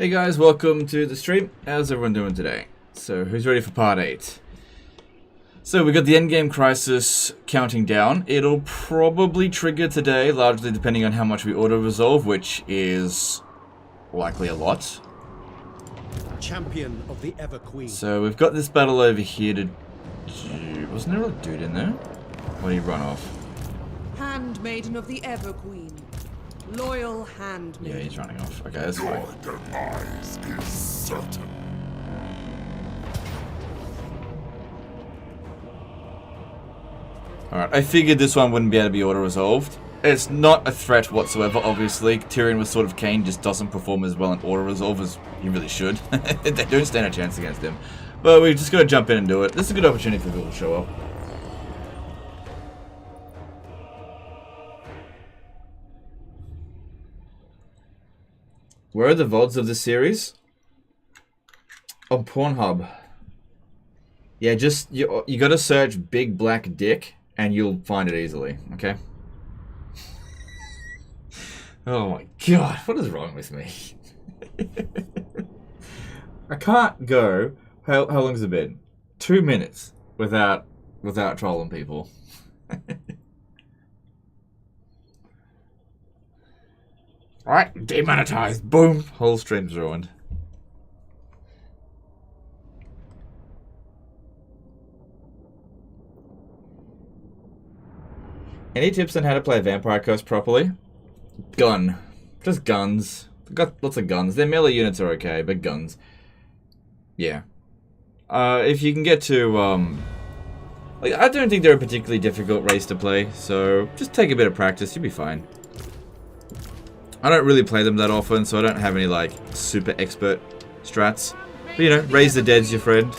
Hey guys, welcome to the stream. How's everyone doing today? So, who's ready for part 8? So, we got the Endgame crisis counting down. It'll probably trigger today, largely depending on how much we auto-resolve, which is likely a lot. Champion of the Ever Queen. So, we've got this battle over here to... Wasn't there a dude in there? Why did he run off? Handmaiden of the Ever Queen. Loyal handmaiden. Yeah, he's running off. Okay, that's fine. Your demise is certain. Alright, I figured this one wouldn't be able to be auto-resolved. It's not a threat whatsoever, obviously. Tyrion with Sword of Khaine just doesn't perform as well in auto-resolve as he really should. They don't stand a chance against him. But we've just got to jump in and do it. This is a good opportunity for people to show up. Where are the VODs of this series? On Pornhub. Yeah, just, you gotta search Big Black Dick, and you'll find it easily, okay? Oh my god, what is wrong with me? I can't go, how long has it been? 2 minutes without trolling people. Alright, demonetized. Boom. Whole stream's ruined. Any tips on how to play a Vampire Curse properly? Gun. Just guns. I've got lots of guns. Their melee units are okay, but guns. Yeah. If you can get to, like, I don't think they're a particularly difficult race to play, so just take a bit of practice, you'll be fine. I don't really play them that often, so I don't have any, like, super expert strats. But, you know, raise the dead's your friend.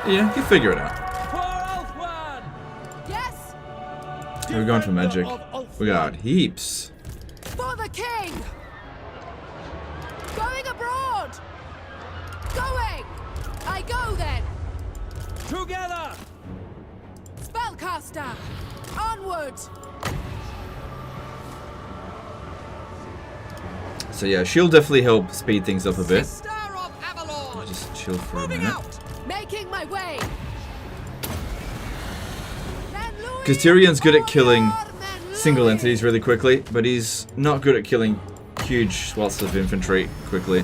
Yeah, you figure it out. Yes. Where are we going for magic? We got heaps. For the king. Going abroad. Going. I go then. Together. Spellcaster. Onward. So yeah, she'll definitely help speed things up a bit. Sister of Avalon. Just chill for a Moving minute. out. Making my way. Because Tyrion's good at killing single entities really quickly, but he's not good at killing huge swaths of infantry quickly.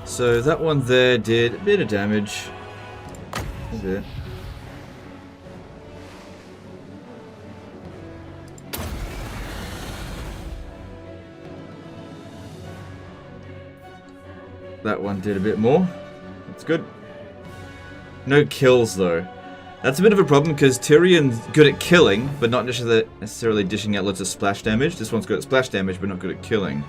So that one there did a bit of damage. A bit. That one did a bit more. That's good. No kills though. That's a bit of a problem because Tyrion's good at killing, but not necessarily dishing out lots of splash damage. This one's good at splash damage, but not good at killing.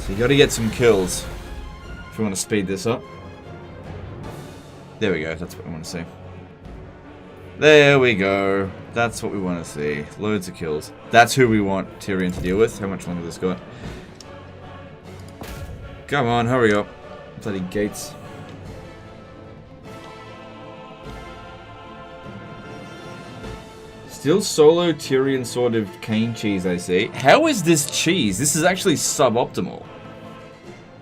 So you gotta get some kills if you want to speed this up. There we go, that's what we want to see. There we go. That's what we want to see. Loads of kills. That's who we want Tyrion to deal with. How much longer this got? Come on, hurry up. Bloody gates. Still solo Tyrion Sword of Khaine cheese, I see. How is this cheese? This is actually suboptimal.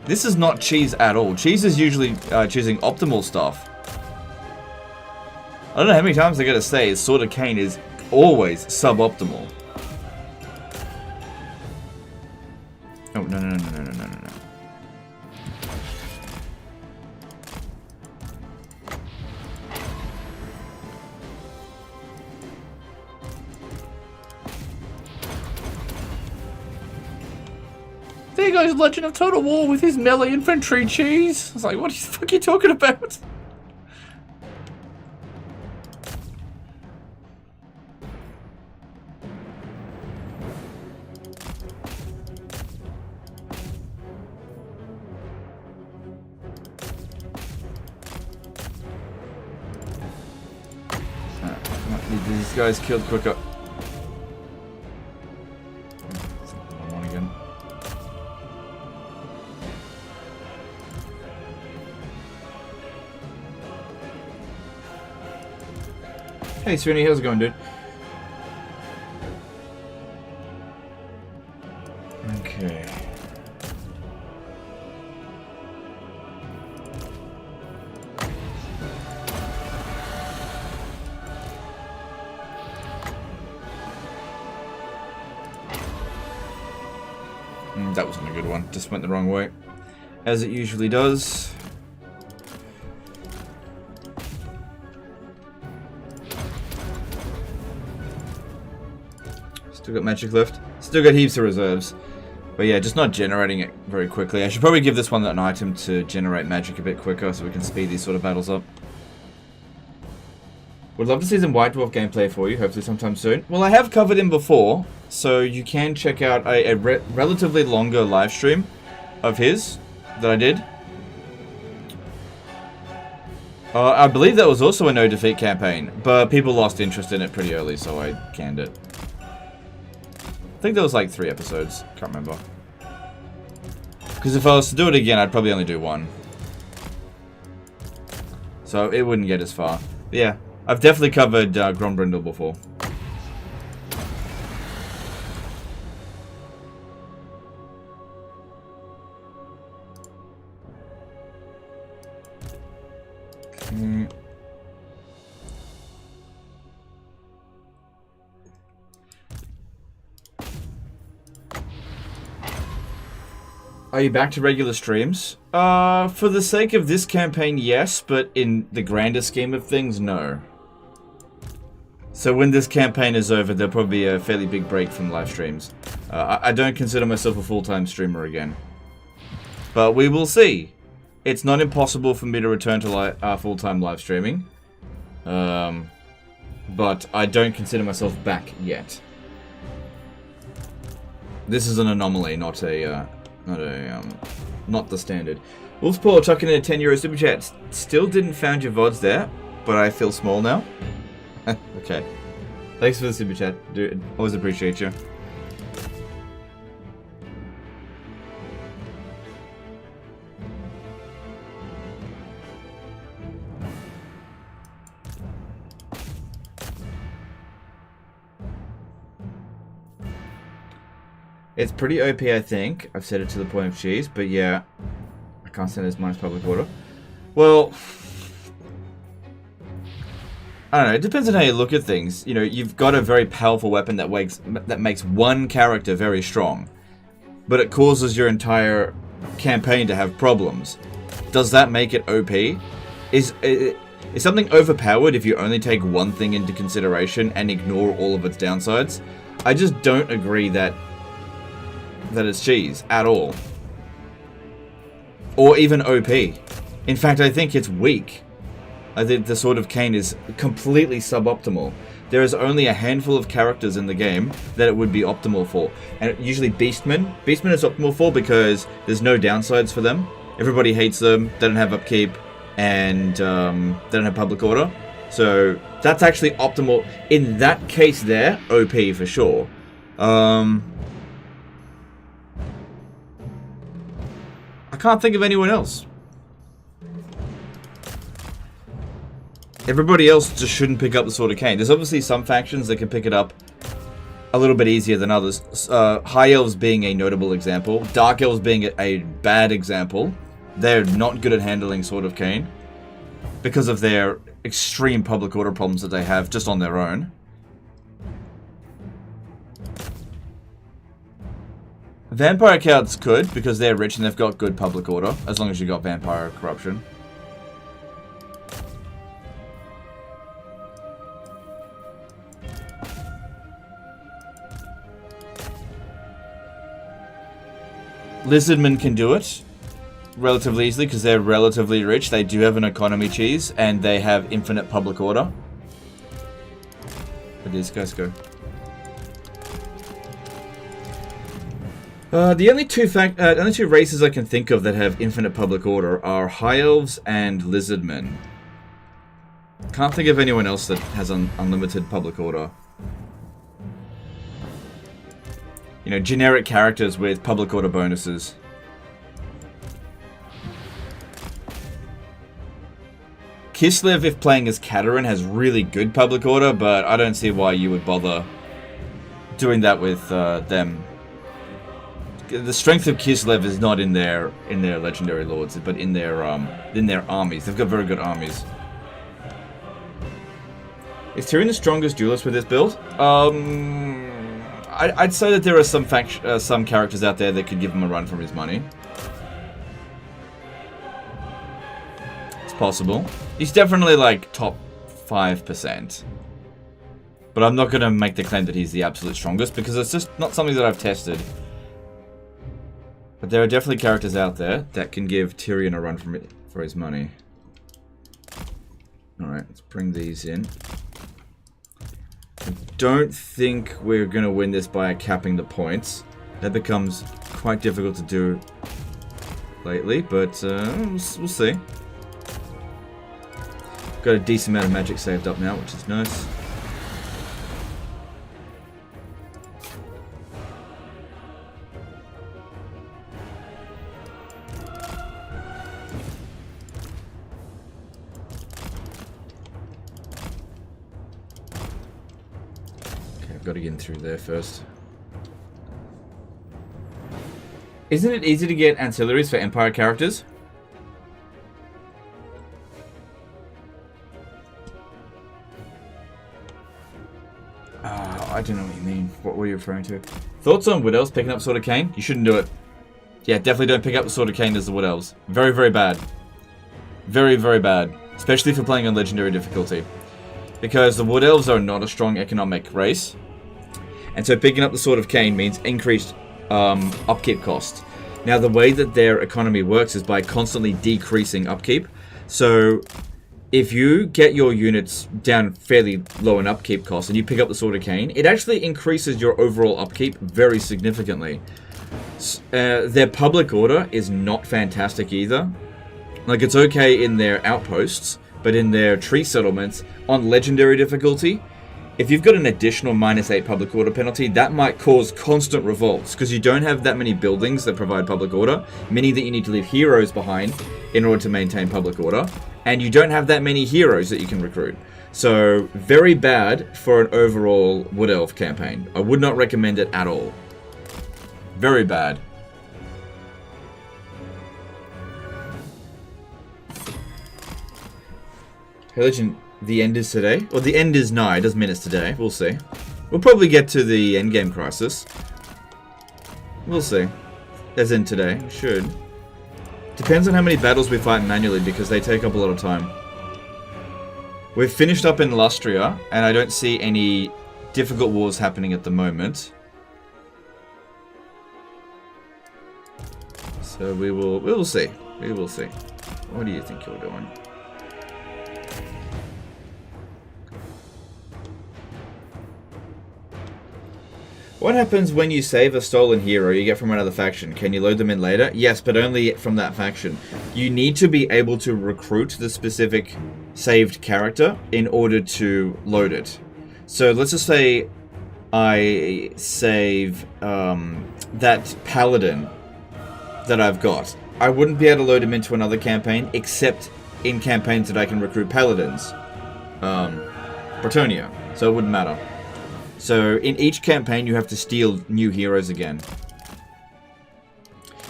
This is not cheese at all. Cheese is usually choosing optimal stuff. I don't know how many times I gotta say Sword of Khaine is always suboptimal. Oh, no. There goes Legend of Total War with his melee infantry cheese. I was like, what the fuck are you talking about? This guy's killed quicker. One again. Hey, Srini, how's it going, dude? Okay. That wasn't a good one. Just went the wrong way. As it usually does. Still got magic left. Still got heaps of reserves. But yeah, just not generating it very quickly. I should probably give this one an item to generate magic a bit quicker so we can speed these sort of battles up. Would love to see some White Dwarf gameplay for you, hopefully sometime soon. Well, I have covered him before, so you can check out a relatively longer live stream of his that I did. I believe that was also a no-defeat campaign, but people lost interest in it pretty early, so I canned it. I think there was like 3 episodes, can't remember. Because if I was to do it again, I'd probably only do 1. So it wouldn't get as far. But yeah. I've definitely covered Grombrindle before. Are you back to regular streams? For the sake of this campaign, yes, but in the grander scheme of things, no. So when this campaign is over, there'll probably be a fairly big break from live streams. I don't consider myself a full-time streamer again. But we will see. It's not impossible for me to return to full-time live streaming. But I don't consider myself back yet. This is an anomaly, not the standard. Wolfpaw tucking in a €10 super chat. Still didn't found your VODs there, but I feel small now. Okay. Thanks for the super chat, dude. Always appreciate you. It's pretty OP, I think. I've said it to the point of cheese, but yeah. I can't stand this minus public order. Well, I don't know, it depends on how you look at things. You know, you've got a very powerful weapon that makes one character very strong, but it causes your entire campaign to have problems. Does that make it OP? Is something overpowered if you only take one thing into consideration and ignore all of its downsides? I just don't agree that it's cheese at all. Or even OP. In fact, I think it's weak. I think the Sword of Khaine is completely suboptimal. There is only a handful of characters in the game that it would be optimal for. And usually Beastmen. Beastmen is optimal for because there's no downsides for them. Everybody hates them, they don't have upkeep, and they don't have public order. So that's actually optimal. In that case there, OP for sure. I can't think of anyone else. Everybody else just shouldn't pick up the Sword of Khaine. There's obviously some factions that can pick it up a little bit easier than others. High Elves being a notable example. Dark Elves being a bad example. They're not good at handling Sword of Khaine because of their extreme public order problems that they have just on their own. Vampire cards could, because they're rich and they've got good public order, as long as you got Vampire Corruption. Lizardmen can do it relatively easily because they're relatively rich. They do have an economy cheese and they have infinite public order. But these guys go. The only two races I can think of that have infinite public order are High Elves and Lizardmen. Can't think of anyone else that has unlimited public order. You know, generic characters with public order bonuses. Kislev, if playing as Catterian, has really good public order, but I don't see why you would bother doing that with them. The strength of Kislev is not in their legendary lords, but in their armies. They've got very good armies. Is Tyrion the strongest duelist with this build? I'd say that there are some characters out there that could give him a run for his money. It's possible. He's definitely like top 5%. But I'm not going to make the claim that he's the absolute strongest because it's just not something that I've tested. But there are definitely characters out there that can give Tyrion a run for his money. Alright, let's bring these in. I don't think we're going to win this by capping the points. That becomes quite difficult to do lately, but we'll see. Got a decent amount of magic saved up now, which is nice. Got to get through there first. Isn't it easy to get ancillaries for Empire characters? I don't know what you mean. What were you referring to? Thoughts on Wood Elves picking up Sword of Khaine? You shouldn't do it. Yeah, definitely don't pick up the Sword of Khaine as the Wood Elves. Very, very bad. Very, very bad. Especially for playing on Legendary difficulty. Because the Wood Elves are not a strong economic race. And so picking up the Sword of Khaine means increased upkeep cost. Now the way that their economy works is by constantly decreasing upkeep. So if you get your units down fairly low in upkeep cost and you pick up the Sword of Khaine, it actually increases your overall upkeep very significantly. Their public order is not fantastic either. Like, it's okay in their outposts, but in their tree settlements on Legendary difficulty, if you've got an additional -8 public order penalty, that might cause constant revolts, because you don't have that many buildings that provide public order, meaning that you need to leave heroes behind in order to maintain public order, and you don't have that many heroes that you can recruit. So, very bad for an overall Wood Elf campaign. I would not recommend it at all. Very bad. Hey, Legend, the end is today? Well, the end is nigh. It doesn't mean it's today. We'll see. We'll probably get to the Endgame crisis. We'll see. As in today. Should. Depends on how many battles we fight manually, because they take up a lot of time. We've finished up in Lustria, and I don't see any difficult wars happening at the moment. So we will see. We will see. What do you think you're doing? What happens when you save a stolen hero you get from another faction? Can you load them in later? Yes, but only from that faction. You need to be able to recruit the specific saved character in order to load it. So let's just say I save that paladin that I've got. I wouldn't be able to load him into another campaign except in campaigns that I can recruit paladins. Bretonia. So it wouldn't matter. So, in each campaign, you have to steal new heroes again.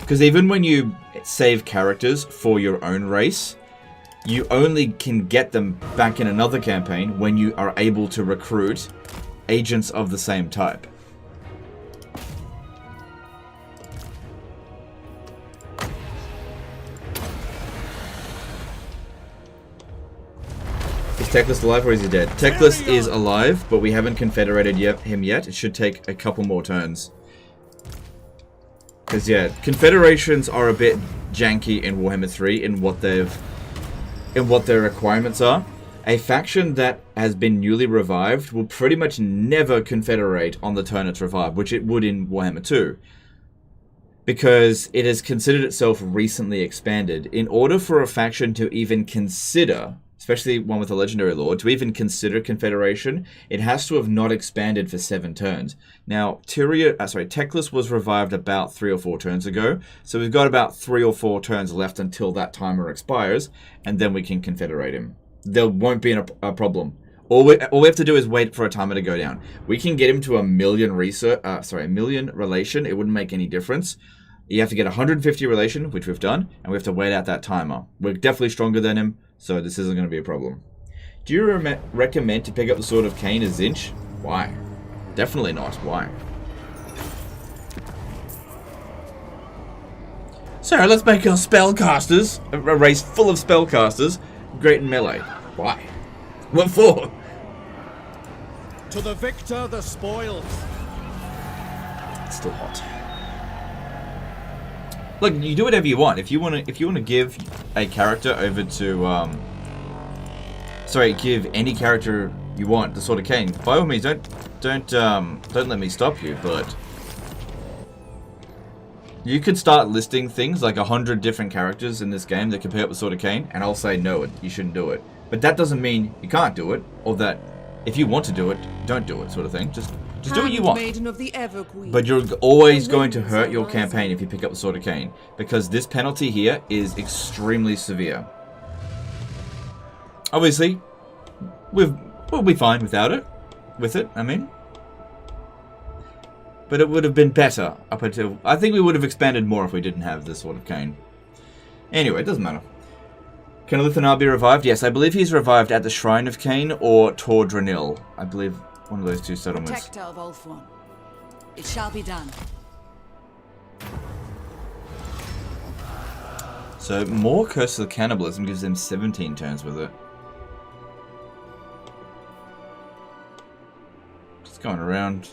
Because even when you save characters for your own race, you only can get them back in another campaign when you are able to recruit agents of the same type. Is Teclis alive or is he dead? Teclis is alive, but we haven't confederated him yet. It should take a couple more turns. Because, yeah, confederations are a bit janky in Warhammer 3 in what their requirements are. A faction that has been newly revived will pretty much never confederate on the turn it's revived, which it would in Warhammer 2. Because it has considered itself recently expanded. In order for a faction to even consider, especially one with a legendary lord, to even consider Confederation, it has to have not expanded for 7 turns. Now, Teclis was revived about 3 or 4 turns ago, so we've got about 3 or 4 turns left until that timer expires, and then we can Confederate him. There won't be a problem. All we have to do is wait for a timer to go down. We can get him to a million relation. It wouldn't make any difference. You have to get 150 relation, which we've done, and we have to wait out that timer. We're definitely stronger than him, so this isn't going to be a problem. Do you recommend to pick up the Sword of Khaine as Zinch? Why? Definitely not. Why? So let's make our spellcasters, a race full of spellcasters, great in melee. Why? What for? To the victor, the spoils. It's still hot. Look, you do whatever you want. If you want to give a character over to give any character you want the Sword of Khaine, by all means, don't let me stop you. But you could start listing things like 100 different characters in this game that can pick up the Sword of Khaine, and I'll say no, you shouldn't do it. But that doesn't mean you can't do it, or that if you want to do it, don't do it, sort of thing. Just do what you want. But you're always going to hurt your campaign if you pick up the Sword of Khaine, because this penalty here is extremely severe. Obviously, we'll be fine without it. With it, I mean. But it would have been better up until... I think we would have expanded more if we didn't have the Sword of Khaine. Anyway, it doesn't matter. Can Lithanar be revived? Yes, I believe he's revived at the Shrine of Khaine or Tor Dranil. I believe one of those 2 settlements. Protector of Ulthuan. It shall be done. So, more Curse of Cannibalism gives them 17 turns with it. Just going around.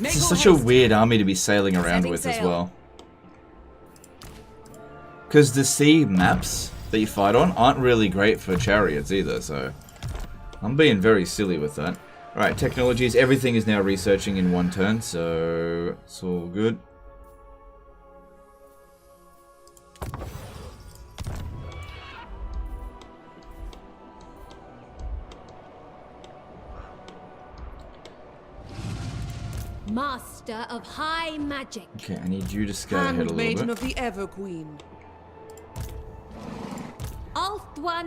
This is such a weird army to be sailing around with as well. Because the sea maps that you fight on aren't really great for chariots either, so I'm being very silly with that. Alright, technologies, everything is now researching in 1 turn, so it's all good. Master of high magic. Okay, I need you to scout ahead a little bit. Handmaiden of the Ever Queen.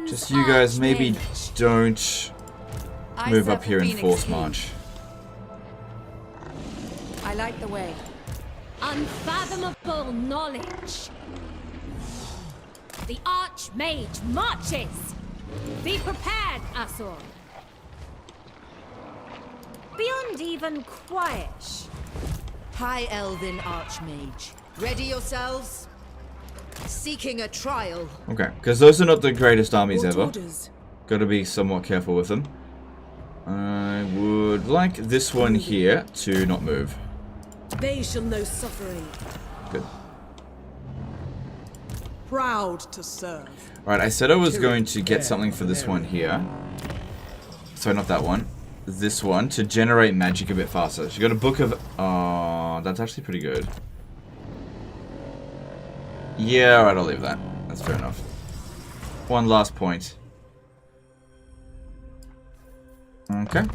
Just you guys maybe don't move up here in force march. I light the way. Unfathomable knowledge. The Archmage marches. Be prepared, Asor. Beyond even quiet. High Elven Archmage. Ready yourselves? Seeking a trial. Okay, because those are not the greatest armies What ever. orders? Got to be somewhat careful with them. I would like this one here to not move. They shall know suffering. Good. Proud to serve. Alright, I said I was going to get something for this one here. Sorry, not that one. This one, to generate magic a bit faster. She got a book of... Oh, that's actually pretty good. Yeah, alright, I'll leave that. That's fair enough. One last point. Okay.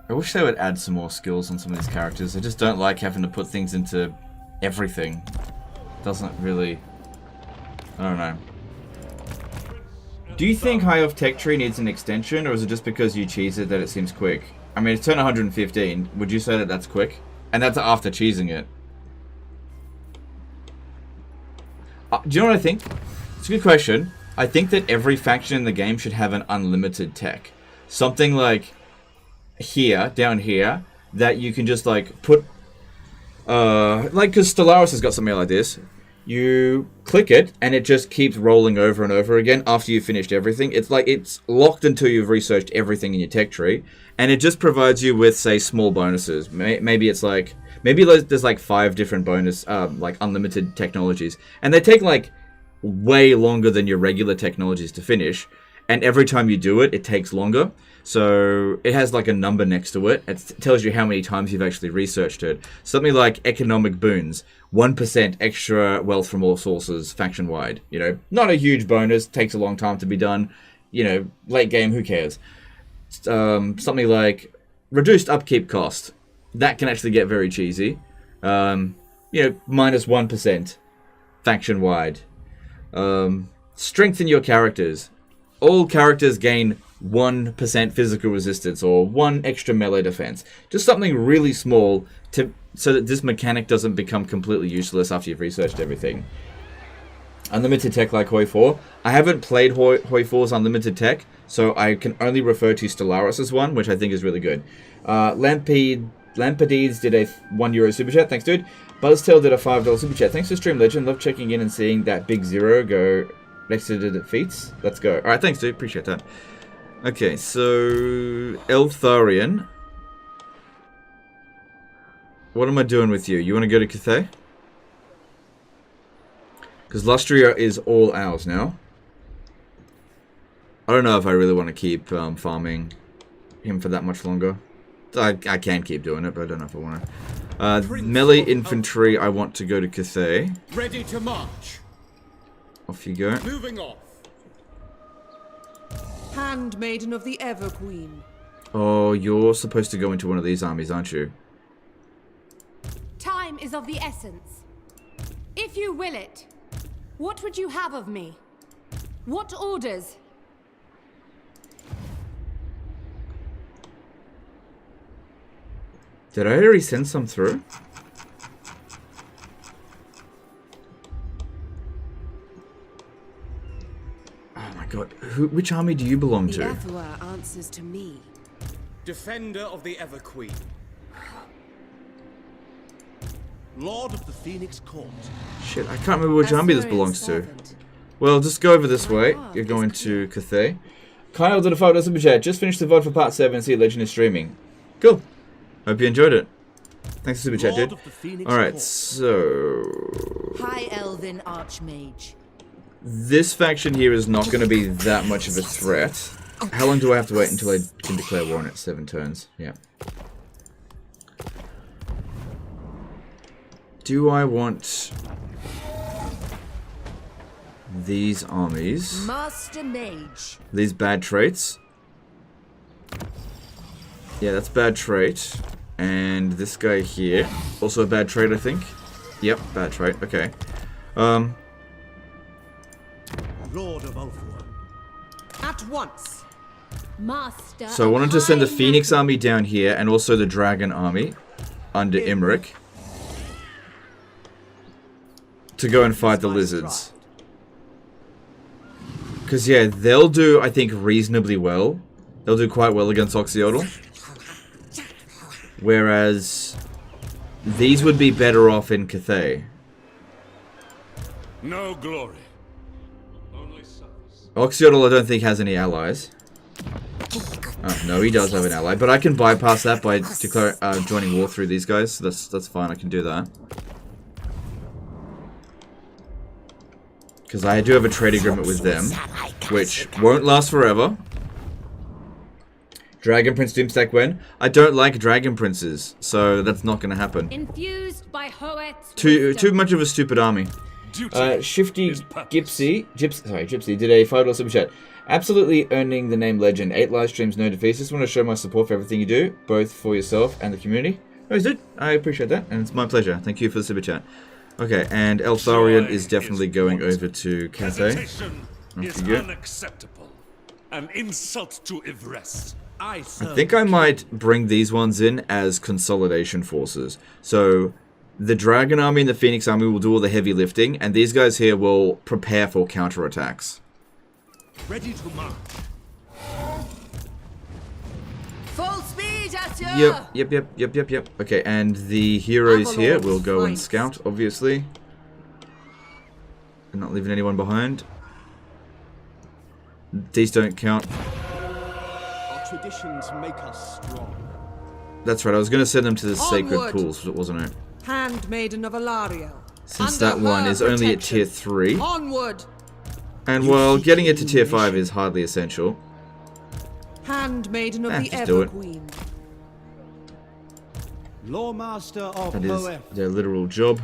I wish they would add some more skills on some of these characters. I just don't like having to put things into everything. Doesn't really... I don't know. Do you think High Elf Tech Tree needs an extension, or is it just because you cheese it that it seems quick? I mean, it's turn 115. Would you say that that's quick? And that's after cheesing it. Do you know what I think? It's a good question. I think that every faction in the game should have an unlimited tech. Something like here, down here, that you can just like put... like, because Stellaris has got something like this. You click it, and it just keeps rolling over and over again after you've finished everything. It's like, it's locked until you've researched everything in your tech tree. And it just provides you with, say, small bonuses. Maybe it's like... Maybe there's like 5 different bonus, like unlimited technologies. And they take like way longer than your regular technologies to finish. and every time you do it, it takes longer. So it has like a number next to it. It tells you how many times you've actually researched it. Something like economic boons, 1% extra wealth from all sources, faction-wide. You know, not a huge bonus, takes a long time to be done. You know, late game, who cares? Something like reduced upkeep cost. That can actually get very cheesy. You know, minus 1%, faction-wide. Strengthen your characters. All characters gain 1% physical resistance or 1 extra melee defense. Just something really small so that this mechanic doesn't become completely useless after you've researched everything. Unlimited tech like Hoi 4. I haven't played Hoi 4's unlimited tech, so I can only refer to Stellaris' one, which I think is really good. Lampides did a €1 super chat. Thanks, dude. Buzztail did a $5 super chat. Thanks for Stream Legend. Love checking in and seeing that big 0 go next to the defeats. Let's go. Alright, thanks, dude. Appreciate that. Okay, so Eltharion. What am I doing with you? You want to go to Cathay? Because Lustria is all ours now. I don't know if I really want to keep farming him for that much longer. I can keep doing it, but I don't know if I want to. Melee infantry, I want to go to Cathay. Ready to march. Off you go. Moving off. Handmaiden of the Ever Queen. Oh, you're supposed to go into one of these armies, aren't you? Time is of the essence. If you will it, what would you have of me? What orders? Did I already send some through? Oh my god, which army do you belong to? The Ephua answers to me. Defender of the Ever Queen. Lord of the Phoenix Court. Shit, I can't remember which army this belongs to. Well, just go over this way. You're going to Cathay. Kyle did a $5 super chat. Just finished the VOD for part 7. See Legend is streaming. Cool. Hope you enjoyed it. Thanks for the super chat, dude. Alright, so... High Elven Archmage. This faction here is not going to be that much of a threat. How long do I have to wait until I can declare war on it? 7 turns. Yeah. Do I want these armies? Master Mage. These bad traits? Yeah, that's bad trait. And this guy here, also a bad trait, I think. Yep, bad trait. Okay. Lord of Ulthuan. At once. Master. So I wanted to send the High Phoenix army down here, and also the Dragon army under Imric to go and fight the lizards. Because yeah, they'll do, I think, reasonably well. They'll do quite well against Oxyotl. Whereas these would be better off in Cathay. No glory. Only service. Oxyotl, I don't think, has any allies. Oh, no, he does have an ally, but I can bypass that by joining war through these guys. So that's fine. I can do that. Because I do have a trade agreement with them, which won't last forever. Dragon Prince Doomstack when? I don't like Dragon Princes, so that's not going to happen. Infused by Hoet's Too much of a stupid army. Shifty Gypsy did a $5 super chat. Absolutely earning the name legend. 8 live streams, no defeats. Just want to show my support for everything you do, both for yourself and the community. Oh, dude, I appreciate that, and it's my pleasure. Thank you for the super chat. Okay, and Eltharion is definitely going over to Cathay. Hesitation is unacceptable. An insult to Ivrest. I think I might bring these ones in as consolidation forces. So the Dragon Army and the Phoenix Army will do all the heavy lifting, and these guys here will prepare for counterattacks. Ready to march. Full speed at you. Yep. Okay, and the heroes here will go and scout, obviously. I'm not leaving anyone behind. These don't count. Traditions make us strong. That's right, I was going to send them to the Sacred Onward. Pools, wasn't it? Handmaiden of Alariel. Since that one is only at tier 3. Onward. And while getting it to tier 5 is hardly essential, Handmaiden of the just do it. Everqueen. Lawmaster of that is Moeth. their literal job.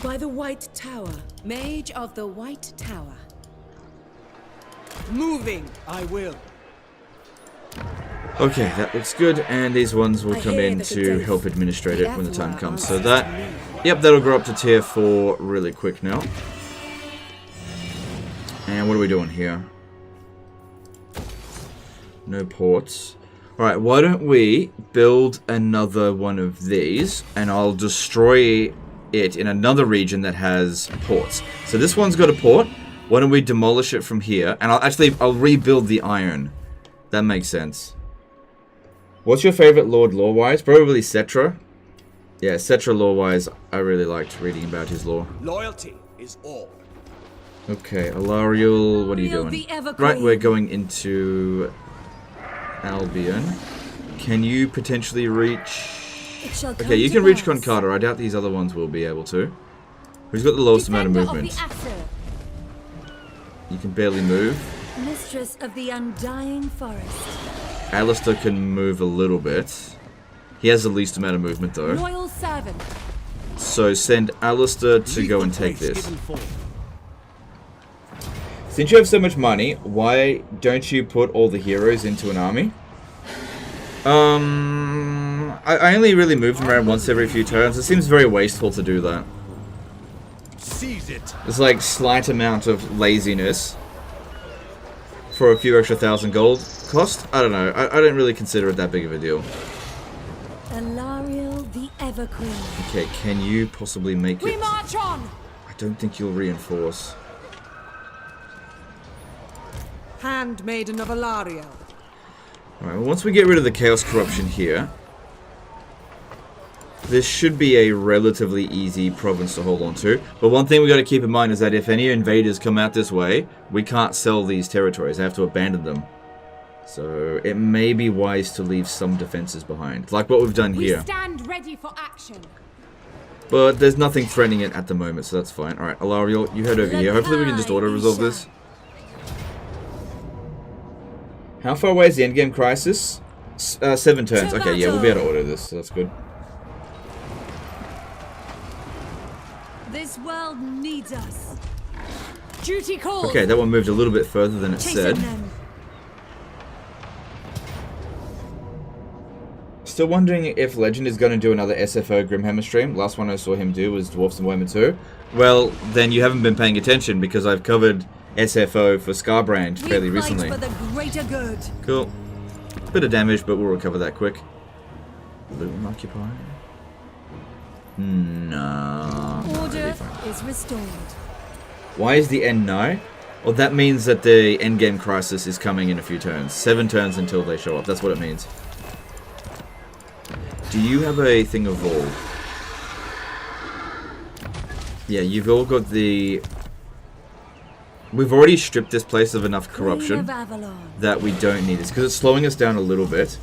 By the White Tower. Mage of the White Tower. Moving. I will. Okay, that looks good, and these ones will I come hear in that the to death- help administrate it when the time Ever comes. So answers that, to me. yep, that'll grow up to tier 4 really quick now. And what are we doing here? No ports. Alright, why don't we build another one of these, and I'll destroy it in another region that has ports. So this one's got a port. Why don't we demolish it from here, and I'll rebuild the iron. That makes sense. What's your favorite lord lore-wise? Probably Cetra. Yeah, Cetra lore-wise, I really liked reading about his lore. Loyalty is all. Okay, Alariel, what are you Alariel, doing? the Everqueen. Right, we're going into Albion. Can you potentially reach... It shall Okay, come you to can reach pass. Concarter. I doubt these other ones will be able to. Who's got the lowest amount of Defender movement? the Asser. You can barely move. Mistress of the Undying Forest. Alistair can move a little bit. He has the least amount of movement though. Loyal servant. So send Alistair to Leave go the and take place this. given forth. Since you have so much money, why don't you put all the heroes into an army? I only really move them around once every few turns. It seems very wasteful to do that. Seize it. It's like slight amount of laziness for a few extra 1,000 gold cost. I don't know. I don't really consider it that big of a deal. Alariel the Everqueen. Okay, can you possibly make We it? march on. I don't think you'll reinforce. Handmaiden of Alariel. Alright, well, once we get rid of the chaos corruption here, this should be a relatively easy province to hold on to. But one thing we got to keep in mind is that if any invaders come out this way, we can't sell these territories. I have to abandon them. So it may be wise to leave some defenses behind, like what we've done We here. stand ready for action. But there's nothing threatening it at the moment, so that's fine. Alright, Alariel, you head over here. Hopefully we can just auto-resolve this. How far away is the endgame crisis? 7 turns. Okay, yeah, we'll be able to auto this, so that's good. This world needs us. Duty calls. Okay, that one moved a little bit further than it said. Them. Still wondering if Legend is going to do another SFO Grimhammer stream. Last one I saw him do was Dwarfs and Women 2. Well, then you haven't been paying attention because I've covered SFO for Scarbrand fairly We fight recently. for the greater good. Cool. Bit of damage, but we'll recover that quick. Luton Occupy? No. Order is restored. Why is the end now? Well, that means that the endgame crisis is coming in a few turns. 7 turns until they show up. That's what it means. Do you have a thing of all? Yeah, you've all got the... We've already stripped this place of enough Queen corruption of Avalon. that we don't need this, because it's slowing us down a little bit.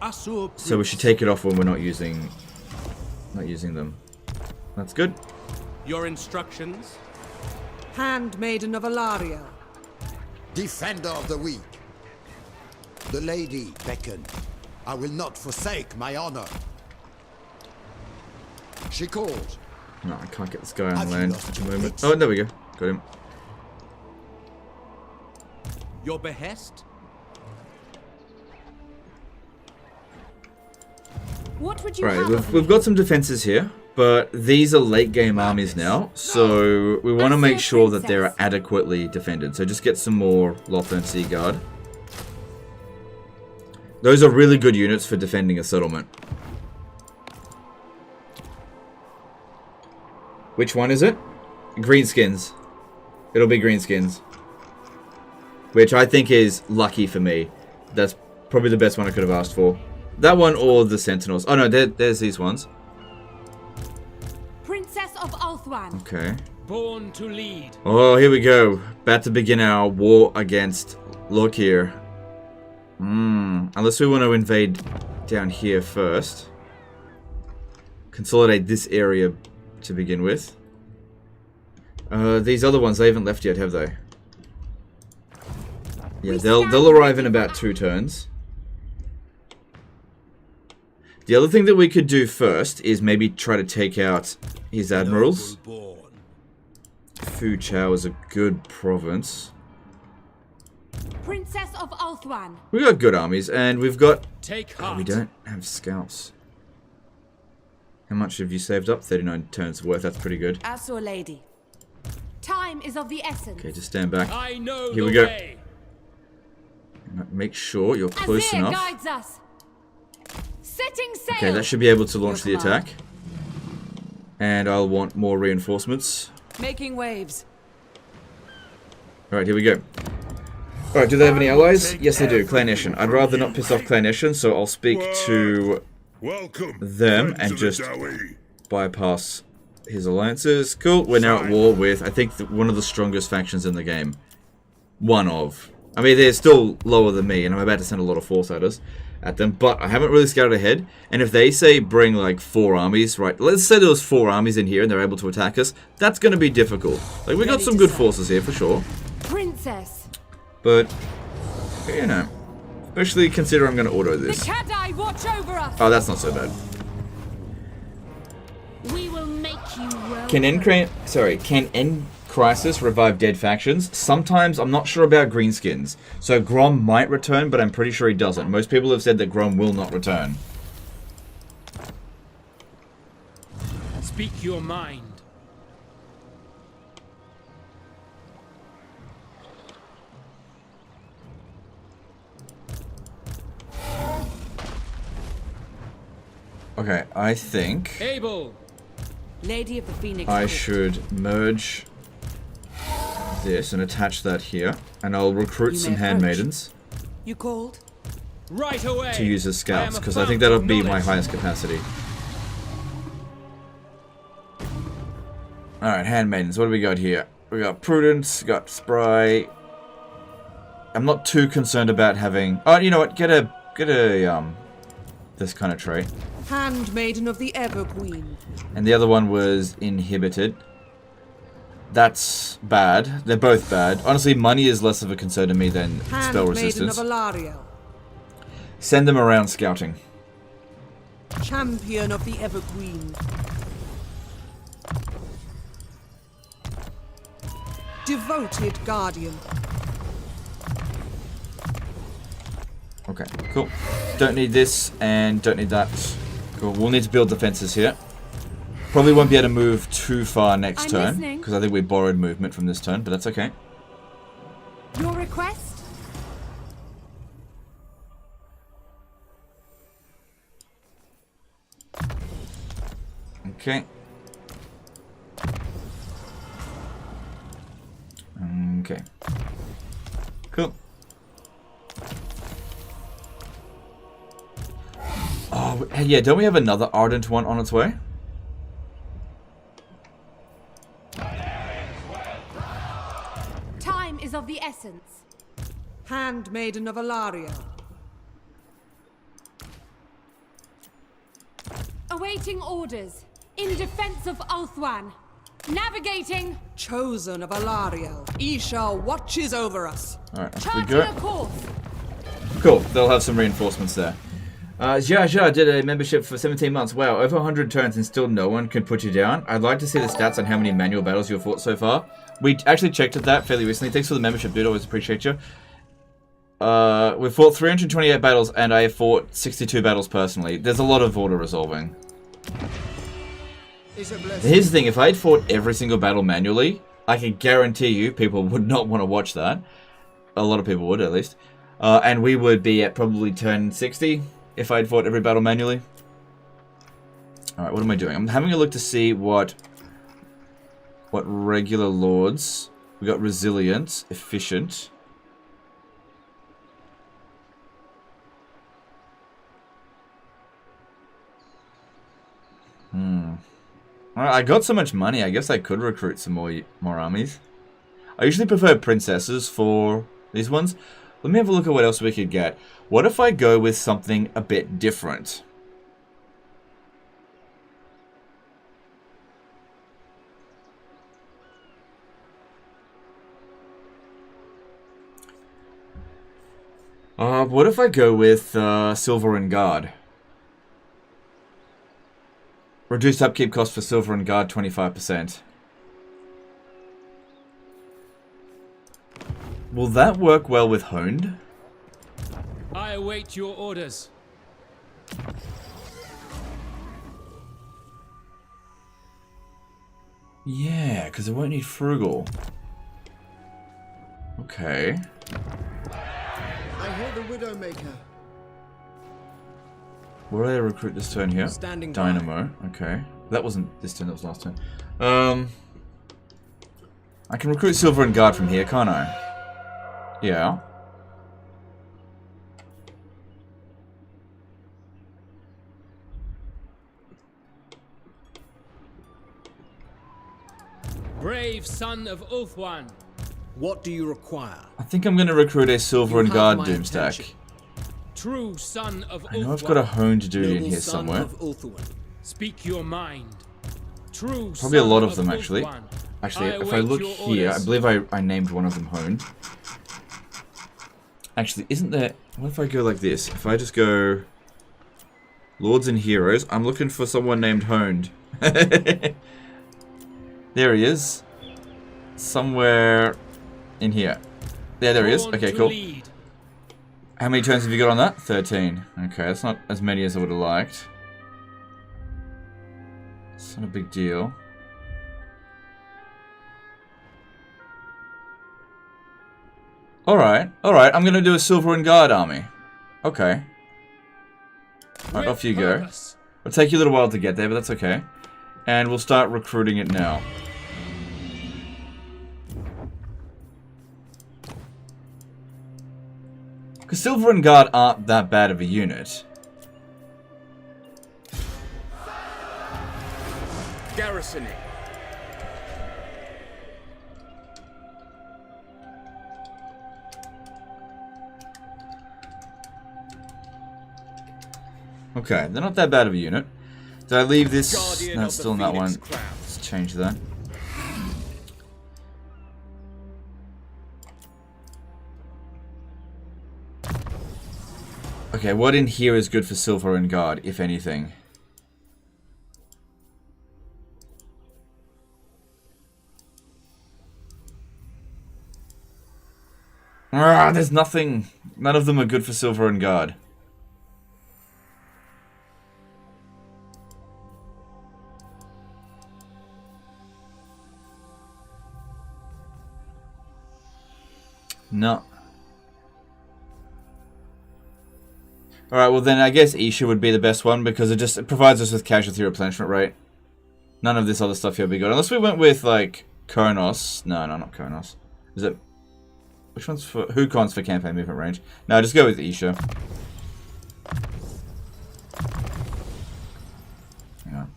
Assur So we should take it off when we're not using them. That's good. Your instructions? Handmaiden of Alariel. Defender of the weak. The lady beckon. I will not forsake my honor. She called. No, I can't get this guy on Have you land lost at the your moment. wits? Oh, there we go. Got him. Your behest? What would you Right, have of we've me? got some defenses here, but these are late game armies now, so we want to make sure that they're adequately defended. So just get some more Lothern Sea Guard. Those are really good units for defending a settlement. Which one is it? Greenskins. It'll be Greenskins. Which I think is lucky for me. That's probably the best one I could have asked for. That one or the Sentinels. Oh no, there's these ones. Princess of Ulthuan. Okay. Born to lead. Oh, here we go. About to begin our war against Lokir. Unless we want to invade down here first. Consolidate this area to begin with. These other ones, they haven't left yet, have they? Yeah, they'll arrive in about 2 turns. The other thing that we could do first is maybe try to take out his admirals. Fu Chao is a good province. Princess of Ulthuan. We got good armies, and we've got... Take Oh, heart. we don't have scouts. How much have you saved up? 39 turns worth, that's pretty good. As your lady. Time is of the essence. Okay, just stand back. I know Here the we go. way. Make sure you're close Azir enough. guides us. Setting sail. Okay, that should be able to launch the Your command. attack. And I'll want more reinforcements. Making waves. Alright, here we go. Alright, do they have any allies? Yes, they do. Clan Eshin. I'd rather not piss off Clan Eshin, so I'll speak to Welcome, them friends and of just the Dowie. bypass his alliances. Cool, we're now at war with, I think, one of the strongest factions in the game. One of. I mean, they're still lower than me, and I'm about to send a lot of force at them, but I haven't really scouted ahead. And if they say bring like 4 armies, right, let's say there was 4 armies in here and they're able to attack us, that's going to be difficult. Like, we got some good forces here for sure, Princess. but, you know, especially consider I'm going to auto The this. Cathay watch over us. Oh, that's not so bad. We will make you well. Can End Crisis revive dead factions? Sometimes. I'm not sure about greenskins. So Grom might return, but I'm pretty sure he doesn't. Most people have said that Grom will not return. Speak your mind. Okay, I think Able. Lady of the Phoenix. I Court. should merge this and attach that here. And I'll recruit You some may handmaidens You called? Right away. to use as scouts, I am a because I think fount that'll of be my knowledge. highest capacity. Alright, handmaidens, what do we got here? We got Prudence, got Spry. I'm not too concerned about having... Oh, you know what? Get a this kind of trait. Handmaiden of the Ever Queen. And the other one was inhibited. That's bad. They're both bad. Honestly, money is less of a concern to me than spell Handmaiden resistance. of Aenarion. Send them around scouting. Champion of the Ever Queen. Devoted Guardian. Okay, cool. Don't need this and don't need that. Cool. We'll need to build defenses here. Probably won't be able to move too far next I'm turn, listening. because I think we borrowed movement from this turn, but that's okay. Your request? Okay. Okay. Cool. Oh, yeah, don't we have another Ardent one on its way? Time is of the essence. Handmaiden of Aenarion. Awaiting orders. In defense of Ulthuan. Navigating. Chosen of Alariel. Isha watches over us. Alright, off we Charting go. a course. Cool, they'll have some reinforcements there. Jia did a membership for 17 months. Wow, over 100 turns and still no one can put you down. I'd like to see the stats on how many manual battles you've fought so far. We actually checked at that fairly recently. Thanks for the membership, dude. Always appreciate you. We've fought 328 battles, and I have fought 62 battles personally. There's a lot of auto-resolving. Here's the thing, if I'd fought every single battle manually, I can guarantee you people would not want to watch that. A lot of people would, at least. And we would be at probably turn 60 if I'd fought every battle manually. Alright, what am I doing? I'm having a look to see what regular lords. We got resilient, efficient. Alright, I got so much money, I guess I could recruit some more armies. I usually prefer princesses for these ones. Let me have a look at what else we could get. What if I go with something a bit different? What if I go with Silver and Guard? Reduced upkeep cost for Silver and Guard 25%. Will that work well with Honed? I await your orders. Yeah, because I won't need Frugal. Okay. I hear the Widowmaker. What do I recruit this turn here? Standing Dynamo. Okay. That wasn't this turn, that was last turn. I can recruit Silver and Guard from here, can't I? Yeah. Brave son of Ulthuan. What do you require? I think I'm going to recruit a Silver and have Guard my Doomstack. attention. True son of I know I've Ulthuan. got a Honed dude in Noble here son somewhere. of Ulthuan. Speak your mind. True Probably a son lot of them, actually. Ulthuan. Actually, if I await look your here, I orders. believe I named one of them Honed. Actually, isn't there... What if I go like this? If I just go... Lords and Heroes, I'm looking for someone named Honed. There he is. Somewhere in here. Yeah, there he is. Born Okay, to cool. lead. How many turns have you got on that? 13. Okay, that's not as many as I would have liked. It's not a big deal. Alright, I'm gonna do a Silver and Guard army. Okay. Alright, off you go. Purpose. It'll take you a little while to get there, but that's okay. And we'll start recruiting it now. Because Silver and Guard aren't that bad of a unit. Garrisoning. Okay, they're not that bad of a unit. Did I leave this? Guardian No, of it's the still in that Phoenix one. Crown. Let's change that. Okay, what in here is good for Silver and Guard, if anything? There's nothing. None of them are good for Silver and Guard. No. Alright, well then I guess Isha would be the best one because it provides us with casualty replenishment rate. None of this other stuff here would be good. Unless we went with, like, Kronos. No, not Kronos. Is it... Which one's for... Hukon's for campaign movement range. No, just go with Isha. Hang on.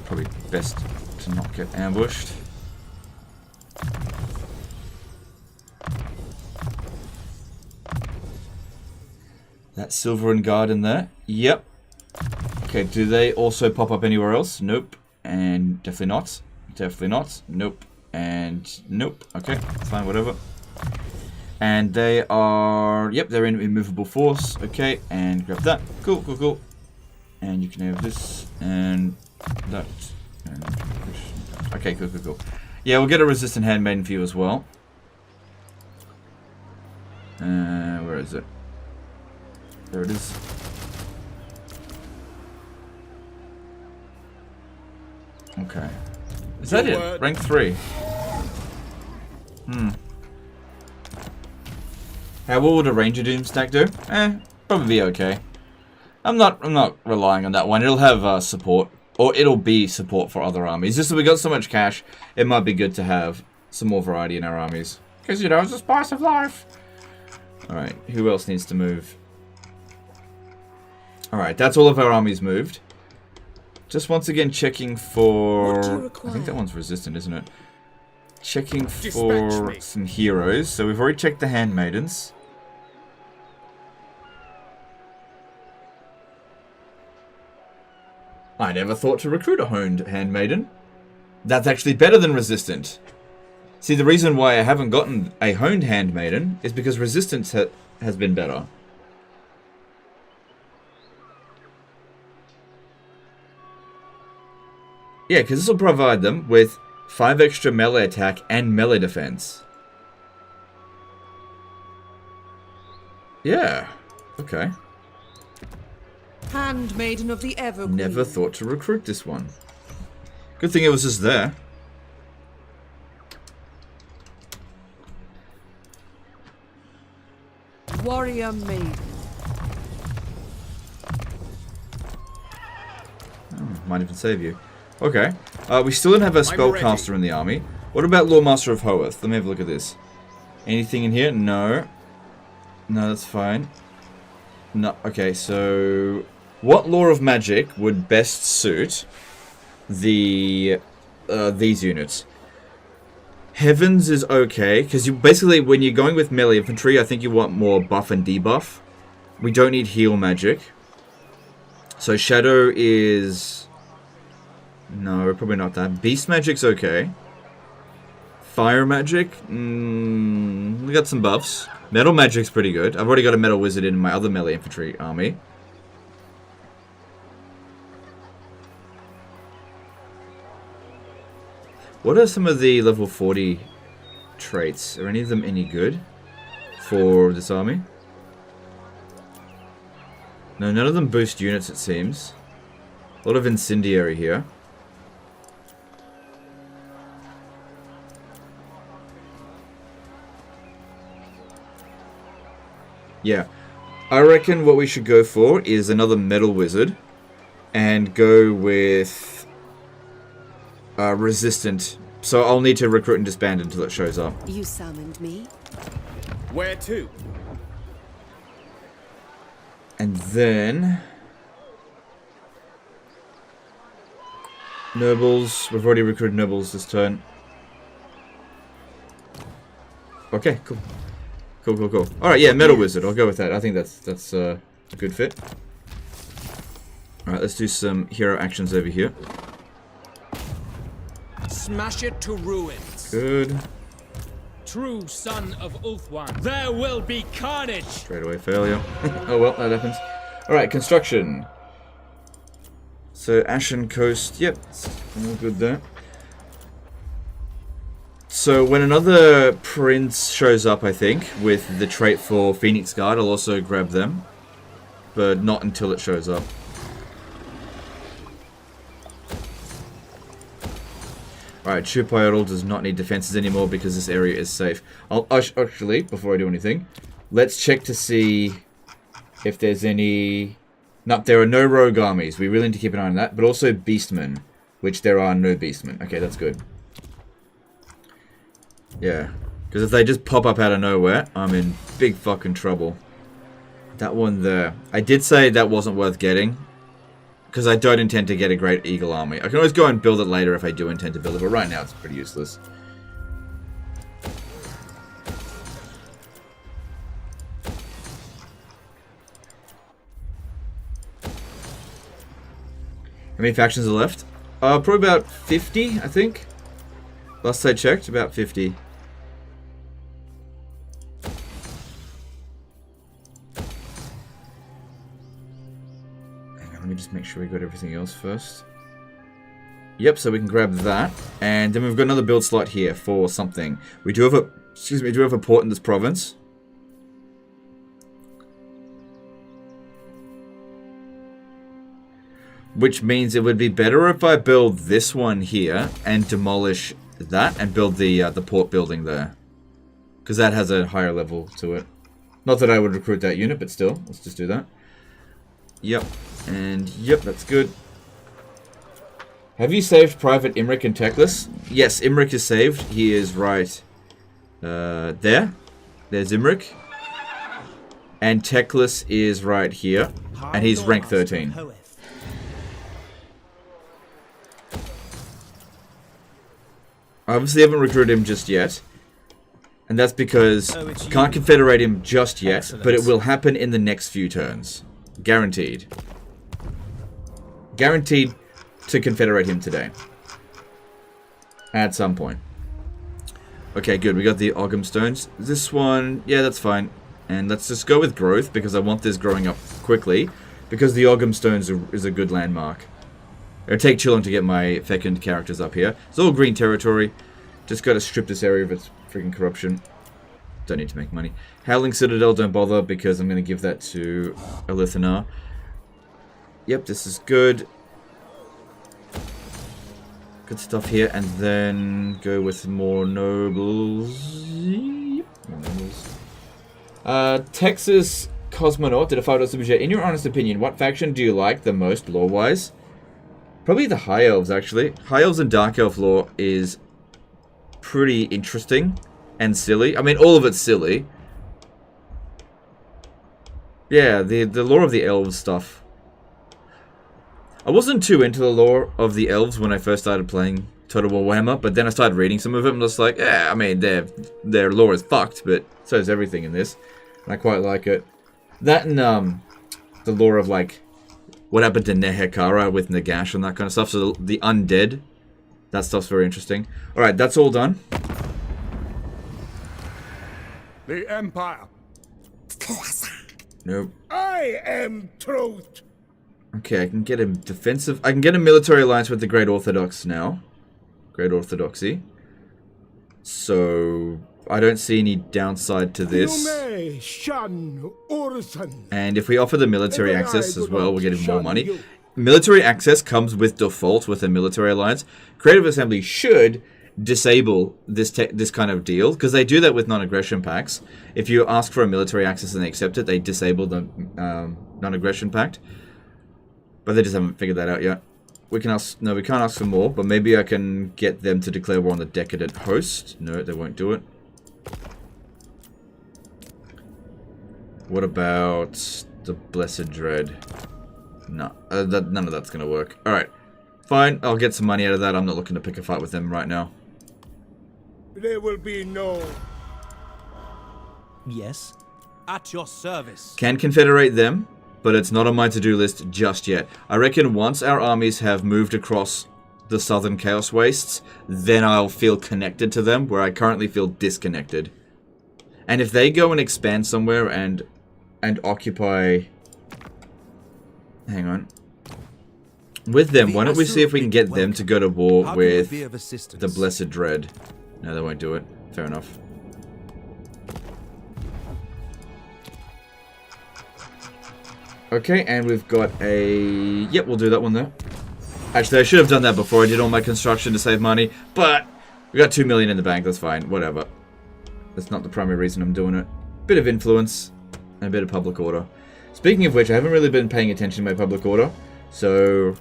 Probably best to not get ambushed. That Silver and Guard in there. Yep. Okay, do they also pop up anywhere else? Nope. And definitely not. Definitely not. Nope. And nope. Okay, fine, whatever. And they are... Yep, they're in immovable force. Okay, and grab that. Cool, cool, cool. And you can have this and that. And okay, cool, cool, cool. Yeah, we'll get a resistant handmaiden for you as well. Where is it? There it is. Okay. Is that it? Rank 3. How well would a Ranger Doom stack do? Probably be okay. I'm not relying on that one. It'll have support. Or it'll be support for other armies. Just that we got so much cash, it might be good to have some more variety in our armies. Because, you know, it's the spice of life. Alright, who else needs to move? Alright, that's all of our armies moved. Just once again checking for... I think that one's resistant, isn't it? Checking for some heroes. So we've already checked the handmaidens. I never thought to recruit a honed handmaiden. That's actually better than resistant. See, the reason why I haven't gotten a honed handmaiden is because resistance has been better. Yeah, because this will provide them with 5 extra melee attack and melee defense. Yeah. Okay. Handmaiden of the Evergreen. Never thought to recruit this one. Good thing it was just there. Warrior maiden. Oh, might even save you. Okay. We still don't have a spellcaster in the army. What about Lawmaster of Hoeth? Let me have a look at this. Anything in here? No. No, that's fine. No. Okay, so what law of magic would best suit the these units? Heavens is okay, because you basically, when you're going with melee infantry, I think you want more buff and debuff. We don't need heal magic. So Shadow is... No, probably not that. Beast magic's okay. Fire magic? We got some buffs. Metal magic's pretty good. I've already got a metal wizard in my other melee infantry army. What are some of the level 40 traits? Are any of them any good for this army? No, none of them boost units, it seems. A lot of incendiary here. Yeah. I reckon what we should go for is another metal wizard. And go with... resistant. So I'll need to recruit and disband until it shows up. You summoned me. Where to? And then... Nobles. We've already recruited nobles this turn. Okay, cool. Cool. Alright, yeah, metal wizard. I'll go with that. I think that's a good fit. Alright, let's do some hero actions over here. Smash it to ruins. Good. True son of Ulthuan. There will be carnage. Straight away failure. Oh well, that happens. Alright, construction. So, Ashen Coast. Yep, it's all good there. So, when another prince shows up, I think, with the trait for Phoenix Guard, I'll also grab them. But not until it shows up. Alright, Chupayorl does not need defenses anymore because this area is safe. I'll actually, before I do anything, let's check to see if there's any... No, there are no rogue armies. We really need to keep an eye on that. But also Beastmen, which there are no Beastmen. Okay, that's good. Yeah, because if they just pop up out of nowhere, I'm in big fucking trouble. That one there. I did say that wasn't worth getting. Because I don't intend to get a Great Eagle army. I can always go and build it later if I do intend to build it, but right now it's pretty useless. How many factions are left? Probably about 50, I think. Last I checked, about 50. Let me just make sure we got everything else first. Yep, so we can grab that. And then we've got another build slot here for something. We do have a... Excuse me, we do have a port in this province. Which means it would be better if I build this one here and demolish that and build the port building there. Because that has a higher level to it. Not that I would recruit that unit, but still. Let's just do that. Yep. And yep, that's good. Have you saved Private Imric and Teclis? Yes, Imric is saved. He is right there. There's Imric. And Teclis is right here. And he's rank 13. I obviously haven't recruited him just yet. And that's because I can't confederate him just yet. Excellent. But it will happen in the next few turns. Guaranteed. Guaranteed to confederate him today. At some point. Okay, good. We got the Ogham Stones. This one, yeah, that's fine. And let's just go with growth, because I want this growing up quickly. Because the Ogham Stones is a good landmark. It'll take too long to get my fecund characters up here. It's all green territory. Just gotta strip this area of its freaking corruption. Don't need to make money. Howling Citadel, don't bother, because I'm gonna give that to Elithanar. Yep, this is good. Good stuff here, and then go with more nobles. Yep, more nobles. Texas Cosmonaut did a $5 super chat. In your honest opinion, what faction do you like the most lore-wise? Probably the High Elves, actually. High Elves and Dark Elf lore is pretty interesting and silly. I mean, all of it's silly. Yeah, the lore of the Elves stuff. I wasn't too into the lore of the Elves when I first started playing Total War Warhammer, but then I started reading some of it and was like, yeah, I mean, their lore is fucked, but so is everything in this. And I quite like it. That and the lore of, like, what happened to Nehekara with Nagash and that kind of stuff. So the undead, that stuff's very interesting. Alright, that's all done. The Empire. Nope. I am truth. Okay, I can get a defensive... I can get a military alliance with the Great Orthodox now. Great Orthodoxy. So... I don't see any downside to this. And if we offer the military access as well, we're getting more money. Military access comes with default with a military alliance. Creative Assembly should disable this kind of deal, because they do that with non-aggression pacts. If you ask for a military access and they accept it, they disable the non-aggression pact. But they just haven't figured that out yet. We can ask... No, we can't ask for more, but maybe I can get them to declare war on the Decadent Host. No, they won't do it. What about the Blessed Dread? No, none of that's going to work. Alright, fine, I'll get some money out of that. I'm not looking to pick a fight with them right now. There will be no... Yes, at your service. Can confederate them, but it's not on my to-do list just yet. I reckon once our armies have moved across the southern Chaos Wastes, then I'll feel connected to them, where I currently feel disconnected. And if they go and expand somewhere and occupy... Hang on. With them, why don't we see if we can get them to go to war with the Blessed Dread? No, they won't do it. Fair enough. Okay, and we've got a... Yep, we'll do that one there. Actually, I should have done that before I did all my construction to save money, but we got 2 million in the bank, that's fine, whatever. That's not the primary reason I'm doing it. Bit of influence and a bit of public order. Speaking of which, I haven't really been paying attention to my public order, so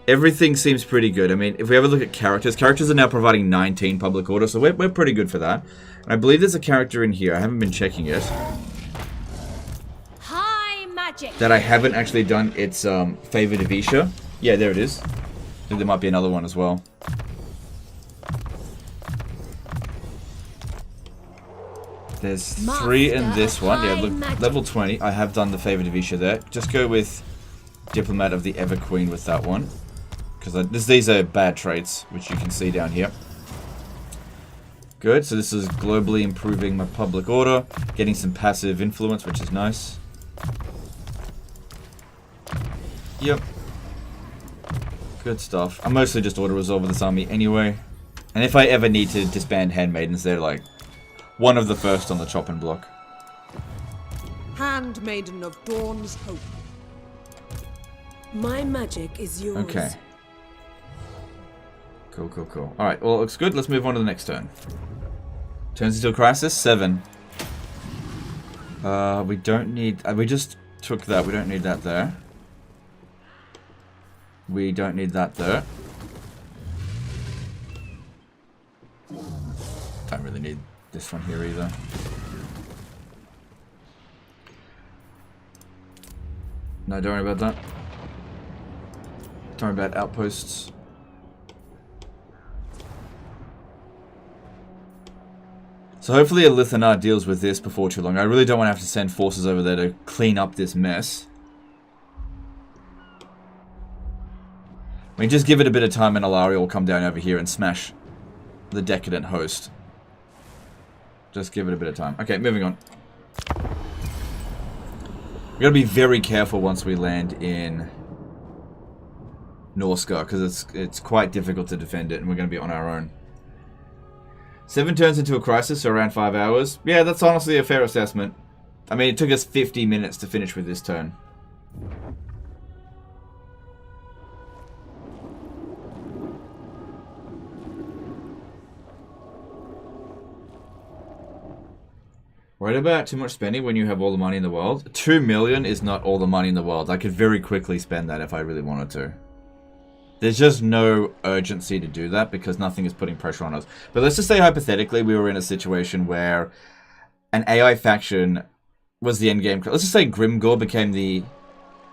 everything seems pretty good. I mean, if we have a look at characters, characters are now providing 19 public order, so we're pretty good for that. And I believe there's a character in here, I haven't been checking it, High magic. that I haven't actually done its favor to Visha. Yeah, there it is. I think there might be another one as well. There's 3 in this one. Yeah, look, level 20. I have done the favor to Visha there. Just go with Diplomat of the Ever Queen with that one, because these are bad traits, which you can see down here. Good. So this is globally improving my public order, getting some passive influence, which is nice. Yep. Good stuff. I'm mostly just auto-resolve with this army anyway. And if I ever need to disband Handmaidens, they're like one of the first on the chopping block. Handmaiden of Dawn's Hope. My magic is yours. Okay. Cool, cool, cool. Alright, well, it looks good. Let's move on to the next turn. Turns into a crisis. 7. We don't need... we just took that. We don't need that there. We don't need that there. Don't really need this one here either. No, don't worry about that. Don't worry about outposts. So hopefully Elithanar deals with this before too long. I really don't want to have to send forces over there to clean up this mess. I mean, just give it a bit of time and Alaria will come down over here and smash the Decadent Host. Just give it a bit of time. Okay, moving on. We gotta be very careful once we land in Norsca, because it's quite difficult to defend it, and we're gonna be on our own. 7 turns into a crisis, so around 5 hours. Yeah, that's honestly a fair assessment. I mean, it took us 50 minutes to finish with this turn. Worried about too much spending when you have all the money in the world? 2 million is not all the money in the world. I could very quickly spend that if I really wanted to. There's just no urgency to do that because nothing is putting pressure on us. But let's just say hypothetically we were in a situation where an AI faction was the endgame. Let's just say Grimgor became the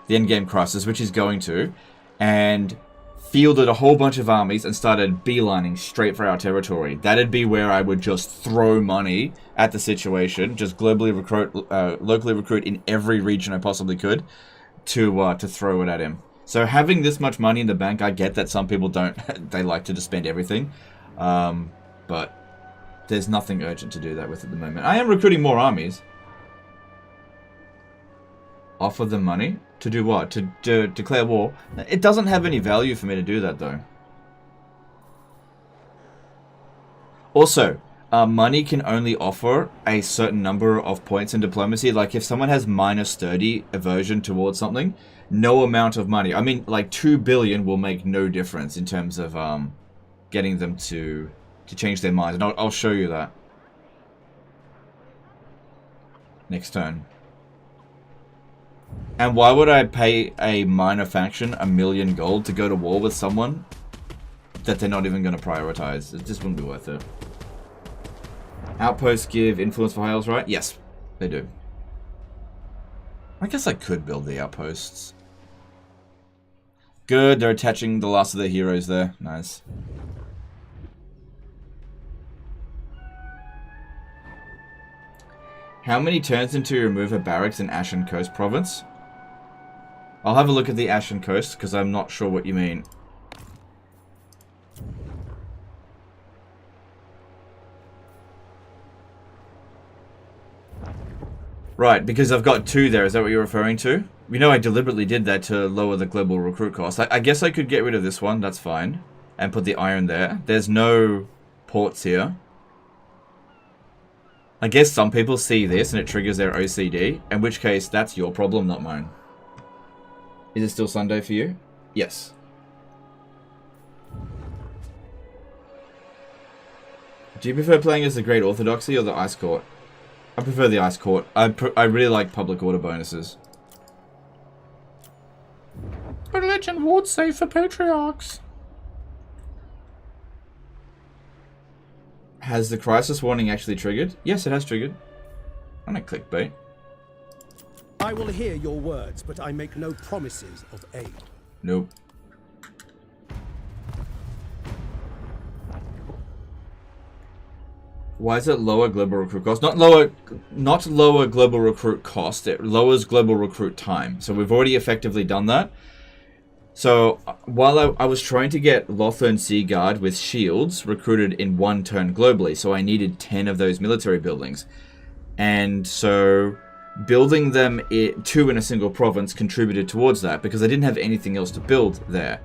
endgame crisis, which is going to, and fielded a whole bunch of armies and started beelining straight for our territory. That'd be where I would just throw money at the situation, just globally recruit, locally recruit in every region I possibly could to throw it at him. So having this much money in the bank, I get that some people don't, they like to just spend everything. But there's nothing urgent to do that with at the moment. I am recruiting more armies. Offer them money? To do what? To declare war? It doesn't have any value for me to do that though. Also, money can only offer a certain number of points in diplomacy. Like if someone has minus 30 aversion towards something, no amount of money. I mean, like 2 billion will make no difference in terms of getting them to change their minds. And I'll show you that next turn. And why would I pay a minor faction 1 million gold to go to war with someone that they're not even going to prioritize? It just wouldn't be worth it. Outposts give influence for Hales, right? Yes, they do. I guess I could build the outposts. Good, they're attaching the last of their heroes there. Nice. How many turns until you remove a barracks in Ashen Coast province? I'll have a look at the Ashen Coast, because I'm not sure what you mean. Right, because I've got 2 there, is that what you're referring to? You know I deliberately did that to lower the global recruit cost. I guess I could get rid of this one, that's fine. And put the iron there. There's no ports here. I guess some people see this and it triggers their OCD, in which case that's your problem, not mine. Is it still Sunday for you? Yes. Do you prefer playing as the Great Orthodoxy or the Ice Court? I prefer the Ice Court. I really like public order bonuses. Religion ward save for patriarchs. Has the crisis warning actually triggered? Yes, it has triggered. I'm not clickbait. I will hear your words, but I make no promises of aid. Nope. Why is it lower global recruit cost? Not lower global recruit cost. It lowers global recruit time. So we've already effectively done that. So while I was trying to get Lothern Sea Guard with shields recruited in 1 turn globally, so I needed 10 of those military buildings. And so building them 2 in a single province contributed towards that because I didn't have anything else to build there.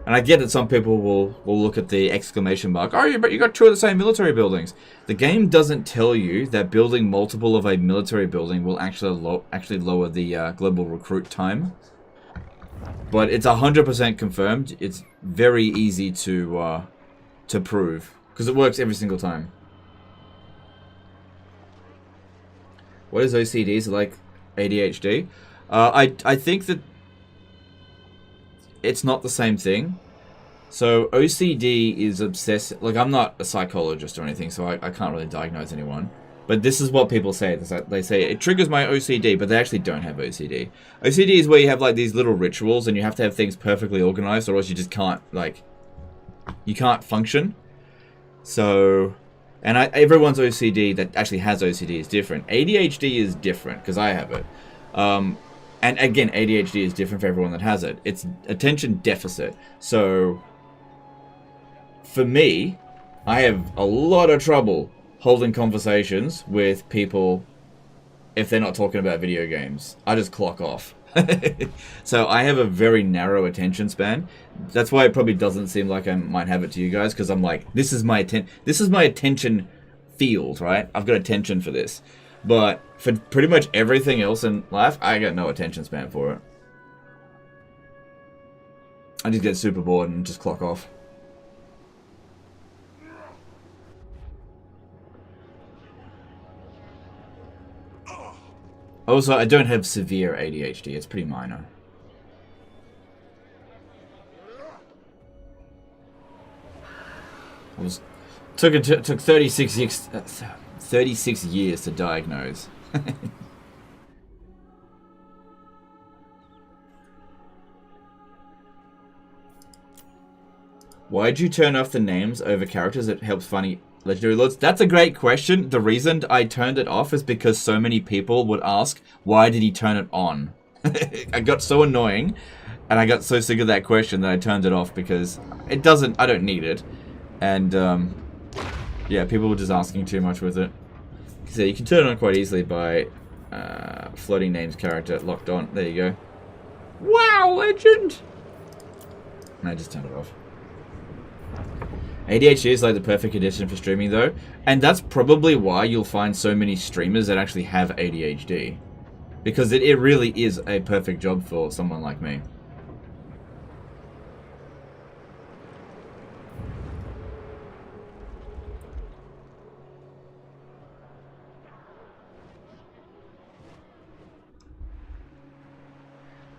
And I get that some people will look at the exclamation mark, oh, but you got 2 of the same military buildings. The game doesn't tell you that building multiple of a military building will actually lower the global recruit time. But it's 100% confirmed. It's very easy to prove because it works every single time. What is OCD? Is it like ADHD? I think that it's not the same thing. So OCD is obsessive. Like, I'm not a psychologist or anything, so I can't really diagnose anyone. But this is what people say. They say, it triggers my OCD, but they actually don't have OCD. OCD is where you have, like, these little rituals, and you have to have things perfectly organized, or else you just can't, like, you can't function. So, and everyone's OCD that actually has OCD is different. ADHD is different, because I have it. And again, ADHD is different for everyone that has it. It's attention deficit. So, for me, I have a lot of trouble holding conversations with people if they're not talking about video games. I just clock off. So I have a very narrow attention span. That's why it probably doesn't seem like I might have it to you guys, because I'm like, this is my attention field, right? I've got attention for this. But for pretty much everything else in life, I got no attention span for it. I just get super bored and just clock off. Also, I don't have severe ADHD. It's pretty minor. Took 36 years to diagnose. Why'd you turn off the names over characters? It helps funny Legendary Lords. That's a great question. The reason I turned it off is because so many people would ask, why did he turn it on? I got so annoying, and I got so sick of that question that I turned it off, because I don't need it. And, yeah, people were just asking too much with it. So you can turn it on quite easily by floating names character locked on. There you go. Wow, legend! And I just turned it off. ADHD is like the perfect addition for streaming though, and that's probably why you'll find so many streamers that actually have ADHD, because it really is a perfect job for someone like me.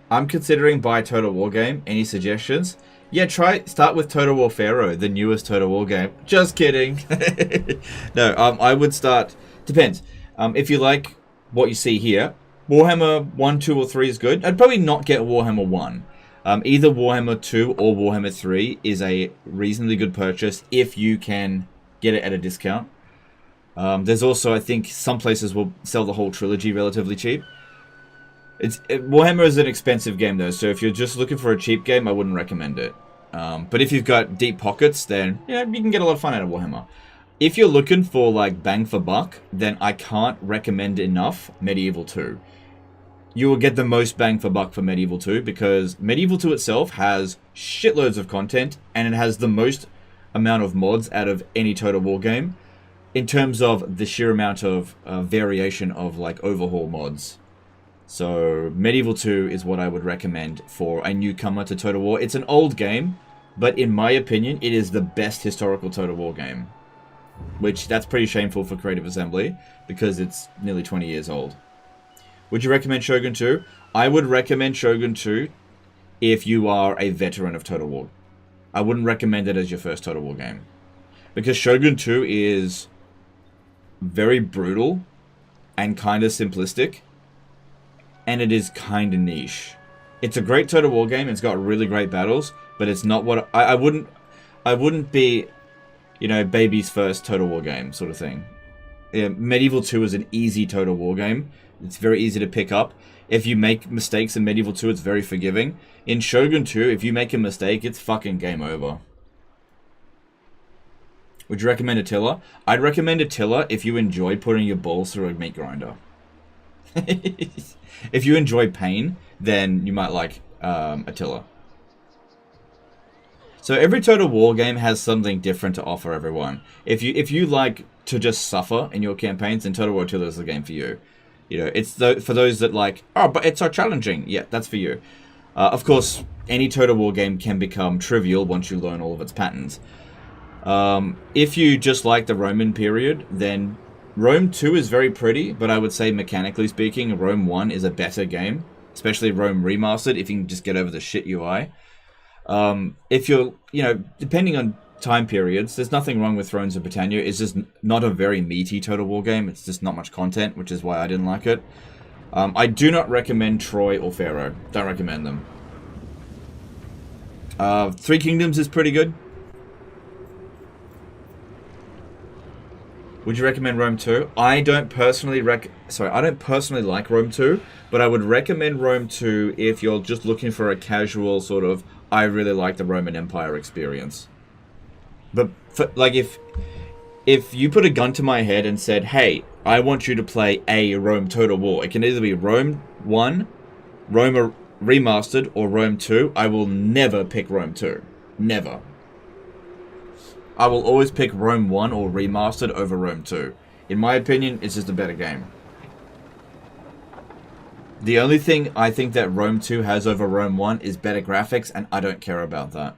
I'm considering buy Total War game. Any suggestions? Yeah, start with Total War Pharaoh, the newest Total War game. Just kidding. No, I would start... Depends. If you like what you see here, Warhammer 1, 2, or 3 is good. I'd probably not get Warhammer 1. Either Warhammer 2 or Warhammer 3 is a reasonably good purchase if you can get it at a discount. There's also, I think, some places will sell the whole trilogy relatively cheap. Warhammer is an expensive game though, so if you're just looking for a cheap game, I wouldn't recommend it. But if you've got deep pockets, then yeah, you can get a lot of fun out of Warhammer. If you're looking for like bang for buck, then I can't recommend enough Medieval 2. You will get the most bang for buck for Medieval 2 because Medieval 2 itself has shitloads of content and it has the most amount of mods out of any Total War game in terms of the sheer amount of variation of like overhaul mods. So Medieval 2 is what I would recommend for a newcomer to Total War. It's an old game, but in my opinion, it is the best historical Total War game. Which, that's pretty shameful for Creative Assembly, because it's nearly 20 years old. Would you recommend Shogun 2? I would recommend Shogun 2 if you are a veteran of Total War. I wouldn't recommend it as your first Total War game. Because Shogun 2 is very brutal and kind of simplistic. And it is kind of niche. It's a great Total War game. It's got really great battles, but it's not what I wouldn't be, you know, baby's first Total War game sort of thing. Yeah, Medieval 2 is an easy Total War game. It's very easy to pick up. If you make mistakes in Medieval 2, it's very forgiving. In Shogun 2, if you make a mistake, it's fucking game over. Would you recommend Attila? I'd recommend Attila if you enjoy putting your balls through a meat grinder. If you enjoy pain, then you might like Attila. So every Total War game has something different to offer everyone. If you like to just suffer in your campaigns, then Total War Attila is the game for you. You know, it's for those that like, oh, but it's so challenging. Yeah, that's for you. Of course, any Total War game can become trivial once you learn all of its patterns. If you just like the Roman period, then Rome 2 is very pretty, but I would say mechanically speaking, Rome 1 is a better game. Especially Rome Remastered, if you can just get over the shit UI. If you're, you know, depending on time periods, there's nothing wrong with Thrones of Britannia. It's just not a very meaty Total War game. It's just not much content, which is why I didn't like it. I do not recommend Troy or Pharaoh. Don't recommend them. Three Kingdoms is pretty good. Would you recommend Rome 2? I don't personally like Rome 2, but I would recommend Rome 2 if you're just looking for a casual sort of, I really like the Roman Empire experience. But, if if you put a gun to my head and said, hey, I want you to play a Rome Total War, it can either be Rome 1, Rome Remastered, or Rome 2, I will never pick Rome 2. Never. I will always pick Rome 1 or Remastered over Rome 2. In my opinion, it's just a better game. The only thing I think that Rome 2 has over Rome 1 is better graphics, and I don't care about that.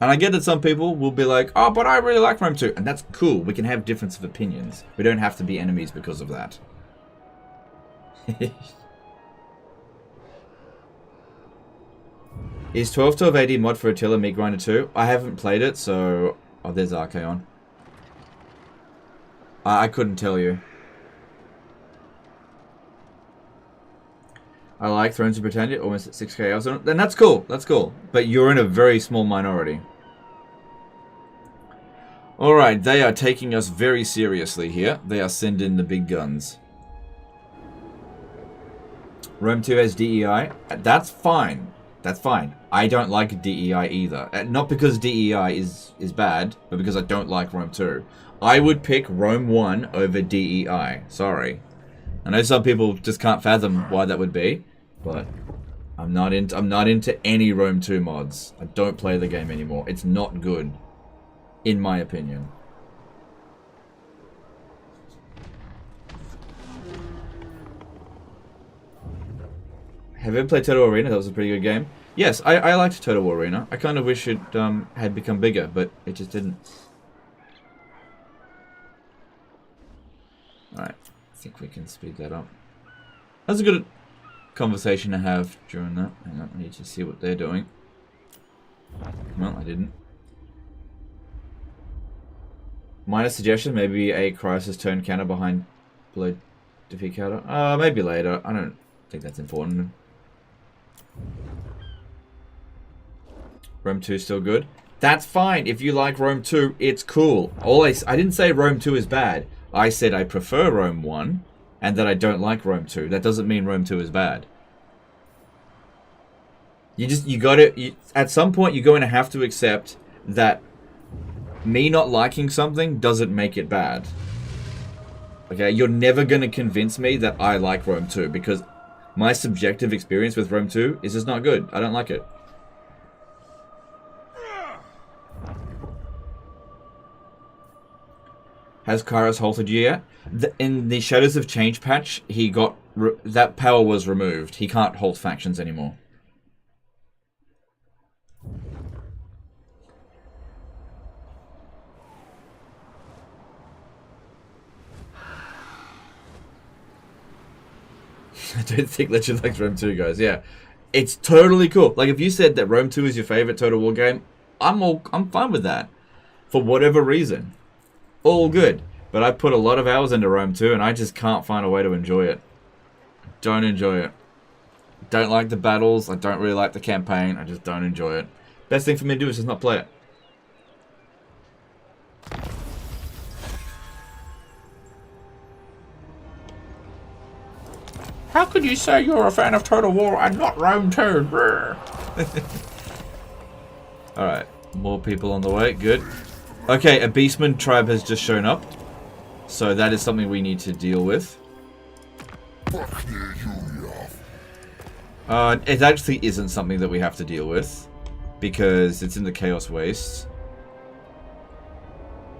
And I get that some people will be like, oh, but I really like Rome 2. And that's cool. We can have difference of opinions. We don't have to be enemies because of that. Is 1212 AD mod for Attila Meat Grinder 2? I haven't played it, so... Oh, there's Archaon. I couldn't tell you. I like Thrones of Britannia, almost at 6k hours. Then that's cool, that's cool. But you're in a very small minority. Alright, they are taking us very seriously here. They are sending the big guns. Rome 2 has DEI. That's fine. That's fine. I don't like DEI either. Not because DEI is bad, but because I don't like Rome 2. I would pick Rome 1 over DEI. Sorry. I know some people just can't fathom why that would be, but I'm not into any Rome 2 mods. I don't play the game anymore. It's not good, in my opinion. Have you ever played Total War Arena? That was a pretty good game. Yes, I liked Total War Arena. I kind of wish it had become bigger, but it just didn't. Alright, I think we can speed that up. That was a good conversation to have during that. Hang on, I need to see what they're doing. Well, I didn't. Minor suggestion, maybe a crisis turn counter behind blow defeat counter. Maybe later. I don't think that's important. Rome 2 is still good. That's fine. If you like Rome 2, it's cool. I didn't say Rome 2 is bad. I said I prefer Rome 1 and that I don't like Rome 2. That doesn't mean Rome 2 is bad. At some point you're going to have to accept that me not liking something doesn't make it bad. Okay, you're never going to convince me that I like Rome 2 because my subjective experience with Rome 2 is just not good. I don't like it. Has Kairos halted you yet? In the Shadows of Change patch, he got... that power was removed. He can't halt factions anymore. I don't think Legend likes Rome 2, guys. Yeah. It's totally cool. Like, if you said that Rome 2 is your favorite Total War game, I'm fine with that. For whatever reason. All good. But I put a lot of hours into Rome 2 and I just can't find a way to enjoy it. Don't enjoy it. Don't like the battles. I don't really like the campaign. I just don't enjoy it. Best thing for me to do is just not play it. How could you say you're a fan of Total War and not Rome 2? Alright, more people on the way. Good. Okay, a Beastmen tribe has just shown up. So that is something we need to deal with. It actually isn't something that we have to deal with. Because it's in the Chaos Wastes.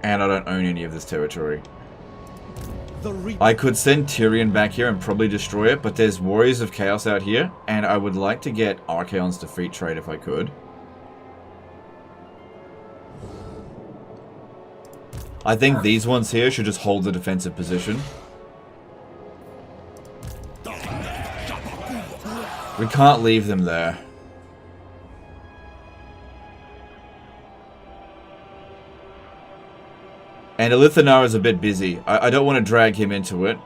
And I don't own any of this territory. I could send Tyrion back here and probably destroy it, but there's Warriors of Chaos out here, and I would like to get Archaon's defeat trade if I could. I think these ones here should just hold the defensive position. We can't leave them there. And Elithanar is a bit busy. I don't want to drag him into it.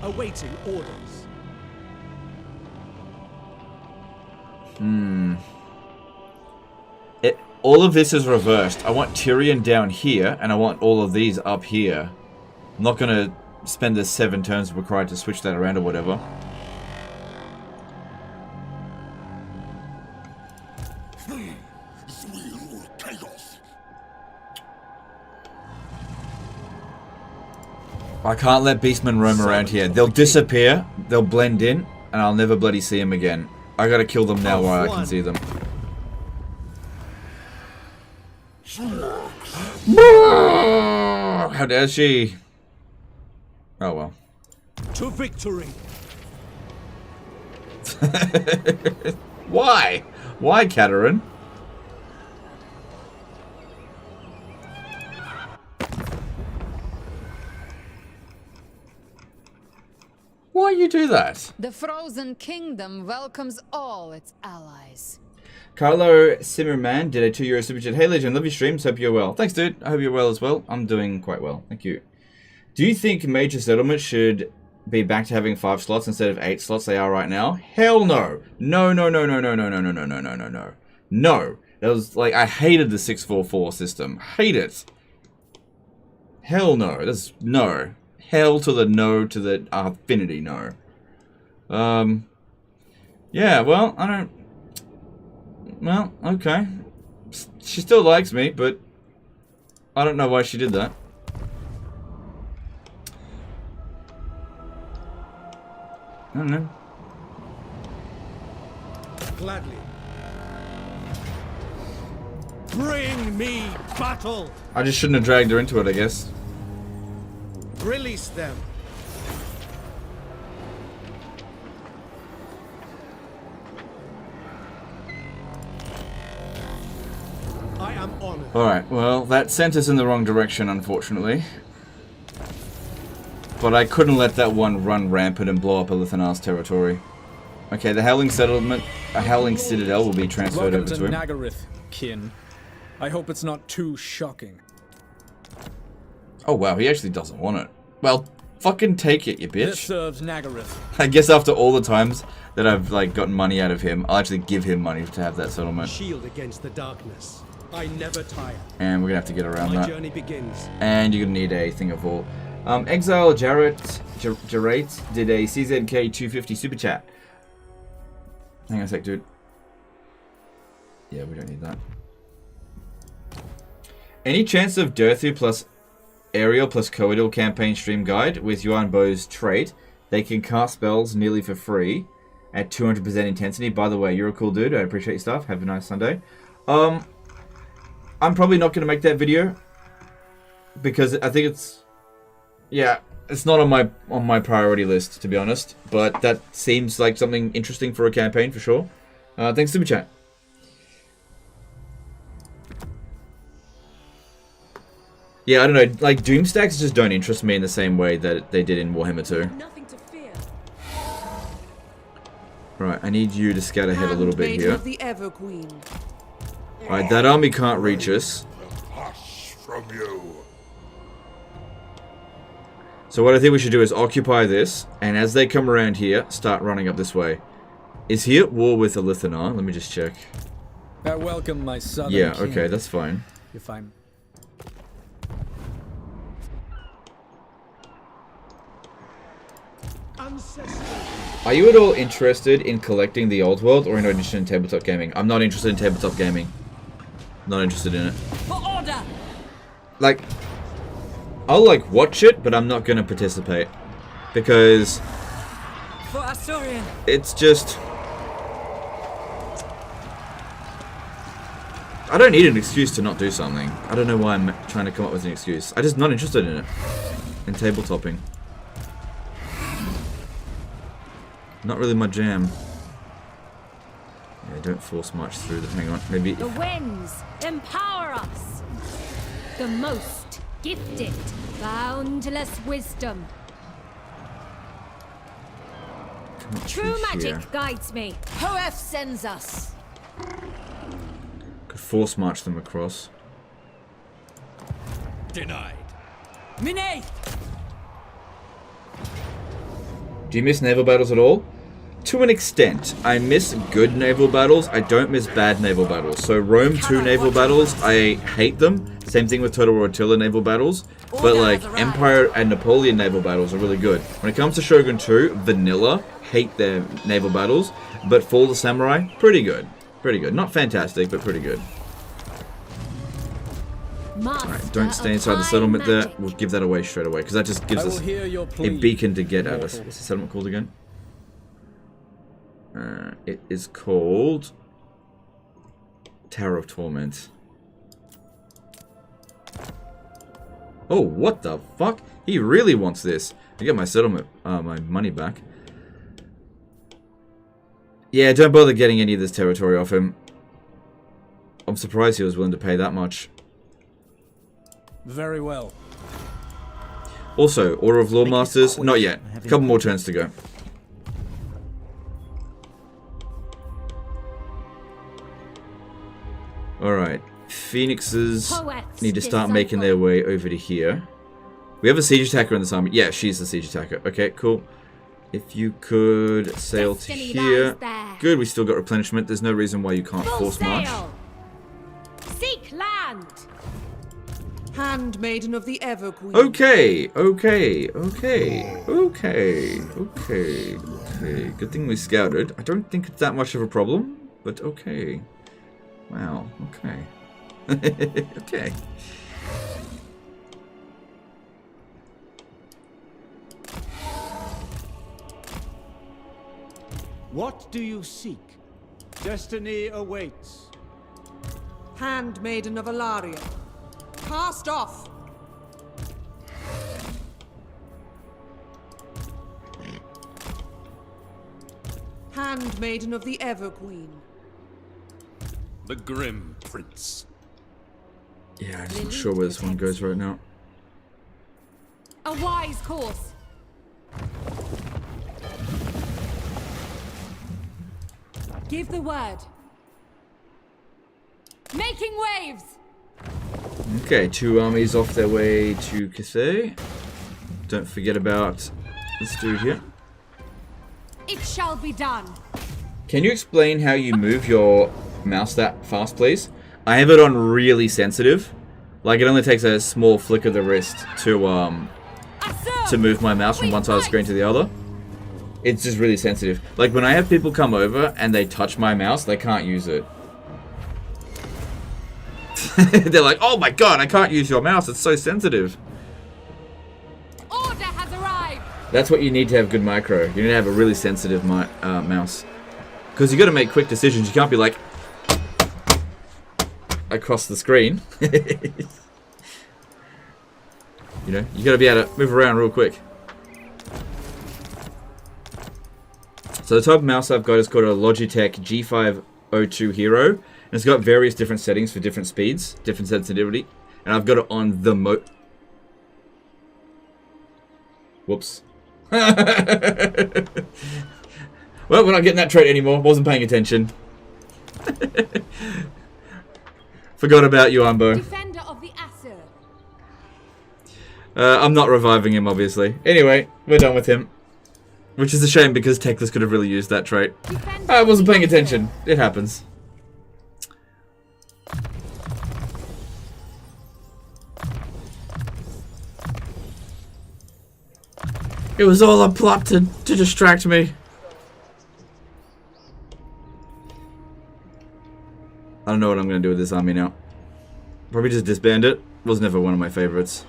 Awaiting orders. All of this is reversed. I want Tyrion down here, and I want all of these up here. I'm not going to spend the 7 turns required to switch that around or whatever. I can't let Beastmen roam around here. They'll disappear, they'll blend in, and I'll never bloody see them again. I gotta kill them now while I can see them. How dare she? Oh well. To victory. Why? Why, Catherine? Why you do that? The Frozen Kingdom welcomes all its allies. Carlo Simmerman did a €2 super chat. Hey Legion, love your streams. Hope you're well. Thanks, dude. I hope you're well as well. I'm doing quite well. Thank you. Do you think major settlements should be back to having 5 slots instead of 8 slots they are right now? Hell no. No, no, no, no, no, no, no, no, no, no, no, no, no. No. That was like, I hated the 644 system. Hate it. Hell no. That's no. Hell to the no to the infinity no. Yeah, well, I don't... Well, okay. She still likes me, but I don't know why she did that. I don't know. Gladly. Bring me battle. I just shouldn't have dragged her into it, I guess. Release them. I am honored. Alright, well, that sent us in the wrong direction, unfortunately. But I couldn't let that one run rampant and blow up Elithanar's territory. Okay, the Howling Settlement, a Howling Citadel will be transferred over to him. Nagarith, kin. I hope it's not too shocking. Oh wow, he actually doesn't want it. Well, fucking take it, you bitch. This serves Nagarith. I guess after all the times that I've like gotten money out of him, I'll actually give him money to have that settlement. Shield against the darkness. I never tire. And we're gonna have to get around My that. journey begins. And you're gonna need a thing of all. Exile Jarrett did a CZK 250 super chat. Hang on a sec, dude. Yeah, we don't need that. Any chance of Durthu plus Aerial plus Coadil campaign stream guide with Yuan Bo's trait? They can cast spells nearly for free at 200% intensity. By the way, you're a cool dude. I appreciate your stuff. Have a nice Sunday. I'm probably not going to make that video because I think it's, yeah, it's not on my priority list, to be honest. But that seems like something interesting for a campaign for sure. Thanks, Super Chat. Yeah, I don't know. Like, Doomstacks just don't interest me in the same way that they did in Warhammer 2. Nothing to fear. Right, I need you to scout ahead a little bit Handmaiden here. of the Everqueen. Alright, that army can't reach us. Hush from you. So what I think we should do is occupy this, and as they come around here, start running up this way. Is he at war with Elithanar? Let me just check. I welcome my southern Yeah, king. okay, that's fine. If I'm... Are you at all interested in collecting the old world or in interested in tabletop gaming? I'm not interested in tabletop gaming. Not interested in it. For order! Like, I'll like watch it, but I'm not gonna participate. Because For Asturian. it's just... I don't need an excuse to not do something. I don't know why I'm trying to come up with an excuse. I'm just not interested in it. In tabletopping. Not really my jam. Yeah, don't force march through the... Hang on, maybe... The winds empower us. The most gifted, boundless wisdom. Come up True through magic here. guides me. Hoef sends us. Could force march them across. Denied. Minay! Do you miss naval battles at all? To an extent. I miss good naval battles. I don't miss bad naval battles. So Rome 2 naval battles, I hate them. Same thing with Total War Attila naval battles. But like Empire and Napoleon naval battles are really good. When it comes to Shogun 2, vanilla, hate their naval battles. But Fall of the Samurai, pretty good. Pretty good. Not fantastic, but pretty good. Master Don't stay of inside the high settlement there. magic. We'll give that away straight away, because that just gives I will us hear your a plea, beacon to get at us. mortals. What's the settlement called again? It is called Tower of Torment. Oh, what the fuck? He really wants this. I get my settlement, my money back. Yeah, don't bother getting any of this territory off him. I'm surprised he was willing to pay that much. Very well. Also, Order of Lawmasters, not yet. A couple more turns to go. Alright, Phoenixes Poets need to start making their way over to here. We have a siege attacker in this army. Yeah, she's the siege attacker. Okay, cool. If you could sail to Destiny here. lies there. Good, we still got replenishment. There's no reason why you can't Full force march. sail. Seek land. Handmaiden of the Everqueen. Okay. Good thing we scouted. I don't think it's that much of a problem, but okay. Wow, okay. Okay. What do you seek? Destiny awaits. Handmaiden of Aenarion. Cast off. Handmaiden of the Everqueen. The Grim Prince. Yeah, I'm just not sure where this one goes right now. A wise course. Give the word. Making waves. Okay, 2 armies off their way to Cathay. Don't forget about this dude here. It shall be done. Can you explain how you move your mouse that fast, please? I have it on really sensitive. Like, it only takes a small flick of the wrist to move my mouse from one side of the screen to the other. It's just really sensitive. Like, when I have people come over and they touch my mouse, they can't use it. They're like, oh my god, I can't use your mouse, it's so sensitive. Order has arrived. That's what you need to have good micro. You need to have a really sensitive mouse. Because you got to make quick decisions. You can't be like across the screen. You know, you got to be able to move around real quick. So the type of mouse I've got is called a Logitech G502 Hero. And it's got various different settings for different speeds, different sensitivity. And I've got it on the Whoops. Well, we're not getting that trait anymore. Wasn't paying attention. Forgot about you, Ambo. Defender of the Asur. I'm not reviving him, obviously. Anyway, we're done with him. Which is a shame because Teclis could have really used that trait. I wasn't paying attention. It happens. It was all a plot to distract me. I don't know what I'm going to do with this army now. Probably just disband it. Was never one of my favorites.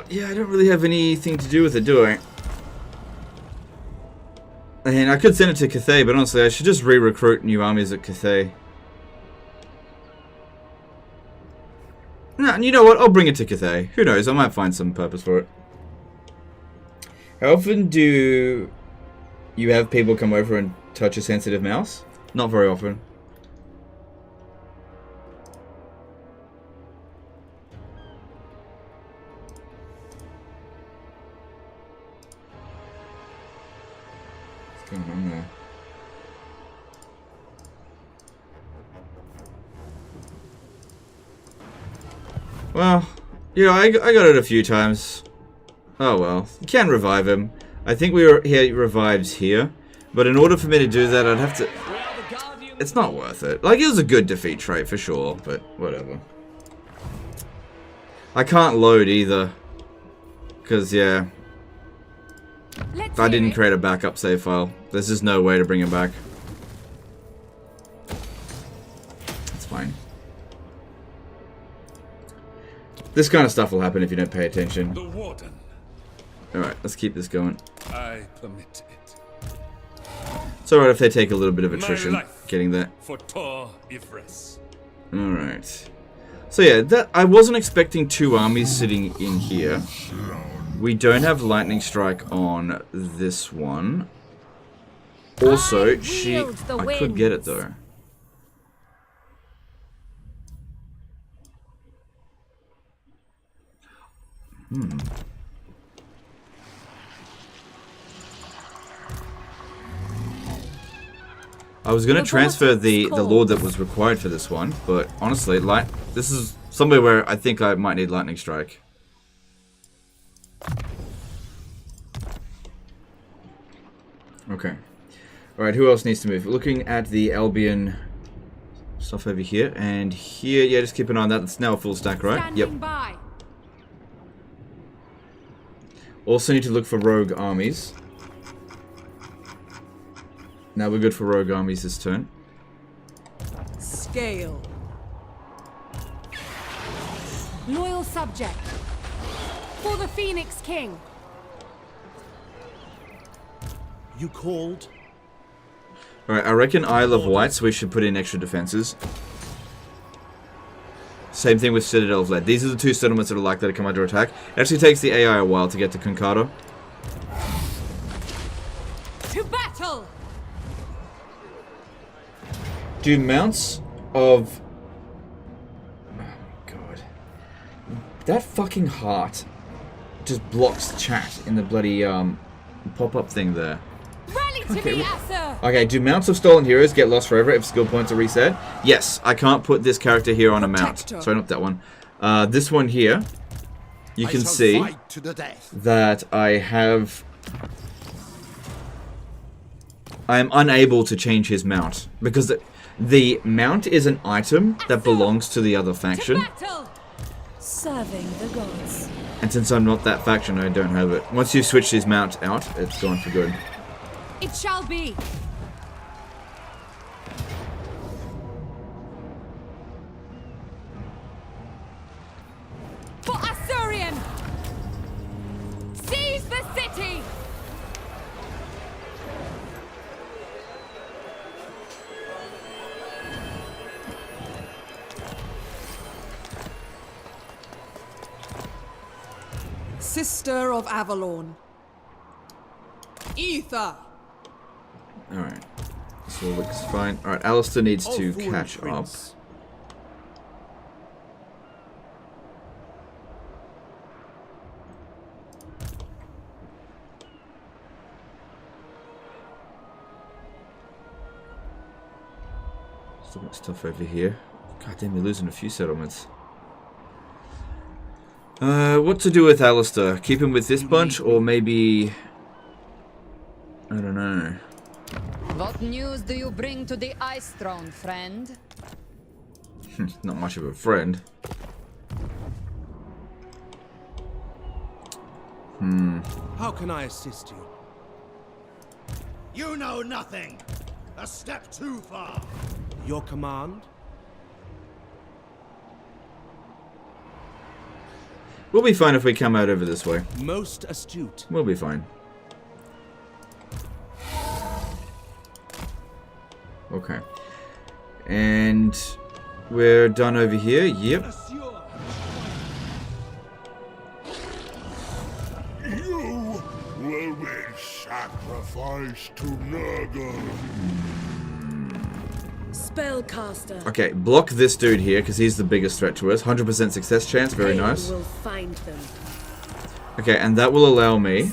Yeah, I don't really have anything to do with it, do I? And I could send it to Cathay, but honestly, I should just re-recruit new armies at Cathay. Nah, and you know what? I'll bring it to Cathay. Who knows? I might find some purpose for it. How often do you have people come over and touch a sensitive mouse? Not very often. What's going on there? Well, yeah, I got it a few times. Oh well, you can revive him. I think he revives here, but in order for me to do that, I'd have to. It's not worth it. Like, it was a good defeat trait for sure, but whatever. I can't load either, because yeah, Let's I didn't hear it. create a backup save file. There's just no way to bring it back. It's fine. This kind of stuff will happen if you don't pay attention. The Warden. Alright, let's keep this going. I permit it. It's alright if they take a little bit of attrition life. getting there. For Tor Ivres. Alright. So yeah, that I wasn't expecting 2 armies sitting in here. We don't have Lightning Strike on this one. Also, I could get it though. I was going to transfer the Lord that was required for this one, but honestly, this is somewhere where I think I might need Lightning Strike. Okay. Alright, who else needs to move? Looking at the Albion stuff over here, and here, yeah, just keep an eye on that. It's now a full stack, right? Yep. By. Also need to look for rogue armies. Now we're good for rogue armies this turn. Scale. Loyal subject. For the Phoenix King. You called? Alright, I reckon Isle of Wight, so we should put in extra defenses. Same thing with Citadel of Lead. These are the 2 settlements that are likely to come under attack. It actually takes the AI a while to get to Concardo. To battle! Do mounts of... Oh my god. That fucking heart just blocks chat in the bloody pop-up thing there. Rally to me, Asa! Okay, do mounts of stolen heroes get lost forever if skill points are reset? Yes, I can't put this character here on a mount. Sorry, not that one. This one here, you can see that I am unable to change his mount because the mount is an item that belongs to the other faction. Serving the gods. And since I'm not that faction, I don't have it. Once you switch his mount out, it's gone for good. It shall be. For Assyrian! Seize the city! Sister of Avalon. Ether. Alright. This all looks fine. Alright, Alistair needs to catch up. Still got stuff over here. God damn, you're losing a few settlements. What to do with Alistair? Keep him with this bunch, or maybe... I don't know. What news do you bring to the Ice Throne, friend? Not much of a friend. How can I assist you? You know nothing! A step too far! Your command? We'll be fine if we come out over this way. Most astute. We'll be fine. Okay. And we're done over here. Yep. You will be sacrificed to Nurgle. Spellcaster. Okay, block this dude here because he's the biggest threat to us. 100% success chance. Very nice. Will find them. Okay, and that will allow me,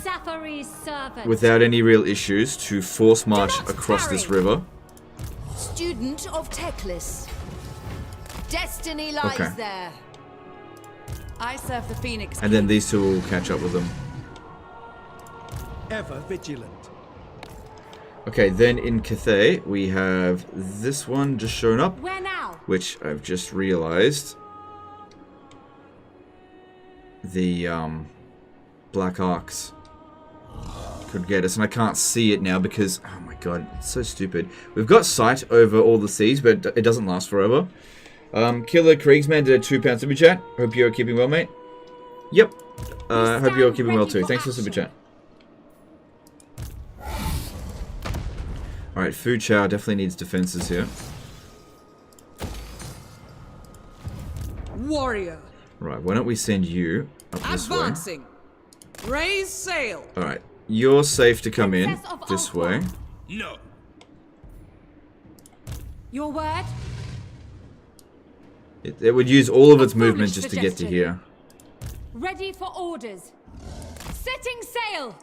without any real issues, to force march across this river. Student of Teclis. Destiny lies there. I serve the Phoenix. And then these two will catch up with them. Ever vigilant. Okay, then in Cathay, we have this one just shown up. Where now? Which I've just realized. The, Black Arcs could get us, and I can't see it now because, oh my god, it's so stupid. We've got sight over all the seas, but it doesn't last forever. Killer Kriegsman did a £2 super chat. Hope you're keeping well, mate. Yep. Hope you're keeping well too. Thanks for the super chat. Alright, Fu Chao definitely needs defenses here. Warrior. Right, why don't we send you up this way? Advancing. Raise sail. Alright, you're safe to come in this way. No. Your word? It would use all of its movement just to get to here. Ready for orders. Setting sail.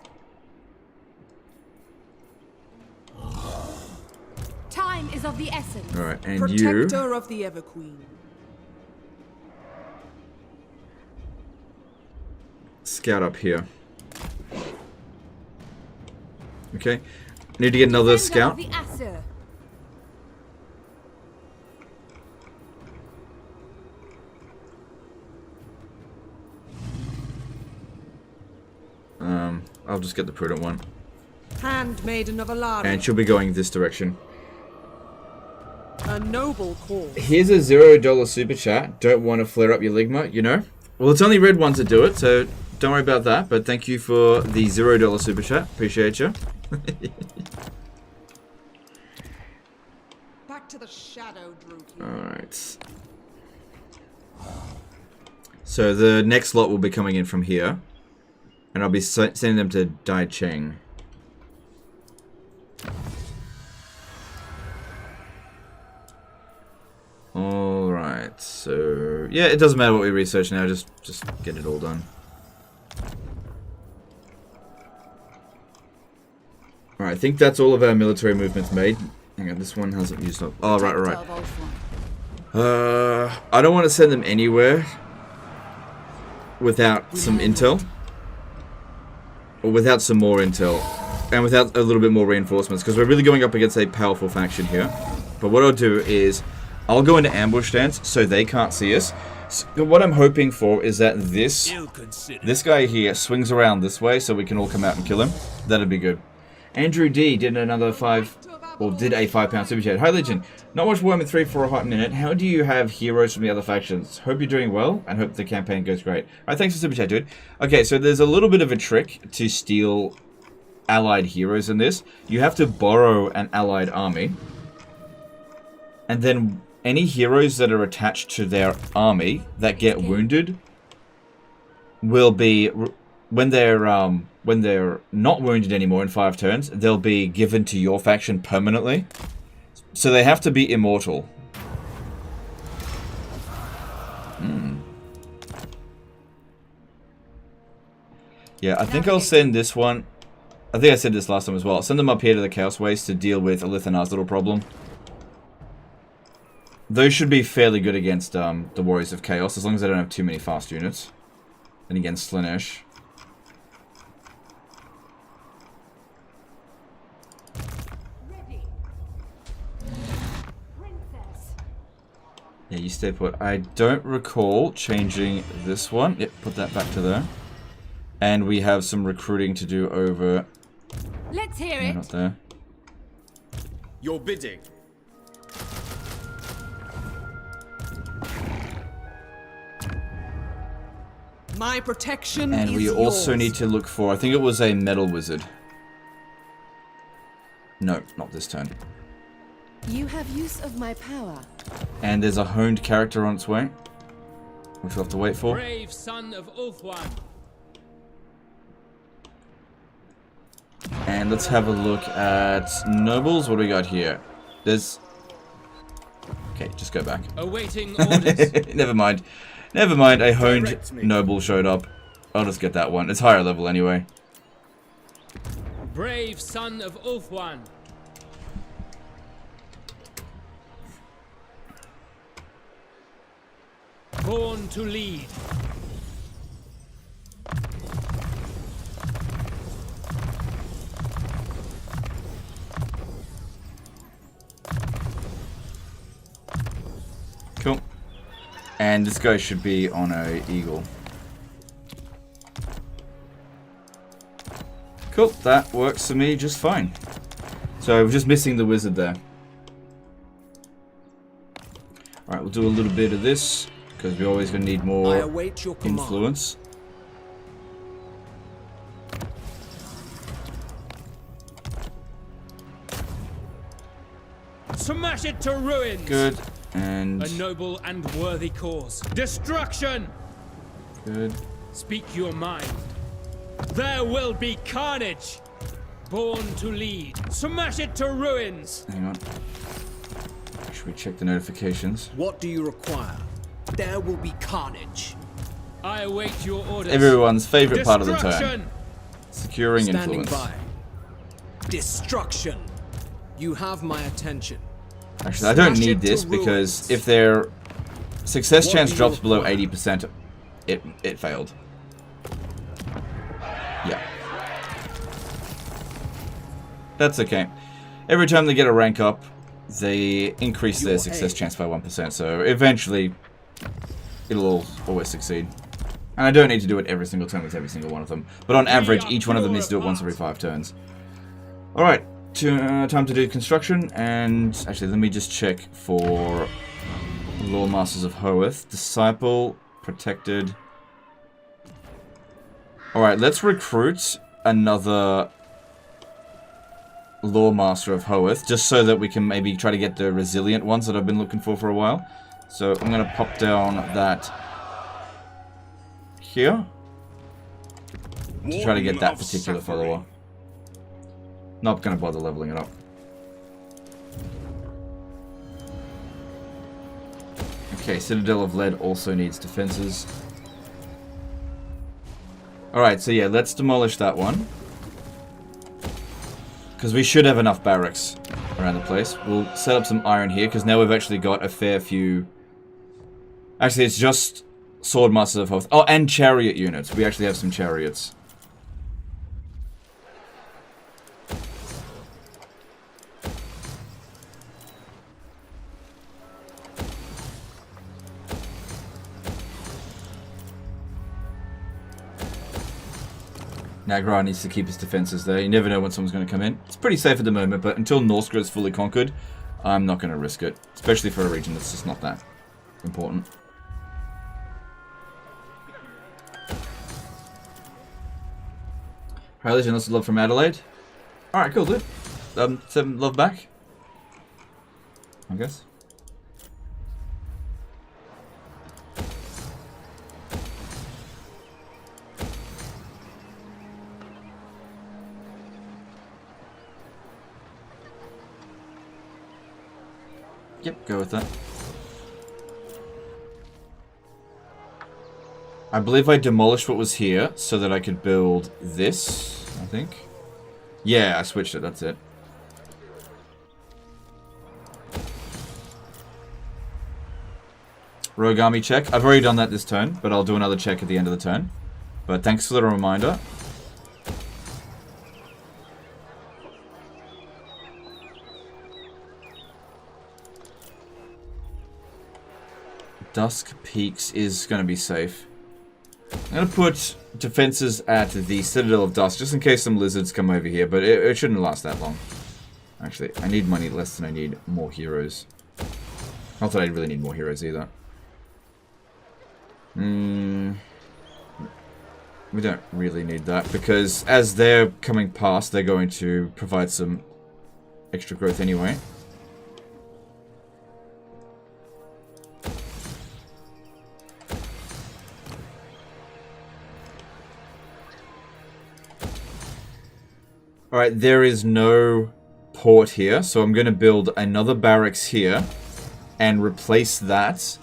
Time is of the essence. Alright, and Protector of the Everqueen. Scout up here. Okay. Need to get another scout. I'll just get the prudent one. Handmaiden of Aenarion. And she'll be going this direction. A noble cause. Here's a $0 super chat. Don't want to flare up your ligma, you know? Well, it's only red ones that do it, so don't worry about that. But thank you for the $0 super chat. Appreciate you. Back to the shadow, Drew. Alright. So the next lot will be coming in from here. And I'll be sending them to Dai Cheng. Alright, so... yeah, it doesn't matter what we research now, just get it all done. Alright, I think that's all of our military movements made. Hang on, this one hasn't used up. Oh, right. I don't want to send them anywhere without some intel. Or without some more intel. And without a little bit more reinforcements. Because we're really going up against a powerful faction here. But what I'll do is... I'll go into ambush stance so they can't see us. So what I'm hoping for is that this guy here swings around this way so we can all come out and kill him. That'd be good. Andrew D did another did a £5 super chat. Hi Legion, not watched Warhammer 3 for a hot minute. How do you have heroes from the other factions? Hope you're doing well and hope the campaign goes great. Alright, thanks for super chat, dude. Okay, so there's a little bit of a trick to steal allied heroes in this. You have to borrow an allied army. And then any heroes that are attached to their army that get wounded will be, when they're not wounded anymore in 5 turns, they'll be given to your faction permanently. So they have to be immortal. Yeah, I think I'll send this one. I think I said this last time as well. I'll send them up here to the Chaos Waste to deal with Elithanar's little problem. Those should be fairly good against the Warriors of Chaos, as long as they don't have too many fast units. And against Slaanesh. Yeah, you stay put. I don't recall changing this one. Yep, put that back to there. And we have some recruiting to do over... Let's hear it. Not there. Your bidding. My protection and is we also yours. need to look for, I think it was a metal wizard. No, not this turn. You have use of my power. And there's a honed character on its way, which we'll have to wait for. Brave son of Ulthuan. And let's have a look at nobles. What do we got here? There's... Okay, just go back. Awaiting orders. Never mind. Never mind, a honed noble showed up. I'll just get that one. It's higher level anyway. Brave son of Ulthuan. Born to lead. Cool. And this guy should be on a eagle. Cool, that works for me just fine. So we're just missing the wizard there. Alright, we'll do a little bit of this, because we're always going to need more influence. Smash it to ruins! Good, and... A noble and worthy cause. Destruction! Good. Speak your mind. There will be carnage! Born to lead. Smash it to ruins! Hang on. Should we check the notifications? What do you require? There will be carnage. I await your orders. Everyone's favorite part of the turn. Securing Standing influence. by. Destruction. You have my attention. Actually, I don't need this because if their success chance drops below 80%, it failed. Yeah. That's okay. Every time they get a rank up, they increase their success chance by 1%, so eventually it'll always succeed. And I don't need to do it every single turn with every single one of them, but on average, each one of them needs to do it once every 5 turns. Alright, time to do construction, and actually let me just check for Lore Masters of Hoeth. Disciple, Protected. Alright, let's recruit another Lore Master of Hoeth, just so that we can maybe try to get the resilient ones that I've been looking for a while. So I'm going to pop down that here to try to get that particular follower. Not going to bother leveling it up. Okay, Citadel of Lead also needs defenses. Alright, so yeah, let's demolish that one. Because we should have enough barracks around the place. We'll set up some iron here, because now we've actually got a fair few... Actually, it's just Sword Masters of Hoeth. Oh, and chariot units. We actually have some chariots. Nagra needs to keep his defenses there. You never know when someone's going to come in. It's pretty safe at the moment, but until Norsca is fully conquered, I'm not going to risk it. Especially for a region that's just not that important. Hi, Legion, lots of love from Adelaide. Alright, cool, dude. 7 love back, I guess. Yep, go with that. I believe I demolished what was here so that I could build this, I think. Yeah, I switched it, that's it. Rogue Army check. I've already done that this turn, but I'll do another check at the end of the turn. But thanks for the reminder. Dusk Peaks is going to be safe. I'm going to put defenses at the Citadel of Dusk, just in case some lizards come over here, but it shouldn't last that long. Actually, I need money less than I need more heroes. Not that I really need more heroes either. We don't really need that, because as they're coming past, they're going to provide some extra growth anyway. Alright, there is no port here, so I'm going to build another barracks here and replace that.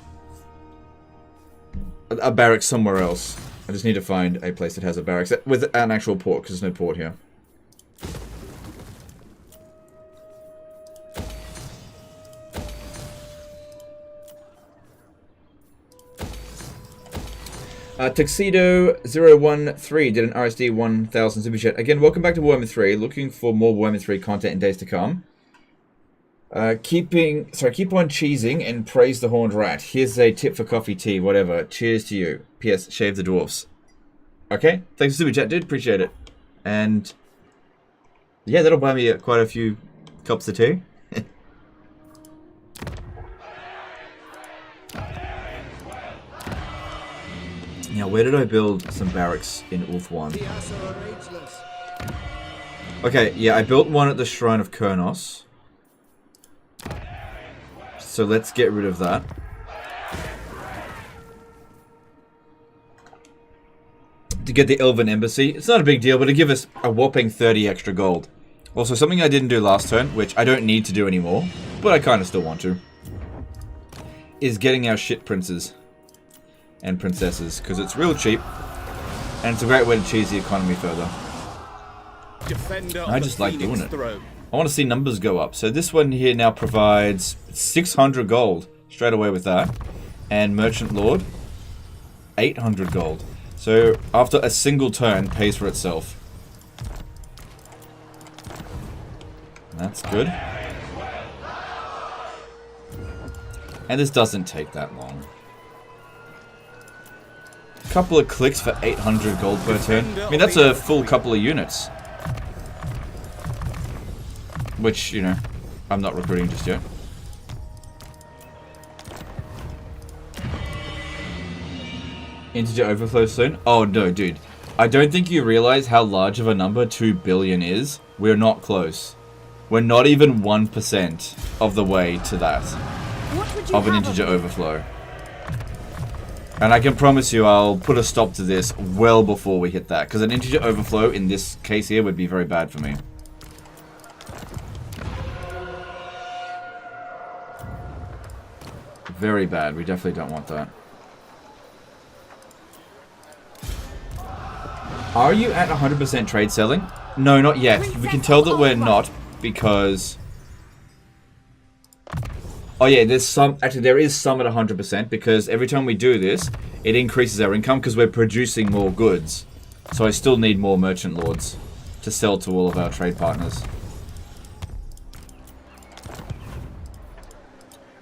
A barracks somewhere else. I just need to find a place that has a barracks with an actual port, because there's no port here. Tuxedo013 did an RSD 1000 super chat. Again, welcome back to Warhammer 3. Looking for more Warhammer 3 content in days to come. Keep on cheesing and praise the Horned Rat. Here's a tip for coffee, tea, whatever. Cheers to you. P.S. Shave the dwarfs. Okay, thanks for super chat, dude. Appreciate it. And Yeah, that'll buy me quite a few cups of tea. Now, where did I build some barracks in Ulth 1? Okay, yeah, I built one at the Shrine of Kurnos. So let's get rid of that. To get the Elven Embassy. It's not a big deal, but it'll give us a whopping 30 extra gold. Also, something I didn't do last turn, which I don't need to do anymore, but I kind of still want to, is getting our shit princes and princesses, because it's real cheap, and it's a great way to cheese the economy further. I just like doing it. I want to see numbers go up. So this one here now provides 600 gold straight away with that, and Merchant Lord 800 gold. So after a single turn, pays for itself. That's good. And this doesn't take that long. A couple of clicks for 800 gold per turn. I mean, that's a full couple of units. Which, you know, I'm not recruiting just yet. Integer overflow soon? Oh no, dude. I don't think you realize how large of a number 2 billion is. We're not close. We're not even 1% of the way to that. Of an integer overflow. And I can promise you I'll put a stop to this well before we hit that. Because an integer overflow in this case here would be very bad for me. Very bad. We definitely don't want that. Are you at 100% trade selling? No, not yet. We can tell that we're not because... Oh yeah, there's some... Actually, there is some at 100% because every time we do this, it increases our income because we're producing more goods. So I still need more merchant lords to sell to all of our trade partners.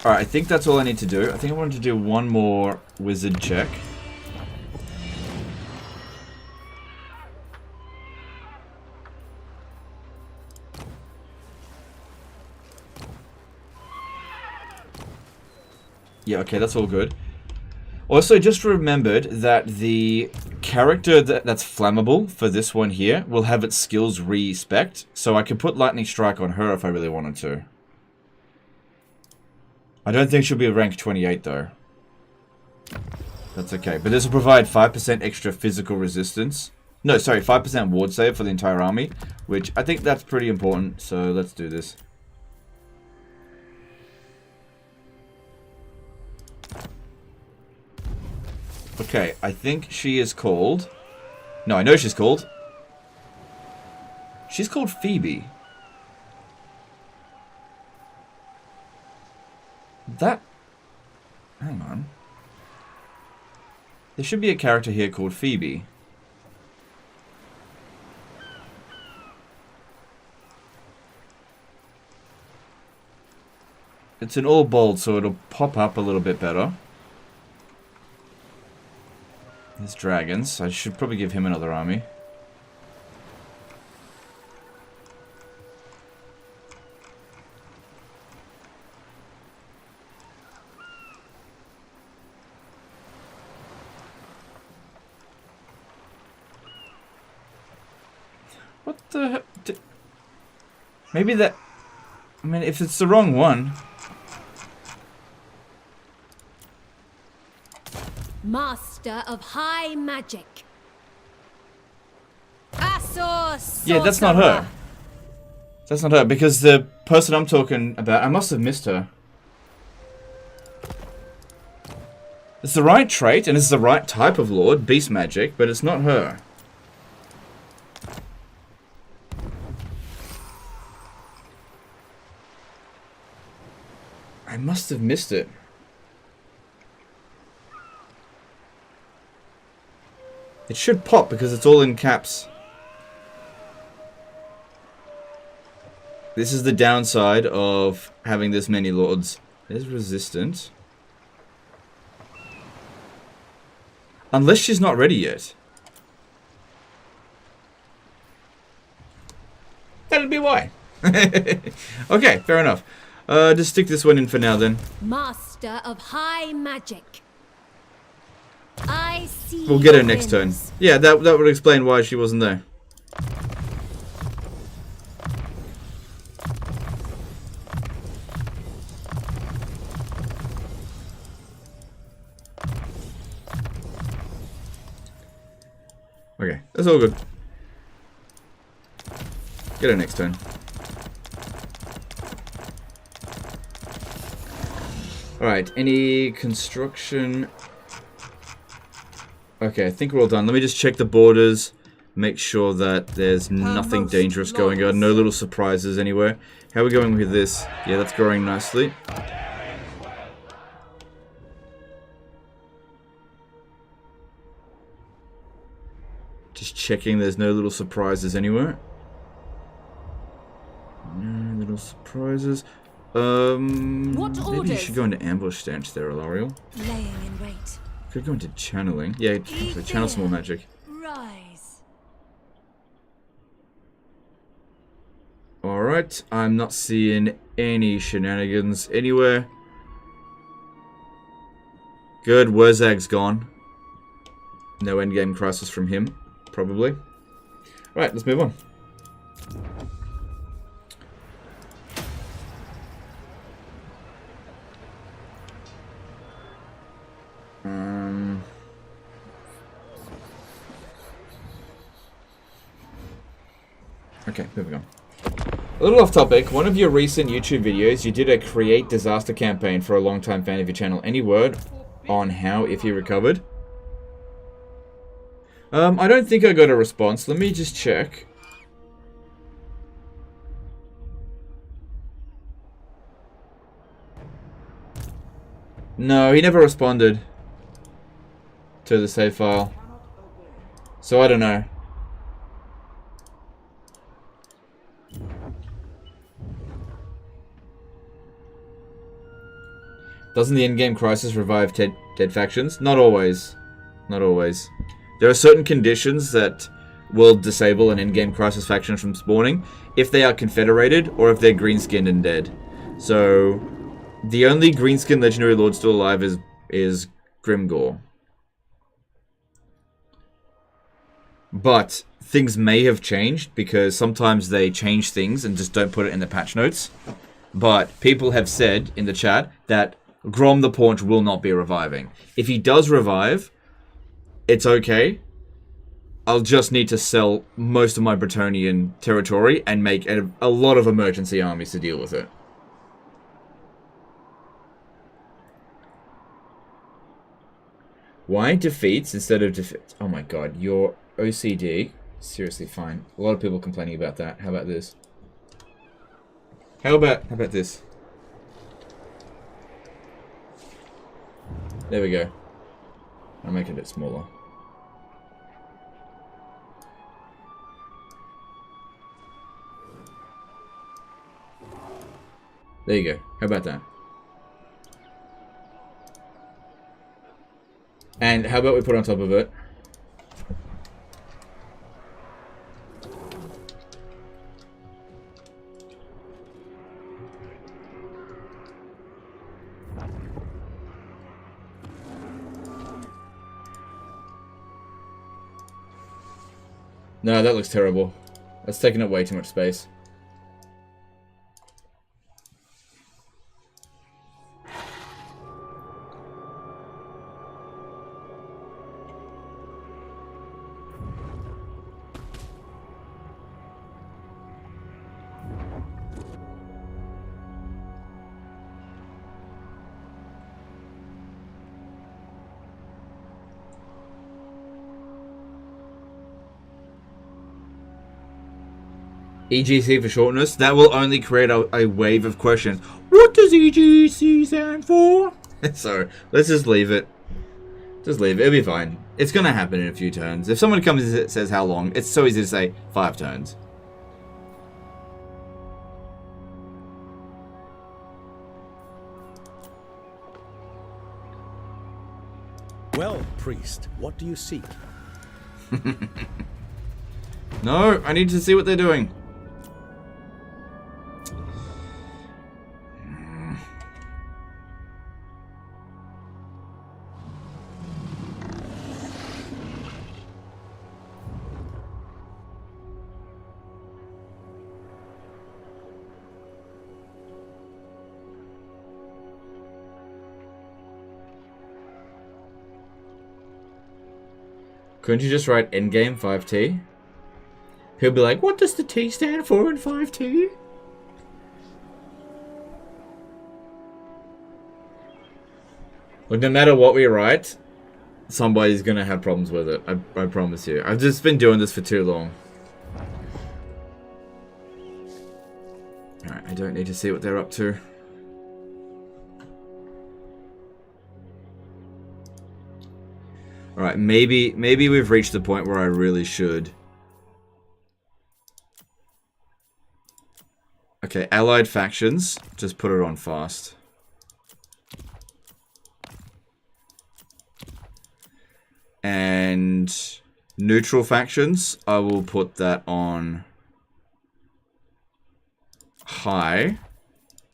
Alright, I think that's all I need to do. I think I wanted to do one more wizard check. Yeah, okay, that's all good. Also, just remembered that the character that's flammable for this one here will have its skills re-spec'd, so I could put Lightning Strike on her if I really wanted to. I don't think she'll be rank 28 though. That's okay, but this will provide 5% extra physical resistance. No, sorry, 5% ward save for the entire army, which I think that's pretty important, so let's do this. Okay, I think she is called... No, I know she's called... She's called Phoebe. That... Hang on. There should be a character here called Phoebe. It's in all bold, so it'll pop up a little bit better. There's dragons. I should probably give him another army. What the heck? Maybe that... I mean, if it's the wrong one... Master of High Magic. Assos. Yeah, that's not her. That's not her, because the person I'm talking about, I must have missed her. It's the right trait, and it's the right type of lord, beast magic, but it's not her. I must have missed it. It should pop because it's all in caps. This is the downside of having this many lords. There's resistant. Unless she's not ready yet. That'd be why. Okay, fair enough. Just stick this one in for now then. Master of high magic. I see. We'll get her next turn. Yeah, that would explain why she wasn't there. Okay, that's all good. Get her next turn. Alright, any construction? Okay, I think we're all done. Let me just check the borders. Make sure that there's nothing dangerous going on. No little surprises anywhere. How are we going with this? Yeah, that's growing nicely. Just checking there's no little surprises anywhere. No little surprises. Maybe you should go into ambush stance there, Alariel. Laying in wait. Could go into channeling. Yeah, so channel some more magic. Rise. Alright, I'm not seeing any shenanigans anywhere. Good, Wurzag's gone. No endgame crisis from him, probably. Alright, let's move on. Okay, moving on. A little off topic, one of your recent YouTube videos, you did a create disaster campaign for a long-time fan of your channel. Any word on how, if he recovered? I don't think I got a response. Let me just check. No, he never responded to the save file. So I don't know. Doesn't the in-game crisis revive dead factions? Not always. Not always. There are certain conditions that will disable an in-game crisis faction from spawning if they are confederated or if they're green-skinned and dead. So, the only green-skinned legendary lord still alive is Grimgore. But things may have changed because sometimes they change things and just don't put it in the patch notes. But people have said in the chat that Grom the Paunch will not be reviving. If he does revive, it's okay. I'll just need to sell most of my Bretonnian territory and make a lot of emergency armies to deal with it. Why defeats instead of defeats? Oh my god, your OCD. Seriously, fine. A lot of people complaining about that. How about this? How about this? There we go. I'll make it a bit smaller. There you go. How about that? And how about we put on top of it? No, that looks terrible. That's taking up way too much space. EGC for shortness, that will only create a wave of questions. What does EGC stand for? So, let's just leave it. Just leave it, it'll be fine. It's gonna happen in a few turns. If someone comes and says how long, it's so easy to say 5 turns. Well, priest, what do you seek? No, I need to see what they're doing. Couldn't you just write Endgame 5T? He'll be like, what does the T stand for in 5T? Look, no matter what we write, somebody's gonna have problems with it. I promise you. I've just been doing this for too long. Alright, I don't need to see what they're up to. Alright, maybe we've reached the point where I really should. Okay, allied factions. Just put it on fast. And neutral factions, I will put that on high.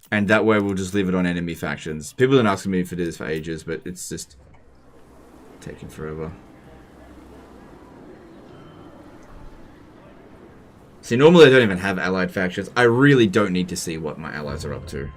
And that way we'll just leave it on enemy factions. People have been asking me for this for ages, but it's just taking forever. See, normally I don't even have allied factions. I really don't need to see what my allies are up to.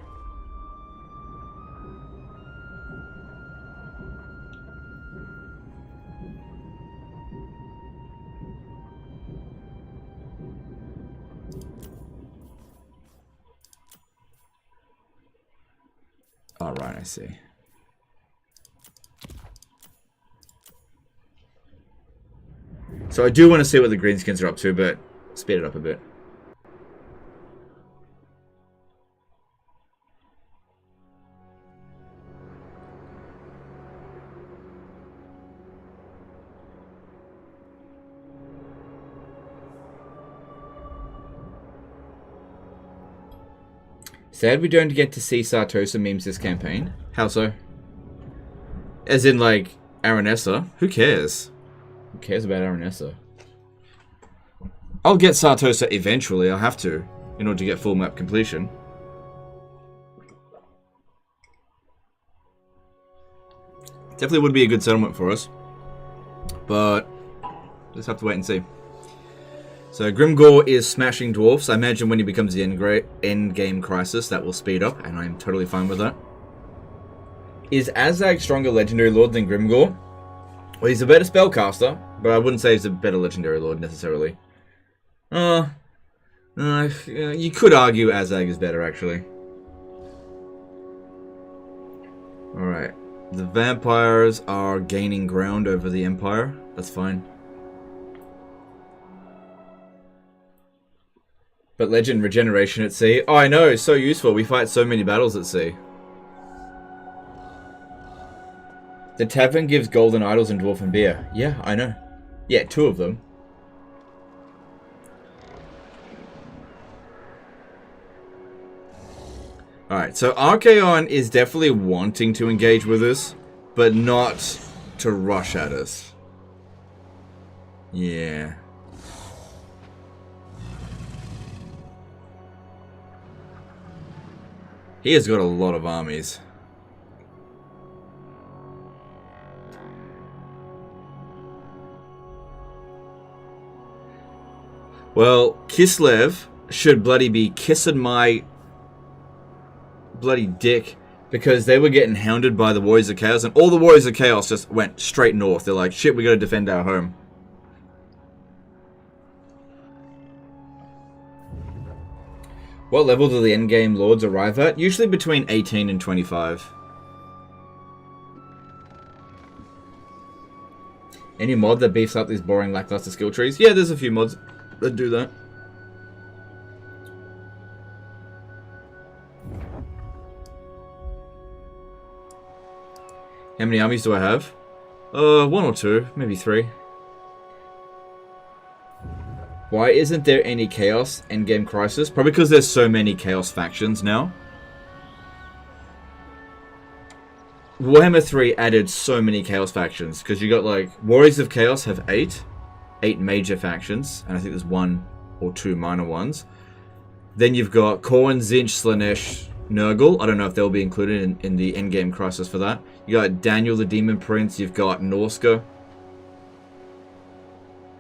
Alright, I see. So I do want to see what the greenskins are up to, but speed it up a bit. Sad we don't get to see Sartosa memes this campaign. How so? As in, like, Aranessa? Who cares? Who cares about Aranessa? I'll get Sartosa eventually, I'll have to, in order to get full map completion. Definitely would be a good settlement for us. But, just have to wait and see. So, Grimgor is smashing dwarfs. I imagine when he becomes the end game crisis, that will speed up, and I'm totally fine with that. Is Azag stronger legendary lord than Grimgor? Well, he's a better spellcaster, but I wouldn't say he's a better legendary lord necessarily. You could argue Azag is better, actually. Alright. The vampires are gaining ground over the Empire. That's fine. But legend regeneration at sea. Oh, I know, it's so useful. We fight so many battles at sea. The tavern gives golden idols and dwarven beer. Yeah, I know. Yeah, 2 of them. Alright, so Archaon is definitely wanting to engage with us, but not to rush at us. Yeah. He has got a lot of armies. Well, Kislev should bloody be kissing my bloody dick because they were getting hounded by the Warriors of Chaos, and all the Warriors of Chaos just went straight north. They're like, shit, we gotta defend our home. What level do the endgame lords arrive at? Usually between 18 and 25. Any mod that beefs up these boring lackluster skill trees? Yeah, there's a few mods that do that. How many armies do I have? 1 or 2, maybe 3. Why isn't there any Chaos Endgame Crisis? Probably because there's so many Chaos factions now. Warhammer 3 added so many Chaos factions, because you got like, Warriors of Chaos have 8 major factions, and I think there's 1 or 2 minor ones. Then you've got Khorne, Tzeentch, Slaanesh, Nurgle. I don't know if they'll be included in the Endgame Crisis for that. You got Daniel the Demon Prince, you've got Norska.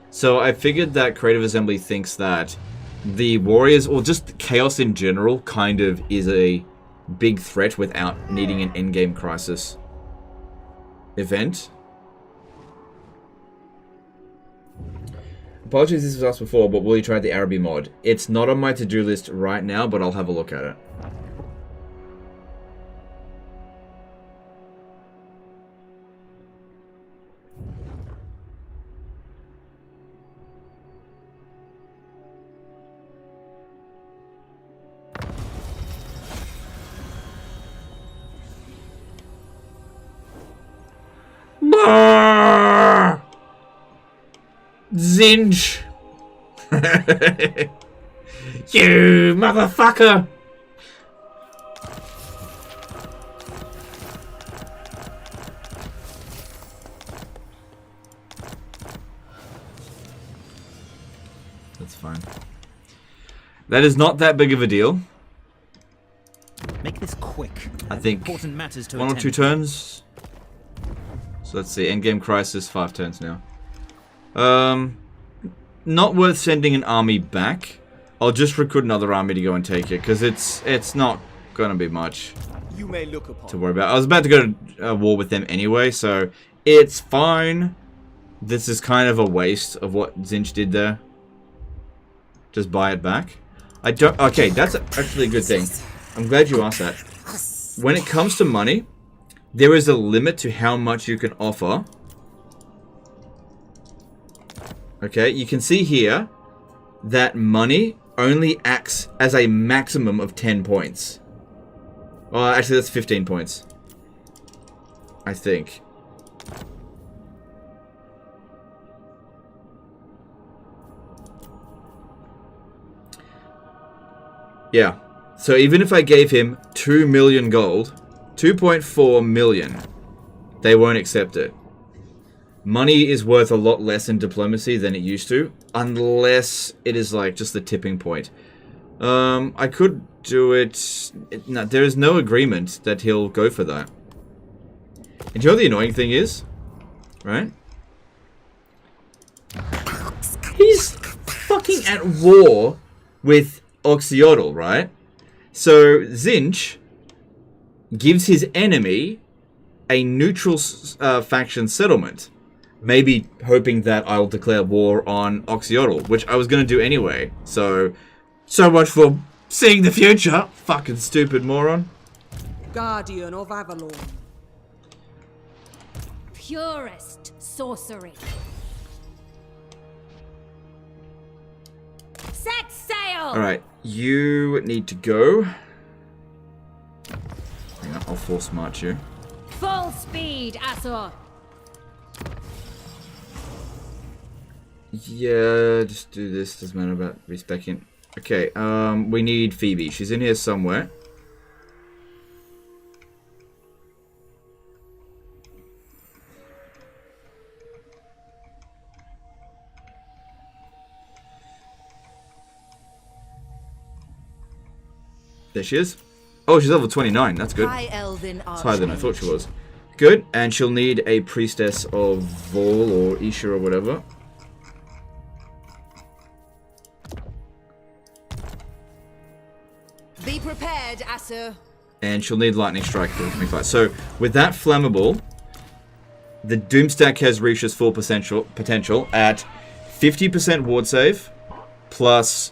So I figured that Creative Assembly thinks that the Warriors, or just Chaos in general, kind of is a big threat without needing an Endgame Crisis event. Apologies this was asked before, but will you try the Araby mod? It's not on my to-do list right now, but I'll have a look at it. Zinj! You motherfucker! That's fine. That is not that big of a deal. Make this quick. I think important matters to 1 or 2 turns. So let's see, Endgame Crisis, 5 turns now. Not worth sending an army back. I'll just recruit another army to go and take it, because it's not gonna be much You may look upon to worry about. I was about to go to war with them anyway, so it's fine. This is kind of a waste of what Zinch did there. Just buy it back. I don't. Okay, that's actually a good thing. I'm glad you asked that. When it comes to money, there is a limit to how much you can offer. Okay, you can see here that money only acts as a maximum of 10 points. Well, actually, that's 15 points. I think. Yeah. So even if I gave him 2 million gold, 2.4 million, they won't accept it. Money is worth a lot less in diplomacy than it used to, unless it is like just the tipping point. I could do it. No, there is no agreement that he'll go for that. And you know what the annoying thing is? Right? He's fucking at war with Oxiodal, right? So Zinch gives his enemy a neutral faction settlement. Maybe hoping that I'll declare war on Oxiodal, which I was going to do anyway. So much for seeing the future. Fucking stupid moron. Guardian of Avalon. Purest sorcery. Set sail! Alright, you need to go. Hang on, I'll force march you. Full speed, Asor. Yeah, just do this. Doesn't matter about respecing. Okay, we need Phoebe. She's in here somewhere. There she is. Oh, she's level 29. That's good. High Elven It's higher than I thought she was. Good. And she'll need a priestess of Vol or Isha or whatever. Be prepared, Asur. And she'll need lightning strike for 25. So with that flammable, the Doomstack has reached its full potential at 50% ward save plus.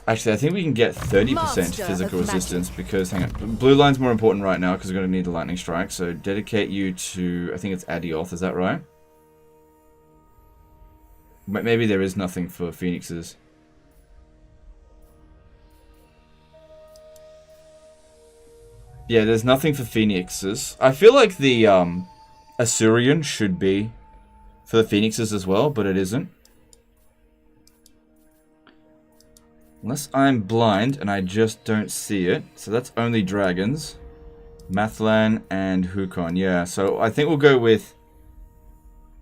Actually, I think we can get 30% physical resistance because, hang on, blue line's more important right now because we're going to need the lightning strike. So dedicate you to, I think it's Adioth, is that right? Maybe there is nothing for Phoenixes. Yeah, there's nothing for Phoenixes. I feel like the Assyrian should be for the Phoenixes as well, but it isn't. Unless I'm blind and I just don't see it. So that's only dragons. Mathlan and Hukon. Yeah, so I think we'll go with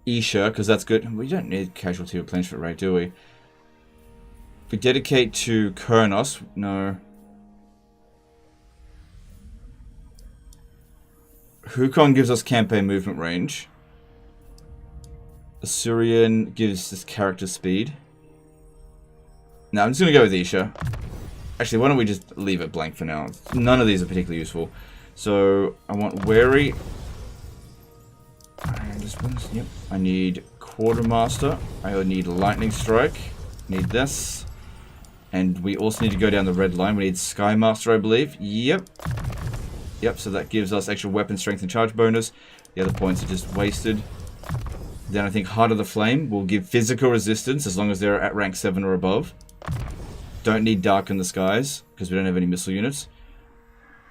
Isha, because that's good. We don't need casualty replenishment rate, do we? We dedicate to Kurnos. No. Hukon gives us campaign movement range. Assyrian gives this character speed. No, I'm just going to go with Isha. Actually, why don't we just leave it blank for now? None of these are particularly useful. So, I want Wary. Yep. I need Quartermaster. I need Lightning Strike. Need this. And we also need to go down the red line. We need Skymaster, I believe. Yep. Yep, so that gives us extra weapon strength and charge bonus. The other points are just wasted. Then I think Heart of the Flame will give physical resistance as long as they're at rank 7 or above. Don't need Darken the Skies, because we don't have any missile units.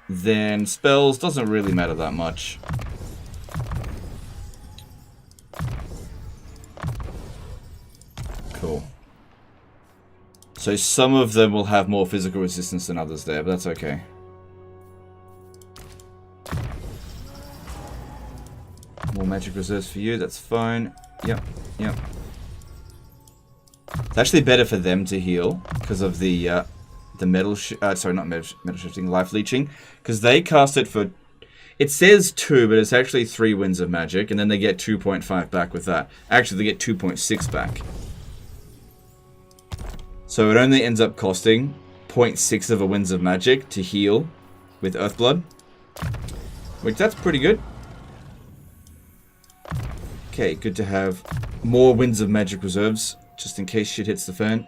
Then spells, doesn't really matter that much. Cool. So some of them will have more physical resistance than others there, but that's okay. More magic reserves for you, that's fine. Yep, yep. It's actually better for them to heal because of the metal sorry, not metal shifting, life leeching, because they cast it for, it says 2, but it's actually 3 winds of magic, and then they get 2.5 back with that. Actually, they get 2.6 back. So it only ends up costing 0.6 of a winds of magic to heal with Earthblood, which that's pretty good. Okay, good to have more winds of magic reserves, just in case shit hits the fan.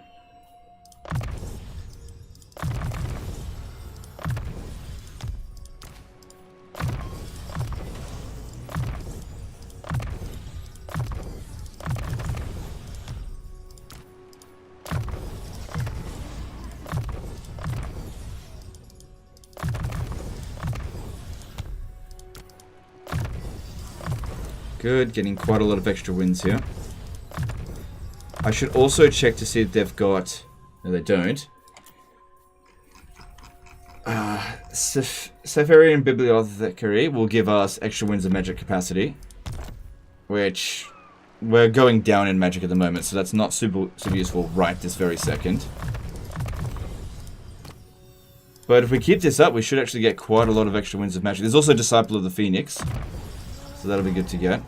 Good, getting quite a lot of extra wins here. I should also check to see if they've got... No, they don't. Safarian Bibliothecary will give us extra wins of magic capacity, which we're going down in magic at the moment, so that's not super useful right this very second. But if we keep this up, we should actually get quite a lot of extra wins of magic. There's also Disciple of the Phoenix, so that'll be good to get.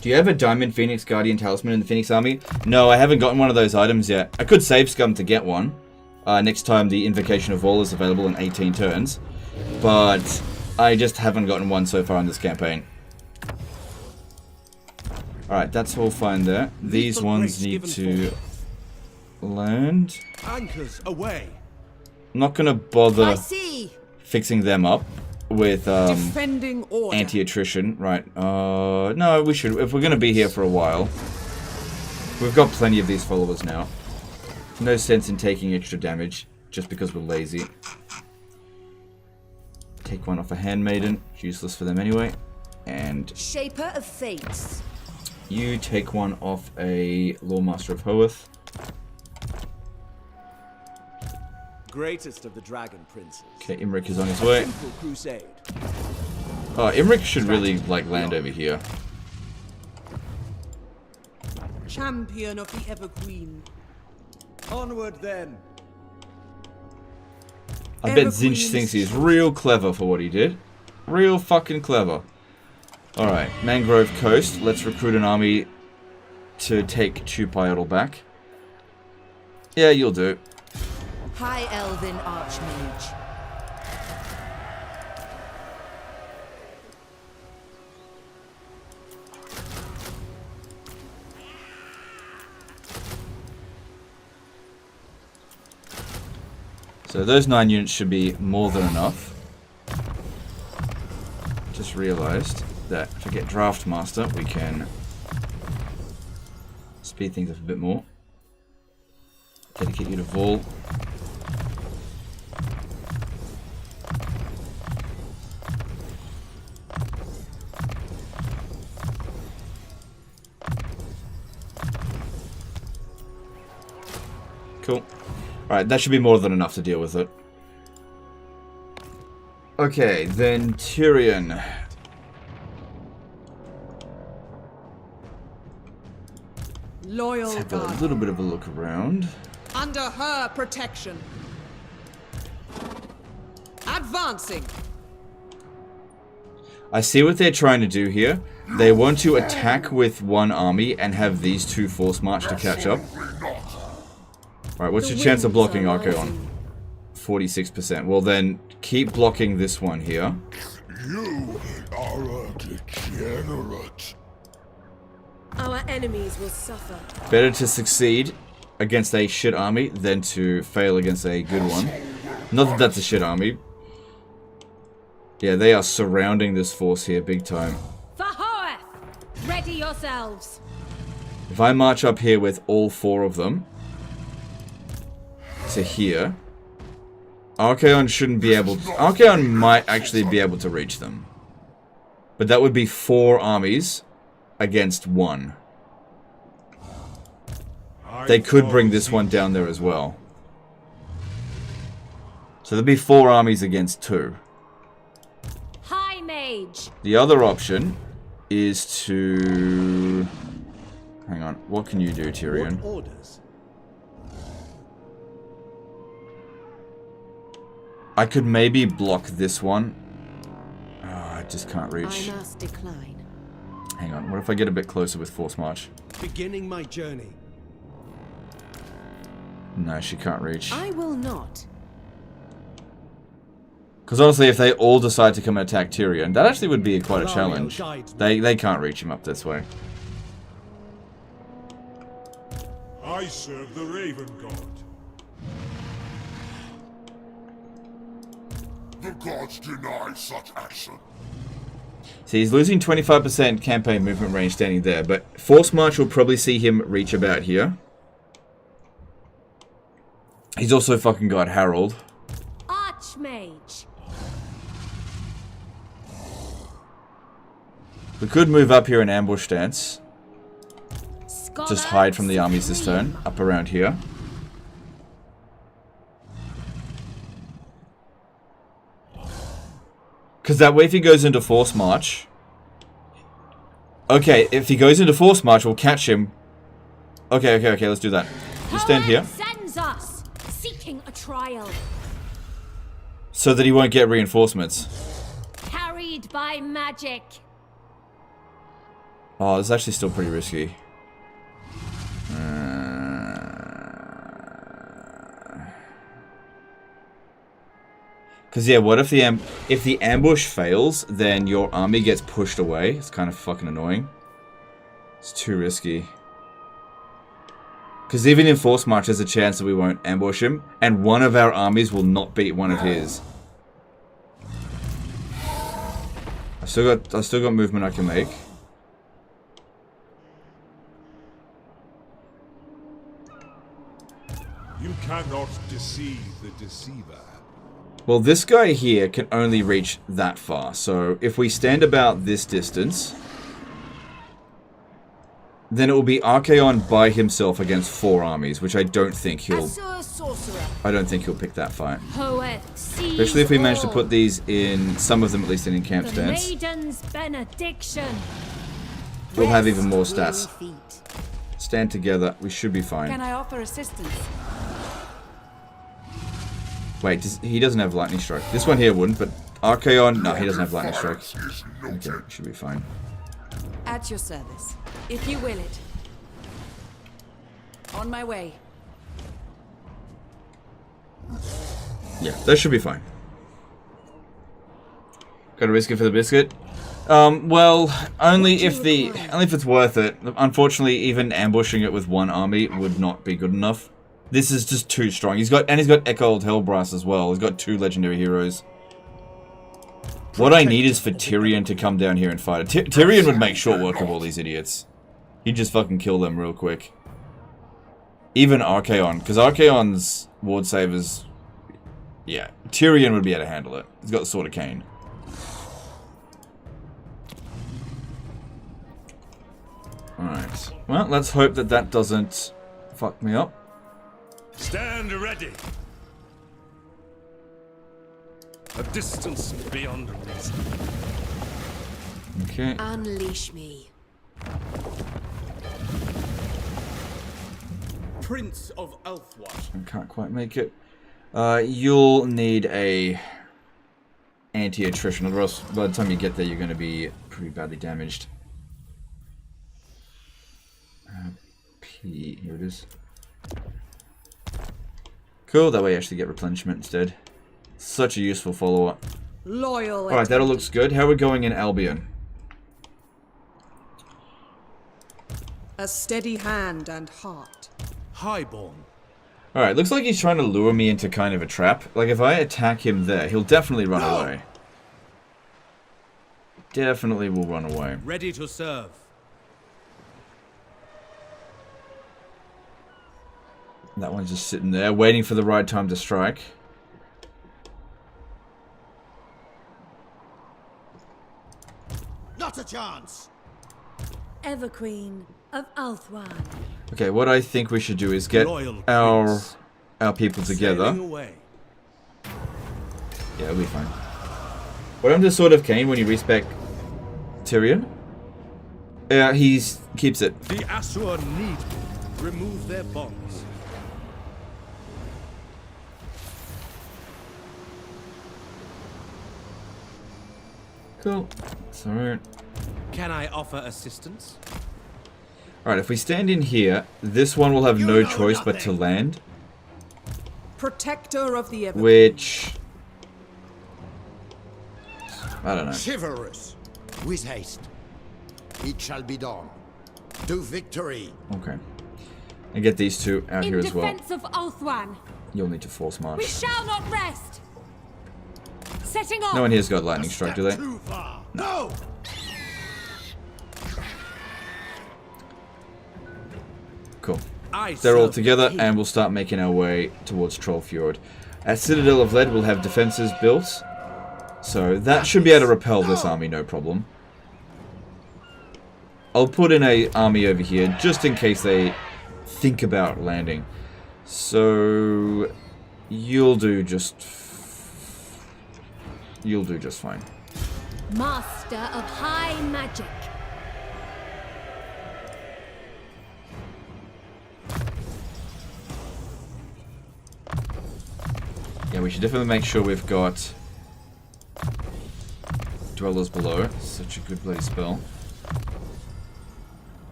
Do you have a Diamond Phoenix Guardian Talisman in the Phoenix Army? No, I haven't gotten one of those items yet. I could save scum to get one next time the Invocation of Wall is available in 18 turns. But I just haven't gotten one so far in this campaign. Alright, that's all fine there. These ones need to land. Anchors away. I'm not going to bother fixing them up with anti-attrition. Right. No, we should. If we're going to be here for a while. We've got plenty of these followers now. No sense in taking extra damage just because we're lazy. Take one off a Handmaiden. It's useless for them anyway. And Shaper of Fates. You take one off a Lawmaster of Hoeth. Greatest of the Dragon Princes. Okay, Imrik is on his way. Oh, Imrik should really, like, land over here. Champion of the Everqueen. Onward then. I bet Zinch thinks he's real clever for what he did. Real fucking clever. Alright, Mangrove Coast. Let's recruit an army to take Chupayotl back. Yeah, you'll do. High Elven Archmage. So those 9 units should be more than enough. Just realized that if I get Draft Master, we can speed things up a bit more. Dedicate you to Vol. Cool. Alright, that should be more than enough to deal with it. Okay, then Tyrion. Loyal Let's have a guard. little bit of a look around. Under her protection. Advancing. I see what they're trying to do here. They want to attack with one army and have these two force march to catch up. Alright, what's your chance of blocking Archaon? 46%. Well then, keep blocking this one here. You are a degenerate. Our enemies will suffer. Better to succeed against a shit army than to fail against a good one. Not that that's a shit army. Yeah, they are surrounding this force here big time. For Hoeth! Ready yourselves! If I march up here with all 4 of them to here, Archaon shouldn't be able to... Archaon might actually be able to reach them. But that would be 4 armies against 1. They could bring this one down there as well. So there'd be 4 armies against 2. High Mage! The other option is to... Hang on, what can you do, Tyrion? What orders? I could maybe block this one. Oh, I just can't reach. I must decline. Hang on, what if I get a bit closer with Force March? Beginning my journey. No, she can't reach. I will not. Because honestly, if they all decide to come and attack Tyrion, that actually would be quite a challenge. They can't reach him up this way. I serve the Raven God. The gods deny such action. See, he's losing 25% campaign movement range standing there, but Force March will probably see him reach about here. He's also fucking got Harold. Archmage! We could move up here in ambush stance. Scholar Just hide from the armies this turn, up around here. Because that way if he goes into Force March... Okay, if he goes into Force March, we'll catch him. Okay, let's do that. Just stand here. Sends us, seeking a trial. So that he won't get reinforcements. Carried by magic. Oh, this is actually still pretty risky. Because yeah, what if the ambush fails, then your army gets pushed away? It's kind of fucking annoying. It's too risky. Because even in Force March, there's a chance that we won't ambush him, and one of our armies will not beat one of his. I still got movement I can make. You cannot deceive the deceiver. Well, this guy here can only reach that far, so if we stand about this distance, then it will be Archaon by himself against 4 armies, which I don't think he'll pick that fight. Especially if we manage to put these in, some of them at least in camp stance. Maiden's benediction. We'll have even more stats. Stand together, we should be fine. Can I offer assistance? Wait, he doesn't have lightning strike. This one here wouldn't, but Archaon, no, he doesn't have lightning strike. Okay, should be fine. At your service, if you will it. On my way. Yeah, that should be fine. Gotta risk it for the biscuit. Well, only if it's worth it. Unfortunately, even ambushing it with 1 army would not be good enough. This is just too strong. He's got Echoed Hellbrass as well. He's got 2 legendary heroes. What I need is for Tyrion to come down here and fight it. Tyrion would make short work of all these idiots. He'd just fucking kill them real quick. Even Archaon, because Archaon's ward savers... Yeah, Tyrion would be able to handle it. He's got the Sword of Khaine. Alright. Well, let's hope that that doesn't fuck me up. Stand ready. A distance beyond reason. Okay. Unleash me. Prince of Elfwatch. I can't quite make it. You'll need a anti-attrition, or else by the time you get there, you're going to be pretty badly damaged. P, here it is. Cool, that way you actually get replenishment instead. Such a useful follow-up. Loyal. Alright, that all looks good. How are we going in Albion? A steady hand and heart. Highborn. Alright, looks like he's trying to lure me into kind of a trap. Like, if I attack him there, he'll definitely run away. Definitely will run away. Ready to serve. That one's just sitting there, waiting for the right time to strike. Not a chance. Everqueen of Althwan. Okay, what I think we should do is get our people together. Yeah, it'll be fine. What happened to Sword of Khaine when you respec Tyrion? He keeps it. The Asur need me. Remove their bonds. Cool. It's alright. Can I offer assistance? Alright, if we stand in here, this one will have no choice but to land. Protector of the Evergreen. Which... I don't know. Chivalrous. With haste. It shall be done. To victory. Okay. And get these two out here as well. In defense of Althwan, You'll need to force march. we shall not rest. Setting off. No one here's got lightning strike, do they? Too far. No! Cool. They're all together, and we'll start making our way towards Trollfjord. At Citadel of Lead, we'll have defenses built. So that should be able to repel this army, no problem. I'll put in an army over here, just in case they think about landing. So... You'll do just fine. Master of high magic. Yeah, we should definitely make sure we've got Dwellers Below. Such a good bloody spell.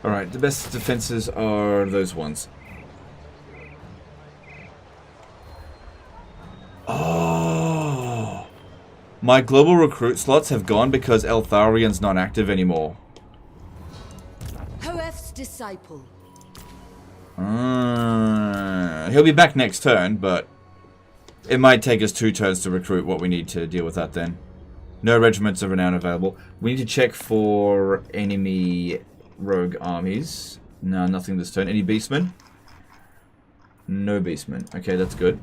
Alright, the best defenses are those ones. Oh! My global recruit slots have gone because Eltharion's not active anymore. Hoef's disciple. He'll be back next turn, but it might take us 2 turns to recruit what we need to deal with that then. No regiments of renown available. We need to check for enemy rogue armies. No, nothing this turn. Any beastmen? No beastmen. Okay, that's good.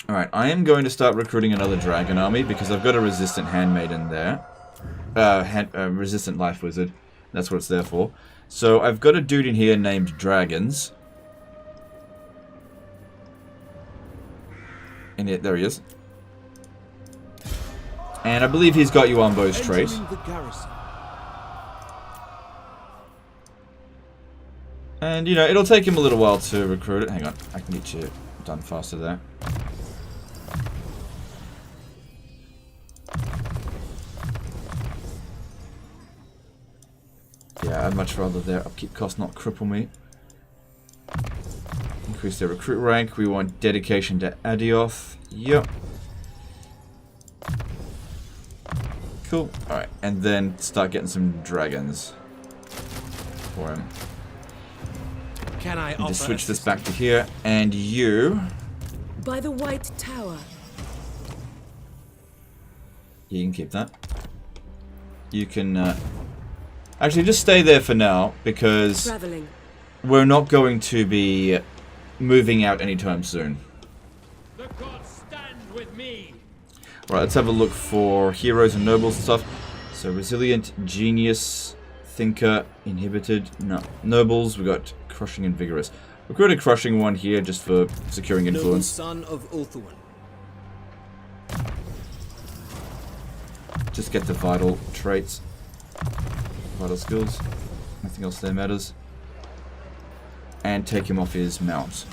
Alright, I am going to start recruiting another dragon army because I've got a resistant handmaiden there. Resistant life wizard. That's what it's there for. So I've got a dude in here named Dragons. And there he is. And I believe he's got Yuambo's trait. And, you know, it'll take him a little while to recruit it. Hang on, I can get you done faster there. Yeah, I'd much rather their upkeep cost not cripple me. Increase their recruit rank. We want dedication to Adioth. Yep. Cool. Alright, and then start getting some dragons for him. Can I offer just switch this back to here, and you... By the White Tower. You can keep that. You can... Actually, just stay there for now, because Traveling. We're not going to be moving out anytime soon. The gods stand with me. Right, let's have a look for heroes and nobles and stuff. So, resilient, genius, thinker, inhibited. No, nobles, we got crushing and vigorous. We've got a crushing one here just for securing influence. Noble son of Ulthuan. Just get the vital traits. Vital skills. Nothing else there matters. And take him off his mount,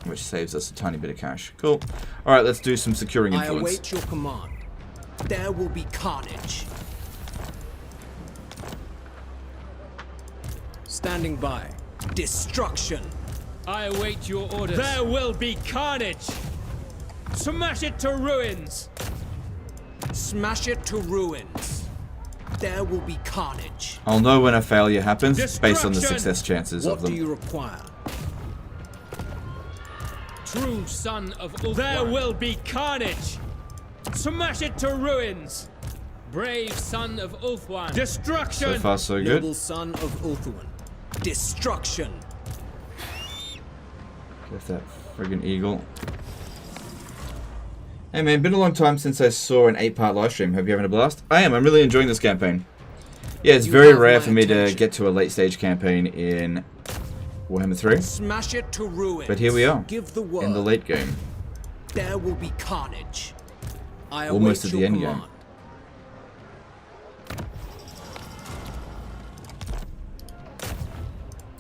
which saves us a tiny bit of cash. Cool. Alright, let's do some securing influence. I await your command. There will be carnage. Standing by. Destruction. I await your orders. There will be carnage! Smash it to ruins! Smash it to ruins. There will be carnage. I'll know when a failure happens based on the success chances of them. What do you require? True son of Ulthuan. There will be carnage! Smash it to ruins! Brave son of Ulthuan. Destruction! So far, so good. Noble son of Ulthuan. Destruction. Get that friggin' eagle. Hey man, been a long time since I saw an 8-part livestream. Hope you're having a blast. I am. I'm really enjoying this campaign. Yeah, it's very rare for me to get to a late stage campaign in Warhammer 3. Smash it to ruins. But here we are, Give the word. in the late game. There will be carnage. I Almost at await the end your game.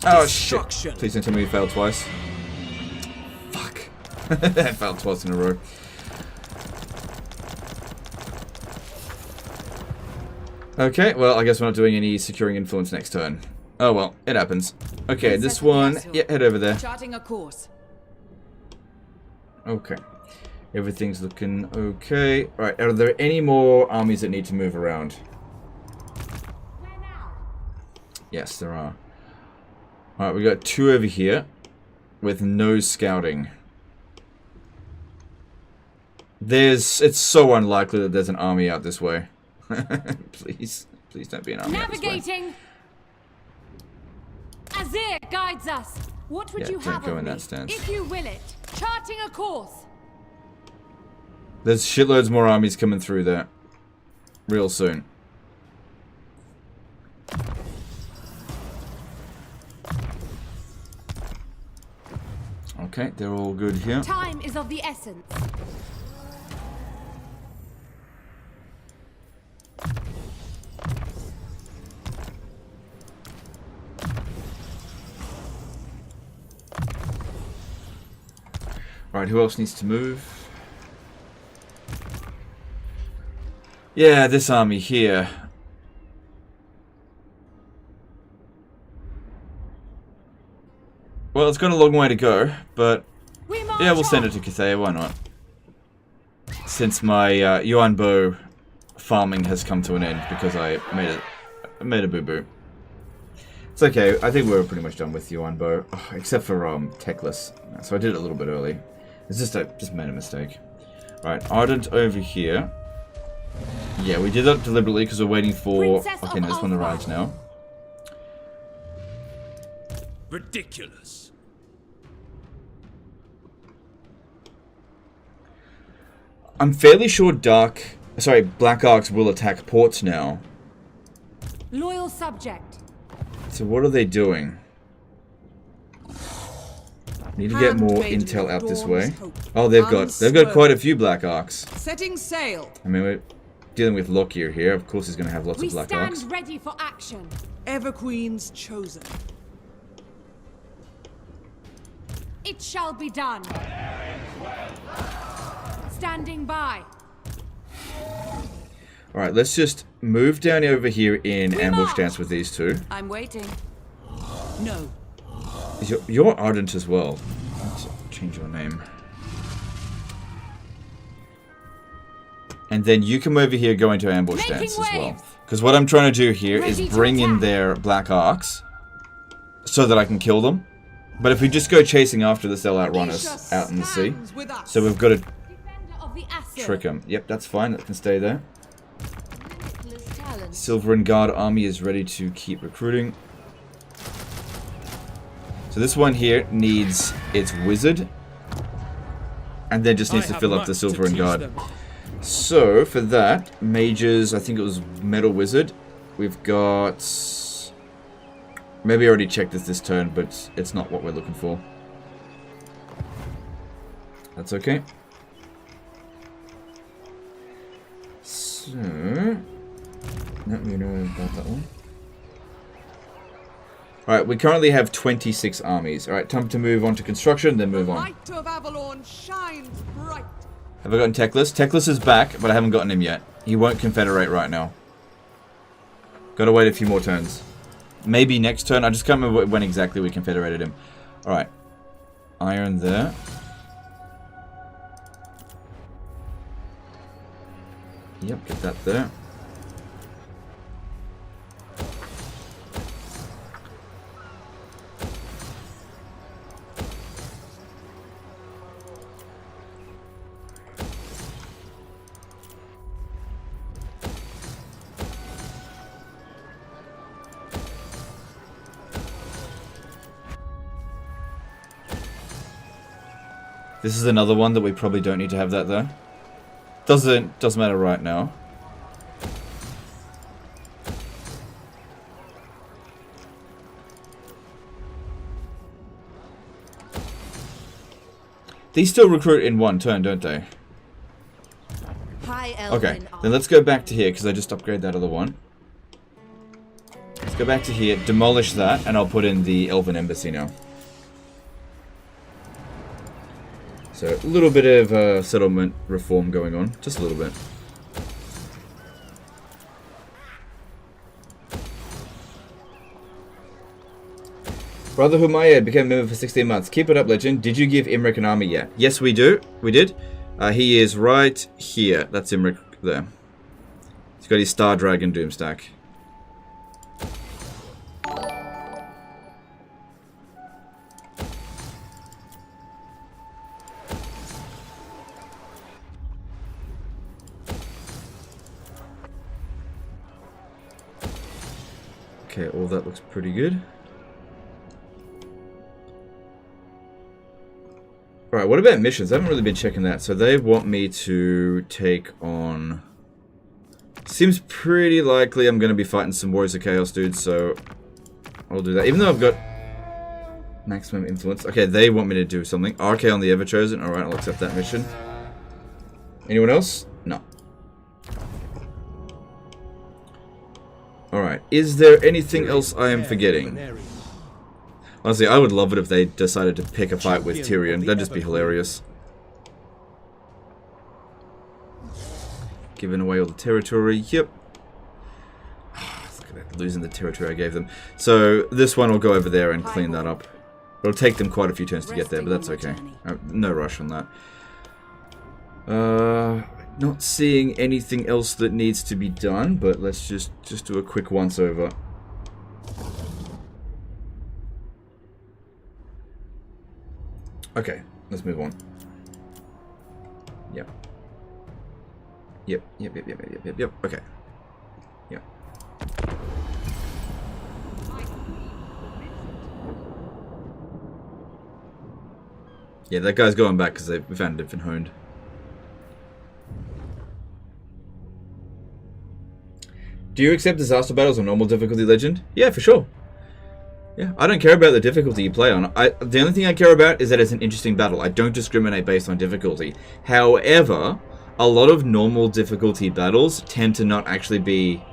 Oh shit. Please don't tell me you failed twice. Fuck. I failed twice in a row. Okay, well, I guess we're not doing any securing influence next turn. Oh well, it happens. Okay, this one, yeah, head over there. Charting a course. Okay. Everything's looking okay. Alright, are there any more armies that need to move around? Yes, there are. Alright, we got 2 over here with no scouting. It's so unlikely that there's an army out this way. Please don't be an army out this way. Navigating. Azir guides us. What would you have go of in me? that stance. If you will it. Charting a course. There's shitloads more armies coming through there. Real soon. Okay, they're all good here. Time is of the essence. Right, who else needs to move? Yeah, this army here. Well, it's got a long way to go, but yeah, we'll send it to Cathay, why not? Since my Yuan Bow farming has come to an end because I made a boo-boo. It's okay, I think we're pretty much done with Yuan Bow, except for Teclis. So I did it a little bit early. It's just made a mistake. Right, Ardent over here. Yeah, we did that deliberately because we're waiting for... Okay, no, this one arrives now. Ridiculous. I'm fairly sure Black Arcs will attack ports now. Loyal subject. So what are they doing? Need to get more intel out this way. Oh, they've got quite a few Black Arcs. Setting sail. I mean, we're dealing with Lockyer here. Of course, he's going to have lots of Black Arcs. We stand ready for action. Everqueen's chosen. It shall be done. Standing by. Alright, let's just move down over here in ambush stance with these two. I'm waiting. No. You're Ardent as well. Let's change your name. And then you come over here, go into ambush stance as well. Because what I'm trying to do here is bring in their Black Arcs so that I can kill them. But if we just go chasing after this, they'll outrun us out in the sea. So we've got to trick them. Yep, that's fine. That can stay there. Silver and Guard army is ready to keep recruiting. So this one here needs its wizard. And then just needs to fill up the Silver and Guard. So for that, mages, I think it was Metal Wizard. We've got... Maybe I already checked this turn, but it's not what we're looking for. That's okay. So... Let me know about that one. Alright, we currently have 26 armies. Alright, time to move on to construction, then move on. Light of Avalon shines bright. Have I gotten Teclis? Teclis is back, but I haven't gotten him yet. He won't confederate right now. Gotta wait a few more turns. Maybe next turn. I just can't remember when exactly we confederated him. Alright. Iron there. Yep, get that there. This is another one that we probably don't need to have that though. Doesn't matter right now. These still recruit in one turn, don't they? Okay, then let's go back to here because I just upgraded that other one. Let's go back to here, demolish that, and I'll put in the Elven Embassy now. So, a little bit of settlement reform going on. Just a little bit. Brother Humayed became a member for 16 months. Keep it up, legend. Did you give Imric an army yet? Yes, we do. We did. He is right here. That's Imric there. He's got his Star Dragon Doomstack. Okay, all that looks pretty good. Alright, what about missions? I haven't really been checking that. So they want me to take on... Seems pretty likely I'm going to be fighting some Warriors of Chaos dudes, so I'll do that. Even though I've got maximum influence. Okay, they want me to do something. RK on the Everchosen. Alright, I'll accept that mission. Anyone else? No. Alright, is there anything else I am forgetting? Honestly, I would love it if they decided to pick a fight with Tyrion. That'd just be hilarious. Giving away all the territory. Yep. Look at that, losing the territory I gave them. So, this one will go over there and clean that up. It'll take them quite a few turns to get there, but that's okay. No rush on that. Not seeing anything else that needs to be done, but let's just do a quick once over. Okay, let's move on. Yep. Yep. Okay. Yep. Yeah, that guy's going back because we found a different hound. Do you accept disaster battles on normal difficulty, Legend? Yeah, for sure. Yeah, I don't care about the difficulty you play on. The only thing I care about is that it's an interesting battle. I don't discriminate based on difficulty. However, a lot of normal difficulty battles tend to not actually be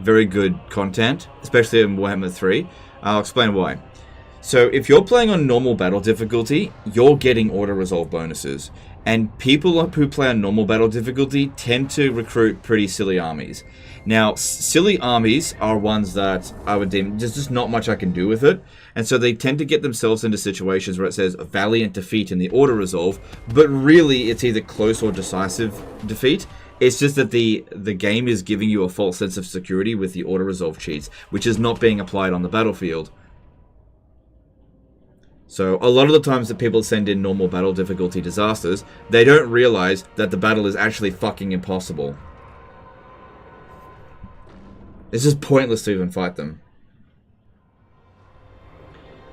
very good content, especially in Warhammer 3. I'll explain why. So, if you're playing on normal battle difficulty, you're getting auto-resolve bonuses. And people who play on normal battle difficulty tend to recruit pretty silly armies. Now, silly armies are ones that I would deem, there's just not much I can do with it. And so they tend to get themselves into situations where it says valiant defeat in the auto-resolve, but really it's either close or decisive defeat. It's just that the game is giving you a false sense of security with the auto-resolve cheats, which is not being applied on the battlefield. So, a lot of the times that people send in normal battle difficulty disasters, they don't realize that the battle is actually fucking impossible. It's just pointless to even fight them.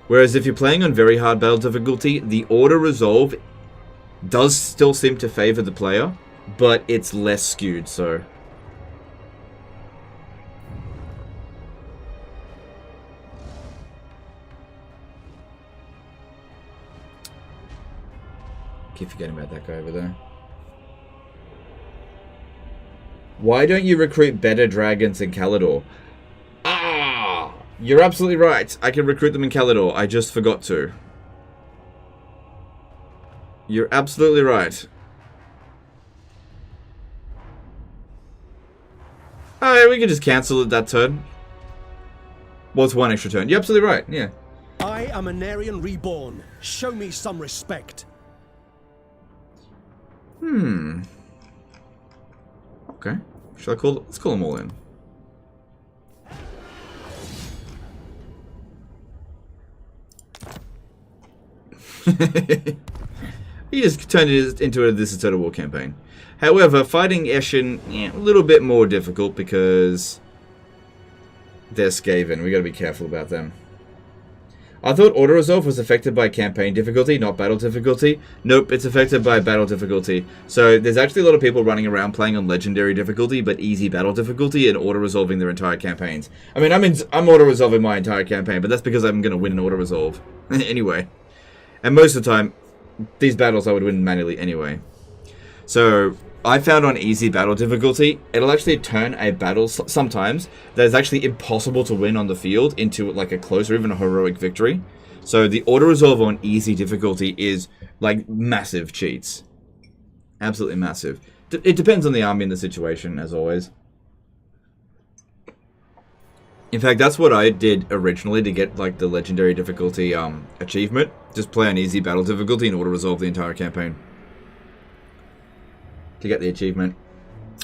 Whereas if you're playing on very hard battle difficulty, the auto-resolve does still seem to favor the player, but it's less skewed, so... Keep forgetting about that guy over there. Why don't you recruit better dragons in Caledor? Ah! You're absolutely right. I can recruit them in Caledor. I just forgot to. You're absolutely right. Alright, we can just cancel it that turn. Well, it's 1 extra turn. You're absolutely right, yeah. I am Aenarion reborn. Show me some respect. Okay. Should I call... Let's call them all in. He just turned it into a This Is Total War campaign. However, fighting Eshin, a little bit more difficult because they're Skaven. We gotta be careful about them. I thought auto-resolve was affected by campaign difficulty, not battle difficulty. Nope, it's affected by battle difficulty. So there's actually a lot of people running around playing on legendary difficulty, but easy battle difficulty, and auto-resolving their entire campaigns. I mean, I'm auto-resolving my entire campaign, but that's because I'm gonna win an auto-resolve. Anyway. And most of the time, these battles I would win manually anyway. So I found on easy battle difficulty, it'll actually turn a battle sometimes that is actually impossible to win on the field into like a close or even a heroic victory. So the auto-resolve on easy difficulty is like massive cheats. Absolutely massive. It depends on the army and the situation, as always. In fact, that's what I did originally to get like the legendary difficulty achievement. Just play on easy battle difficulty and auto-resolve the entire campaign to get the achievement.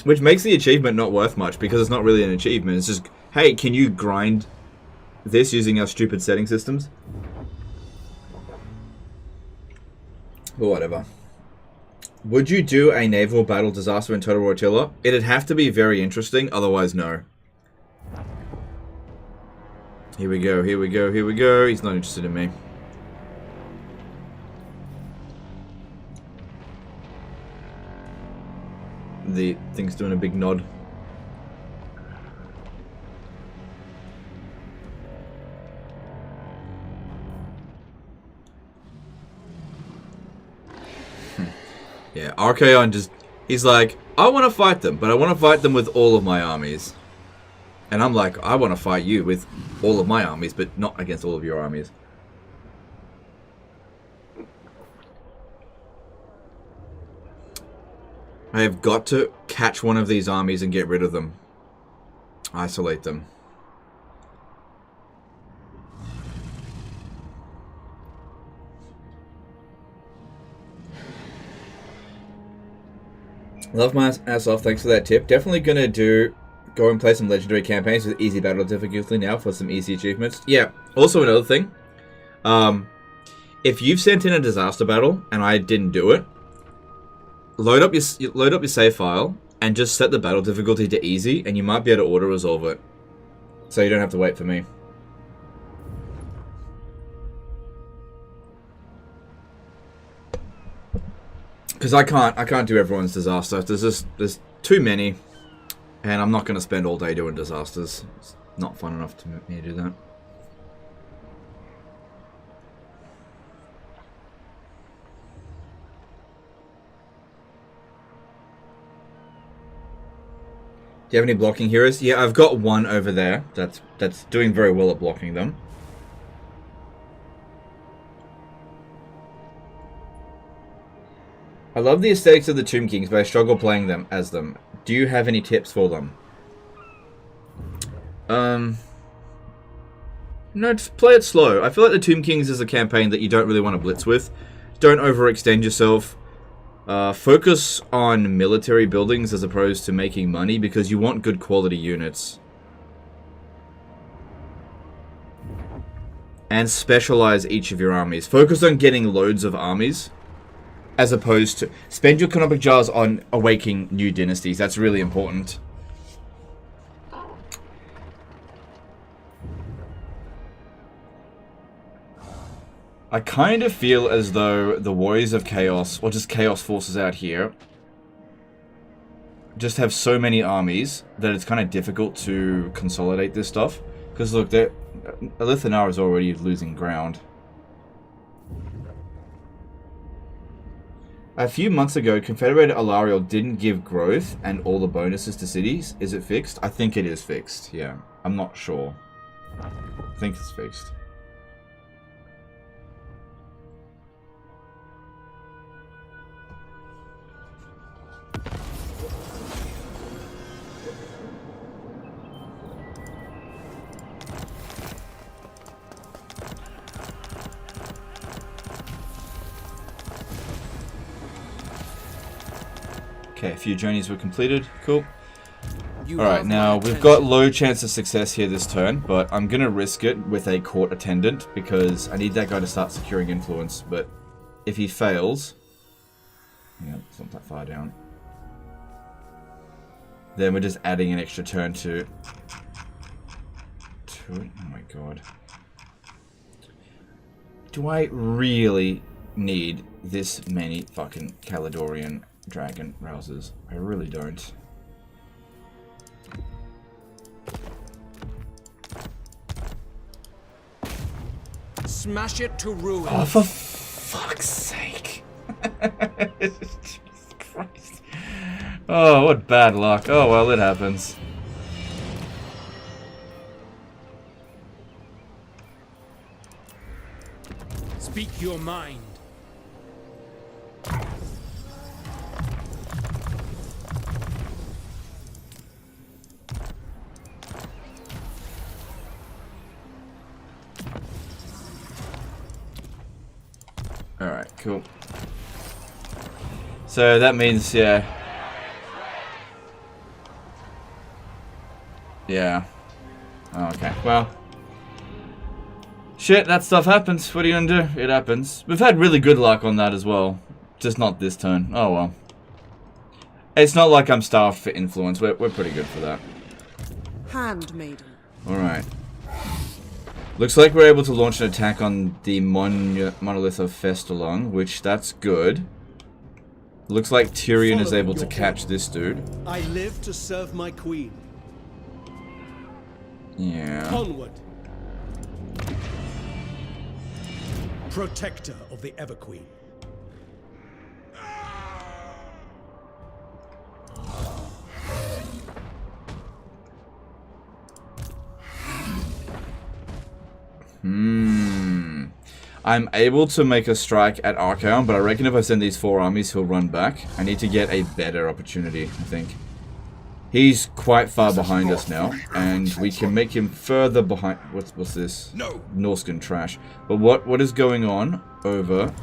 Which makes the achievement not worth much because it's not really an achievement. It's just, hey, can you grind this using our stupid setting systems? But whatever. Would you do a naval battle disaster in Total War Attila? It'd have to be very interesting, otherwise no. Here we go, here we go, here we go. He's not interested in me. The thing's doing a big nod. Yeah, Archaon just... He's like, I want to fight them, but I want to fight them with all of my armies. And I'm like, I want to fight you with all of my armies, but not against all of your armies. I have got to catch one of these armies and get rid of them. Isolate them. Love my ass off, thanks for that tip. Definitely gonna go and play some legendary campaigns with easy battle difficulty now for some easy achievements. Yeah, also another thing. If you've sent in a disaster battle and I didn't do it, load up your save file and just set the battle difficulty to easy, and you might be able to auto-resolve it. So you don't have to wait for me. Because I can't do everyone's disaster. There's too many, and I'm not going to spend all day doing disasters. It's not fun enough to me to do that. Do you have any blocking heroes? Yeah, I've got one over there that's doing very well at blocking them. I love the aesthetics of the Tomb Kings, but I struggle playing them as them. Do you have any tips for them? No, just play it slow. I feel like the Tomb Kings is a campaign that you don't really want to blitz with. Don't overextend yourself. Focus on military buildings as opposed to making money because you want good quality units. And specialize each of your armies. Focus on getting loads of armies as opposed to... Spend your economic jars on awakening new dynasties. That's really important. I kind of feel as though the Warriors of Chaos, or just Chaos forces out here, just have so many armies that it's kind of difficult to consolidate this stuff. Because look, Elithanar is already losing ground. A few months ago, Confederated Alariel didn't give growth and all the bonuses to cities. Is it fixed? I think it is fixed, yeah. I'm not sure. I think it's fixed. Okay, a few journeys were completed. Cool. You Alright, have now my we've got low chance of success here this turn, but I'm gonna risk it with a court attendant because I need that guy to start securing influence, but if he fails... Yeah, it's not that far down. Then we're just adding an extra turn to it. Oh my god. Do I really need this many fucking Caledonian dragon rousers? I really don't. Smash it to ruins. Oh, for fuck's sake. Jesus Christ. Oh, what bad luck. Oh, well, it happens. Speak your mind. Alright, cool. So that means, yeah. Yeah. Oh, okay, well. Shit, that stuff happens. What are you gonna do? It happens. We've had really good luck on that as well. Just not this turn. Oh well. It's not like I'm starved for influence. We're pretty good for that. Handmaiden. Alright. Looks like we're able to launch an attack on the monolith of Festalon, which that's good. Looks like Tyrion is able to catch this dude. I live to serve my queen. Yeah. Onward. Protector of the Everqueen. I'm able to make a strike at Archaon, but I reckon if I send these 4 armies, he'll run back. I need to get a better opportunity, I think. He's quite far behind us now, and we can make him further behind. What's this? No. Norscan trash. But what is going on over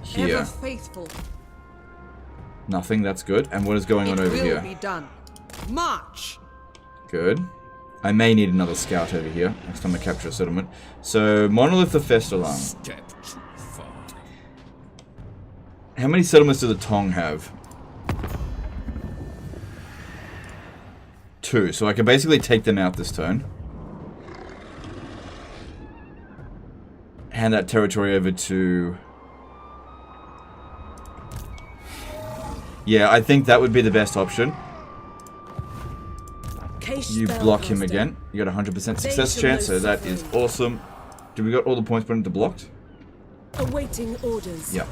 here? Ever faithful. Nothing. That's good. And what is going on over here? It will be done. March. Good. I may need another scout over here next time I capture a settlement. So Monolith of Festalon. Step too far. How many settlements do the Tong have? 2, so I can basically take them out this turn. Hand that territory over to... Yeah, I think that would be the best option. You block him again. You got a 100% success chance, so that is awesome. Do we got all the points put into blocked? Awaiting orders. Yep.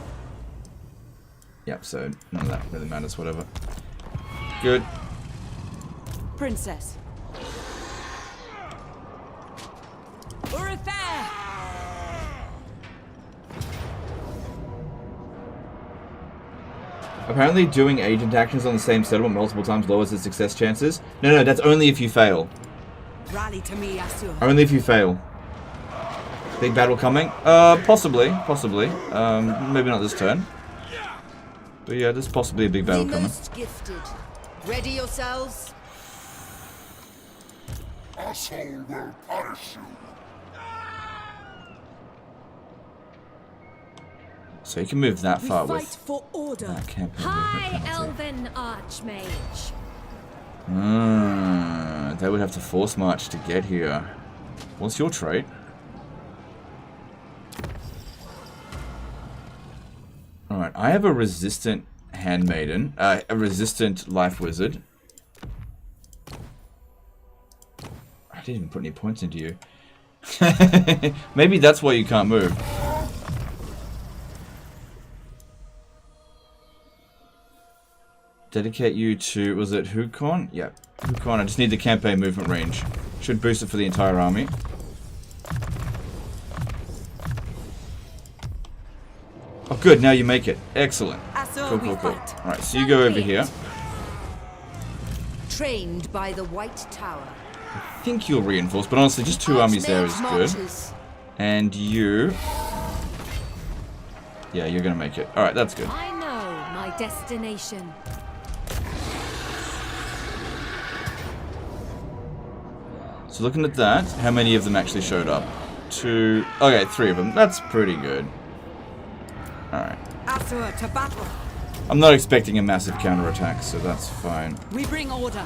Yep, so none of that really matters, whatever. Good. Princess. Urifare. Apparently doing agent actions on the same settlement multiple times lowers the success chances. No, that's only if you fail. Rally to me, Asur. Only if you fail. Big battle coming? Possibly. Maybe not this turn. But yeah, there's possibly a big battle coming. Gifted. Ready yourselves. Asshole will punish you. So you can move that far fight with for order. High Elven Archmage. They would have to force march to get here. What's your trait? Alright, I have a resistant handmaiden, a resistant life wizard. I didn't even put any points into you. Maybe that's why you can't move. Dedicate you to, was it Hukon? Yep, Hukon. I just need the campaign movement range. Should boost it for the entire army. Oh good, now you make it. Excellent. Cool. Alright, so you go over here. Trained by the White Tower. I think you'll reinforce, but honestly, just 2 armies there is good. And you... Yeah, you're gonna make it. Alright, that's good. I know my destination. So looking at that, how many of them actually showed up? 2. Okay, 3 of them. That's pretty good. Alright. Asura to battle. I'm not expecting a massive counterattack, so that's fine. We bring order.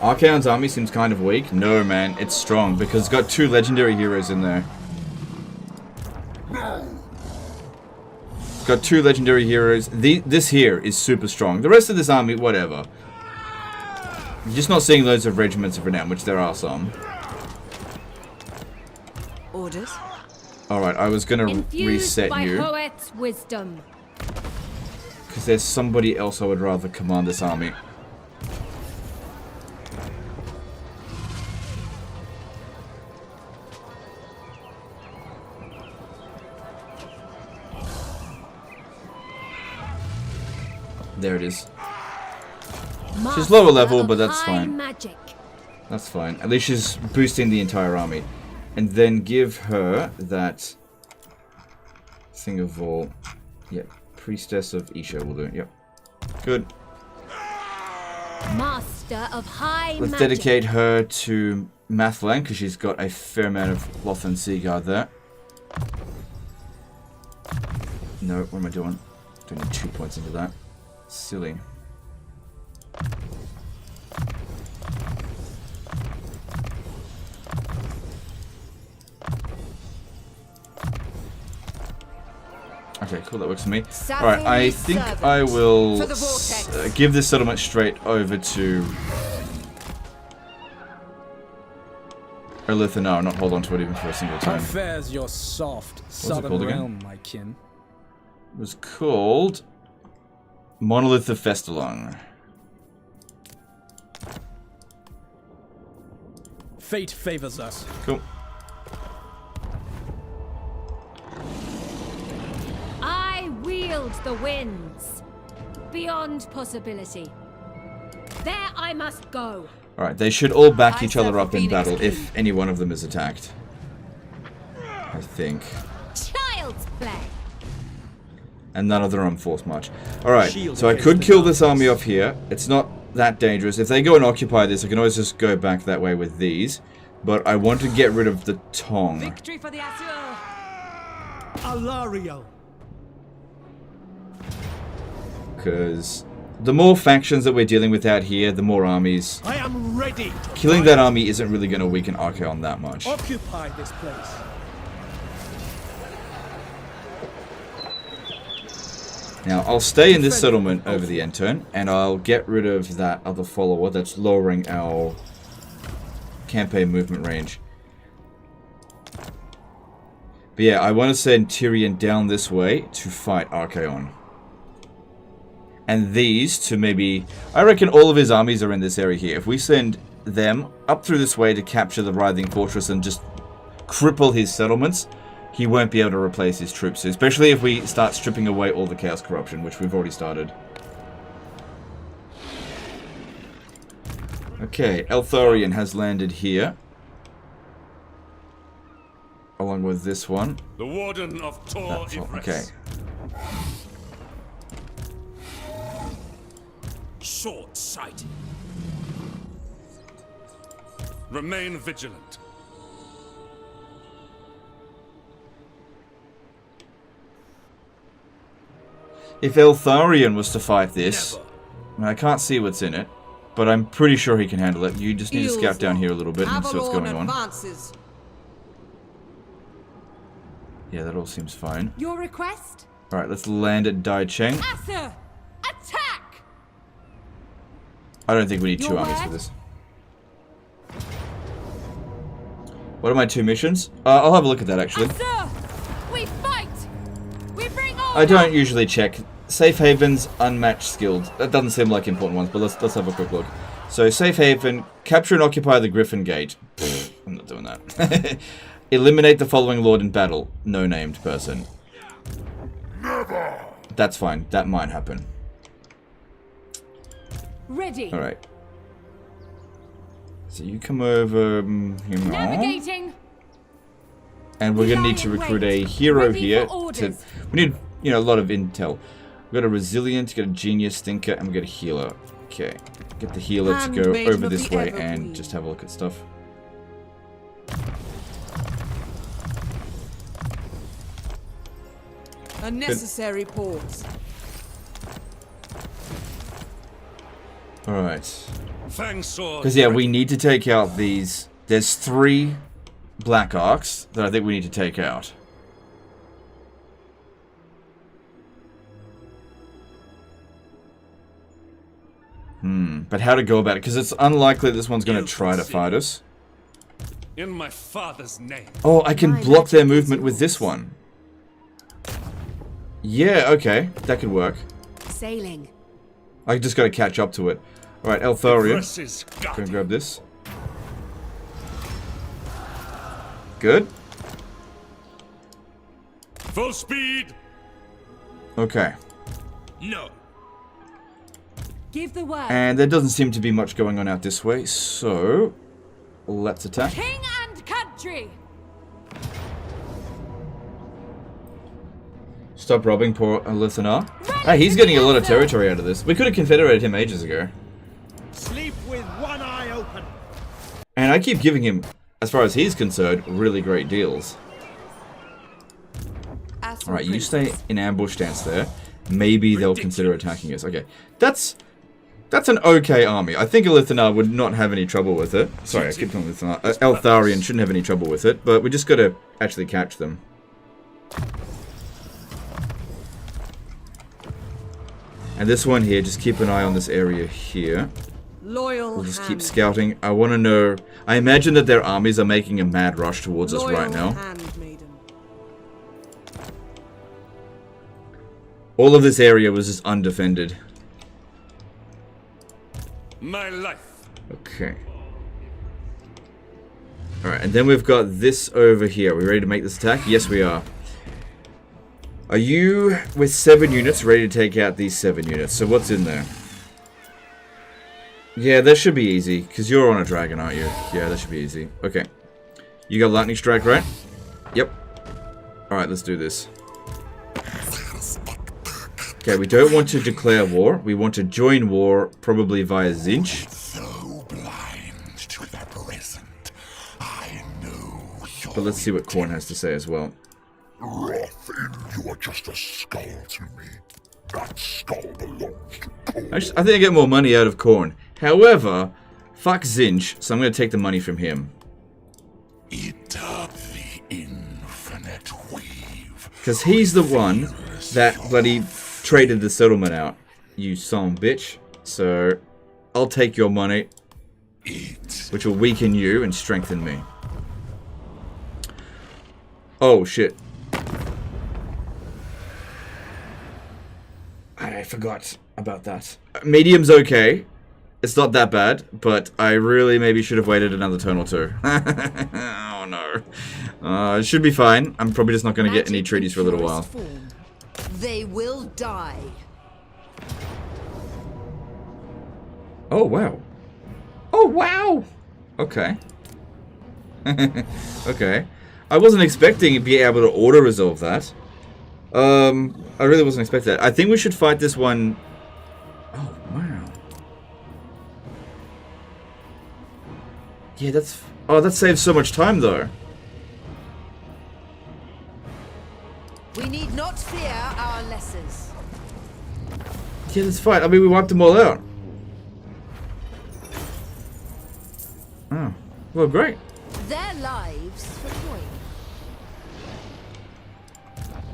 Archaon's army seems kind of weak. No, man, it's strong because it's got 2 legendary heroes in there. It's got 2 legendary heroes. This here is super strong. The rest of this army, whatever. You're just not seeing loads of regiments of renown, which there are some. Orders. Alright, I was gonna reset you. Poet's wisdom. Because there's somebody else I would rather command this army. There it is. She's lower level, but that's fine. Magic. That's fine. At least she's boosting the entire army. And then give her that thing of all. Yep. Priestess of Isha will do it. Yep. Good. Master of high Let's magic. dedicate her to Mathlan, because she's got a fair amount of Lothan Seaguard there. No, what am I doing? Don't need 2 points into that. Silly. Okay, cool, that works for me. Alright, I think I will give this settlement straight over to Erlitha now, not hold on to it even for a single How time. fares your soft it southern called again? realm, my kin? It was called Monolith of Festalung. Fate favors us. Cool. I wield the winds. Beyond possibility. There I must go. Alright, they should all back each other up in battle if any one of them is attacked. I think. Child's play. And none of them are on force march. Alright, so I could kill this army off here. It's not that dangerous. If they go and occupy this, I can always just go back that way with these. But I want to get rid of the Tong. Victory for the Asura. Alario. Because the more factions that we're dealing with out here, the more armies. I am ready. Killing that army isn't really going to weaken Archaon that much. Occupy this place. Now, I'll stay in this settlement over the end turn, and I'll get rid of that other follower that's lowering our campaign movement range. But yeah, I want to send Tyrion down this way to fight Archaon. And these to maybe... I reckon all of his armies are in this area here. If we send them up through this way to capture the Writhing Fortress and just cripple his settlements, he won't be able to replace his troops, especially if we start stripping away all the Chaos Corruption, which we've already started. Okay, Eltharion has landed here. Along with this one. The Warden of Tor Ivres. Okay. Short-sighted. Remain vigilant. If Eltharion was to fight this, I can't see what's in it, but I'm pretty sure he can handle it. You just need to scout down here a little bit and see what's going on. Advances. Yeah, that all seems fine. Your request? Alright, let's land at Dai Cheng. Asur, attack! I don't think we need 2 armies for this. What are my 2 missions? I'll have a look at that actually. Asur, we fight! We bring order! I don't usually check. Safe Haven's unmatched skilled. That doesn't seem like important ones, but let's have a quick look. So, Safe Haven, capture and occupy the Griffin Gate. Pfft, I'm not doing that. Eliminate the following lord in battle. No named person. Never. That's fine. That might happen. Ready. Alright. So you come over here now. Navigating. And we're going to need to recruit a hero here. We need, you know, a lot of intel. We've got a resilient, got a genius thinker, and we've got a healer. Okay. Get the healer to go over this way and just have a look at stuff. A necessary pause. Alright. Fangsword. Because, yeah, we need to take out these... There's 3 Black Arcs that I think we need to take out. But how to go about it? Because it's unlikely this one's going to try to fight us. In my father's name. Oh, I can block their movement with this one. Yeah, okay. That could work. Sailing. I just got to catch up to it. Alright, Eltharion. Go and grab this. Good. Full speed. Okay. No. Give the word. And there doesn't seem to be much going on out this way, so let's attack. King and country. Stop robbing poor Lithanar. Hey, he's getting a lot of territory out of this. We could have confederated him ages ago. Sleep with one eye open. And I keep giving him, as far as he's concerned, really great deals. Alright, you stay in ambush stance there. Maybe they'll consider attacking us. Okay, that's an okay army. I think Lithanar would not have any trouble with it. Sorry, I keep calling Lithanar. Eltharion shouldn't have any trouble with it, but we just gotta actually catch them. And this one here, just keep an eye on this area here. Loyal We'll just keep hand. scouting. I want to know... I imagine that their armies are making a mad rush towards us right now. Handmaiden. All of this area was just undefended. My life. Okay. Alright, and then we've got this over here. Are we ready to make this attack? Yes, we are. Are you, with 7 units, ready to take out these 7 units? So what's in there? Yeah, that should be easy, because you're on a dragon, aren't you? Yeah, that should be easy. Okay. You got lightning strike, right? Yep. Alright, let's do this. Okay, we don't want to declare war. We want to join war, probably via Zinch. So blind to the present. I know. But let's see what Khorne has to say as well. Wrath, you are just a skull to me. That skull belongs to Khorne. I think I get more money out of Khorne. However, fuck Zinch, so I'm going to take the money from him. Eat up the infinite weave. Because he's the one that bloody traded the settlement out, you son of a bitch. So, I'll take your money, which will weaken you and strengthen me. Oh, shit. I forgot about that. Medium's okay. It's not that bad, but I really maybe should have waited another turn or two. Oh, no. It should be fine. I'm probably just not going to get any treaties for a little while. They will die. Oh, wow. Oh, wow! Okay. Okay. I wasn't expecting to be able to auto-resolve that. I really wasn't expecting that. I think we should fight this one... Oh, wow. Yeah, that's... Oh, that saves so much time, though. We need not fear our lessers. Yeah, that's fine. I mean, we wiped them all out. Oh. Well, great. Their lives for coin.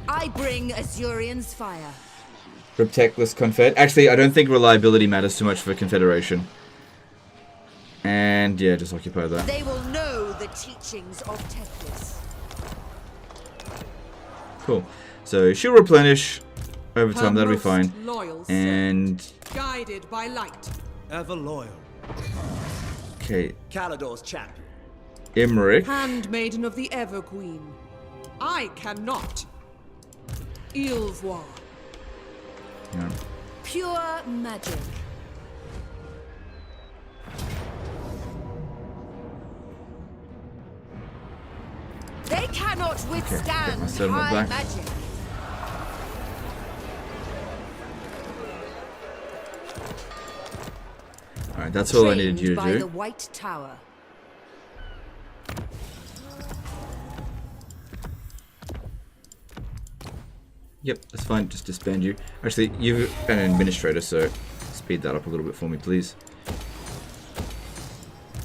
I bring Azurian's fire. Rip Teclis Confed. Actually, I don't think reliability matters too much for Confederation. And, yeah, just occupy that. They will know the teachings of Teclis. Cool. So she'll replenish over time, that'll be fine. And guided by light. Ever loyal. okay. Calador's champion. Imric. Handmaiden of the Everqueen. I cannot. Ilvoir. Yeah. Pure magic. They cannot withstand high magic. Alright, that's all I needed you to by do. the White Tower. Yep, that's fine. Just disband you. Actually, you're an administrator, so speed that up a little bit for me, please.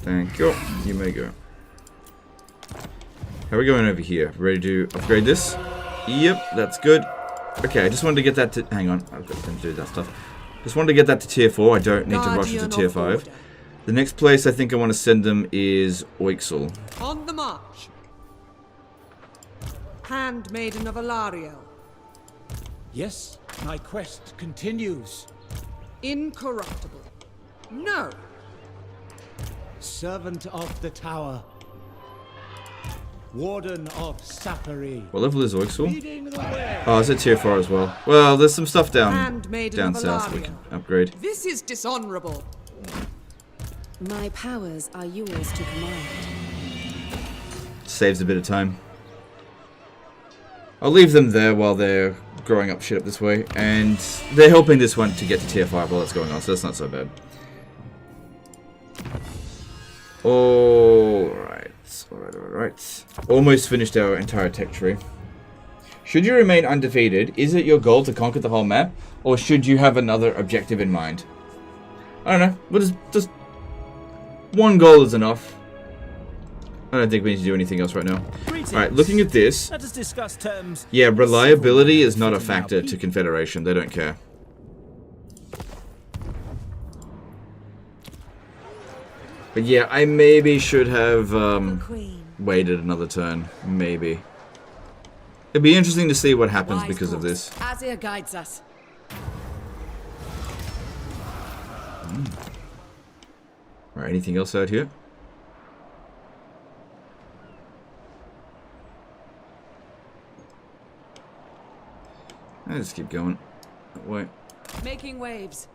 Thank you. You may go. How are we going over here? Ready to upgrade this? Yep, that's good. Okay, I just wanted to get that to... Hang on, I've got to do that stuff. Just wanted to get that to tier 4. I don't need to rush it to tier 5. The next place I think I want to send them is Oixel. On the march. Handmaiden of Aenarion. Yes, my quest continues. Incorruptible. No. Servant of the Tower. Warden of Sapphire. What level is Oixel? Leading the way. Oh, it's at tier 4 as well. Well, there's some stuff down Handmaiden of south we Aenarion. can upgrade. This is dishonorable. My powers are yours to command. Saves a bit of time. I'll leave them there while they're growing up shit up this way. And they're helping this one to get to tier 5 while that's going on, so that's not so bad. Alright. Alright. Almost finished our entire tech tree. Should you remain undefeated, is it your goal to conquer the whole map? Or should you have another objective in mind? I don't know. We'll just one goal is enough. I don't think we need to do anything else right now. Alright, looking at this. Let us discuss terms. Yeah, reliability is not a factor to Confederation. They don't care. But yeah, I maybe should have waited another turn. Maybe. It'd be interesting to see what happens because of this. Azir guides us. Alright, anything else out here? Let's keep going. Wait. Making waves.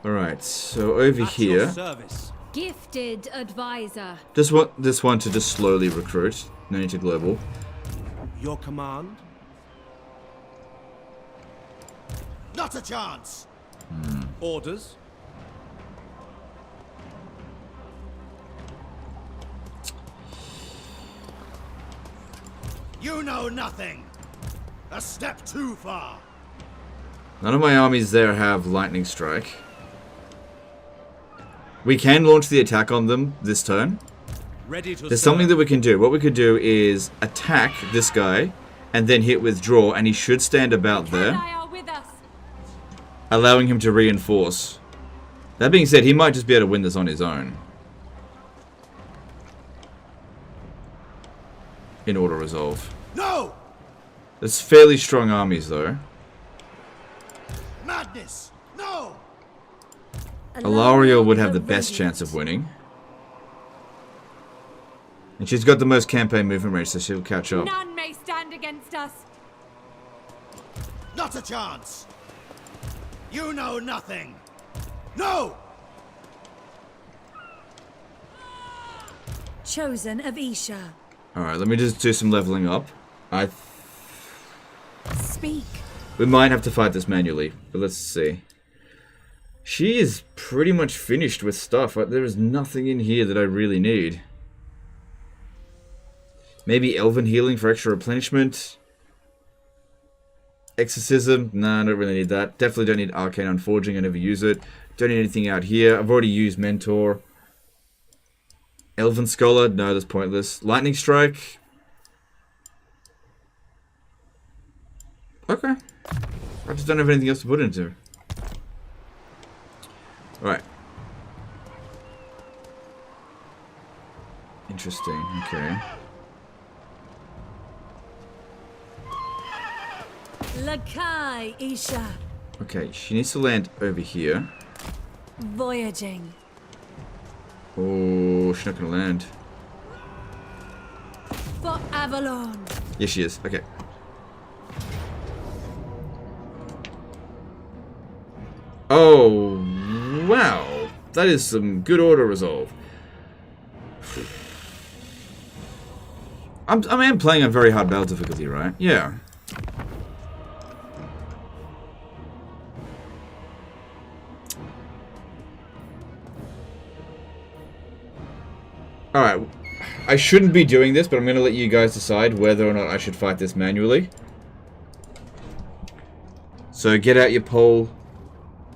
Alright, so over here. Gifted advisor. Just want this one to just slowly recruit. No need to global. Your command? Not a chance. Orders? You know nothing. A step too far. None of my armies there have lightning strike. We can launch the attack on them this turn. There's something that we can do. What we could do is attack this guy and then hit withdraw, and he should stand about there, allowing him to reinforce. That being said, he might just be able to win this on his own. In auto resolve. No! There's fairly strong armies though. Madness! No! Alario would have the best chance of winning. And she's got the most campaign movement range, so she'll catch up. None may stand against us. Not a chance. You know nothing. No! Chosen of Isha. Alright, let me just do some leveling up. Speak. We might have to fight this manually, but let's see. She is pretty much finished with stuff. There is nothing in here that I really need. Maybe Elven Healing for extra replenishment. Exorcism. Nah, I don't really need that. Definitely don't need Arcane Unforging. I never use it. Don't need anything out here. I've already used Mentor. Elven Scholar. No, that's pointless. Lightning Strike. Okay. I just don't have anything else to put into. Alright. Interesting. Okay. Lakai Isha. Okay, she needs to land over here. Voyaging. Oh, she's not gonna land. For Avalon. Yes, she is. Okay. Oh, wow. That is some good auto resolve. I am playing on very hard battle difficulty, right? Yeah. Alright. I shouldn't be doing this, but I'm going to let you guys decide whether or not I should fight this manually. So get out your poll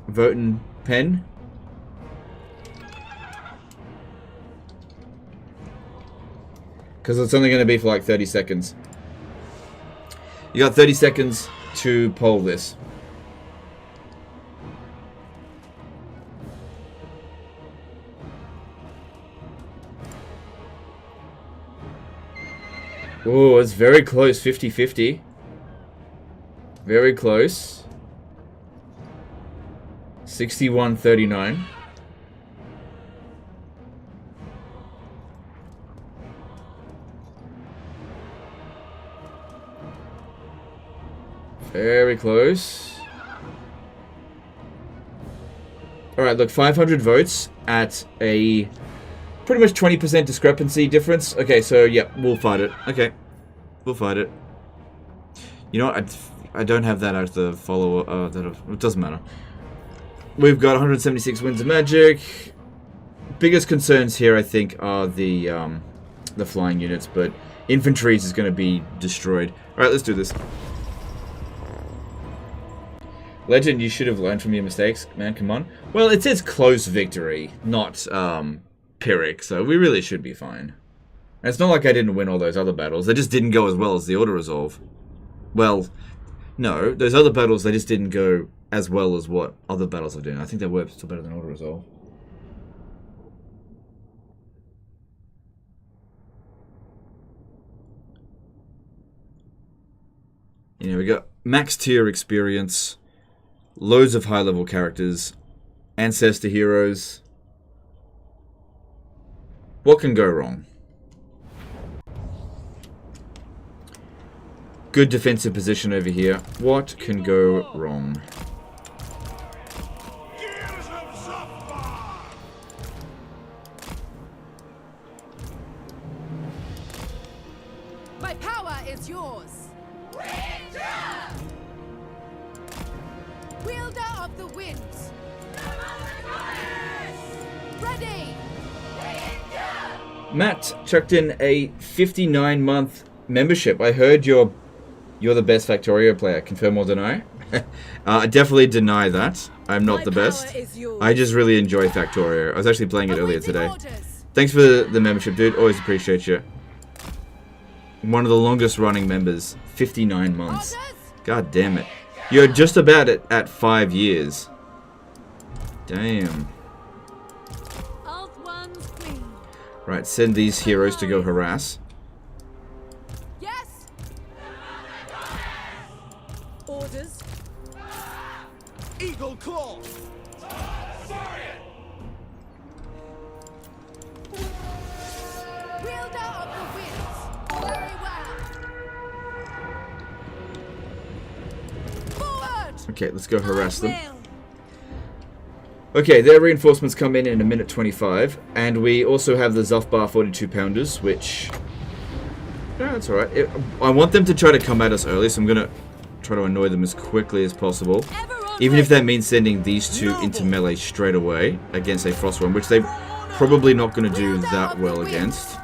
voting pen. Because it's only going to be for like 30 seconds. You got 30 seconds to poll this. Oh, it's very close, 50-50. Very close. 61-39. Very close. Alright, look, 500 votes at a pretty much 20% discrepancy difference. Okay, so, yeah, we'll fight it. Okay, we'll fight it. You know what? I don't have that as the follower. It doesn't matter. We've got 176 wins of magic. Biggest concerns here, I think, are the flying units, but infantry is going to be destroyed. Alright, let's do this. Legend, you should have learned from your mistakes, man, come on. Well, it says close victory, not Pyrrhic, so we really should be fine. And it's not like I didn't win all those other battles, they just didn't go as well as the auto-resolve. Well, no, those other battles, they just didn't go as well as what other battles are doing. I think they were still better than auto-resolve. You know, we got max tier experience, loads of high-level characters, ancestor heroes. What can go wrong? Good defensive position over here. What can go wrong? My power is yours. Wielder of the winds. Ready. Matt chucked in a 59-month membership. I heard you're the best Factorio player. Confirm or deny? I definitely deny that. I'm not the best. I just really enjoy Factorio. I was actually playing it earlier today. Thanks for the membership, dude. Always appreciate you. One of the longest running members. 59 months. God damn it. You're just about at 5 years. Damn. Right, send these heroes to go harass. Yes. Orders. Eagle Claw. Wielder of the winds. Very well. Forward. Okay, let's go harass them. Okay, their reinforcements come in a minute 25, and we also have the Zufbar 42-pounders, which... yeah, that's alright. I want them to try to come at us early, so I'm going to try to annoy them as quickly as possible. Even if that means sending these two into melee straight away against a Frostworm, which they're probably not going to do that well against.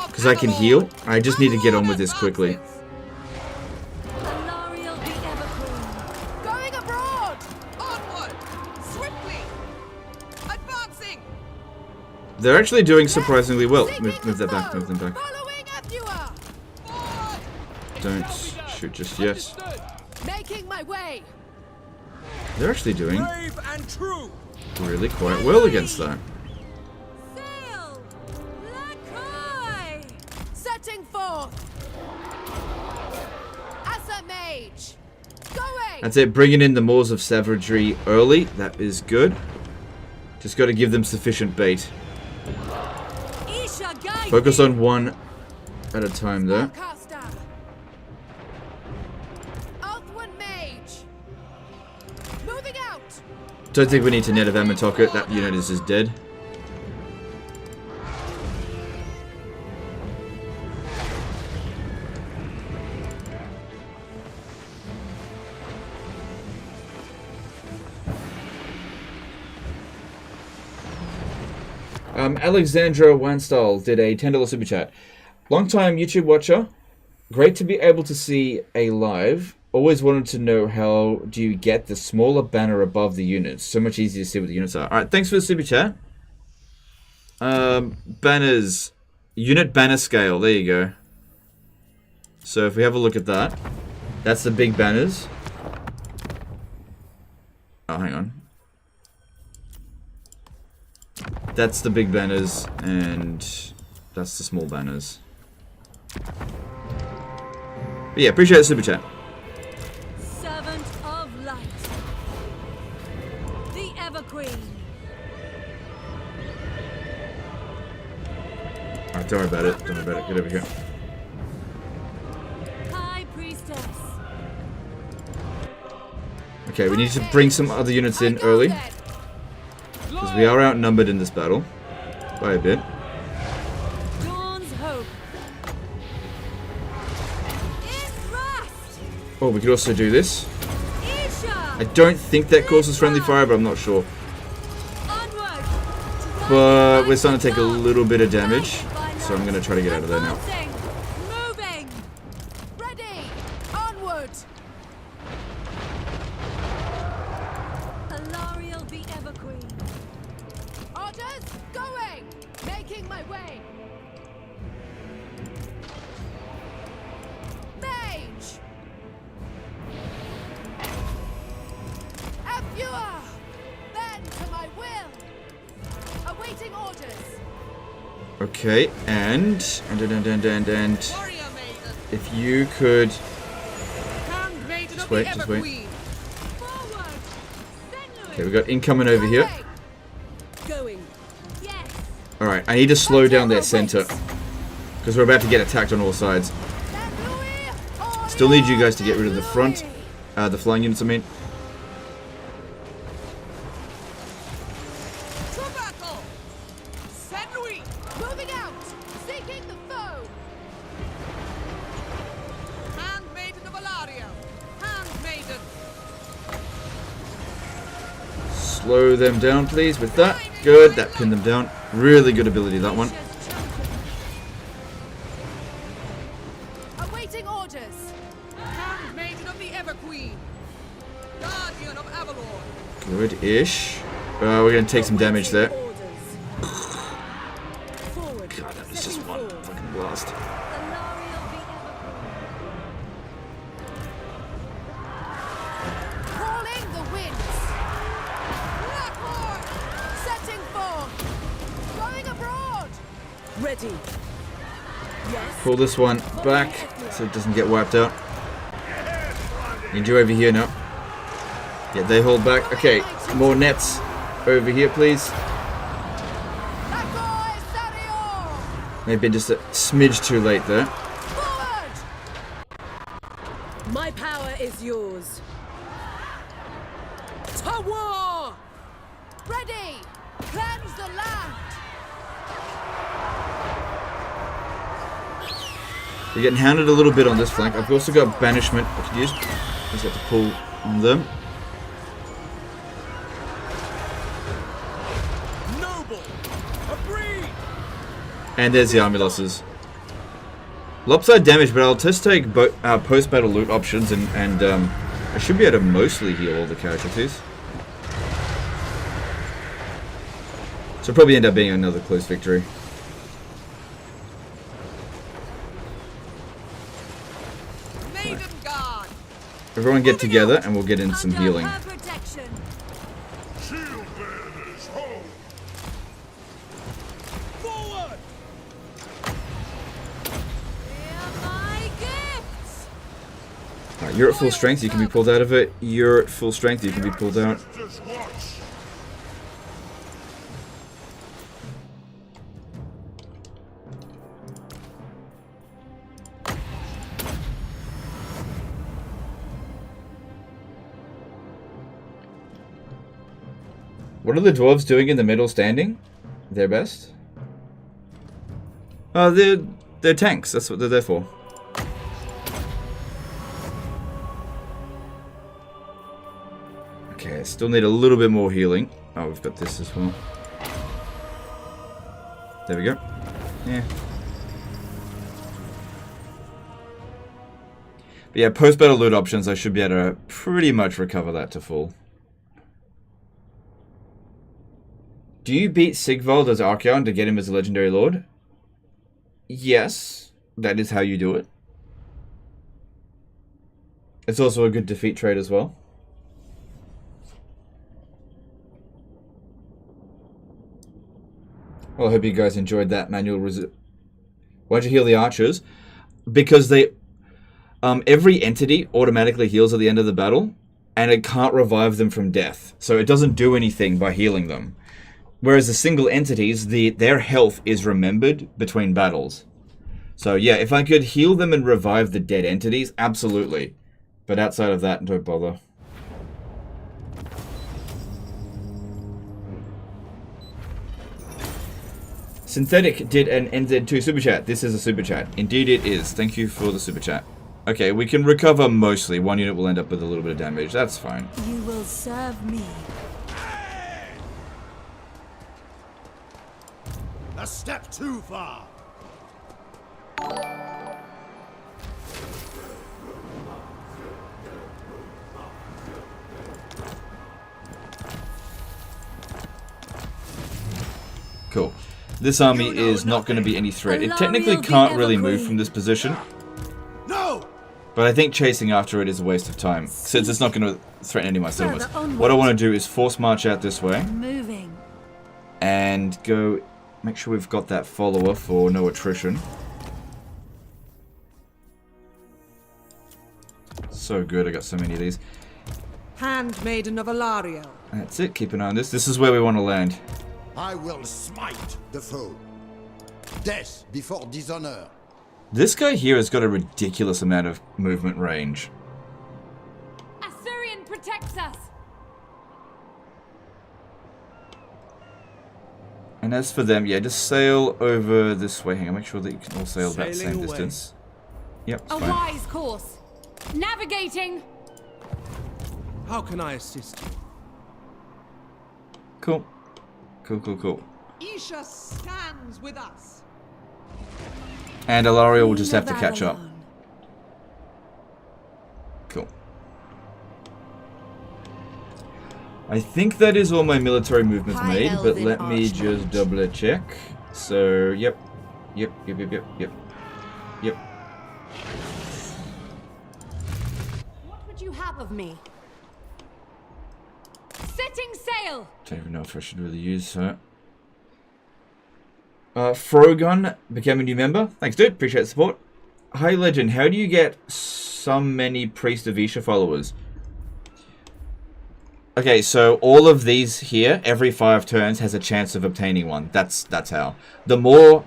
Because I can heal. I just need to get on with this quickly. They're actually doing surprisingly well. Move that back, move them back. Don't shoot just yet. Making my way. They're actually doing really quite well against that. Setting forth. As a mage. Going. That's it, bringing in the Maws of Savagery early. That is good. Just got to give them sufficient bait. Focus on one at a time there. Don't think we need to net of Amatoka it. That unit is just dead. Alexandra Wanstall did a $10 super chat. Long-time YouTube watcher. Great to be able to see a live. Always wanted to know how do you get the smaller banner above the units. So much easier to see what the units are. Alright, thanks for the super chat. Banners. Unit banner scale. There you go. So if we have a look at that. That's the big banners. Oh, hang on. That's the big banners, and that's the small banners. But yeah, appreciate the super chat. Servant of light. The Everqueen. Alright, don't worry about it. Don't worry about it. Get over here. High Priestess. Okay, we need to bring some other units in early. Because we are outnumbered in this battle. By a bit. Dawn's hope. Oh, we could also do this. Isha. I don't think that causes friendly fire, but I'm not sure. But we're starting to take a little bit of damage. So I'm going to try to get out of there now. Moving. Ready. Onward. Alariel the Everqueen. Orders going. Making my way. Mage. Abua. Bend to my will. Awaiting orders. Okay, and if you could just wait. Okay, we got incoming over here. Alright, I need to slow down their center because we're about to get attacked on all sides. Still need you guys to get rid of the front, the flying units I mean. Moving out! Seeking the foe! Handmaiden of Alario! Handmaiden! Slow them down, please, with that. Good, that pinned them down. Really good ability, that one. Awaiting orders! Handmaiden of the Everqueen! Guardian of Avalon! Good-ish. We're going to take some damage there. God, that was just one fucking blast. Calling the winds! Blackhorn! Setting forth! Going abroad! Ready! Yes. Pull this one back so it doesn't get wiped out. Need you over here now. Yeah, they hold back. Okay, more nets over here, please. Maybe just a smidge too late there. Forward! My power is yours. To war! Ready! Cleanse the land! We're getting hounded a little bit on this flank. I've also got banishment I could use. Just have to pull on them. And there's the army losses. Lopside damage, but I'll just take post-battle loot options and I should be able to mostly heal all the casualties. So probably end up being another close victory. Right. Everyone get together and we'll get in some healing. You're at full strength, you can be pulled out of it. You're at full strength, you can be pulled out. What are the dwarves doing in the middle standing? Their best? They're tanks, that's what they're there for. Okay, still need a little bit more healing. Oh, we've got this as well. There we go. Yeah. But yeah, post-battle loot options, I should be able to pretty much recover that to full. Do you beat Sigvald as Archeon to get him as a legendary lord? Yes, that is how you do it. It's also a good defeat trade as well. Well, I hope you guys enjoyed that manual. Why'd you heal the archers? Because they... every entity automatically heals at the end of the battle, and it can't revive them from death. So it doesn't do anything by healing them. Whereas the single entities, their health is remembered between battles. So yeah, if I could heal them and revive the dead entities, absolutely. But outside of that, don't bother. Synthetic did an NZ2 super chat. This is a super chat. Indeed it is. Thank you for the super chat. Okay, we can recover mostly. One unit will end up with a little bit of damage. That's fine. You will serve me. A step too far. Cool. This army is not going to be any threat. It technically can't really move from this position. No! But I think chasing after it is a waste of time, since it's not going to threaten any of my silvers. What I want to do is force march out this way. Moving. And go... Make sure we've got that follower for no attrition. So good, I got so many of these. Handmaiden of Aenarion. That's it, keep an eye on this. This is where we want to land. I will smite the foe. Death before dishonor. This guy here has got a ridiculous amount of movement range. Assyrian protects us. And as for them, yeah, just sail over this way. Hang on, make sure that you can all sail that same Sailing away. distance. Yep, it's A fine. wise course. Navigating. How can I assist you? Cool. Cool, cool, cool. Isha stands with us. And Alaria will just have to catch up. Cool. I think that is all my military movements made, but let me just double check. So, yep. Yep. What would you have of me? Setting sail. Don't even know if I should really use her. Frogon became a new member. Thanks, dude. Appreciate the support. Hi, Legend. How do you get so many Priest of Isha followers? Okay, so all of these here, every 5 turns, has a chance of obtaining one. That's how. The more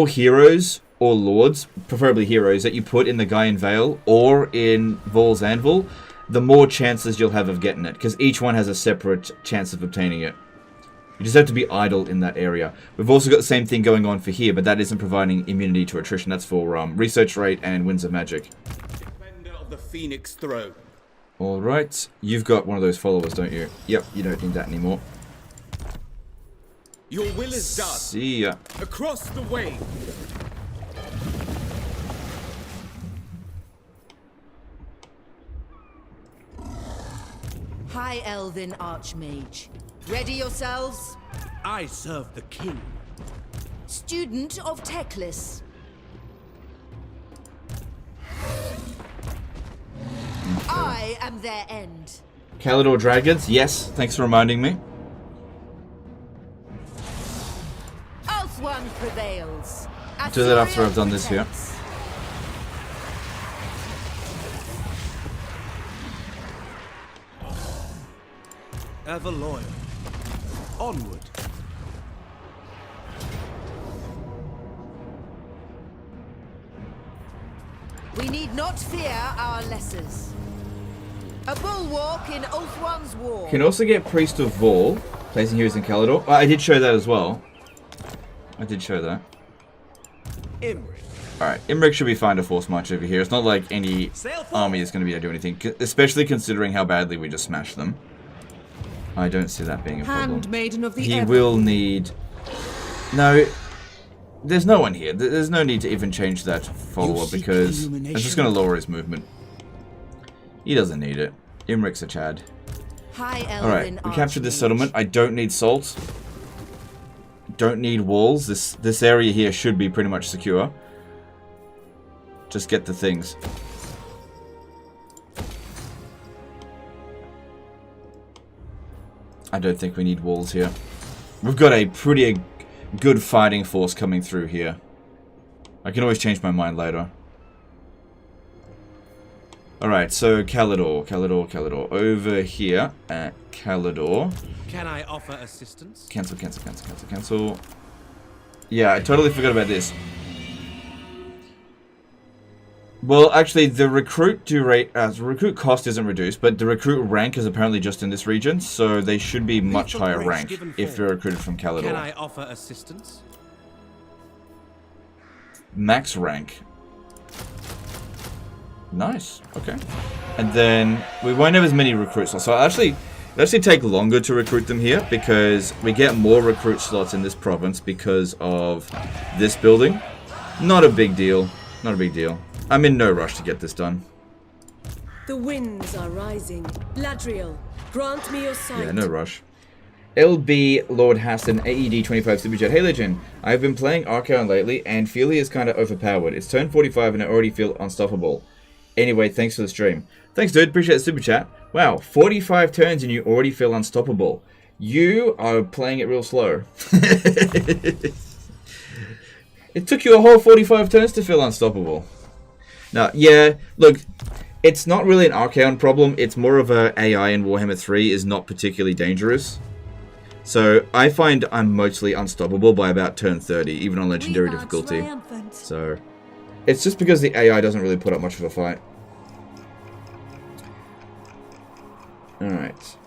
heroes or lords, preferably heroes, that you put in the Gaian Vale or in Vol's Anvil, the more chances you'll have of getting it, because each one has a separate chance of obtaining it. You just have to be idle in that area. We've also got the same thing going on for here, but that isn't providing immunity to attrition. That's for research rate and winds of magic. Defender of the Phoenix Throne. Alright, you've got one of those followers, don't you? Yep, you don't need that anymore. Your will is done. See ya. Across the way. High Elven Archmage. Ready yourselves? I serve the king. Student of Teclis. I am their end. Calidor Dragons, yes, thanks for reminding me. Ulthuan prevails. Do that after I've done this here. Ever loyal. Onward. We need not fear our lessers. A bulwark in Ulthuan's war. You can also get Priest of Vol, placing heroes in Calidor. I did show that as well. I did show that. Imric. Alright, Imric should be fine to force march over here. It's not like any army is going to be able to do anything, especially considering how badly we just smashed them. I don't see that being a problem. Handmaiden of the He will need No, there's no one here. There's no need to even change that follower because it's just going to lower his movement. He doesn't need it. Imric's a Chad. Alright, we captured this settlement. I don't need salt. Don't need walls. This area here should be pretty much secure. Just get the things. I don't think we need walls here. We've got a pretty good fighting force coming through here. I can always change my mind later. Alright, so Caledor. Over here at Caledor. Can I offer assistance? Cancel. Yeah, I totally forgot about this. Well, actually, the recruit cost isn't reduced, but the recruit rank is apparently just in this region, so they should be much higher rank if they're recruited from Caledor. Can I offer assistance? Max rank. Nice. Okay. And then we won't have as many recruit slots. So it'll actually take longer to recruit them here because we get more recruit slots in this province because of this building. Not a big deal. Not a big deal. I'm in no rush to get this done. The winds are rising. Ladriel, grant me your sight. Yeah, no rush. LB Lord Hassan AED 25 Super Chat. Hey Legend, I've been playing Archaon lately and feel he is kind of overpowered. It's turn 45 and I already feel unstoppable. Anyway, thanks for the stream. Thanks, dude. Appreciate the super chat. Wow, 45 turns and you already feel unstoppable. You are playing it real slow. It took you a whole 45 turns to feel unstoppable. Now, yeah, look, it's not really an Archaon problem. It's more of a AI in Warhammer 3 is not particularly dangerous. So I find I'm mostly unstoppable by about turn 30, even on Legendary difficulty. So it's just because the AI doesn't really put up much of a fight. Alright.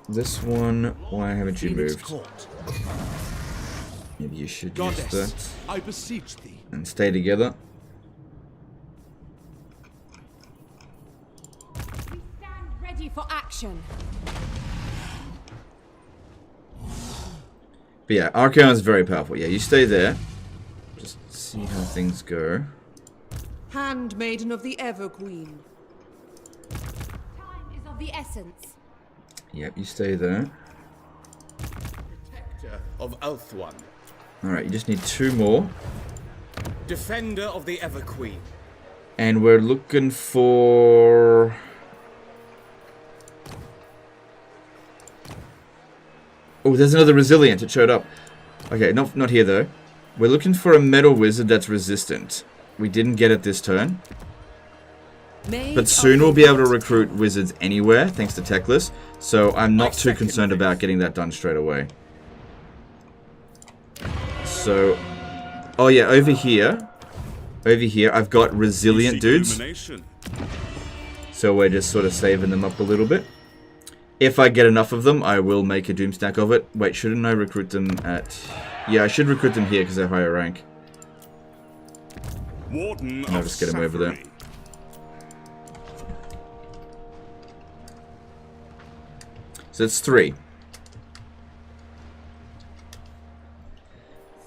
This one, why haven't you moved? Maybe you should use that. I beseech thee. And stay together. We stand ready for action. But yeah, Archaon is very powerful. Yeah, you stay there. Just see how things go. Handmaiden of the Ever Queen. Time is of the essence. Yep, you stay there. Protector of Ulthuan. Alright, you just need 2 more. Defender of the Ever Queen. And we're looking for... Oh, there's another Resilient. It showed up. Okay, not here though. We're looking for a metal wizard that's resistant. We didn't get it this turn. But soon we'll be able to recruit wizards anywhere, thanks to Teclis. So I'm not too concerned about getting that done straight away. So... Oh yeah, over here, I've got resilient dudes. So we're just sort of saving them up a little bit. If I get enough of them, I will make a doom stack of it. Wait, shouldn't I recruit them at... Yeah, I should recruit them here because they're higher rank. Warden I'll just get them over there. So it's 3.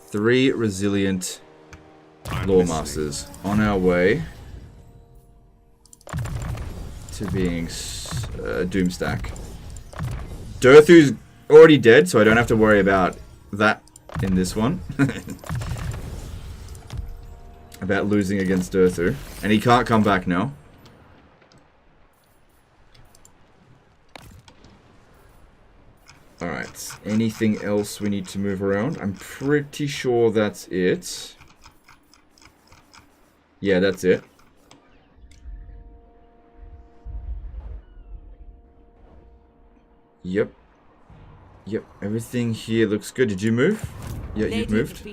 3 resilient Lawmasters on our way to being Doomstack. Durthu's already dead, so I don't have to worry about that in this one. About losing against Durthu. And he can't come back now. Alright, anything else we need to move around? I'm pretty sure that's it. Yeah, that's it. Yep. Yep, everything here looks good. Did you move? Yeah, you've moved.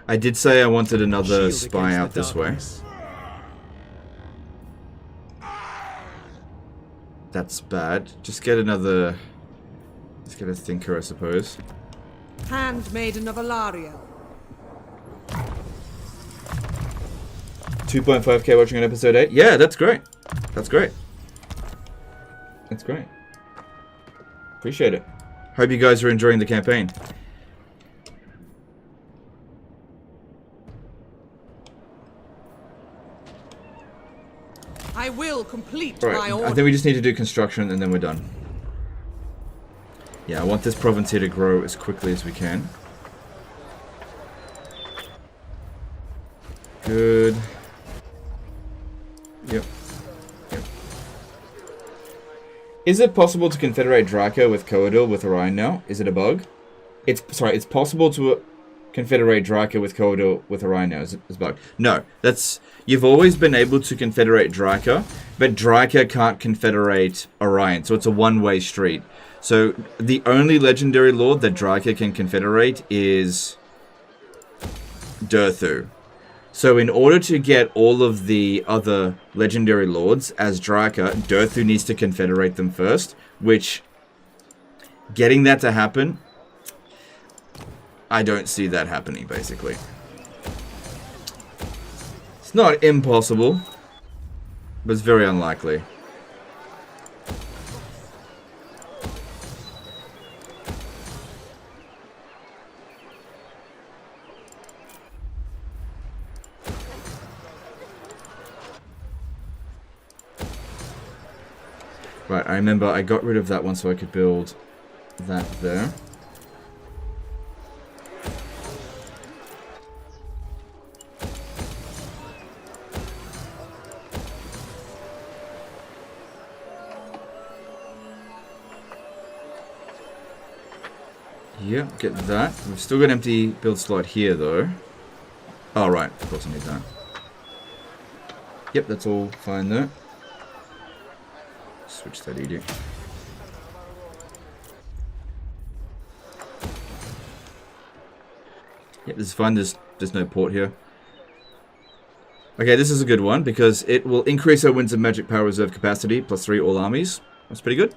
I did say I wanted another spy out this way. That's bad. Just get another... Let's get a thinker, I suppose. Handmaiden of Aenarion. 2.5k watching on episode 8. Yeah, that's great. That's great. That's great. Appreciate it. Hope you guys are enjoying the campaign. I will complete Right, my order. I think we just need to do construction and then we're done. Yeah, I want this province here to grow as quickly as we can. Good. Yep. Yep. Is it possible to confederate Draco with Coadil with Orion now? Is it a bug? It's possible to confederate Draco with Coadil with Orion now. Is it a bug? No, that's... You've always been able to confederate Draco, but Draco can't confederate Orion, so it's a one-way street. So the only legendary lord that Draco can confederate is Durthu. So in order to get all of the other legendary lords as Draco, Durthu needs to confederate them first, which, getting that to happen, I don't see that happening, basically. It's not impossible, but it's very unlikely. Right, I remember I got rid of that one so I could build that there. Yep, get that. We've still got an empty build slot here though. Oh right, of course I need that. Yep, that's all fine there. Switch that edict. Yep, this is fine. There's no port here. Okay, this is a good one because it will increase our Winds of Magic Power Reserve capacity +3 all armies. That's pretty good.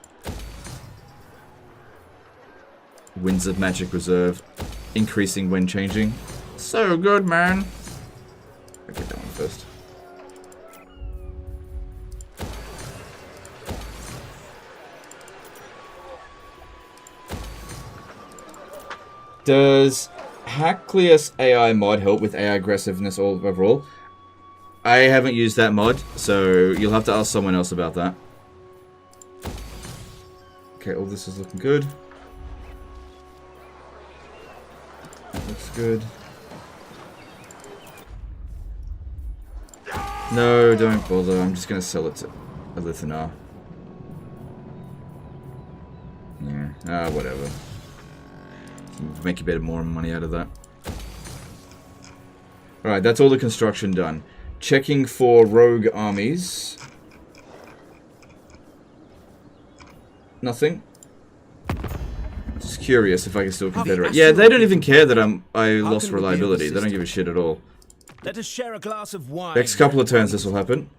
Winds of Magic Reserve increasing when changing. So good, man. I'll get that one first. Does Hacklius AI mod help with AI aggressiveness overall? I haven't used that mod, so you'll have to ask someone else about that. Okay, all this is looking good. That looks good. No, don't bother. I'm just going to sell it to Elithanar. Yeah, whatever. Make a bit more money out of that. Alright, that's all the construction done. Checking for rogue armies. Nothing. Just curious if I can still confederate. Yeah, they don't even care that I lost reliability. They don't give a shit at all. Let us share a glass of wine. Next couple of turns this will happen.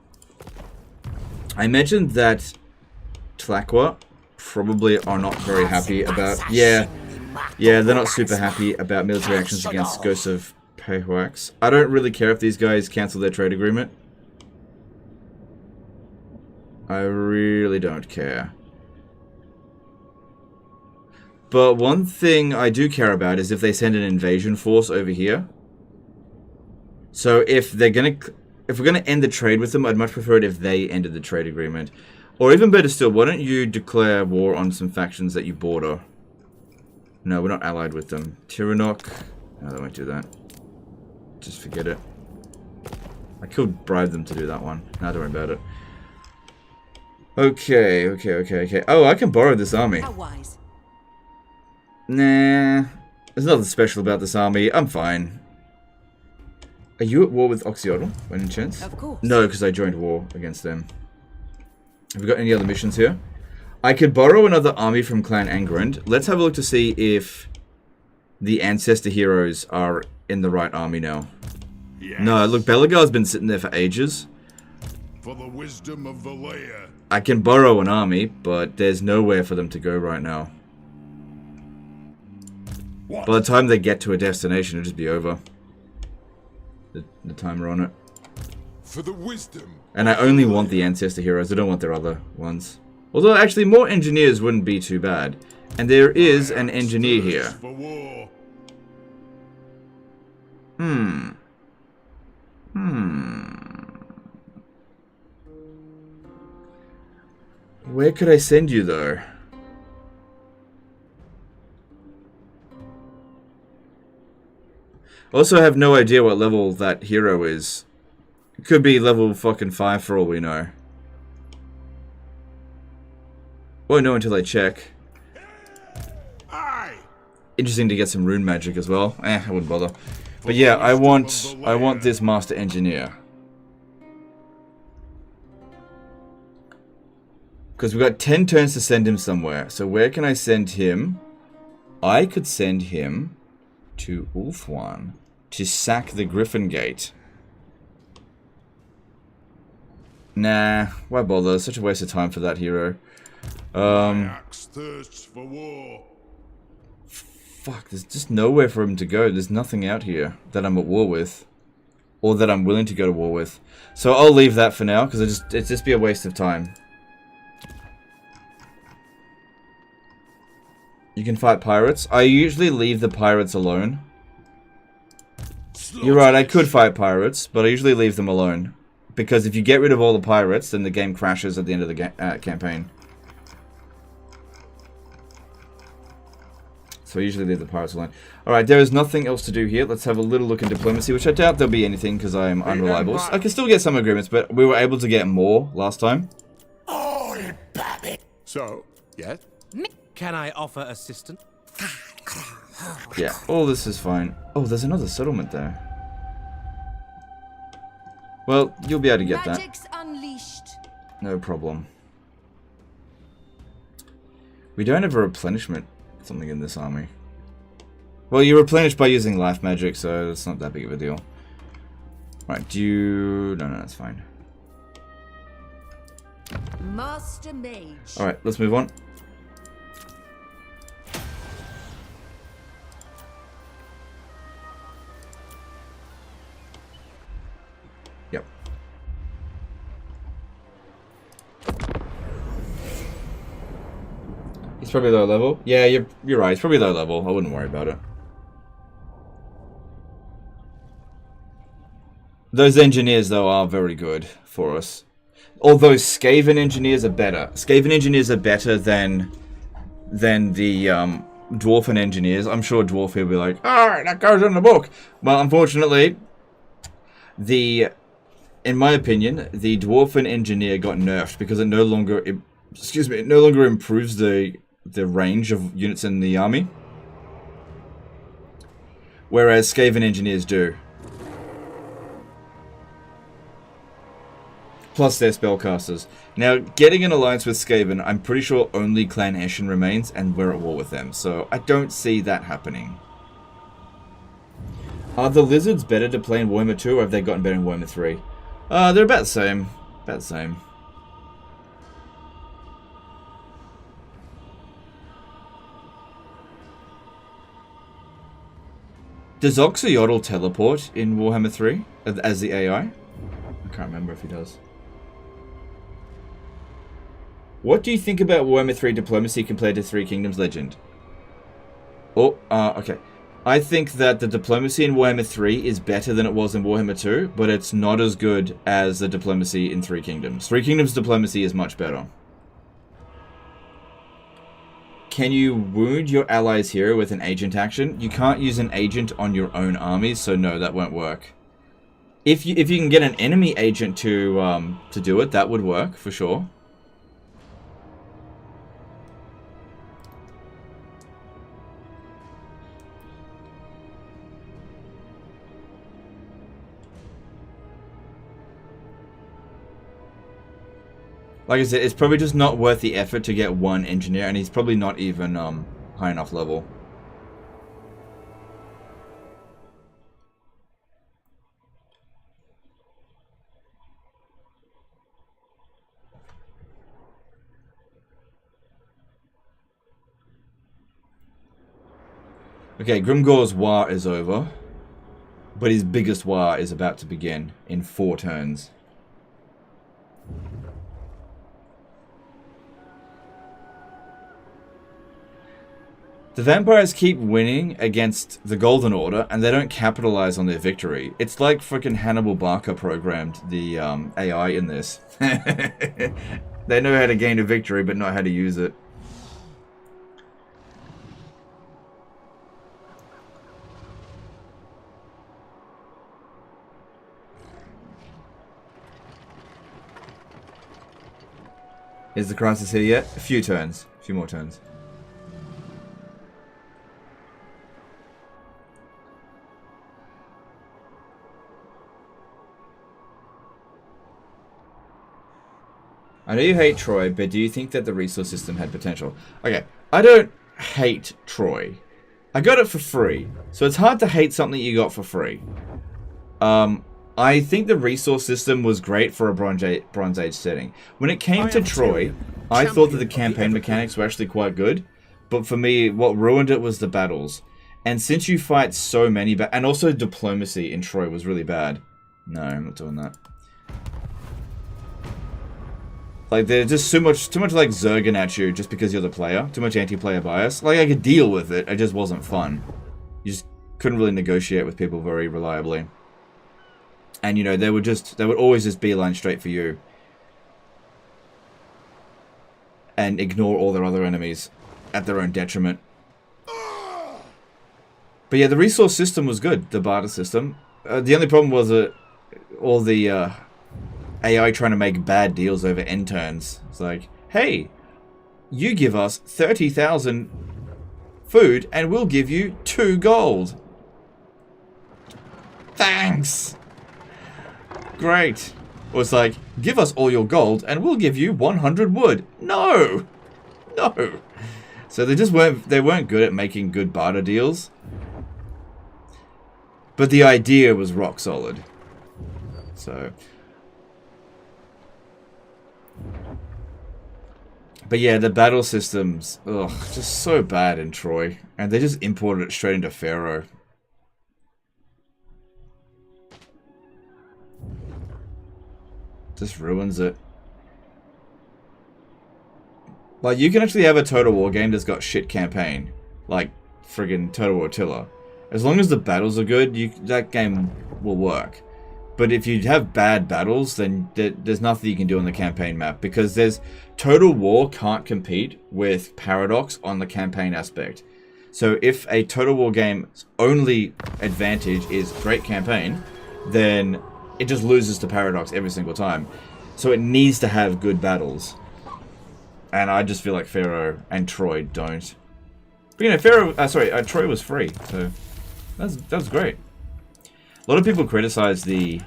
I mentioned that Tlaqua probably are not very happy about... Yeah, they're not super happy about military actions against Ghosts of Pehuax. I don't really care if these guys cancel their trade agreement. I really don't care. But one thing I do care about is if they send an invasion force over here. So if we're gonna end the trade with them, I'd much prefer it if they ended the trade agreement. Or even better still, why don't you declare war on some factions that you border? No, we're not allied with them. Tyrannoc. No, they won't do that. Just forget it. I could bribe them to do that one. No, don't worry about it. Okay. Oh, I can borrow this army. How wise. Nah. There's nothing special about this army. I'm fine. Are you at war with Oxyodal, by any chance? Of course. No, because I joined war against them. Have we got any other missions here? I could borrow another army from Clan Angrand. Let's have a look to see if the Ancestor heroes are in the right army now. Yes. No, look, Belagar's been sitting there for ages. For the wisdom of Valea. I can borrow an army, but there's nowhere for them to go right now. What? By the time they get to a destination, it'll just be over. The timer on it. For the wisdom. And I only want the Ancestor heroes. I don't want their other ones. Although, actually, more engineers wouldn't be too bad. And there is an engineer here. Where could I send you, though? Also, I have no idea what level that hero is. It could be level fucking 5 for all we know. Won't know until I check. Interesting to get some rune magic as well. I wouldn't bother. But yeah, I want this master engineer. Because we've got 10 turns to send him somewhere. So where can I send him? I could send him to Ulthuan to sack the Griffin Gate. Nah, why bother? Such a waste of time for that hero. Thirsts for war. Fuck, there's just nowhere for him to go. There's nothing out here that I'm at war with. Or that I'm willing to go to war with. So I'll leave that for now, because it'd just be a waste of time. You can fight pirates. I usually leave the pirates alone. You're right, I could fight pirates, but I usually leave them alone. Because if you get rid of all the pirates, then the game crashes at the end of the campaign. So I usually leave the pirates alone. Alright, there is nothing else to do here. Let's have a little look in diplomacy, which I doubt there'll be anything because I am unreliable. I can still get some agreements, but we were able to get more last time. So, yes? Can I offer assistance? Yeah, all this is fine. Oh, there's another settlement there. Well, you'll be able to get Magic's that. unleashed. No problem. We don't have a replenishment something in this army. Well, you replenish by using life magic, so it's not that big of a deal. Right, do you... No, that's fine. Master Mage. Alright, let's move on. Yep. He's probably low level. Yeah, you're right. He's probably low level. I wouldn't worry about it. Those engineers, though, are very good for us. Although Skaven engineers are better. Skaven engineers are better than the Dwarfen engineers. I'm sure Dwarf will be like, alright, that goes in the book. Well, unfortunately, in my opinion, the Dwarfen engineer got nerfed because it no longer, it no longer improves the range of units in the army. Whereas Skaven engineers do. Plus they're spellcasters. Now, getting an alliance with Skaven, I'm pretty sure only Clan Eshin remains, and we're at war with them. So I don't see that happening. Are the lizards better to play in Warhammer 2, or have they gotten better in Warhammer 3? They're about the same. About the same. Does Oxyotl teleport in Warhammer 3 as the AI? I can't remember if he does. What do you think about Warhammer 3 diplomacy compared to Three Kingdoms Legend? Oh, okay. I think that the diplomacy in Warhammer 3 is better than it was in Warhammer 2, but it's not as good as the diplomacy in Three Kingdoms. Three Kingdoms diplomacy is much better. Can you wound your allies' hero with an agent action? You can't use an agent on your own armies, so no, that won't work. If you can get an enemy agent to do it, that would work for sure. Like I said, it's probably just not worth the effort to get one engineer, and he's probably not even high enough level. Okay, Grimgor's war is over, but his biggest war is about to begin in 4 turns. The vampires keep winning against the Golden Order, and they don't capitalize on their victory. It's like freaking Hannibal Barker programmed the AI in this. They know how to gain a victory, but not how to use it. Is the crisis here yet? A few turns. A few more turns. I know you hate Troy, but do you think that the resource system had potential? Okay, I don't hate Troy. I got it for free, so it's hard to hate something you got for free. I think the resource system was great for a Bronze Age setting. When it came to Troy, I thought that the campaign mechanics were actually quite good, but for me, what ruined it was the battles. And since you fight so many, and also diplomacy in Troy was really bad. No, I'm not doing that. Like, there's just too much like Zergan at you just because you're the player. Too much anti-player bias. Like, I could deal with it, it just wasn't fun. You just couldn't really negotiate with people very reliably. And, you know, they would always just beeline straight for you. And ignore all their other enemies at their own detriment. But yeah, the resource system was good, the barter system. The only problem was that all the AI trying to make bad deals over end turns. It's like, hey, you give us 30,000 food and we'll give you 2 gold. Thanks. Great. Or it's like, give us all your gold and we'll give you 100 wood. No. No. So they weren't good at making good barter deals. But the idea was rock solid. So. But yeah, the battle systems, ugh, just so bad in Troy. And they just imported it straight into Pharaoh. Just ruins it. Like, you can actually have a Total War game that's got shit campaign. Like, friggin' Total War Tiller. As long as the battles are good, that game will work. But if you have bad battles, then there's nothing you can do on the campaign map. Because Total War can't compete with Paradox on the campaign aspect. So if a Total War game's only advantage is great campaign, then it just loses to Paradox every single time. So it needs to have good battles. And I just feel like Pharaoh and Troy don't. But you know, Troy was free, so that was great. A lot of people criticize the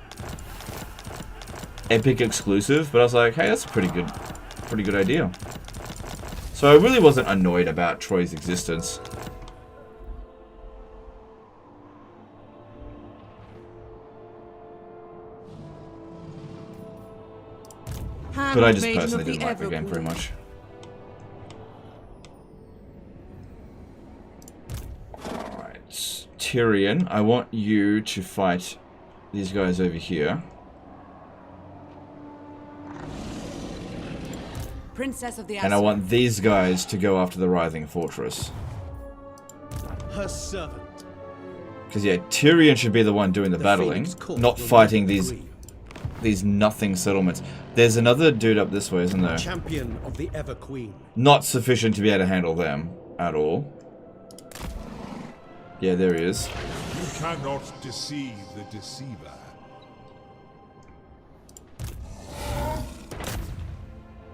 Epic exclusive, but I was like, hey, that's a pretty good idea. So I really wasn't annoyed about Troy's existence. But I just personally didn't like the game very much. Alright, Tyrion, I want you to fight these guys over here. Princess of the And I want these guys to go after the Writhing Fortress. Her servant. Because yeah, Tyrion should be the one doing the battling, not fighting these nothing settlements. There's another dude up this way, isn't there? Champion of the Ever Queen. Not sufficient to be able to handle them at all. Yeah, there he is. You cannot deceive the deceiver.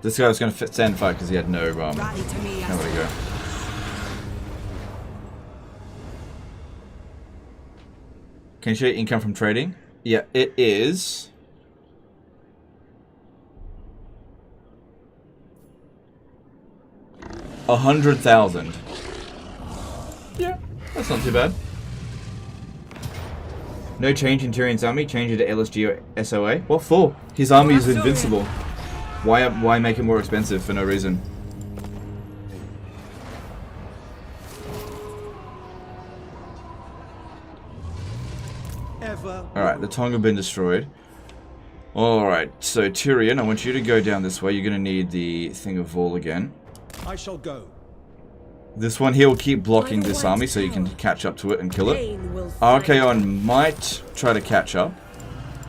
This guy was going to stand fight because he had nowhere to go. Can you show your income from trading? Yeah, it is 100,000. Yeah, that's not too bad. No change in Tyrion's army. Change it to LSG or SOA. What for? His army is invincible. Why make it more expensive for no reason? Alright, the Tong have been destroyed. Alright, so Tyrion, I want you to go down this way. You're going to need the Thing of Vol again. I shall go. This one here will keep blocking this army so you can catch up to it and kill it. Archaon might try to catch up,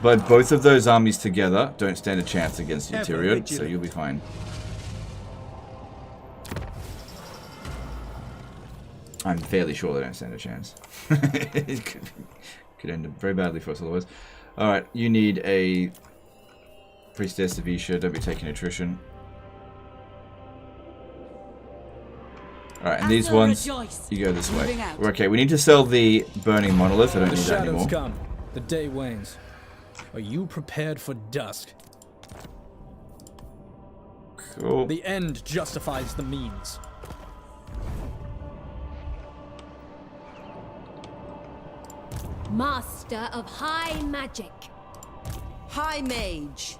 but both of those armies together don't stand a chance against you, Tyrion, so you'll be fine. I'm fairly sure they don't stand a chance. It could end up very badly for us otherwise. Alright, you need a Priestess of Isha, don't be taking attrition. Alright, and these ones, you go this way. Okay, we need to sell the Burning Monolith, I don't need that anymore. Come. The day wanes. Are you prepared for dusk? Cool. The end justifies the means. Master of High Magic. High Mage.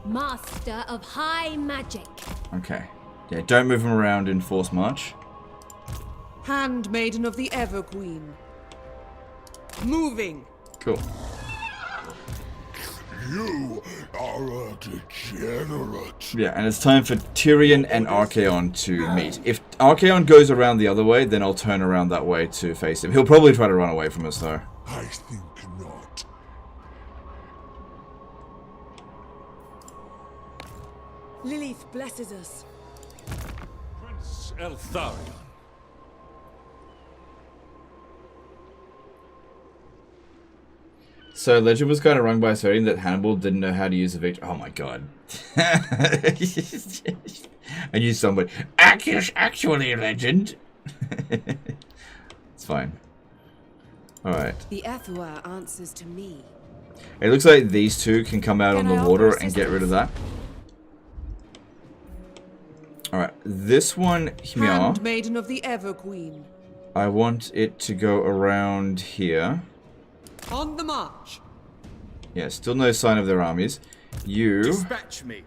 Master of High Magic. Okay. Yeah, don't move them around in force march. Handmaiden of the Everqueen. Moving. Cool. You are a degenerate. Yeah, and it's time for Tyrion and Archaon to meet. If Archaon goes around the other way, then I'll turn around that way to face him. He'll probably try to run away from us, though. I think not. Lilith blesses us. Prince Eltharion. So legend was kind of wrong by asserting that Hannibal didn't know how to use a victory. Oh my god. I used somebody. Actually, legend. It's fine. Alright. The Athua answers to me. It looks like these two can come out on the water and get rid of that. Alright, this one here. Handmaiden of the Everqueen. I want it to go around here. On the march. Yeah, still no sign of their armies. You dispatch me.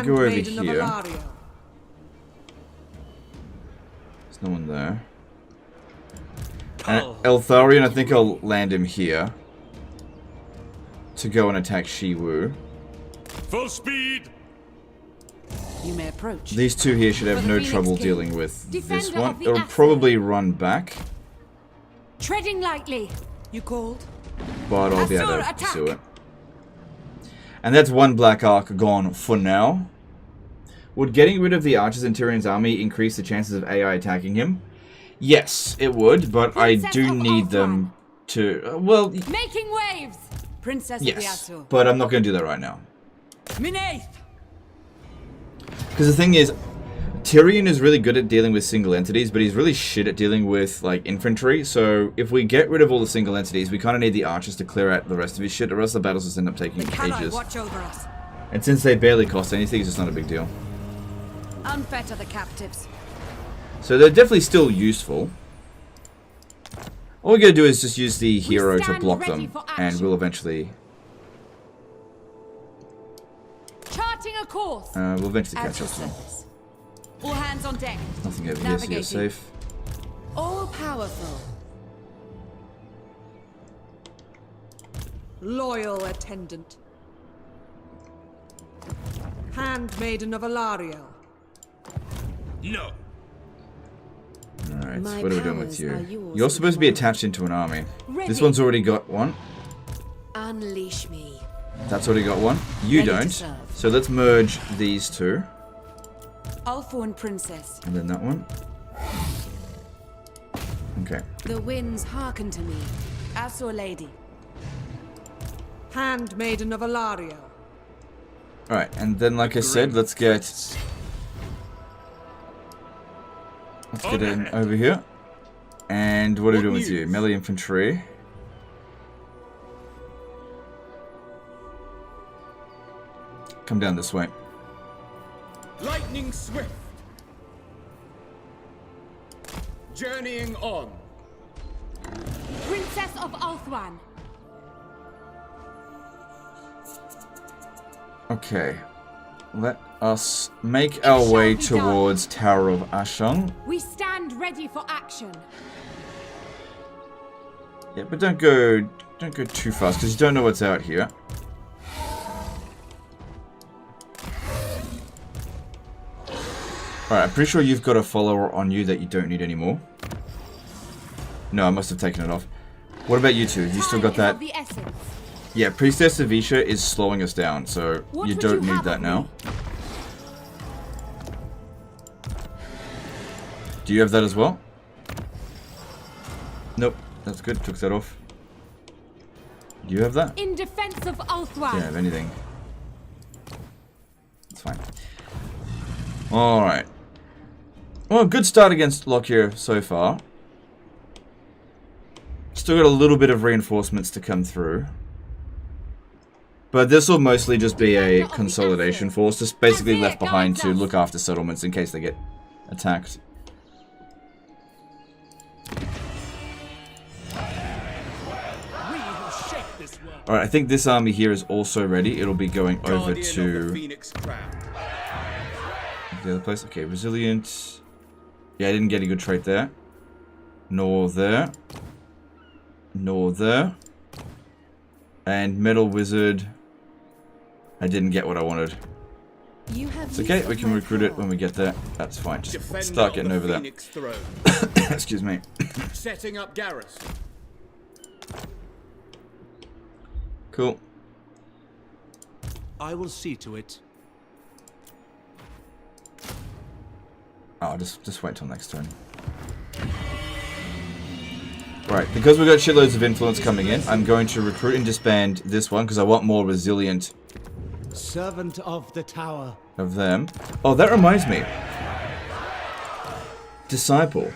go over here. There's no one there. And Eltharion, I think I'll land him here to go and attack Shiwu. Full speed. You may approach. These two here should have no trouble dealing with this one. It'll probably run back. Treading lightly. You called? But I'll be able to pursue it. And that's one black arc gone for now. Would getting rid of the archers in Tyrion's army increase the chances of AI attacking him? Yes, it would, but I do need them to... well... Making waves! Princess of the Azure. But I'm not going to do that right now. Minaith! Because the thing is, Tyrion is really good at dealing with single entities, but he's really shit at dealing with, like, infantry. So if we get rid of all the single entities, we kind of need the archers to clear out the rest of his shit, or else the battles just end up taking ages. Watch over us. And since they barely cost anything, it's just not a big deal. Unfetter the captives. So they're definitely still useful. All we gotta do is just use the hero to block them, and we'll eventually... Charting a course. we'll eventually catch up to them. All hands on deck. Nothing over here, so you're safe. All powerful. Loyal attendant. Handmaiden of Aenarion. No. Alright, so what are we doing with you? You're supposed to be attached into an army. This one's already got one. Unleash me. That's already got one. You don't. So let's merge these two. Ulthuan Princess. And then that one. Okay. The winds hearken to me. Azure Lady. Handmaiden of Aenarion. Alright, and then like I said, let's get in over here. And what are we doing with you? Melee infantry. Come down this way. Lightning swift. Journeying on. Princess of Ulthuan. Okay. Let us make our way towards Tower of Ashung. We stand ready for action. Yeah, but don't go too fast because you don't know what's out here. Alright, I'm pretty sure you've got a follower on you that you don't need anymore. No, I must have taken it off. What about you two? Have you still got that? Yeah, Priestess Avisha is slowing us down, so you don't need that now. Do you have that as well? Nope, that's good. Took that off. Do you have that? In defense of Ulthwan. Do you have anything? That's fine. Alright. Well, good start against Lockyer so far. Still got a little bit of reinforcements to come through. But this will mostly just be a consolidation force, just basically left behind to look after settlements in case they get attacked. Alright, I think this army here is also ready. It'll be going over to the other place. Okay, resilient. Yeah, I didn't get a good trait there. Nor there. Nor there. And Metal Wizard. I didn't get what I wanted. It's okay, we can recruit it when we get there. That's fine. Just start getting over there. Excuse me. Setting up garrison. Cool. I will see to it. Oh, just wait till next turn. Right, because we've got shitloads of influence coming in, I'm going to recruit and disband this one because I want more resilient Servant of the tower. Of them. Oh, that reminds me. Disciple.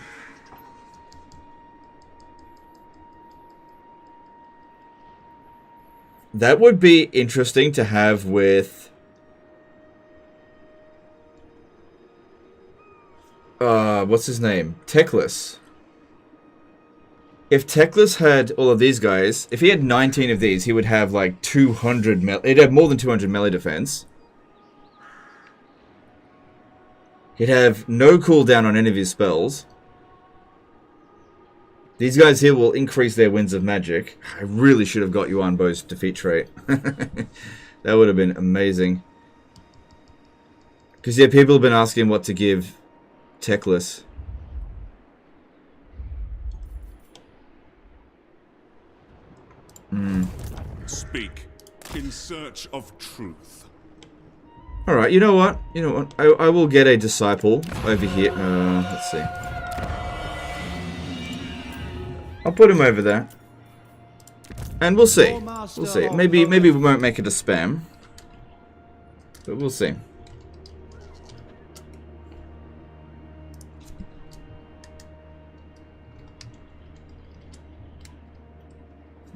That would be interesting to have with... what's his name? Teclis. If Teclis had all of these guys, if he had 19 of these, he would have like 200 melee. He'd have more than 200 melee defense. He'd have no cooldown on any of his spells. These guys here will increase their winds of magic. I really should have got Yuan Bo's defeat trait. That would have been amazing. Because yeah, people have been asking what to give Teclis. Speak in search of truth. Alright, you know what? You know what? I will get a disciple over here. Let's see. I'll put him over there. And we'll see. We'll see. Maybe we won't make it a spam. But we'll see.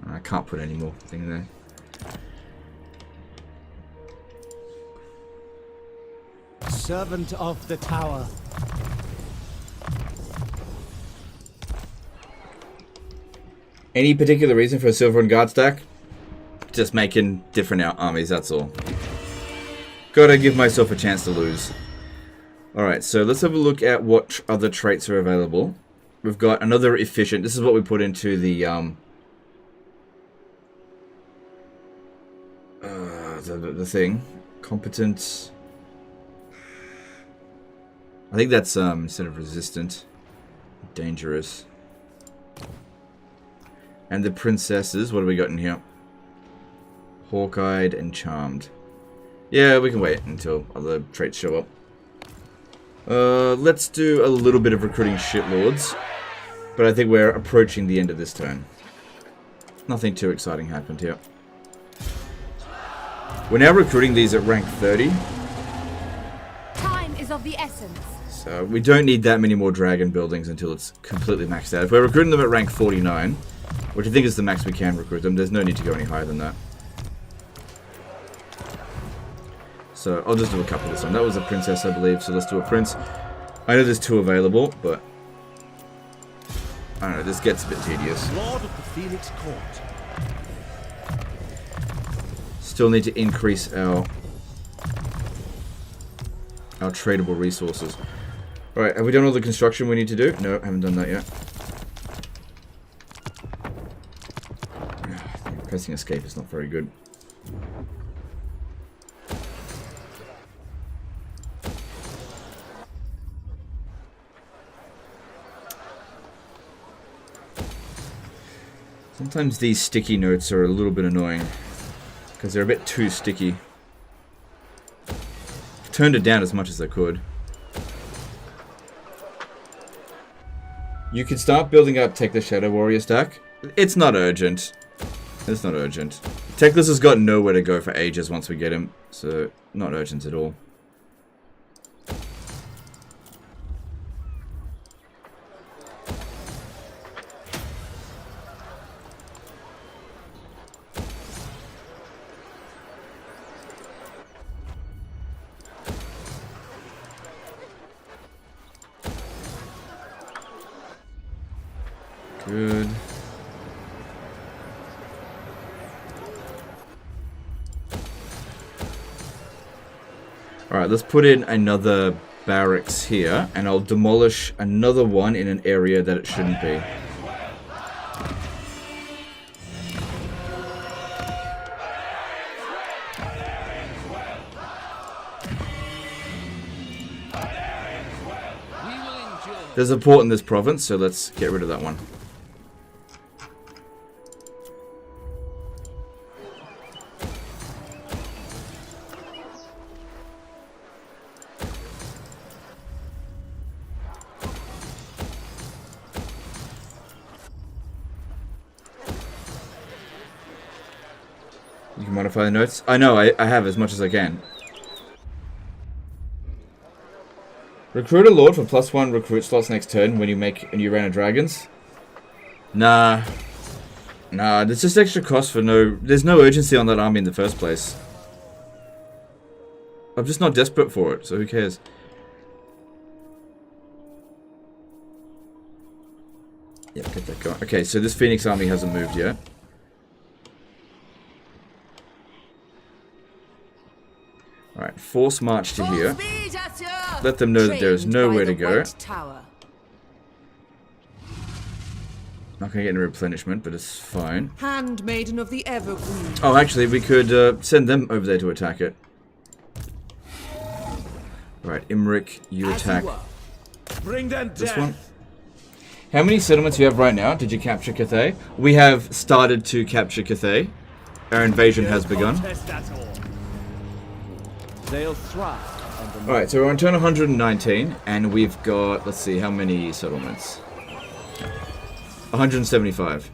I can't put any more thing there. Servant of the tower. Any particular reason for a silver and guard stack? Just making different armies, that's all. Gotta give myself a chance to lose. Alright, so let's have a look at what other traits are available. We've got another efficient. This is what we put into the thing. Competent. I think that's instead of resistant, dangerous. And the princesses, what have we got in here? Hawk-eyed and charmed. Yeah, we can wait until other traits show up. Let's do a little bit of recruiting shitlords. But I think we're approaching the end of this turn. Nothing too exciting happened here. We're now recruiting these at rank 30. Time is of the essence. So we don't need that many more dragon buildings until it's completely maxed out. If we're recruiting them at rank 49, which I think is the max we can recruit them, there's no need to go any higher than that. So I'll just do a couple this time. That was a princess, I believe, so let's do a prince. I know there's 2 available, but I don't know, this gets a bit tedious. Lord of the Phoenix Court. Still need to increase our tradable resources. Alright, have we done all the construction we need to do? No, haven't done that yet. Pressing escape is not very good. Sometimes these sticky notes are a little bit annoying because they're a bit too sticky. I've turned it down as much as I could. You can start building up Teclis Shadow Warrior stack. It's not urgent. It's not urgent. Teclis has got nowhere to go for ages once we get him, so not urgent at all. Good. Alright, let's put in another barracks here, and I'll demolish another one in an area that it shouldn't be. There's a port in this province, so let's get rid of that one. You can modify the notes. I know, I have as much as I can. Recruit a lord for +1 recruit slots next turn when you make a new round of dragons. Nah. Nah, there's just extra cost for no... There's no urgency on that army in the first place. I'm just not desperate for it, so who cares? Yeah, get that going. Okay, so this Phoenix army hasn't moved yet. Alright, force march to here. Let them know that there is nowhere to go. Not gonna get any replenishment, but it's fine. Handmaiden of the Everqueen. Oh, actually, we could send them over there to attack it. Right, Imric, you attack Bring them this one. How many settlements do you have right now? Did you capture Cathay? We have started to capture Cathay. Our invasion has begun. They'll thrive. Alright, so we're on turn 119, and we've got, let's see, how many settlements? 175.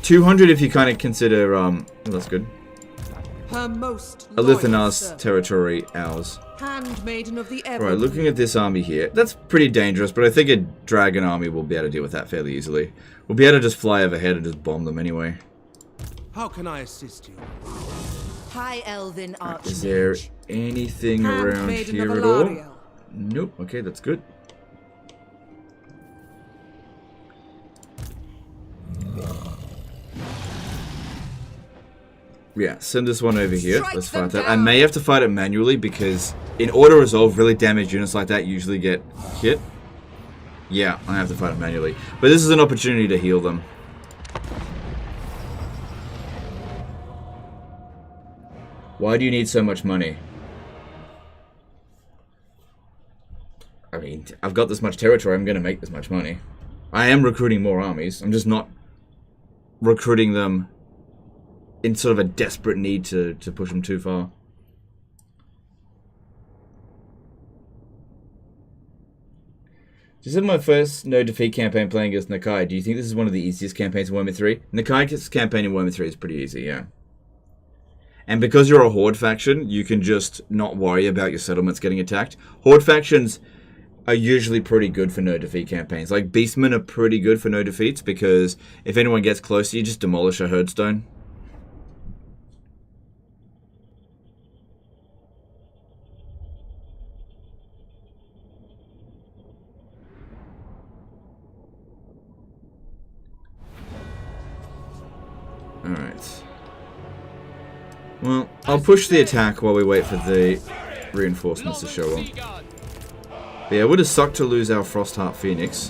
200 if you kind of consider, oh, that's good. Her most Elithanar's territory, ours. Handmaiden of the Everqueen. Right, looking at this army here, that's pretty dangerous, but I think a dragon army will be able to deal with that fairly easily. We'll be able to just fly overhead and just bomb them anyway. How can I assist you? High Elven Archmage. Is there anything around here at all? Nope. Okay, that's good. Yeah, send this one over here. Let's fight that. I may have to fight it manually because in auto resolve, really damaged units like that usually get hit. Yeah, I have to fight it manually. But this is an opportunity to heal them. Why do you need so much money? I mean, I've got this much territory, I'm going to make this much money. I am recruiting more armies. I'm just not recruiting them in sort of a desperate need to push them too far. This is my first no defeat campaign playing against Nakai. Do you think this is one of the easiest campaigns in Warhammer 3? Nakai's campaign in Warhammer 3 is pretty easy, yeah. And because you're a Horde faction, you can just not worry about your settlements getting attacked. Horde factions are usually pretty good for no defeat campaigns. Like, Beastmen are pretty good for no defeats because if anyone gets close, you just demolish a herdstone. Alright. Well, I'll push the attack while we wait for the reinforcements to show up. But yeah, it would have sucked to lose our Frostheart Phoenix.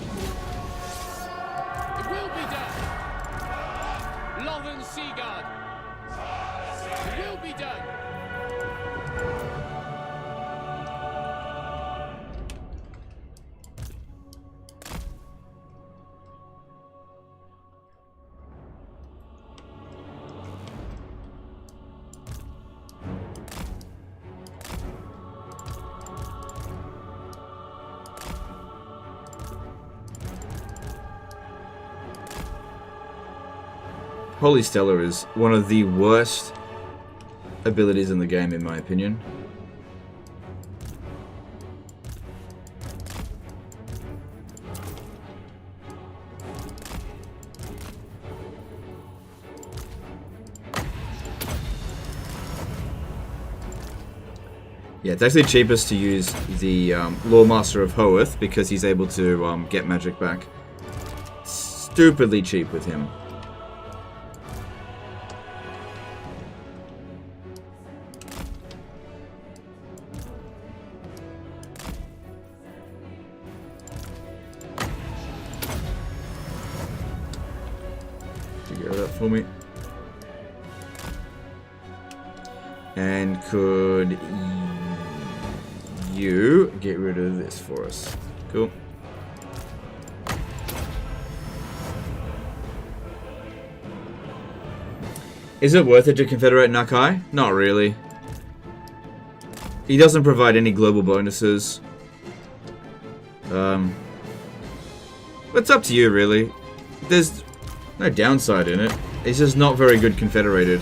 Holy Stellar is one of the worst abilities in the game, in my opinion. Yeah, it's actually cheapest to use the Lawmaster of Hoeth because he's able to get magic back. Stupidly cheap with him. Get rid of that for me. And could you get rid of this for us? Cool. Is it worth it to confederate Nakai? Not really. He doesn't provide any global bonuses. It's up to you, really. There's no downside in it. It's just not very good confederated.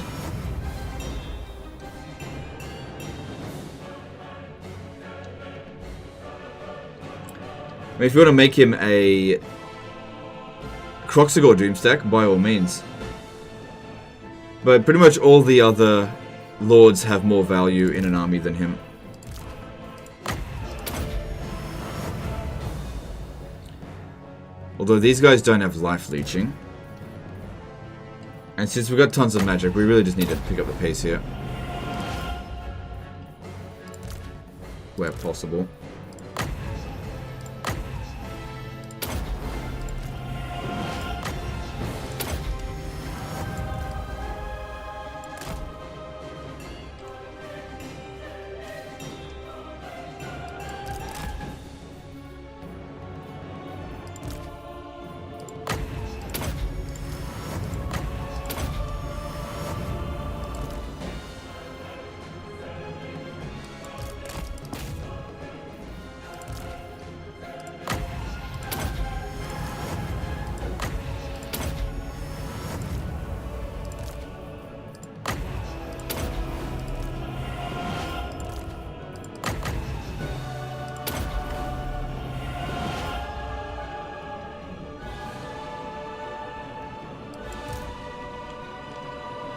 I mean, if you want to make him a Kroxigor Doomstack, by all means. But pretty much all the other lords have more value in an army than him. Although these guys don't have life leeching. And since we've got tons of magic, we really just need to pick up the pace here. Where possible.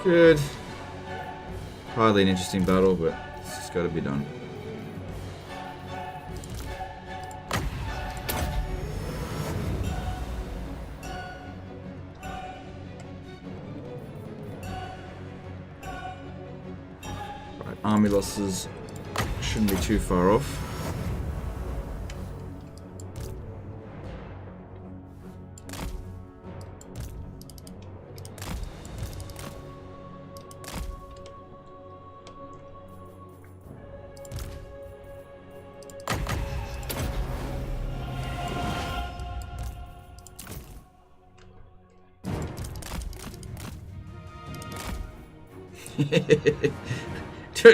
Good. Hardly an interesting battle, but it's just got to be done. Right, army losses shouldn't be too far off.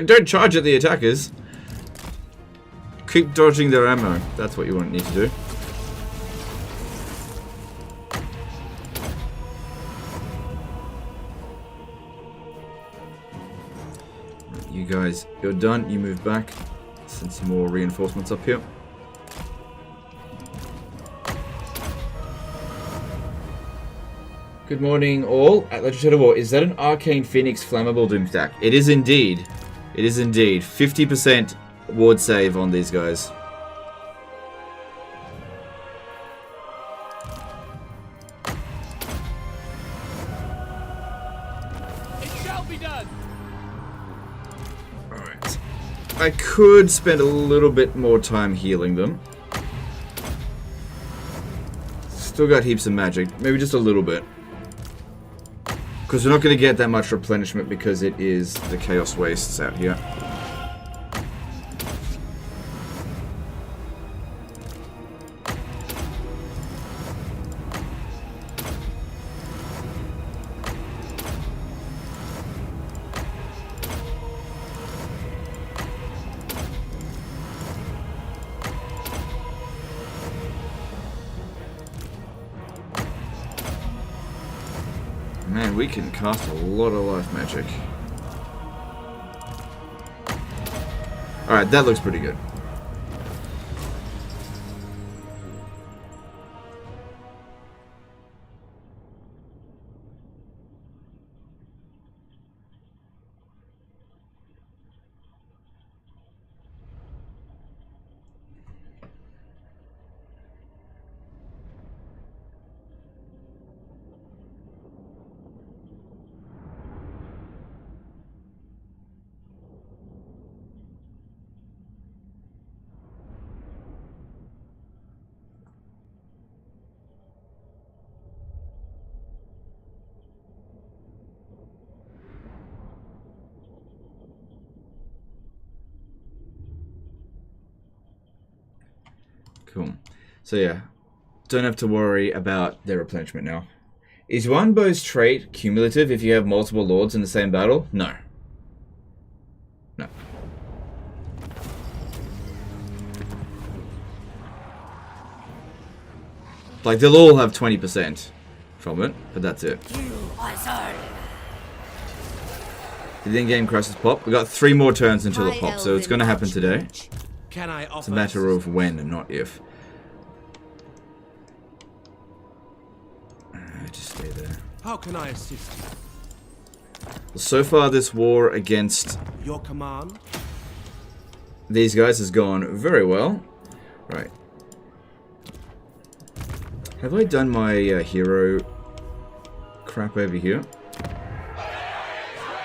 Don't charge at the attackers. Keep dodging their ammo. That's what you need to do. You guys, you're done. You move back. Send some more reinforcements up here. Good morning, all. At Legend of War, is that an Arcane Phoenix Flammable Doomstack? It is indeed. It is indeed. 50% ward save on these guys. It shall be done. Alright. I could spend a little bit more time healing them. Still got heaps of magic. Maybe just a little bit. Because we're not going to get that much replenishment because it is the Chaos Wastes out here. Man, we can cast a lot of life magic. Alright, that looks pretty good. Cool. So yeah, don't have to worry about their replenishment now. Is one bow's trait cumulative if you have multiple lords in the same battle? No. No. Like, they'll all have 20% from it, but that's it. Did the in-game crashes pop? We got 3 more turns until it pops, so it's going to happen today. Can I offer It's a matter of when and not if. Just stay there. How can I assist you? Well, so far, this war against Your command? these guys has gone very well. Right. Have I done my hero crap over here?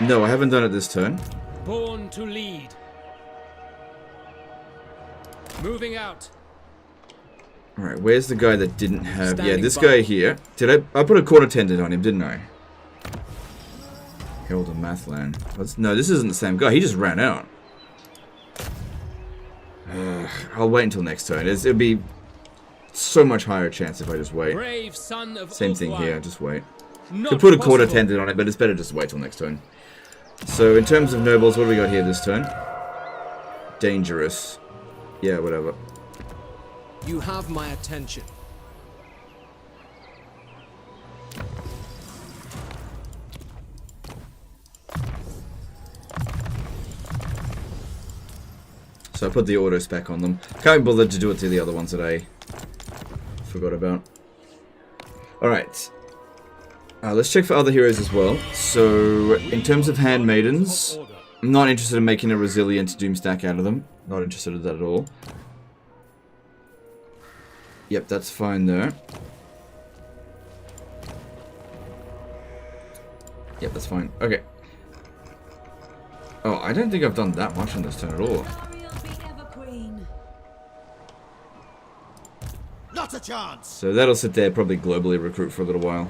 No, I haven't done it this turn. Born to lead. Moving out. Alright, where's the guy that didn't have... Standing yeah, this by. guy here. Did I put a quarter tendon on him, didn't I? Herald of Mathlan. No, this isn't the same guy. He just ran out. I'll wait until next turn. It'll be so much higher chance if I just wait. Brave son of Same thing Ulthuan. here, just wait. Not Could put a quarter possible. tendon on it, but it's better just wait till next turn. So, in terms of nobles, what do we got here this turn? Dangerous. Yeah, whatever. You have my attention. So I put the auto spec on them. Can't be bothered to do it to the other ones that I forgot about. Alright. Let's check for other heroes as well. So, in terms of handmaidens, I'm not interested in making a resilient doomstack out of them. Not interested in that at all. Yep, that's fine there. Yep, that's fine. Okay. Oh, I don't think I've done that much on this turn at all. Not a chance. So that'll sit there, probably globally recruit for a little while.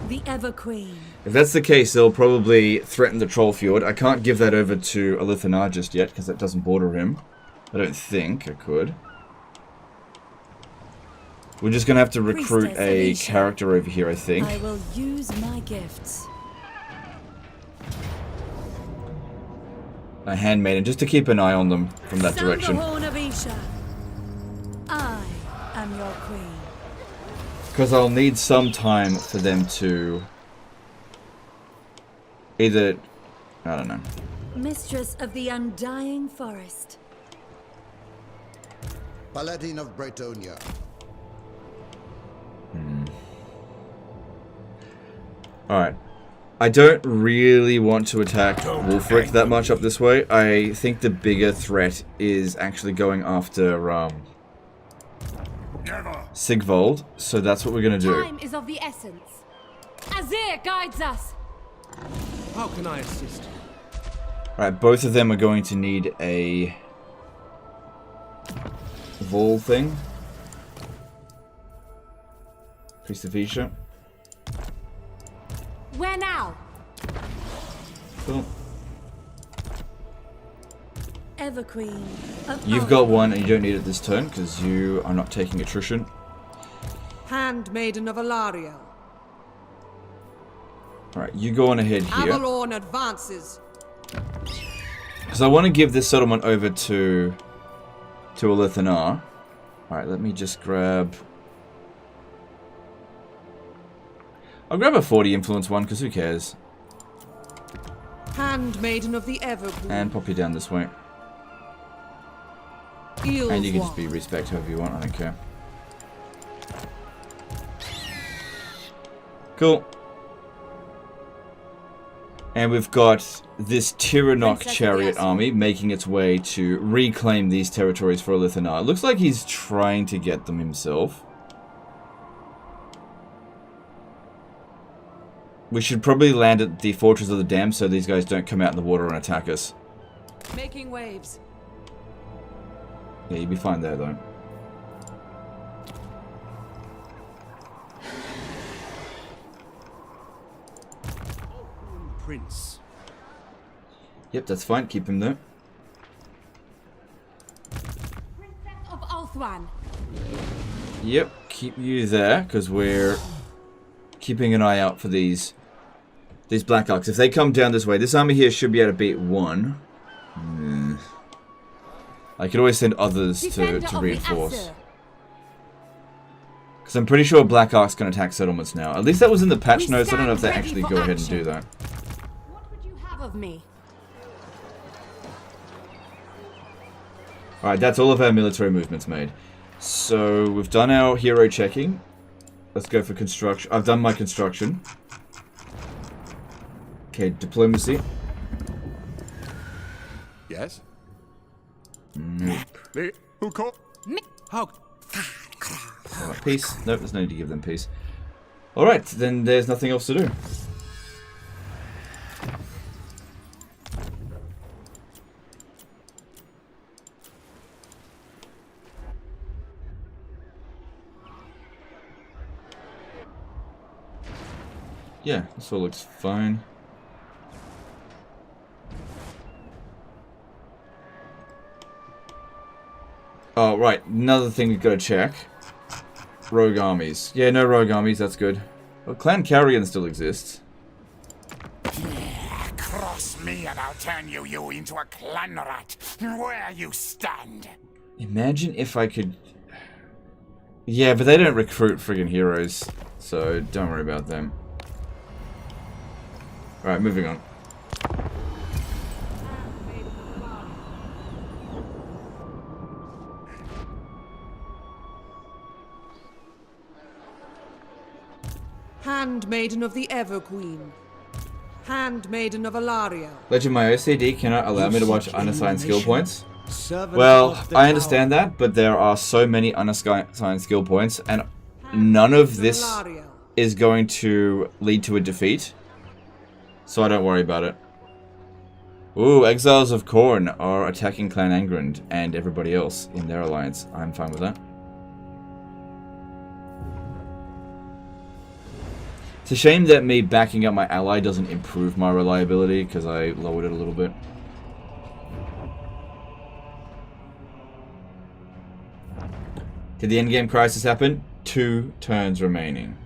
The Ever Queen. If that's the case, they'll probably threaten the Troll Fjord. I can't give that over to Elithanar just yet, because that doesn't border him. I don't think I could. We're just going to have to recruit Priestess a Alicia. character over here, I think. I will use my gifts. A handmaiden, just to keep an eye on them from that Sound direction. the horn of Isha. I am your queen. Because I'll need some time for them to either... I don't know. Mistress of the Undying Forest. Paladin of Bretonia. Alright. I don't really want to attack Wulfric that much up this way. I think the bigger threat is actually going after Sigvald, so that's what we're going to do. Time is of the essence. Azir guides us. How can I assist you? Alright, both of them are going to need a Vol thing. Priest of Isha. Where now? Cool. Ever Queen. Of You've got one and you don't need it this turn because you are not taking attrition. Handmaiden of Aenarion. Alright, you go on ahead here. Avalon advances. Because I want to give this settlement over to Elithanar. Alright, let me just grab... I'll grab a 40 influence one, because who cares? Handmaiden of the Everqueen. And pop you down this way. And you can just be respect whoever you want, I don't care. Cool. And we've got this Tyrion chariot army making its way to reclaim these territories for Lithanar. It looks like he's trying to get them himself. We should probably land at the Fortress of the Damned so these guys don't come out in the water and attack us. Making waves. Yeah, you'd be fine there though. Prince. Yep, that's fine. Keep him there. Princess of Ulthuan. Yep, keep you there, because we're keeping an eye out for these Black Arcs. If they come down this way, this army here should be able to beat one. I could always send others to reinforce. Because I'm pretty sure Black Arcs can attack settlements now. At least that was in the patch notes. I don't know if they actually go ahead and do that. What would you have of me? Alright, that's all of our military movements made. So, we've done our hero checking. Let's go for construction. I've done my construction. Okay, diplomacy. Yes? Nope. Who called? How? Alright, peace. Nope, there's no need to give them peace. Alright, then there's nothing else to do. Yeah, this all looks fine. Oh, right. Another thing we've got to check. Rogue armies. Yeah, no rogue armies. That's good. Well, Clan Carrion still exists. Cross me and I'll turn you into a clan rat where you stand. Imagine if I could... Yeah, but they don't recruit friggin' heroes. So, don't worry about them. Alright, moving on. Handmaiden of the Everqueen. Handmaiden of Aenarion. Legend, my OCD cannot allow me to watch unassigned skill points. Servant Well, of the I understand that, but there are so many unassigned skill points, and none of this is going to lead to a defeat. So I don't worry about it. Ooh, Exiles of Khorne are attacking Clan Angrand and everybody else in their alliance. I'm fine with that. It's a shame that me backing up my ally doesn't improve my reliability, because I lowered it a little bit. Did the endgame crisis happen? 2 turns remaining.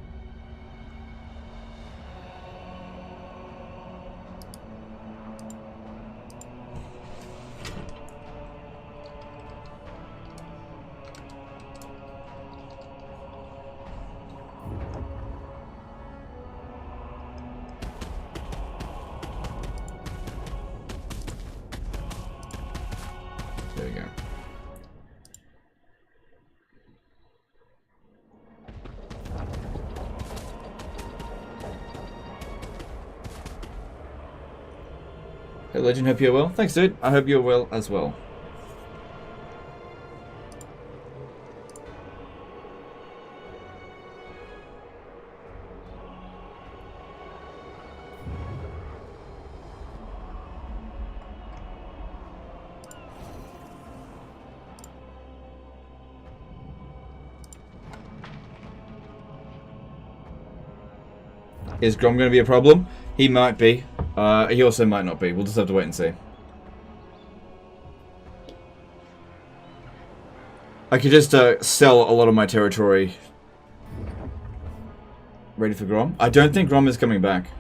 There we go. Hey Legend, hope you're well. Thanks dude, I hope you're well as well. Is Grom going to be a problem? He might be. He also might not be. We'll just have to wait and see. I could just sell a lot of my territory. Ready for Grom? I don't think Grom is coming back.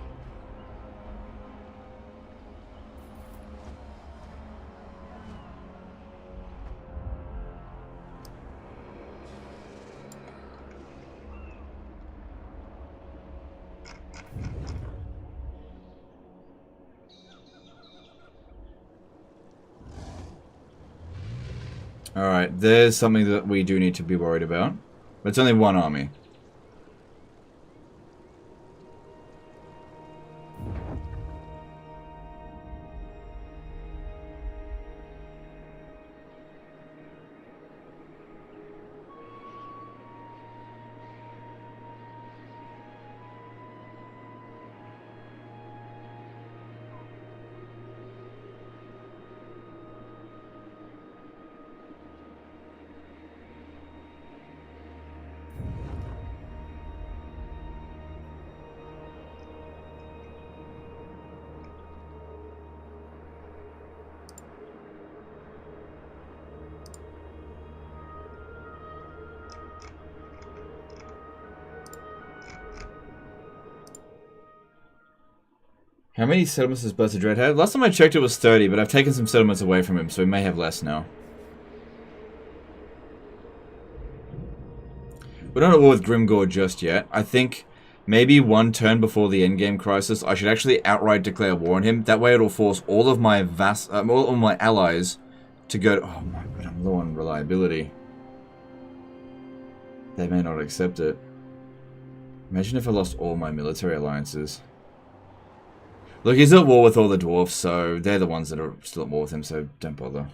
Alright, there's something that we do need to be worried about. But it's only one army. How many settlements does Blessed Dread have? Last time I checked it was 30, but I've taken some settlements away from him, so he may have less now. We're not at war with Grimgore just yet. I think maybe one turn before the endgame crisis, I should actually outright declare war on him. That way it'll force all of my all of my allies to go to... Oh my god, I'm low on reliability. They may not accept it. Imagine if I lost all my military alliances. Look, he's at war with all the dwarfs, so they're the ones that are still at war with him, so don't bother.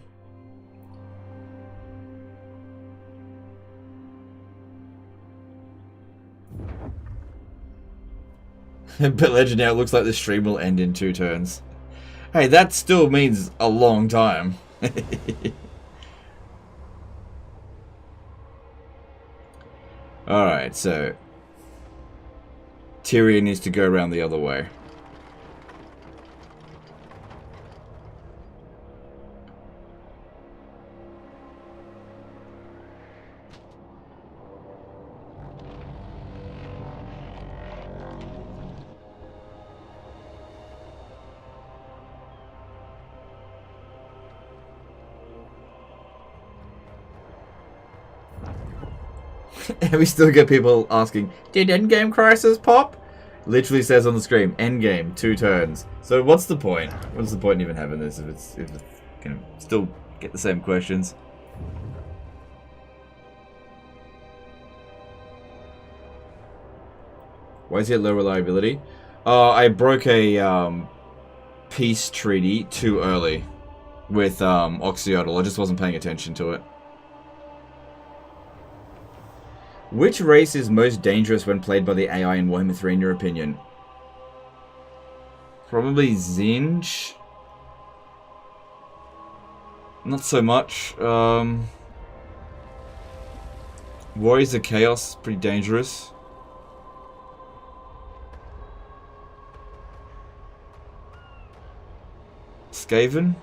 But Legend now, it looks like the stream will end in 2 turns. Hey, that still means a long time. Alright, so Tyrion needs to go around the other way. And we still get people asking, did Endgame Crisis pop? Literally says on the screen, Endgame, 2 turns. So what's the point? What's the point in even having this if it's gonna still get the same questions? Why is he at low reliability? I broke a peace treaty too early with Oxyotl. I just wasn't paying attention to it. Which race is most dangerous when played by the AI in Warhammer 3 in your opinion? Probably Zinj. Not so much. Warriors of Chaos, pretty dangerous. Skaven?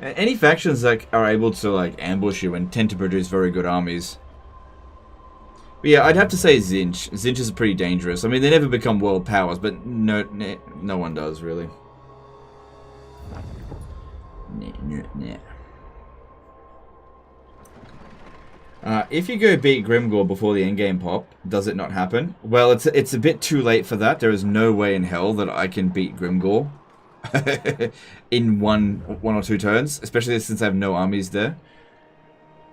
Any factions that are able to like ambush you and tend to produce very good armies. But yeah, I'd have to say Zinj. Zinj is pretty dangerous. I mean, they never become world powers, but no one does, really. If you go beat Grimgore before the endgame pop, does it not happen? Well, it's a bit too late for that. There is no way in hell that I can beat Grimgore in one or 2 turns, especially since I have no armies there.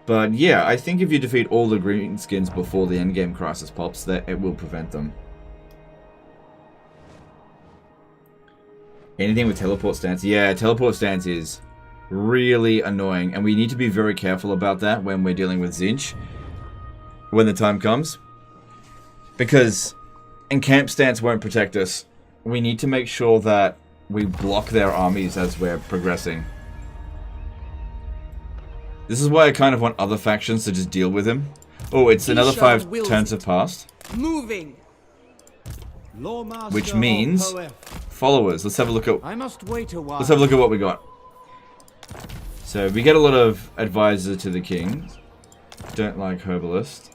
But yeah, I think if you defeat all the greenskins before the endgame crisis pops, that it will prevent them. Anything with teleport stance? Yeah, teleport stance is really annoying, and we need to be very careful about that when we're dealing with Zinj when the time comes. Because encamp stance won't protect us. We need to make sure that we block their armies as we're progressing. This is why I kind of want other factions to just deal with him. Oh, it's another 5 turns have passed. Moving. Which means followers. Let's have a look at. I must wait a while. Let's have a look at what we got. So we get a lot of advisor to the king. Don't like herbalist.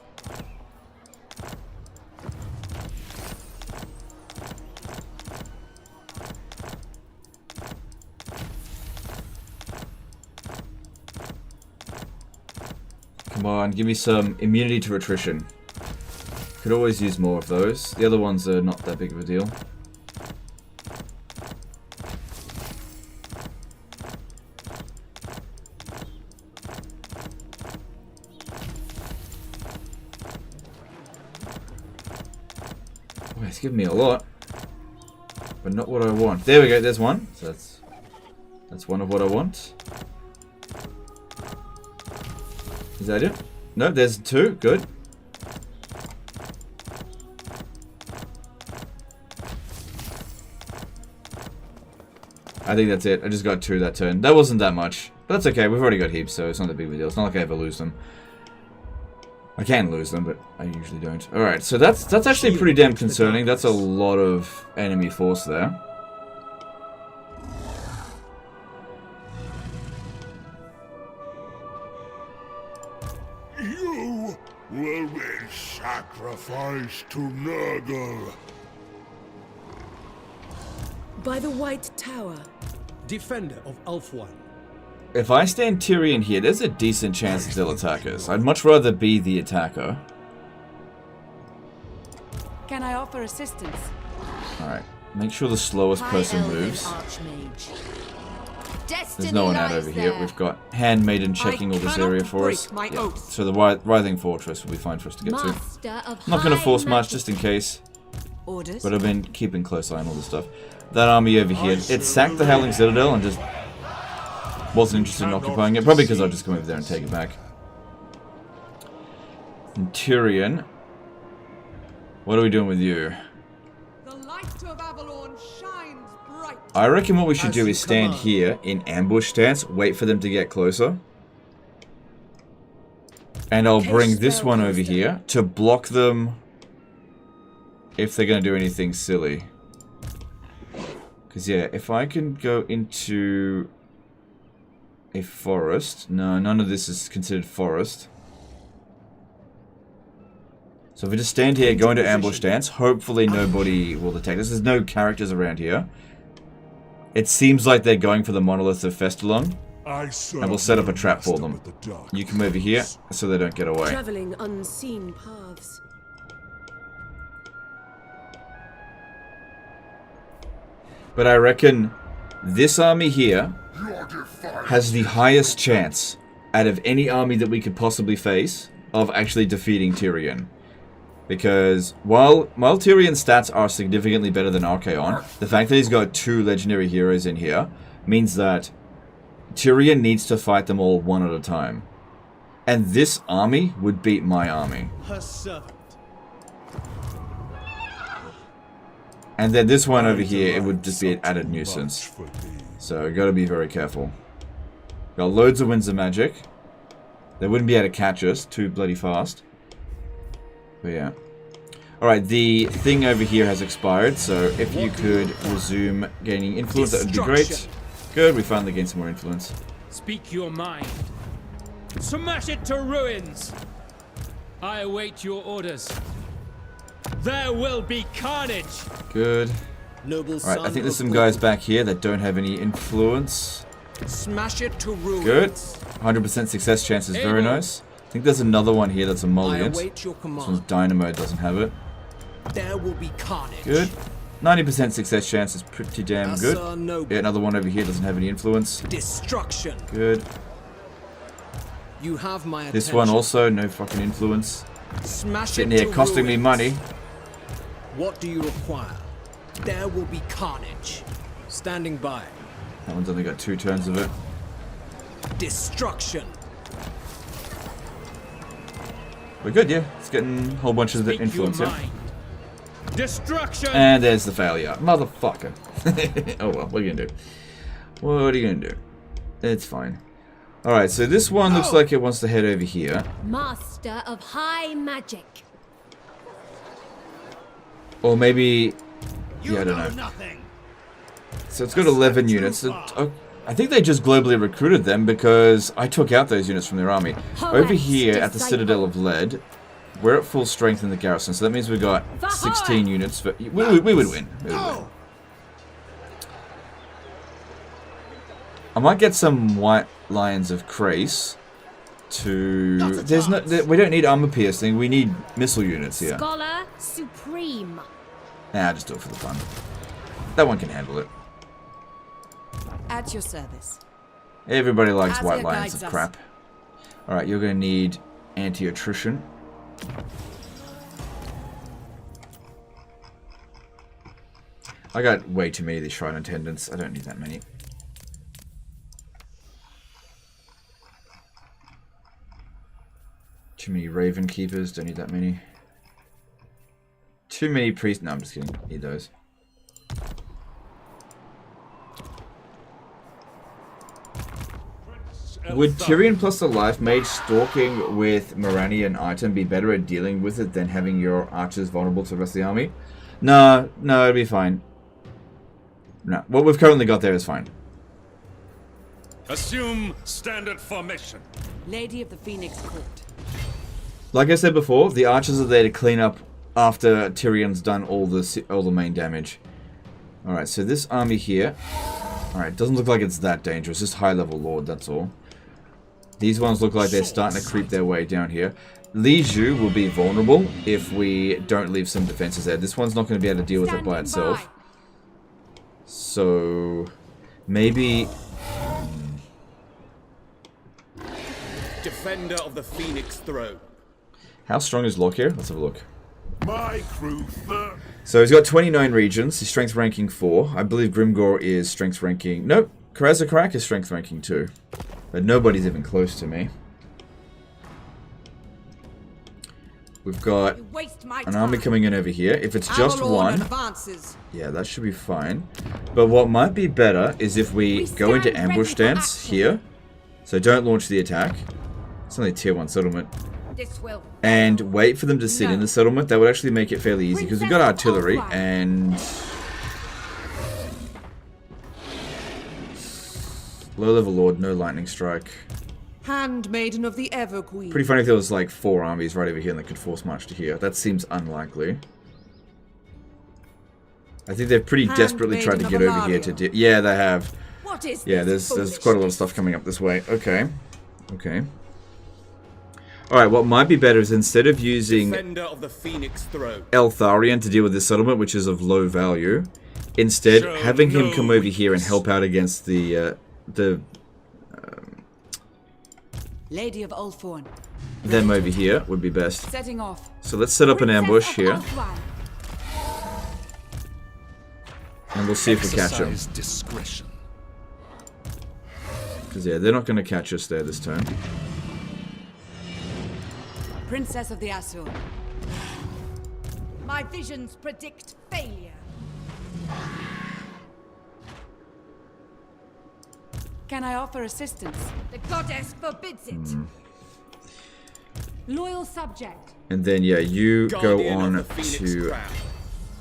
Come on, give me some immunity to attrition. Could always use more of those. The other ones are not that big of a deal. It's giving me a lot. But not what I want. There we go, there's one. So that's one of what I want. Is that it? No, there's two. Good. I think that's it. I just got 2 that turn. That wasn't that much. But that's okay. We've already got heaps, so it's not a big deal. It's not like I ever lose them. I can lose them, but I usually don't. Alright, so that's actually pretty damn concerning. That's a lot of enemy force there. You will be sacrificed to Nurgle. By the White Tower. Defender of Ulthuan. If I stand Tyrion here, there's a decent chance that they'll attack us. I'd much rather be the attacker. Can I offer assistance? Alright, make sure the slowest person moves. There's no one out over here. We've got Handmaiden checking all this area for us. Yeah. So the Writhing Fortress will be fine for us to get to. I'm not going to force much just in case. But I've been keeping close eye on all this stuff. That army over here, it sacked the Howling Citadel and just wasn't interested in occupying it. Probably because I'll just come over there and take it back. And Tyrion, what are we doing with you? The light of Avalon shines bright. I reckon what we should do is stand here in ambush stance, wait for them to get closer. And I'll bring this one over here to block them if they're going to do anything silly. Because, yeah, if I can go into a forest. No, none of this is considered forest. So if we just stand here, go into ambush stance, hopefully nobody will attack us. There's no characters around here. It seems like they're going for the monolith of Festalon. And we'll set up a trap for them. You come over here so they don't get away. Traveling unseen paths. But I reckon this army here has the highest chance out of any army that we could possibly face of actually defeating Tyrion. Because while Tyrion's stats are significantly better than Archaon, the fact that he's got 2 legendary heroes in here means that Tyrion needs to fight them all one at a time. And this army would beat my army. Her servant. And then this one over here, it would just be an added nuisance. So, gotta be very careful. Got loads of winds of magic. They wouldn't be able to catch us too bloody fast. But yeah. Alright, the thing over here has expired, so if you could resume gaining influence, that would be great. Good, we finally gained some more influence. Speak your mind. Smash it to ruins! I await your orders. There will be carnage! Good. Alright, I think there's some guys back here that don't have any influence. Smash it to ruins. Good. 100% success chance is very nice. I think there's another one here that's emollient. This one's Dynamo, doesn't have it. There will be carnage. Good. 90% success chance is pretty damn good. Yeah, another one over here doesn't have any influence. Destruction. Good. You have my this one also, no fucking influence. Sitting here costing me money. What do you require? There will be carnage. Standing by. That one's only got 2 turns of it. Destruction. We're good, yeah. It's getting a whole bunch of the influence here. Destruction. And there's the failure. Motherfucker. Oh well, what are you gonna do? What are you gonna do? It's fine. Alright, so this one looks like it wants to head over here. Master of high magic. Or maybe... yeah, I don't know. So it's got 11 units. I think they just globally recruited them because I took out those units from their army. Over here at the Citadel of Lead, we're at full strength in the garrison, so that means we've got 16 units. For, we would win. We would win. I might get some White Lions of Krace to... There's no... we don't need armor piercing, we need missile units here. Scholar Supreme. Nah, just do it for the fun. That one can handle it. At your service. Everybody likes White Lions of crap. Alright, you're going to need anti-attrition. I got way too many of these shrine attendants. I don't need that many. Too many raven keepers. Don't need that many. Too many priests. No, I'm just kidding. Need those. Would Tyrion plus the Life Mage stalking with Moranian item be better at dealing with it than having your archers vulnerable to the rest of the army? No, it'd be fine. No, what we've currently got there is fine. Assume standard formation. Lady of the Phoenix Court. Like I said before, the archers are there to clean up after Tyrion's done all the main damage. Alright, so this army here... Alright, doesn't look like it's that dangerous. Just high-level lord, that's all. These ones look like they're starting to creep their way down here. Li Zhu will be vulnerable if we don't leave some defenses there. This one's not going to be able to deal with it by itself. So... maybe... Defender of the Phoenix Throne. How strong is Locke here? Let's have a look. My crew So he's got 29 regions. He's strength ranking 4. I believe Grimgor is strength ranking... Nope. Karazakarak is strength ranking 2. But nobody's even close to me. We've got an army coming in over here. If it's just one... yeah, that should be fine. But what might be better is if we go into ambush stance here. So don't launch the attack. It's only a tier 1 settlement. And wait for them to sit in the settlement. That would actually make it fairly easy because we've got artillery and low level lord, no lightning strike. Handmaiden of the Ever Queen. Pretty funny if there was like 4 armies right over here and they could force march to here. That seems unlikely. I think they've pretty desperately tried to get over here to yeah, they have. Yeah, there's quite a lot of stuff coming up this way. Okay. Okay. Alright, what might be better is instead of using Defender of the Phoenix Throne. Eltharion to deal with this settlement, which is of low value, instead having him come over here and help out against the Lady of Ulthorn. them over here would be best. Setting off. So let's set up an ambush here. And we'll see if we catch them. Discretion. Because yeah, they're not going to catch us there this turn. Princess of the Asur. My visions predict failure. Can I offer assistance? The goddess forbids it. Loyal subject. And then yeah, you Guardian go on of the Phoenix to Crown.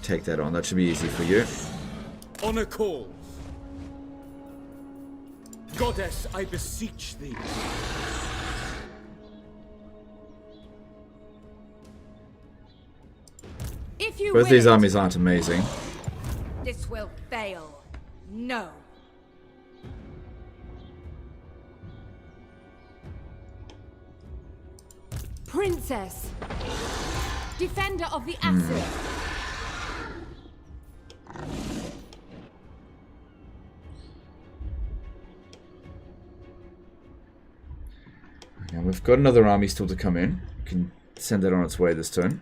take that on. That should be easy for you. Honor calls. Goddess, I beseech thee. If you Both these armies aren't amazing. This will fail. No. Princess. Defender of the Asur. Now we've got another army still to come in. We can send that on its way this turn.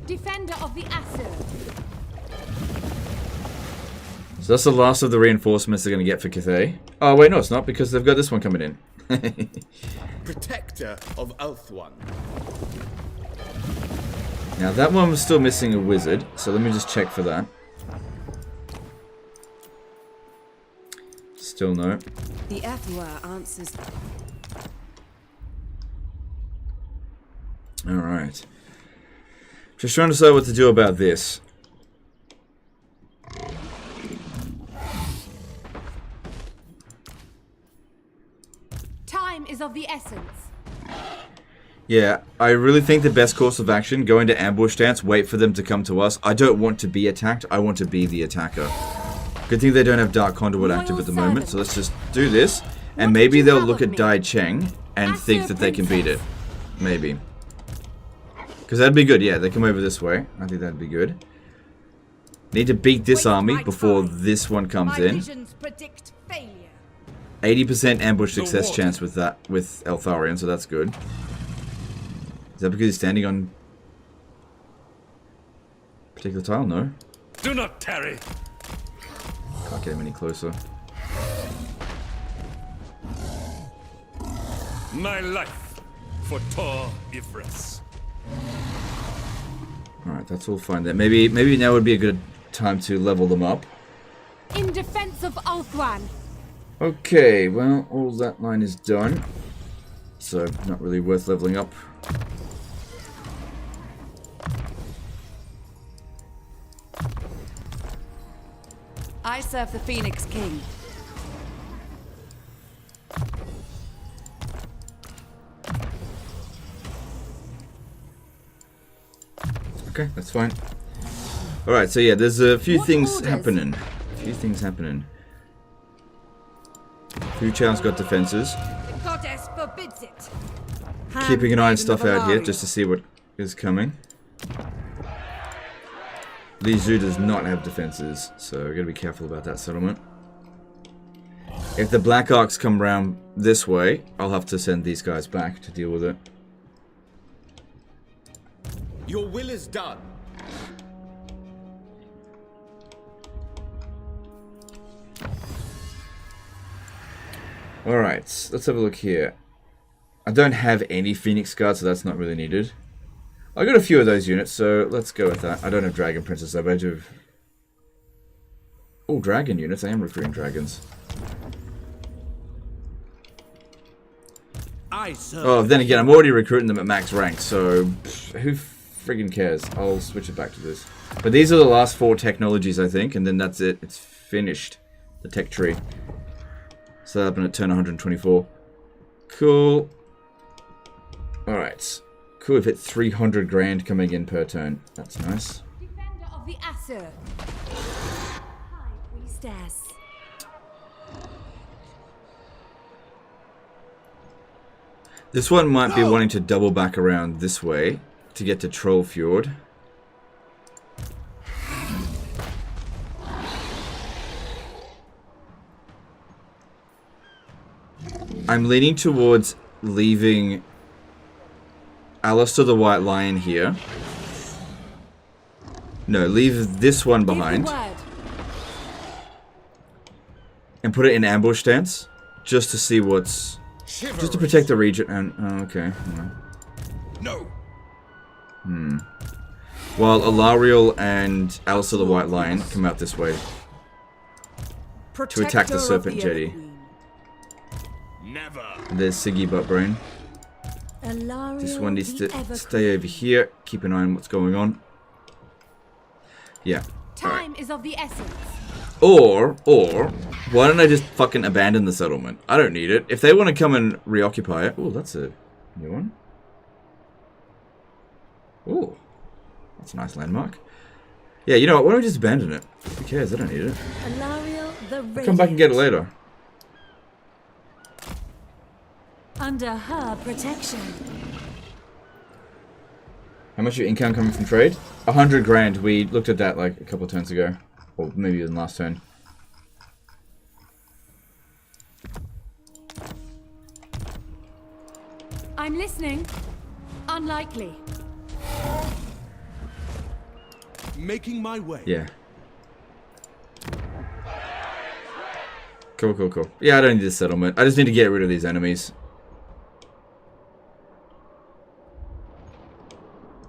Defender of the Asur. So that's the last of the reinforcements they're going to get for Cathay. Oh wait, no it's not, because they've got this one coming in. Protector of Ulthwan. Now that one was still missing a wizard, so let me just check for that. Still no. The Athwa answers. Alright. Just trying to decide what to do about this. Time is of the essence. Yeah, I really think the best course of action, go into ambush stance, wait for them to come to us. I don't want to be attacked, I want to be the attacker. Good thing they don't have Dark Conduit active at the moment, so let's just do this. And maybe they'll look at Dai Cheng and think that they can beat it. Maybe. Because that'd be good, yeah, they come over this way. I think that'd be good. Need to beat this army before this one comes in. 80% ambush success chance with that, with Eltharion, so that's good. Is that because he's standing on a particular tile? No. Do not tarry. Can't get him any closer. My life for Tor Ifris. Alright, that's all fine then. Maybe now would be a good time to level them up. In defense of Ulthuan. Okay, well, all that line is done. So, not really worth leveling up. I serve the Phoenix King. Okay, that's fine. Alright, so yeah, there's a few things orders? happening. Fuchao's got defenses. The goddess forbids it. Keeping an eye on stuff Handmaiden out of here Aenarion. just to see what is coming. Li Zhu does not have defenses, so we're gotta be careful about that settlement. If the Black Arcs come round this way, I'll have to send these guys back to deal with it. Your will is done. Alright, let's have a look here. I don't have any Phoenix Guards, so that's not really needed. I got a few of those units, so let's go with that. I don't have Dragon Princes though, but I do have... Oh, Dragon units. I am recruiting dragons. Oh, then again, I'm already recruiting them at max rank, so who friggin' cares? I'll switch it back to this. But these are the last 4 technologies, I think, and then that's it. It's finished. The tech tree. So that happened at turn 124. Cool. Alright. Cool, we've hit 300 grand coming in per turn. That's nice. Defender of the Asur. High Priestess. This one might be wanting to double back around this way to get to Troll Fjord. I'm leaning towards leaving Alistair the White Lion here. No, leave this one behind. And put it in ambush stance. Just to see what's... Just to protect the region. And oh, okay. No. While Alariel and Alistair the White Lion come out this way. To attack the Serpent Jetty. Never. There's Siggy Buttbrain. This one needs to stay over here. Keep an eye on what's going on. Yeah. Time is of the essence. Or, why don't I just fucking abandon the settlement? I don't need it. If they want to come and reoccupy it... Oh, that's a new one. Oh, that's a nice landmark. Yeah, you know what? Why don't we just abandon it? Who cares? I don't need it. I'll come back and get it later. Under her protection. How much of your income coming from trade? 100 grand. We looked at that like a couple of turns ago. Or maybe even last turn. I'm listening. Unlikely. Making my way. Yeah. Cool, cool, cool. Yeah, I don't need this settlement. I just need to get rid of these enemies.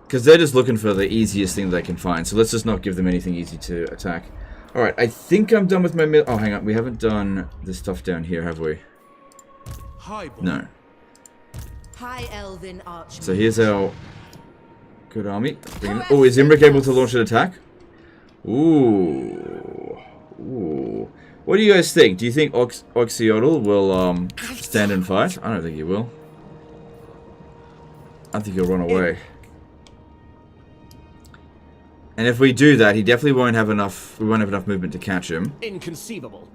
Because they're just looking for the easiest thing they can find. So let's just not give them anything easy to attack. Alright, I think I'm done with my... Oh, hang on. We haven't done this stuff down here, have we? No. High Elven Archmage. So here's our good army. Oh, is Imric able to launch an attack? Ooh. Ooh. What do you guys think? Do you think Oxiodal will stand and fight? I don't think he will. I think he'll run away. And if we do that, he definitely won't have enough. We won't have enough movement to catch him. Inconceivable.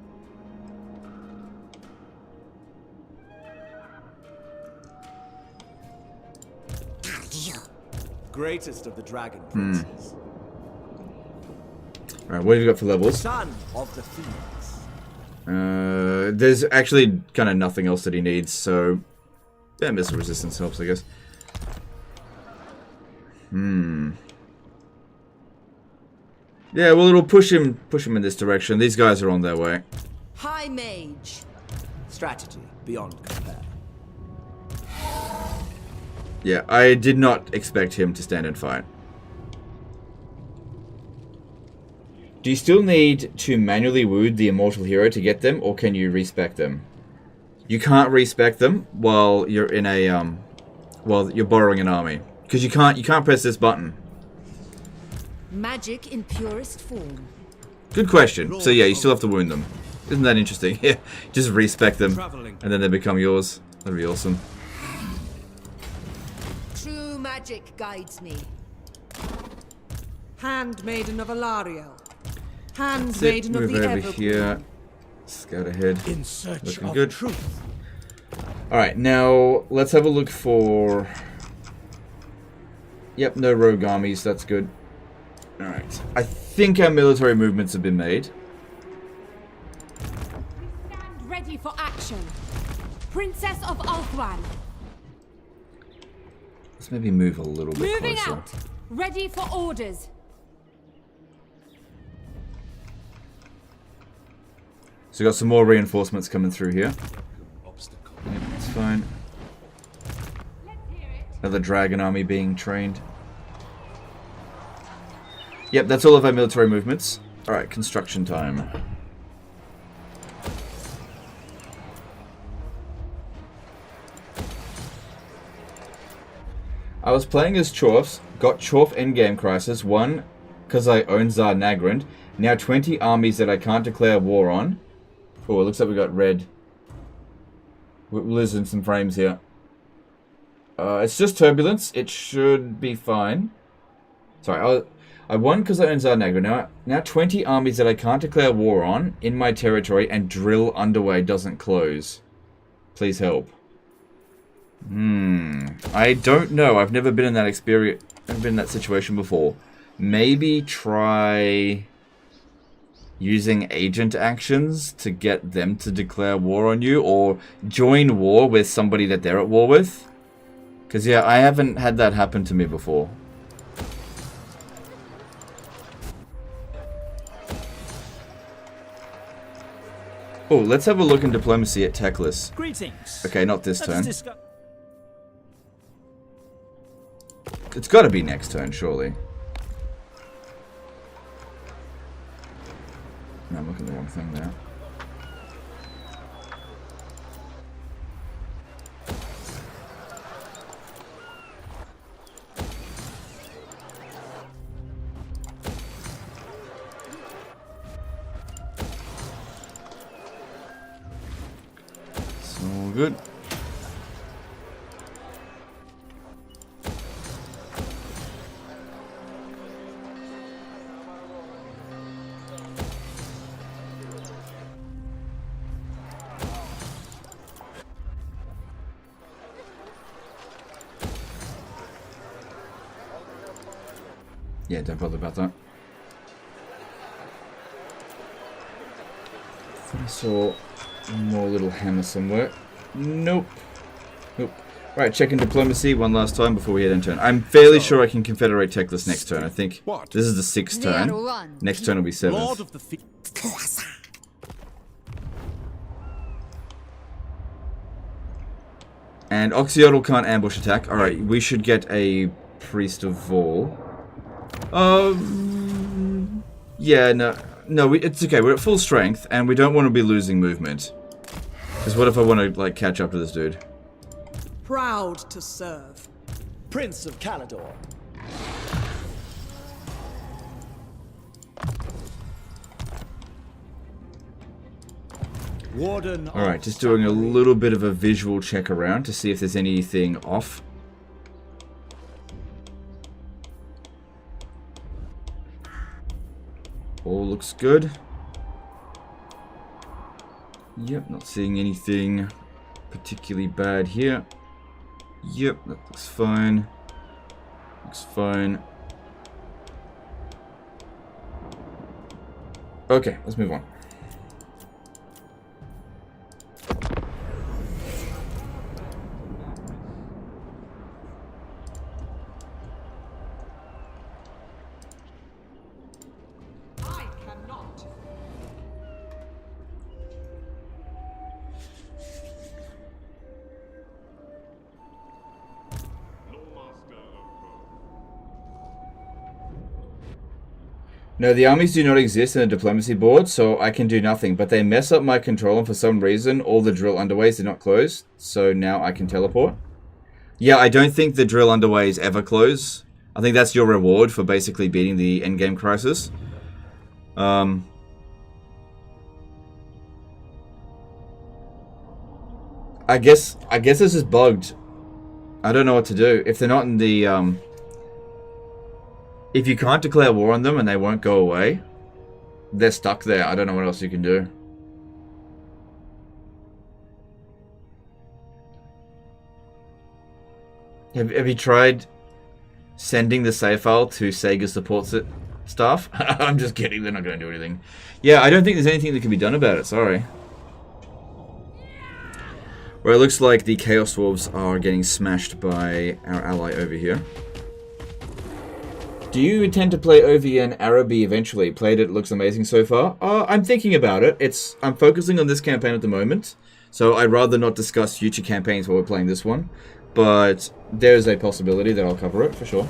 Greatest of the dragon princes. Alright, what have you got for levels? Son of the Phoenix. There's actually kind of nothing else that he needs, so yeah, missile resistance helps, I guess. Yeah, well, it'll push him in this direction. These guys are on their way. High Mage. Strategy beyond compare. Yeah, I did not expect him to stand and fight. Do you still need to manually wound the immortal hero to get them, or can you respec them? You can't respec them while you're in a while you're borrowing an army, because you can't press this button. Magic in purest form. Good question. So yeah, you still have to wound them. Isn't that interesting? Yeah, just respec them, and then they become yours. That'd be awesome. True magic guides me. Handmaiden of Aenarion. That's it. Handmaiden of Move the over Everqueen. here. Scout ahead. In search Looking of good. truth. Alright, now let's have a look for... Yep, no rogue armies, that's good. Alright, I think our military movements have been made. Stand ready for action. Princess of Ulthuan. Let's maybe move a little bit Moving closer. out. Ready for orders. So we got some more reinforcements coming through here. Yep, that's fine. Another dragon army being trained. Yep, that's all of our military movements. Alright, construction time. I was playing as Chorfs, got Chorf Endgame Crisis, won because I own Tsar Nagrand. Now 20 armies that I can't declare war on. Oh, it looks like we got red. We're losing some frames here. It's just turbulence. It should be fine. Sorry, I won because I own Tsar Nagrand. Now 20 armies that I can't declare war on in my territory, and drill underway doesn't close. Please help. I don't know. I've never been in that experience. I've been in that situation before. Maybe try using agent actions to get them to declare war on you, or join war with somebody that they're at war with. Because yeah, I haven't had that happen to me before. Oh, let's have a look in diplomacy at Teclis. Greetings. Okay, not this turn. Let's It's got to be next turn, surely. No, I'm looking at the wrong thing there. It's all good. Yeah, don't bother about that. I saw more little hammer somewhere. Nope. Nope. Right, checking diplomacy one last time before we head in turn. I'm fairly sure I can confederate Teclis next turn. I think this is the 6th turn. Next turn will be 7th. And Oxyodal can't ambush attack. Alright, we should get a Priest of Vol. Yeah, no, it's okay. We're at full strength, and we don't want to be losing movement. Because what if I want to, like, catch up to this dude? Proud to serve. Prince of Calador. Warden. Alright, just doing a little bit of a visual check around to see if there's anything off. All looks good. Yep, not seeing anything particularly bad here. Yep, that looks fine. Looks fine. Okay, let's move on. No, the armies do not exist in the diplomacy board, so I can do nothing. But they mess up my control, and for some reason, all the drill underways did not close. So now I can teleport. Yeah, I don't think the drill underways ever close. I think that's your reward for basically beating the endgame crisis. I guess this is bugged. I don't know what to do. If they're not in the, if you can't declare war on them and they won't go away, they're stuck there. I don't know what else you can do. Have you tried sending the save file to Sega support staff? I'm just kidding. They're not going to do anything. Yeah, I don't think there's anything that can be done about it. Sorry. Well, it looks like the Chaos Dwarves are getting smashed by our ally over here. Do you intend to play OVN Araby eventually? Played it, looks amazing so far. I'm thinking about it. I'm focusing on this campaign at the moment, so I'd rather not discuss future campaigns while we're playing this one. But there's a possibility that I'll cover it, for sure.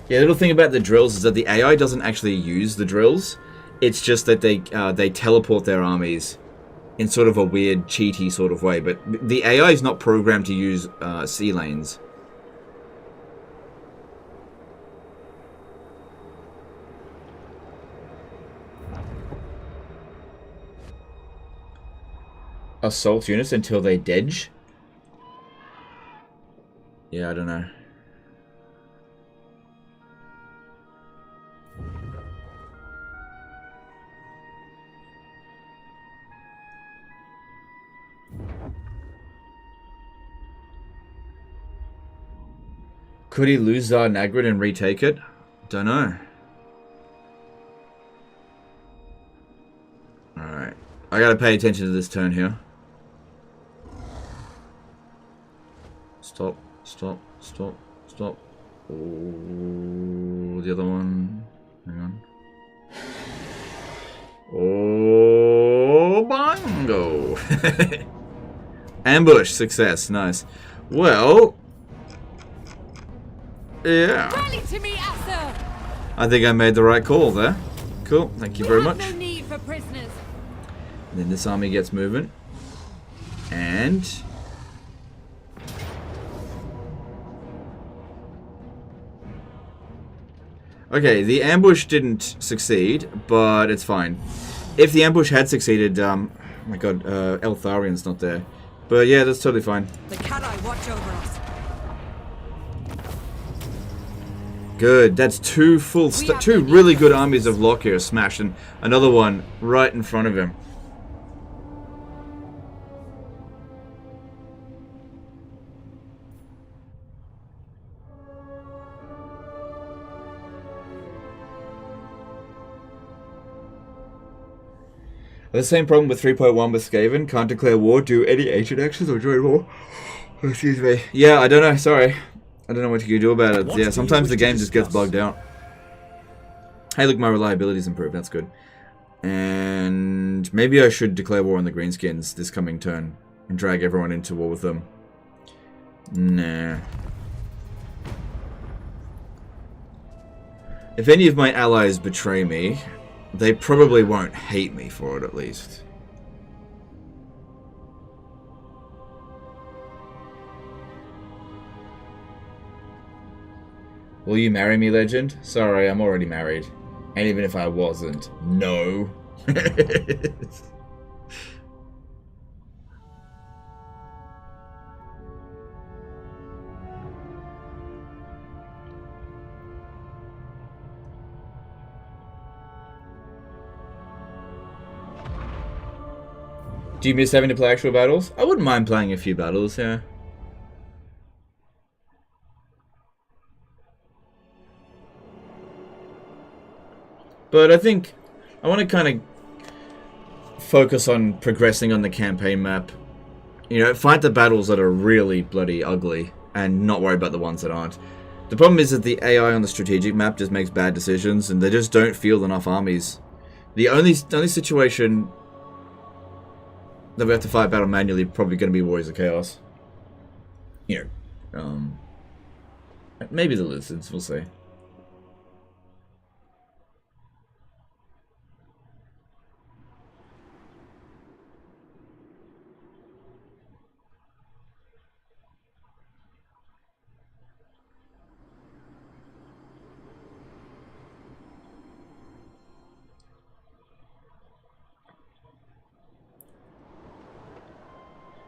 Yeah, the little thing about the drills is that the AI doesn't actually use the drills. It's just that they teleport their armies in sort of a weird, cheaty sort of way. But the AI is not programmed to use sea lanes. Assault units until they dedge? Yeah, I don't know. Could he lose Nagrid and retake it? Don't know. Alright. I gotta pay attention to this turn here. Stop, stop, stop, stop. Oh, the other one. Hang on. Oh, bongo! Ambush, success, nice. Well... yeah. Rally to me, Asa! I think I made the right call there. Cool, thank you very much. No need for prisoners. And then this army gets moving. And... okay, the ambush didn't succeed, but it's fine. If the ambush had succeeded, oh my god, Eltharion's not there. But yeah, that's totally fine. The Cathay watch over us. Good, that's two really good armies of Lockyer smashed, and another one right in front of him. The same problem with 3.1 with Skaven. Can't declare war, do any ancient actions, or join war. Excuse me. Yeah, I don't know, sorry. I don't know what you can do about it. Yeah, sometimes the game just gets bugged out. Hey, look, my reliability's improved. That's good. And maybe I should declare war on the Greenskins this coming turn and drag everyone into war with them. Nah. If any of my allies betray me, they probably won't hate me for it, at least. Will you marry me, legend? Sorry, I'm already married. And even if I wasn't, no. Do you miss having to play actual battles? I wouldn't mind playing a few battles, yeah. But I think I want to kind of focus on progressing on the campaign map. You know, fight the battles that are really bloody ugly and not worry about the ones that aren't. The problem is that the AI on the strategic map just makes bad decisions and they just don't field enough armies. The only situation that we have to fight battle manually, probably going to be Warriors of Chaos. You know, maybe the Lizards, we'll see.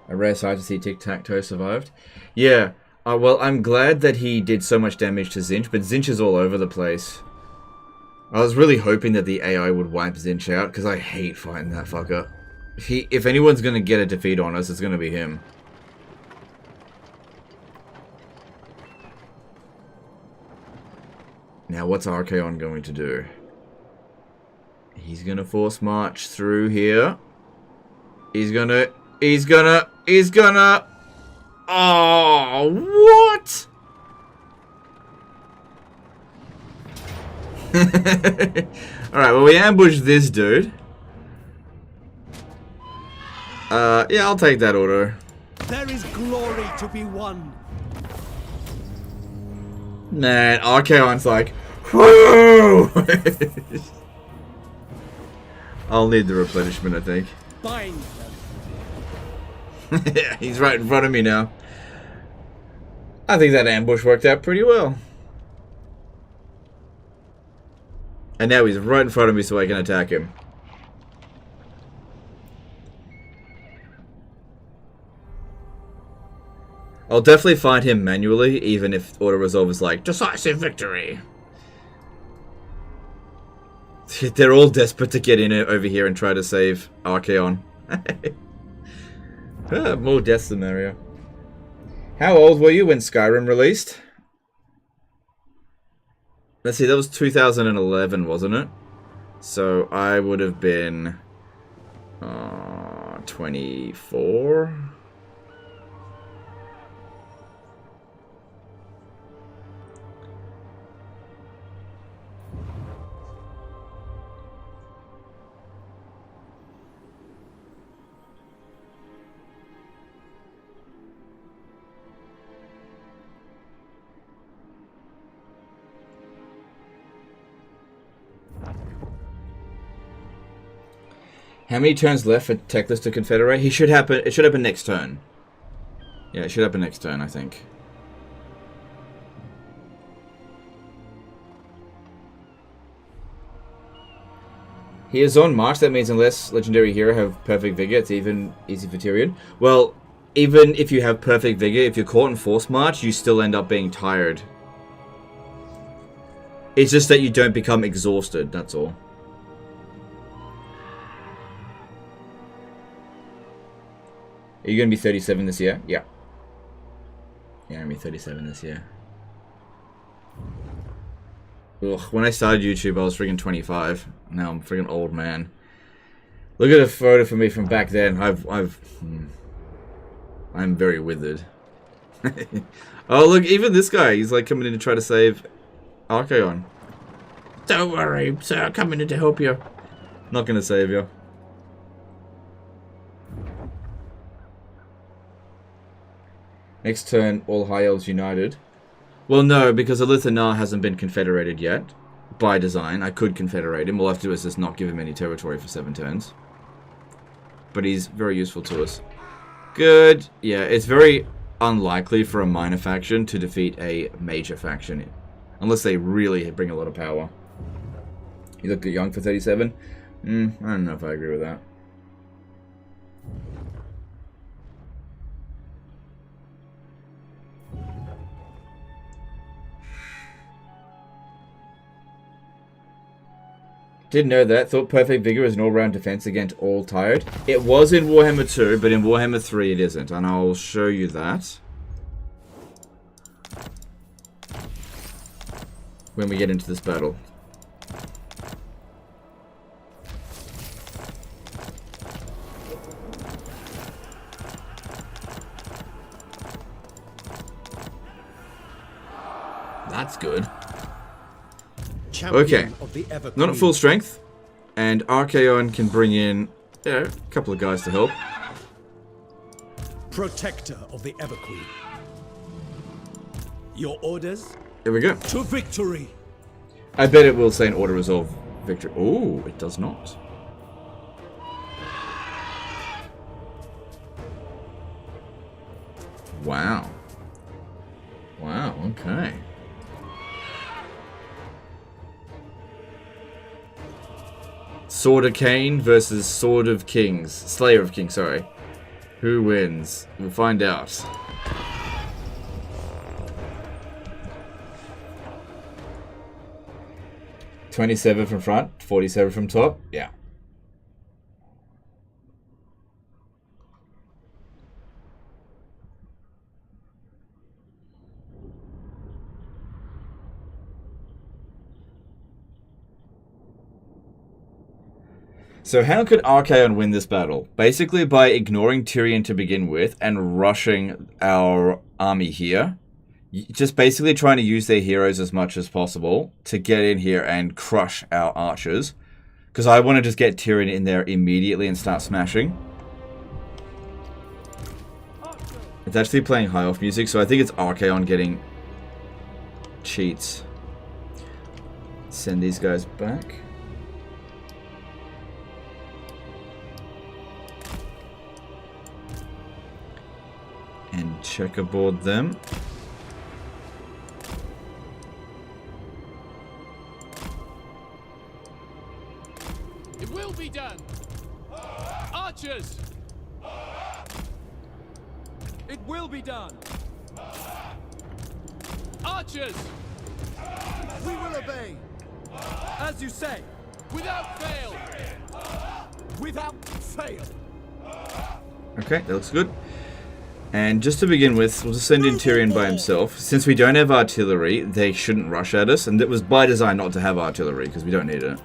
A rare sight to see Tic-Tac-Toe survived. Yeah, well, I'm glad that he did so much damage to Zinch, but Zinch is all over the place. I was really hoping that the AI would wipe Zinch out, because I hate fighting that fucker. If anyone's going to get a defeat on us, it's going to be him. Now, what's Archaon going to do? He's going to force march through here. He's gonna... Oh, what? Alright, well, we ambushed this dude. Yeah, I'll take that order. There is glory to be won. Man, Archaon's like, whoo! I'll need the replenishment, I think. Bind them. Yeah, he's right in front of me now. I think that ambush worked out pretty well. And now he's right in front of me so I can attack him. I'll definitely fight him manually, even if auto resolve is like, decisive victory. They're all desperate to get in over here and try to save Archaon. More death scenario. How old were you when Skyrim released? Let's see, that was 2011, wasn't it? So I would have been 24. How many turns left for Teclis to confederate? It should happen next turn. Yeah, it should happen next turn, I think. He is on march, that means unless Legendary Hero have perfect vigor, it's even easy for Tyrion. Well, even if you have perfect vigor, if you're caught in force march, you still end up being tired. It's just that you don't become exhausted, that's all. Are you going to be 37 this year? Yeah. Yeah, I'm going to be 37 this year. Ugh, when I started YouTube, I was freaking 25. Now I'm freaking old man. Look at a photo for me from back then. I'm very withered. Oh, look, even this guy. He's like coming in to try to save Archaon. Don't worry, sir. Coming in to help you. Not going to save you. Next turn, all High Elves united. Well, no, because Elithanar hasn't been confederated yet. By design, I could confederate him. All I have to do is just not give him any territory for 7 turns. But he's very useful to us. Good. Yeah, it's very unlikely for a minor faction to defeat a major faction. Unless they really bring a lot of power. You look young for 37? I don't know if I agree with that. Didn't know that. Thought Perfect Vigor is an all-round defense against all tired. It was in Warhammer 2, but in Warhammer 3 it isn't. And I'll show you that when we get into this battle. That's good. Okay, not at full strength, and Archaon can bring in a couple of guys to help. Protector of the Everqueen. Your orders? Here we go. To victory. I bet it will say an auto resolve victory. Oh, it does not. Wow. Wow, okay. Sword of Khaine versus Sword of Kings. Slayer of Kings, sorry. Who wins? We'll find out. $27 from front, $47 from top. Yeah. So how could Archaon win this battle? Basically by ignoring Tyrion to begin with and rushing our army here. Just basically trying to use their heroes as much as possible to get in here and crush our archers. Because I want to just get Tyrion in there immediately and start smashing. It's actually playing high elf music, so I think it's Archaon getting cheats. Send these guys back. And checkerboard them. It will be done. Archers. It will be done. Archers. We will obey. As you say. Without fail. Without fail. Okay, that looks good. And just to begin with, we'll just send in Tyrion by himself. Since we don't have artillery, they shouldn't rush at us. And it was by design not to have artillery, because we don't need it.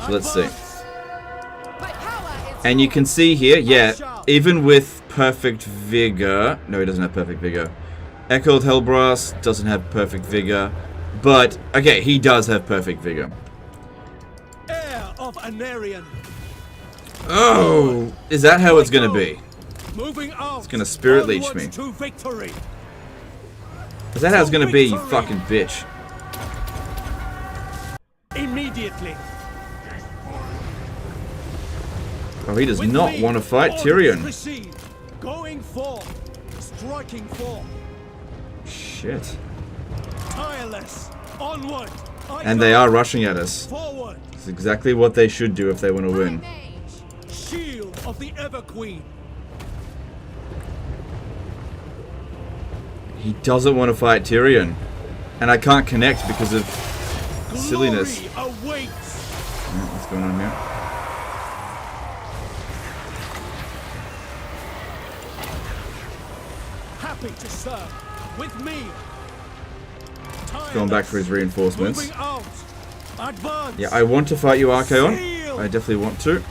So let's see. And you can see here, yeah, even with perfect vigor... No, he doesn't have perfect vigor. Echoed Hellbrass doesn't have perfect vigor. But, okay, he does have perfect vigor. Heir of Aenarion. Oh! Is that how it's going to be? Moving out. It's gonna spirit leech me. To victory. Is that how it's gonna be, you fucking bitch? Immediately. Oh, he does not want to fight Tyrion. Proceed. Going forth. Striking forth. Shit. Tireless. Onward. And they are rushing at us. Forward. It's exactly what they should do if they want to win. Shield of the Everqueen. He doesn't want to fight Tyrion. And I can't connect because of silliness. What's going on here? Happy to serve with me. Going back for his reinforcements. Advance. Yeah, I want to fight you, Archaon. I definitely want to.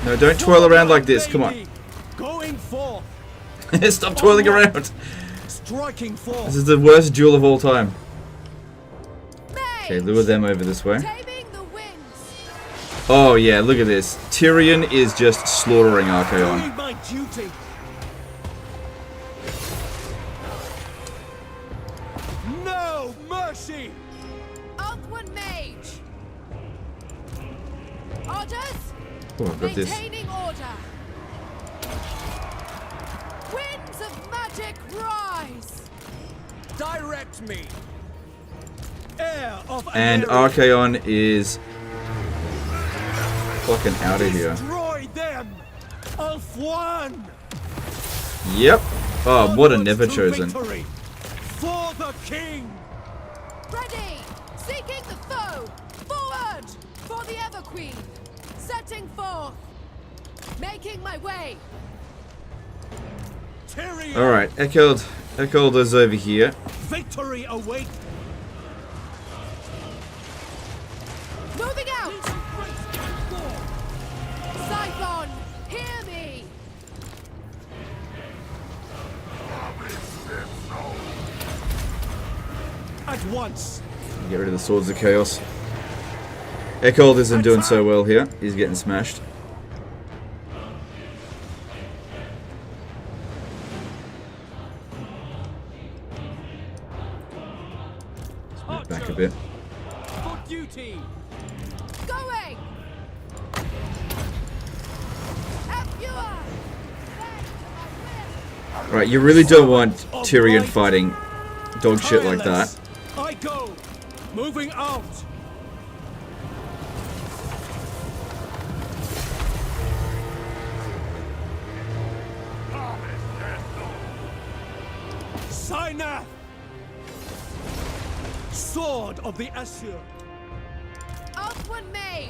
No, don't twirl around like this. Come on. Going forth. Stop twirling around. Striking forth. This is the worst duel of all time. Okay, lure them over this way. Oh yeah, look at this. Tyrion is just slaughtering Archaon. My duty. No mercy. Alquan Mage. Orders. Oh, I've got this. Maintaining order. Winds of magic rise. Direct me. Heir of And Archaon is fucking out of here. Destroy them. Of one. Yep. Oh, what a never chosen. For the king. Ready. Seeking the foe. Forward. For the Everqueen. Setting forth. Making my way. Alright, Echoed is over here. Victory await. Moving out. Scython, hear me. At once. Get rid of the Swords of Chaos. Echoed isn't doing so well here. He's getting smashed. back a bit. For duty. Going! Right, you really don't want Tyrion fighting dog shit like that. I go. Moving out. Signer. Sword of the Asur. Outward mage.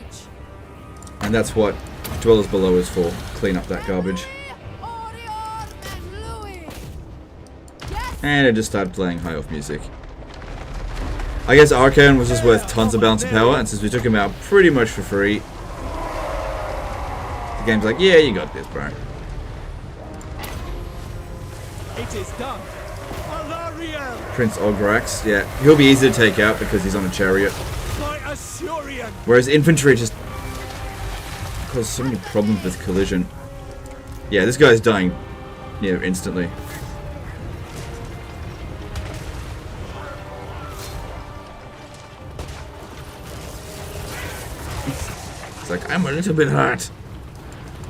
And that's what Dwellers Below is for. Clean up that garbage. And it just started playing high elf music. I guess Archaon was just worth tons of balance of power, and since we took him out pretty much for free, the game's like, yeah, you got this, bro. It is done. Aenarion. Prince Ograx, yeah, he'll be easy to take out because he's on a chariot. My Asurian. Whereas infantry just cause so many problems with collision. Yeah, this guy's dying, instantly. It's like, I'm a little bit hurt.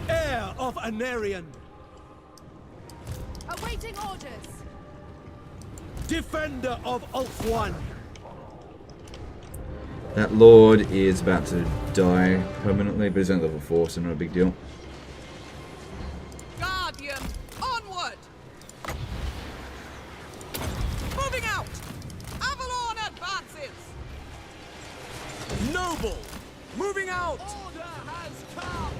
Heir of Aenarion. Awaiting orders. Defender of Ulthuan. That lord is about to die permanently, but he's only level 4, so not a big deal. Guardian, onward! Moving out! Avalon advances! Noble, moving out! Order has come!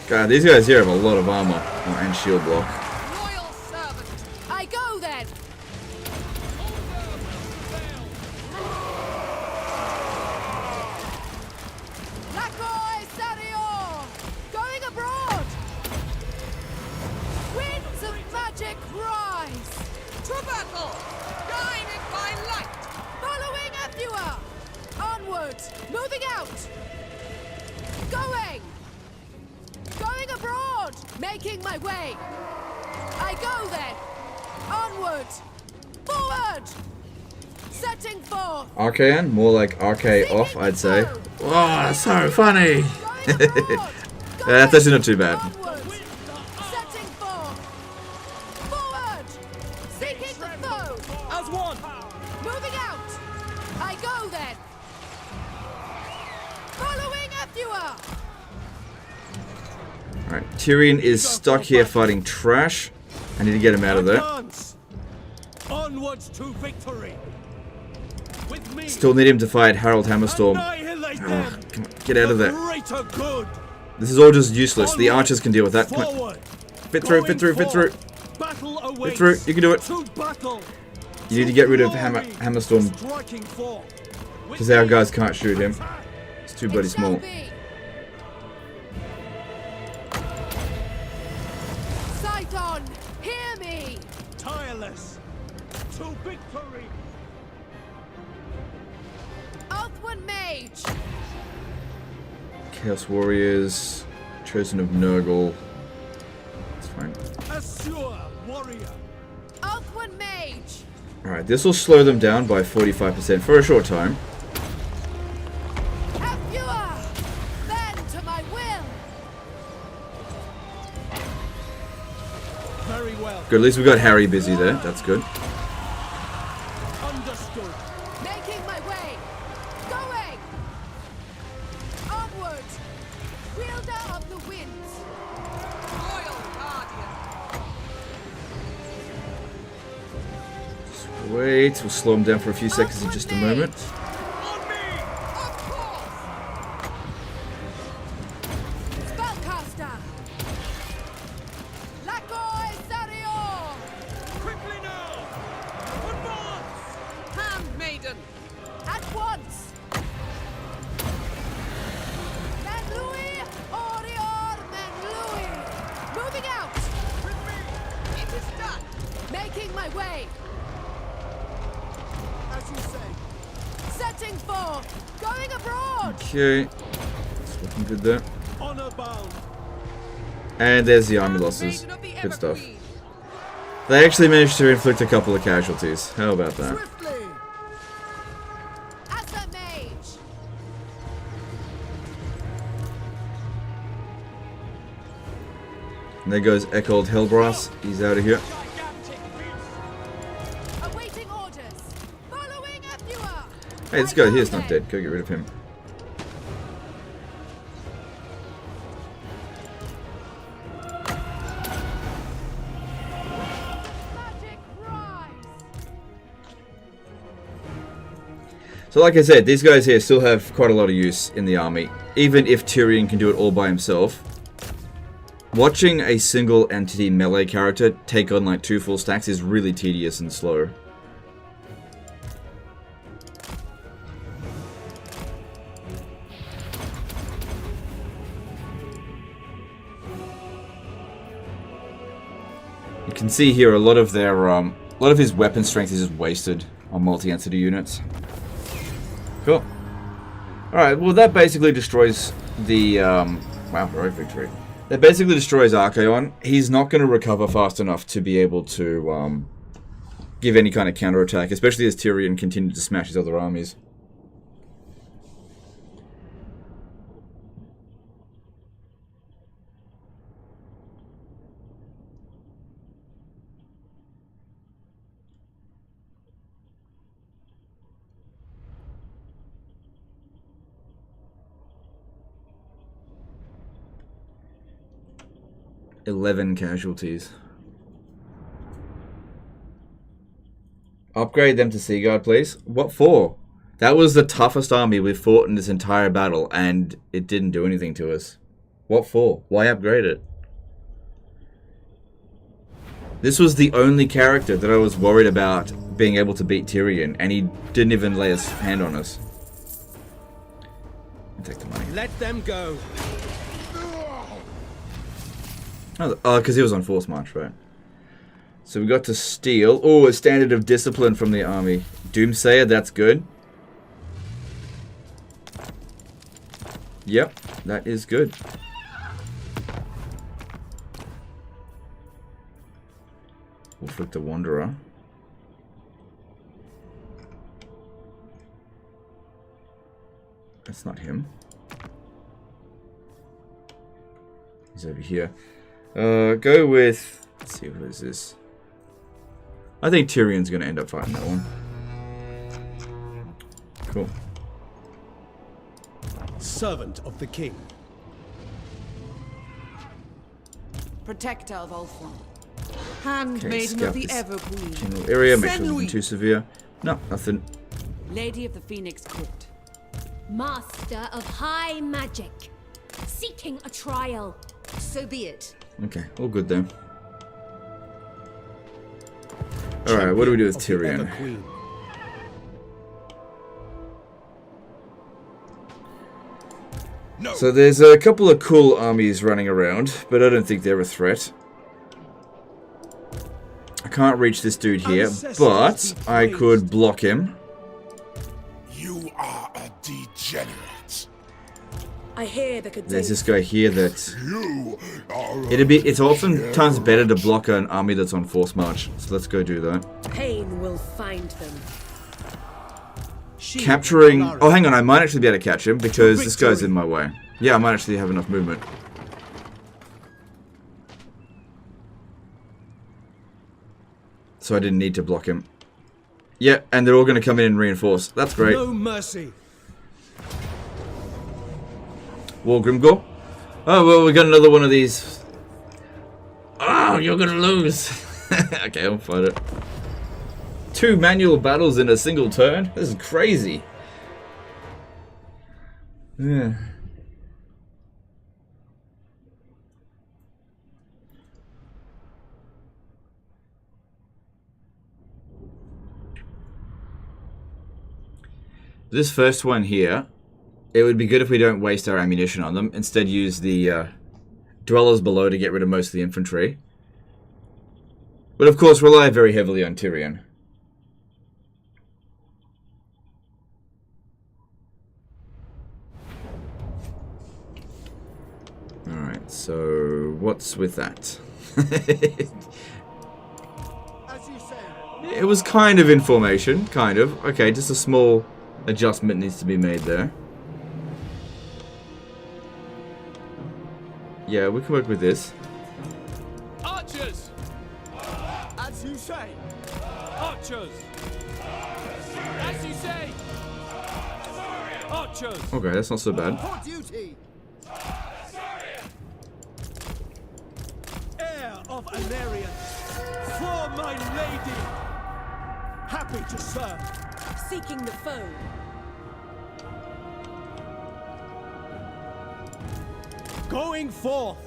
God, these guys here have a lot of armor and shield block. Loyal servant! I go then! Lakoi Sarior! Going abroad! Winds of magic rise! To battle! Guided by light! Following Afua! Onward! Moving out! Going! Going abroad! Making my way! I go then! Onward! Forward! Setting forth! Archaon? More like RK off, I'd say. Oh, so funny! That's actually not too bad. Setting forth! Forward! Seeking the foe! As one! Moving out! I go then! Following Afua! Alright, Tyrion is stuck here fighting trash. I need to get him out of there. Onwards to victory. With me. Still need him to fight Harold Hammerstorm. Oh, come on, get out of there. This is all just useless. The archers can deal with that. Come on. Fit through, fit through, fit through. Fit through, you can do it. You need to get rid of Hammerstorm. Because our guys can't shoot him. It's too bloody small. Sidon, hear me! Tireless to victory. Ulthuan mage! Chaos Warriors. Chosen of Nurgle. That's fine. Asur warrior. Ulthuan mage! Alright, this will slow them down by 45% for a short time. Afua! Bend to my will! Very well. Good, at least we got Harry busy there. That's good. Understood. Making my way! Going! Onward! Wielder of the winds! Royal Guardian! Wait, we'll slow him down for a few seconds in just a moment. On me! Of course! Spellcaster! Lakoi Sarior! Quickly now! Advance! Handmaiden! At once! Menlui! Orior Menlui! Moving out! With me! It is done! Making my way! As you say. Setting forth! Going abroad! Okay. It's looking good there. Honor bound. And there's the army losses. Maiden of the Good stuff. Everqueen. They actually managed to inflict a couple of casualties. How about that? Swiftly. As a mage. And there goes Eckold Hellbrass. He's out of here. Awaiting orders. Following Epua. Hey, this guy here's not dead. Go get rid of him. So like I said, these guys here still have quite a lot of use in the army. Even if Tyrion can do it all by himself, watching a single entity melee character take on like 2 full stacks is really tedious and slow. You can see here a lot of their a lot of his weapon strength is just wasted on multi-entity units. Cool. Alright, well that basically destroys the, wow, heroic victory. That basically destroys Archaon. He's not going to recover fast enough to be able to, give any kind of counterattack, especially as Tyrion continued to smash his other armies. $11 casualties. Upgrade them to Sea Guard, please. What for? That was the toughest army we've fought in this entire battle, and it didn't do anything to us. What for? Why upgrade it? This was the only character that I was worried about being able to beat Tyrion, and he didn't even lay his hand on us. I'll take the money. Let them go. Oh, because he was on Force March, right? So we got to steal. Oh, a standard of discipline from the army. Doomsayer, that's good. Yep, that is good. We'll flick the Wanderer. That's not him. He's over here. Go with... Let's see, who is this? I think Tyrion's going to end up fighting that one. Cool. Servant of the king. Protector of Ultron. Handmaiden of the Everqueen. General area, make sure it isn't too severe. No, nothing. Lady of the Phoenix Court. Master of high magic. Seeking a trial. So be it. Okay, all good then. Alright, what do we do with Tyrion? No. So there's a couple of cool armies running around, but I don't think they're a threat. I can't reach this dude here, but I could block him. You are a degenerate. I hear the There's this guy here that it's oftentimes better to block an army that's on force march. So let's go do that. Pain will find them. Capturing... Oh, hang on, I might actually be able to catch him because this guy's in my way. Yeah, I might actually have enough movement. So I didn't need to block him. Yeah, and they're all going to come in and reinforce. That's great. No mercy. War Grimgore. Oh, well, we got another one of these. Oh, you're going to lose. Okay, I'll fight it. 2 manual battles in a single turn? This is crazy. Yeah. This first one here, it would be good if we don't waste our ammunition on them. Instead use the dwellers below to get rid of most of the infantry. But of course rely very heavily on Tyrion. Alright, so what's with that? It was kind of in formation, kind of. Okay, just a small adjustment needs to be made there. Yeah, we can work with this. Archers! As you say. Archers! As you say! Archers! Okay, that's not so bad. For duty. Heir of Aenarion. For my lady. Happy to serve. Seeking the foe. Going forth.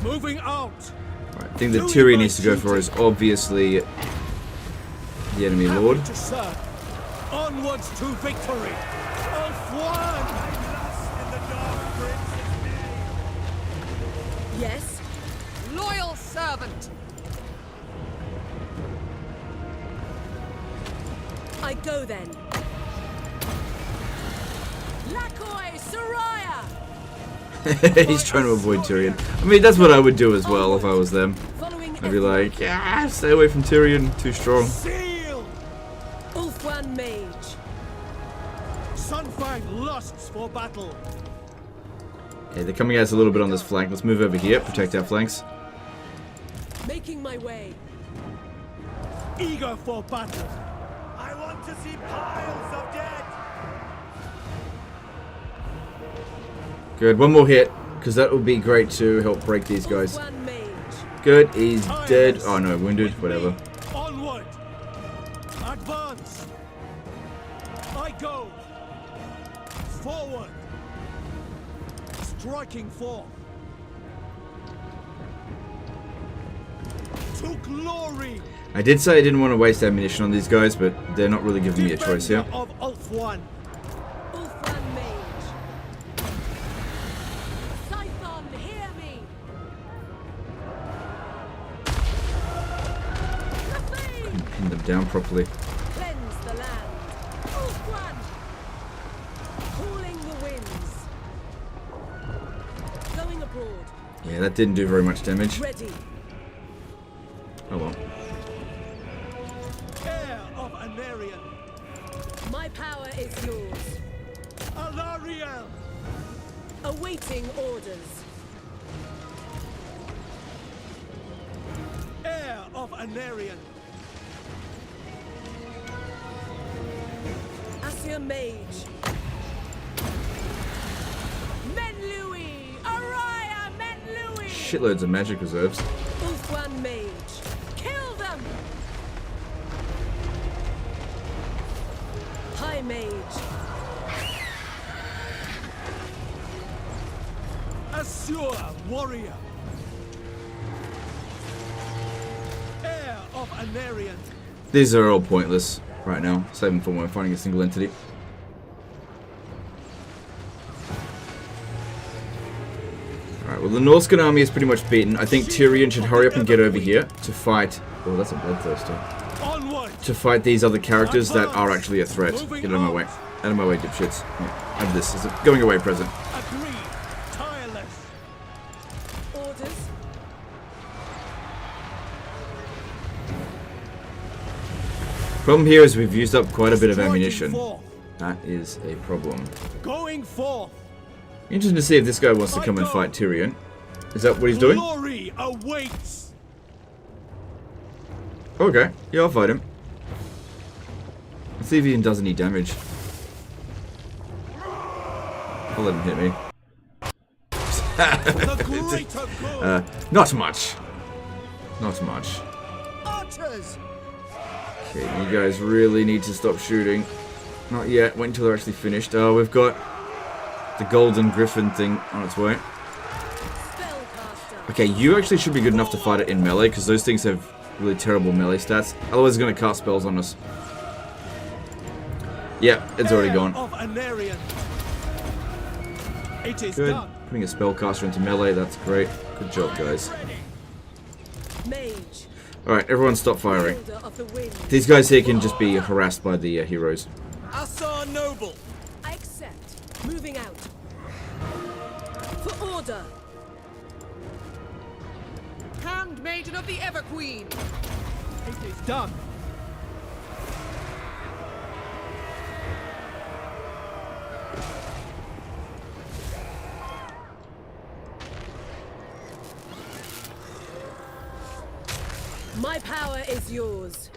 Moving out. Right, I think the Tyrion needs to go for is obviously the enemy lord. To serve. Onwards to victory. Of one. Yes. Loyal servant. I go then. Lakoi Soraya! He's trying to avoid Tyrion. I mean, that's what I would do as well if I was them. I'd be like, yeah, stay away from Tyrion, too strong. Seal! Ulfwan Mage. Sunfang lusts for battle. Yeah, they're coming at us a little bit on this flank. Let's move over here, protect our flanks. Making my way. Eager for battle. I want to see piles of dead. Good, one more hit, because that would be great to help break these guys. Good, he's dead. Oh no, wounded, whatever. Onward. Advance. I go. Forward. Striking forth. To glory. I did say I didn't want to waste ammunition on these guys, but they're not really giving me a choice here. Of Ulfwan. Ulfwan Mage. Scython, hear me. Couldn't pin them down properly. Cleanse the land. Ulfwan. Cooling the winds. Going abroad. Yeah, that didn't do very much damage. Ready. Oh well. Heir of Aenarion. My power is yours. Alariel. Awaiting orders. Heir of Aenarion. Asia Mage. Menlui! Araya Menlui! Shitloads of magic reserves. Ulfwan Mage. Kill them! High Mage. Assure warrior. Heir of Aenarion. These are all pointless right now. Save them for when we're fighting a single entity. Alright, well the Norscan army is pretty much beaten. I think Tyrion should hurry up and get over here to fight... Oh, that's a bloodthirster. To fight these other characters that are actually a threat. Get out of my way. Out of my way, dipshits. Yeah, have this as a going away present. Agreed. Tireless. Orders. Problem here is we've used up quite a bit of ammunition. That is a problem. Going forth. Interesting to see if this guy wants to come and fight Tyrion. Is that what he's doing? Glory awaits. Okay, yeah, I'll fight him. Let's see if he even does any damage. I'll let him hit me. Not much. Not much. Archers. Okay, you guys really need to stop shooting. Not yet. Wait until they're actually finished. Oh, we've got the golden griffin thing on its way. Okay, you actually should be good enough to fight it in melee, because those things have really terrible melee stats. Otherwise, it's going to cast spells on us. Yeah, it's already gone. It is Good. done. Putting a spellcaster into melee, that's great. Good job, guys. Mage. Alright, everyone stop firing. These guys here can just be harassed by the heroes. Assar Noble. I accept. Moving out. For order. Handmaiden of the Ever Queen. It is done. My power is yours.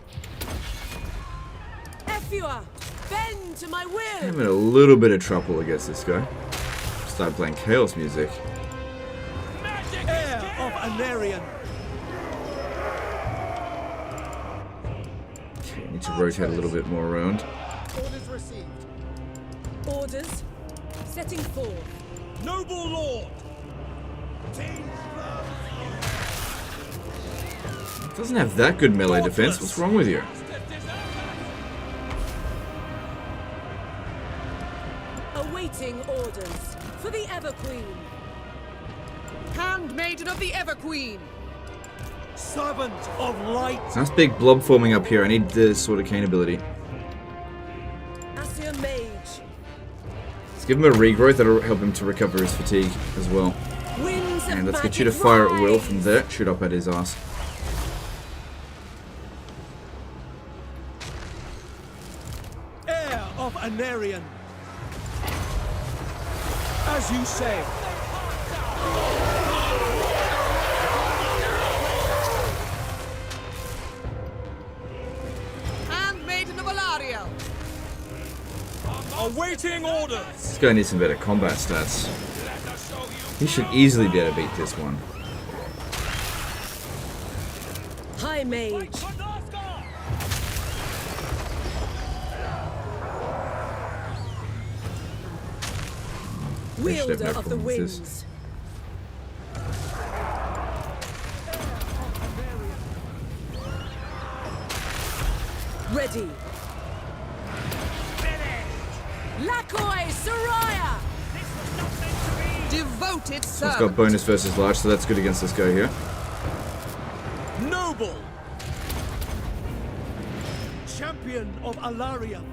Efua, bend to my will. I'm in a little bit of trouble against this guy. Start playing chaos music. Heir of Aenarion. Okay, need to rotate a little bit more around. Orders received. Orders. Setting forth. Noble lord. Doesn't have that good melee defense. What's wrong with you? Awaiting orders for the Everqueen. Handmaiden of the Everqueen. Servant of light. Nice big blob forming up here. I need the Sword of Khaine ability. Asir Mage. Let's give him a regrowth. That'll help him to recover his fatigue as well. Winds And of let's get you magic to fire at rise. will from there. Shoot up at his ass. Heir of Aenarion. As you say. Handmaiden of Aenarion. Awaiting orders. This guy needs some better combat stats. He should easily be able to beat this one. High Mage. They should have Wielder no of the problem with this. winds. Ready. Lakoi Soraya. Devoted So it's servant. got bonus versus large, so that's good against this guy here. Noble. Champion of Aenarion.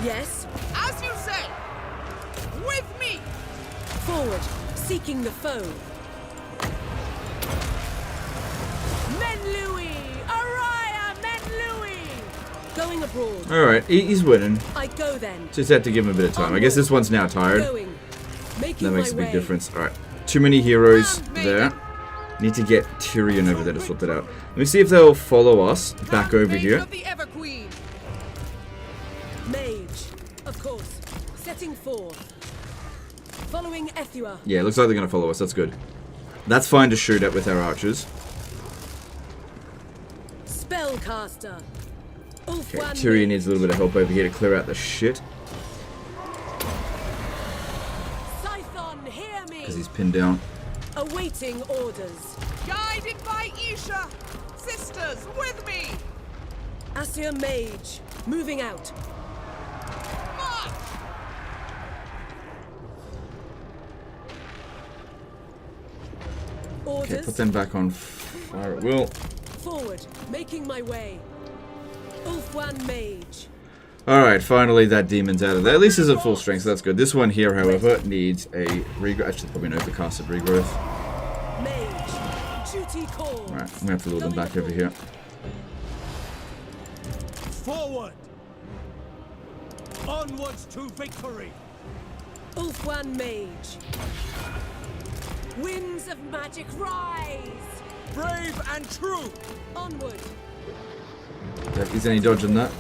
Yes. As you say. With me. Forward. Seeking the foe. Menlui. Araya Menlui. Going abroad. Alright, he's winning. I go then. Just had to give him a bit of time. I guess this one's now tired. Going. Making That makes a my big way. difference. Alright, too many heroes there. Need to get Tyrion over there to sort that out. Let me see if they'll follow us back over Handmaiden here. of the Everqueen. Mage. Of course. Setting forth. Following Ethua. Yeah, it looks like they're going to follow us. That's good. That's fine to shoot at with our archers. Spellcaster. Okay, Tyrion needs a little bit of help over here to clear out the shit. Scython, hear me. Because he's pinned down. Awaiting orders. Guided by Isha. Sisters, with me. Asir Mage. Moving out. March. Orders. Okay, put them back on fire at will. Forward. Making my way. Ulfwan Mage. Alright, finally that demon's out of there. At least he's at full strength, so that's good. This one here, however, needs a regrowth. Actually, probably an overcasted regrowth. Mage. Duty call. Alright, I'm gonna have to lure them back over here. Forward. Onwards to victory. Ulfwan Mage. Winds of magic rise. Brave and true. Onward. Is any dodge on that?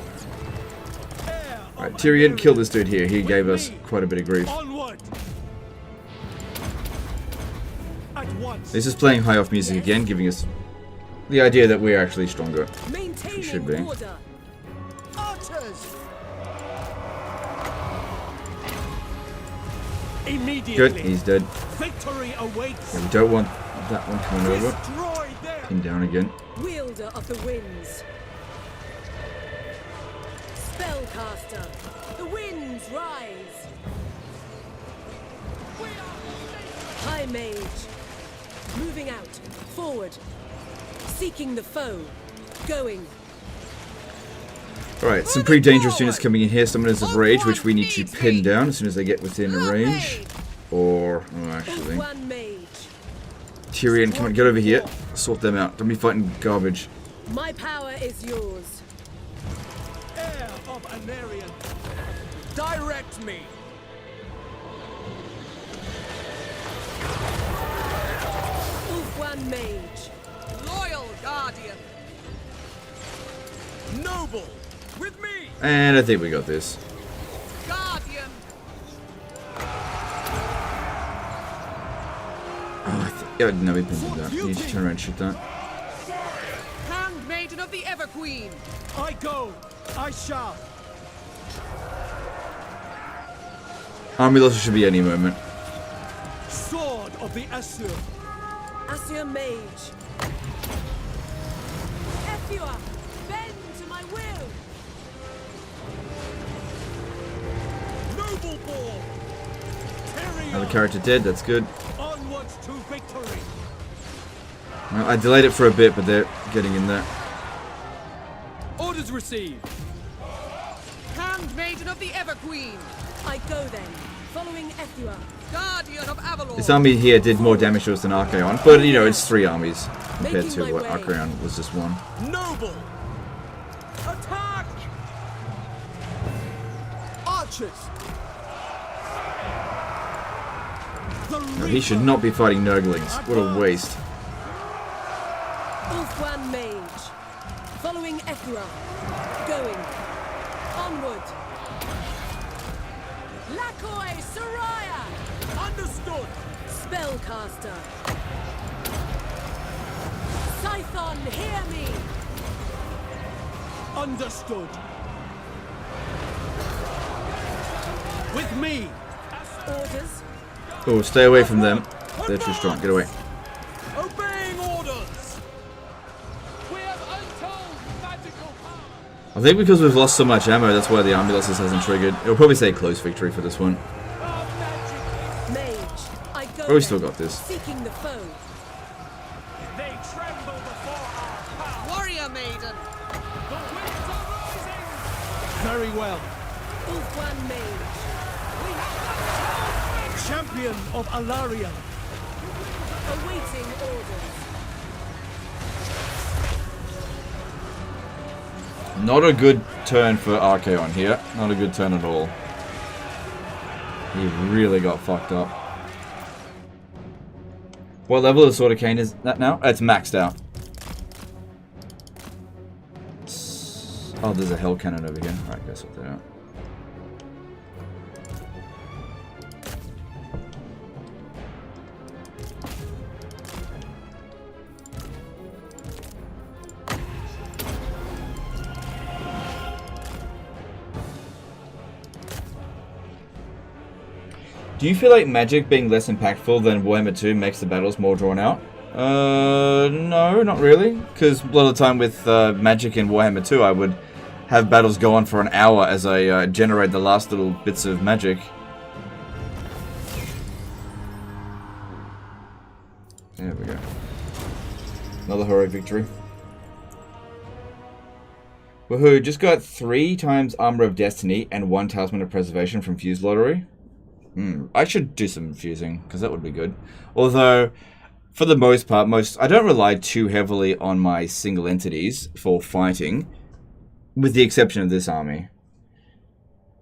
Alright, Tyrion killed this dude here. He gave us quite a bit of grief. Onward. At once. This is playing high off music again, giving us the idea that we're actually stronger. Maintaining We should be. order. Archers. Immediately. Good, he's dead. Victory awaits. Yeah, we don't want that one coming over. Destroy them. Pinned down again. Wielder of the winds. Spellcaster. The winds rise. High Mage. Moving out. Forward. Seeking the foe. Going. Alright, some pretty dangerous units coming in here. Summoners of Rage, which we need to pin down as soon as they get within range. or... Oh, actually... One mage. Tyrion, come on, get over here. Sort them out. Don't be fighting garbage. My power is yours. Heir of Aenarion. Direct me. One mage. Loyal guardian. Noble. With me. And I think we got this. Guardian. Yeah, no, we pinned that. You need to turn around and shoot that. Handmaiden of the Everqueen. I go. I shall. Army loss should be any moment. Sword of the Asur. Asur mage. Ethua, bend to my will. Noble born. Another character dead, that's good. Onwards to victory. Well, I delayed it for a bit, but they're getting in there. Orders received. Handmaiden of the Everqueen. I go then, following Ethua. Guardian of Avalon. This army here did more damage to us than Archaon, but you know, it's 3 armies compared to what Archaon was just 1. Noble. Attack. Archers. No, he should not be fighting Nurglings. What a waste. Ulfwan mage. Following Ethua. Going. Onward. Lakoi Soraya. Understood. Spellcaster. Scython, hear me. Understood. With me. Orders. Oh, stay away from them. They're too strong. Get away. Obeying orders. We have untold magical power. I think because we've lost so much ammo, that's why the army losses hasn't triggered. It'll probably say close victory for this one. Mage. I go. But we still got this. Seeking the foe. They tremble before our power. Warrior maiden. The winds are rising. Very well. Ulfwan mage. Champion of Aenarion. Awaiting orders. Not a good turn for Archaon here. Not a good turn at all. He really got fucked up. What level of Sword of Khaine is that now? It's maxed out. Oh, there's a hell cannon over here. Alright, guess what they are. Do you feel like Magic being less impactful than Warhammer 2 makes the battles more drawn out? No, not really. Because a lot of the time with Magic in Warhammer 2, I would have battles go on for an hour as I generate the last little bits of magic. There we go. Another heroic victory. Woohoo, just got 3 times Armor of Destiny and 1 Talisman of Preservation from Fuse Lottery. I should do some fusing, because that would be good. Although, for the most part, I don't rely too heavily on my single entities for fighting, with the exception of this army.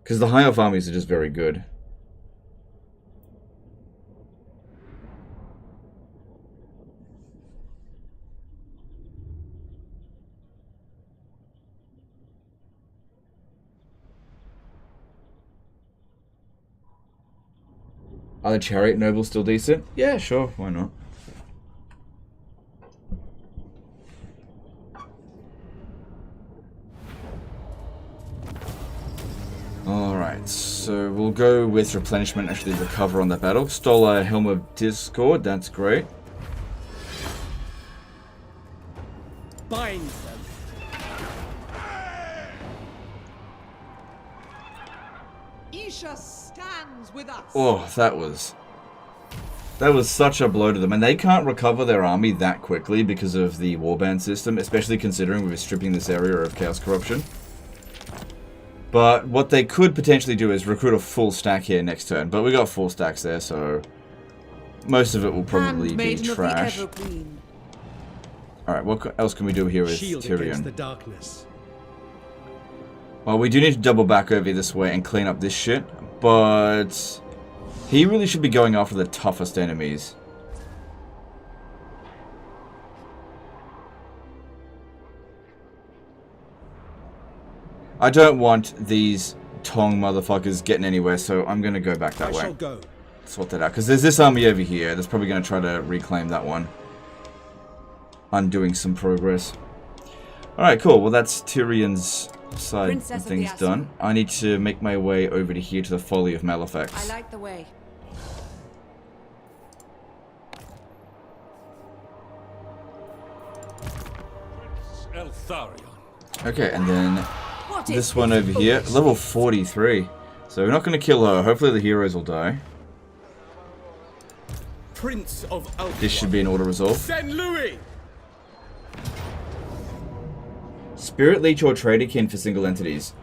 Because the high elf armies are just very good. Are the chariot nobles still decent? Yeah, sure, why not? Alright, so we'll go with replenishment, actually recover on that battle. Stole a Helm of Discord, that's great. Bind them. Isha stands with us. Oh, that was such a blow to them. And they can't recover their army that quickly because of the warband system, especially considering we're stripping this area of Chaos Corruption. But what they could potentially do is recruit a full stack here next turn. But we got 4 stacks there, so most of it will probably be trash. Alright, what else can we do here with Tyrion? The darkness. Well, we do need to double back over this way and clean up this shit. But he really should be going after the toughest enemies. I don't want these Tong motherfuckers getting anywhere, so I'm going to go back that way. Sort that out. Because there's this army over here that's probably going to try to reclaim that one. Undoing some progress. Alright, cool. Well, that's Tyrion's side of things done. I need to make my way over to here to the Folly of Malefax. I like the way. Okay, and then this one over here, level 43. So we're not going to kill her. Hopefully the heroes will die. Prince of This should be an auto resolve. Saint Louis. Spirit Leech or Traderkin for single entities?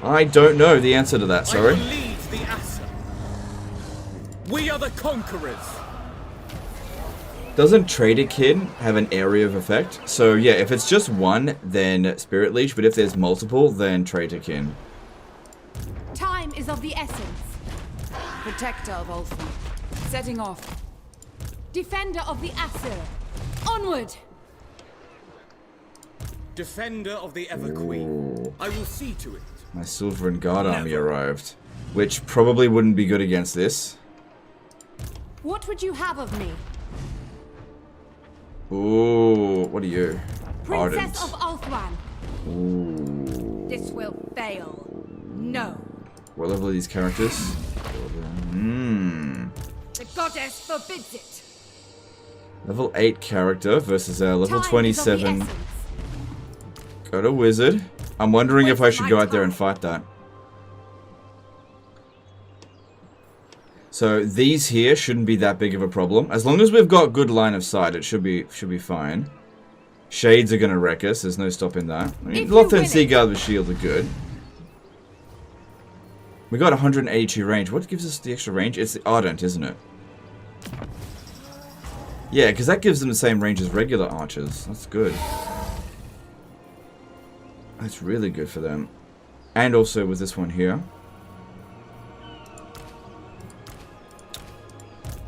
I don't know the answer to that, sorry. We are the conquerors. Doesn't Traderkin have an area of effect? So yeah, if it's just one, then Spirit Leech, but if there's multiple, then Traderkin. Time is of the essence. Protector of Ulfman. Setting off. Defender of the Aesir. Onward! Defender of the Everqueen. I will see to it. My Silver and Guard army arrived. Which probably wouldn't be good against this. What would you have of me? Ooh, what are you? Princess of Ulthuan. Ooh. This will fail. No. What level are these characters? The goddess forbids it. Level 8 character versus a level 27. Got a wizard. I'm wondering if I should go out there and fight that. So these here shouldn't be that big of a problem. As long as we've got good line of sight, it should be fine. Shades are gonna wreck us, there's no stopping that. I mean, Lothar and Seaguard with shield are good. We got 182 range. What gives us the extra range? It's the Ardent, isn't it? Yeah, because that gives them the same range as regular archers. That's good. That's really good for them. And also with this one here.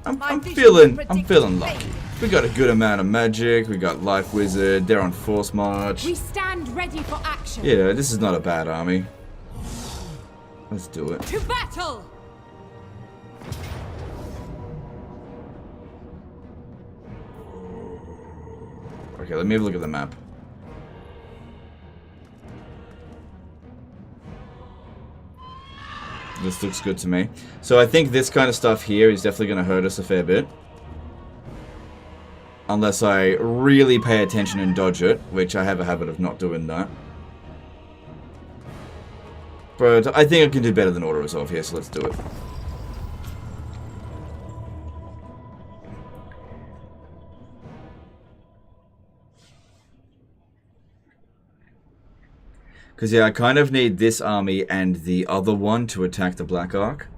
I'm feeling lucky. We got a good amount of magic. We got Life Wizard. They're on Force March. We stand ready for action. Yeah, this is not a bad army. Let's do it. To battle. Okay, let me have a look at the map. This looks good to me. So I think this kind of stuff here is definitely going to hurt us a fair bit. Unless I really pay attention and dodge it, which I have a habit of not doing that. But I think I can do better than auto resolve here, so let's do it. Because, yeah, I kind of need this army and the other one to attack the Black Ark.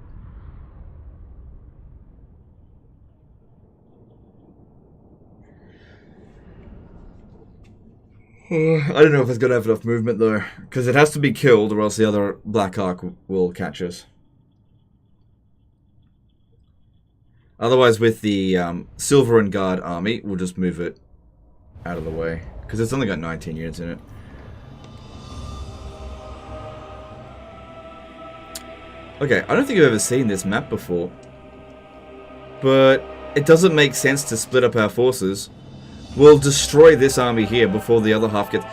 I don't know if it's going to have enough movement, though. Because it has to be killed, or else the other Black Ark will catch us. Otherwise, with the Silver and Guard army, we'll just move it out of the way. Because it's only got 19 units in it. Okay, I don't think I've ever seen this map before. But it doesn't make sense to split up our forces. We'll destroy this army here before the other half gets...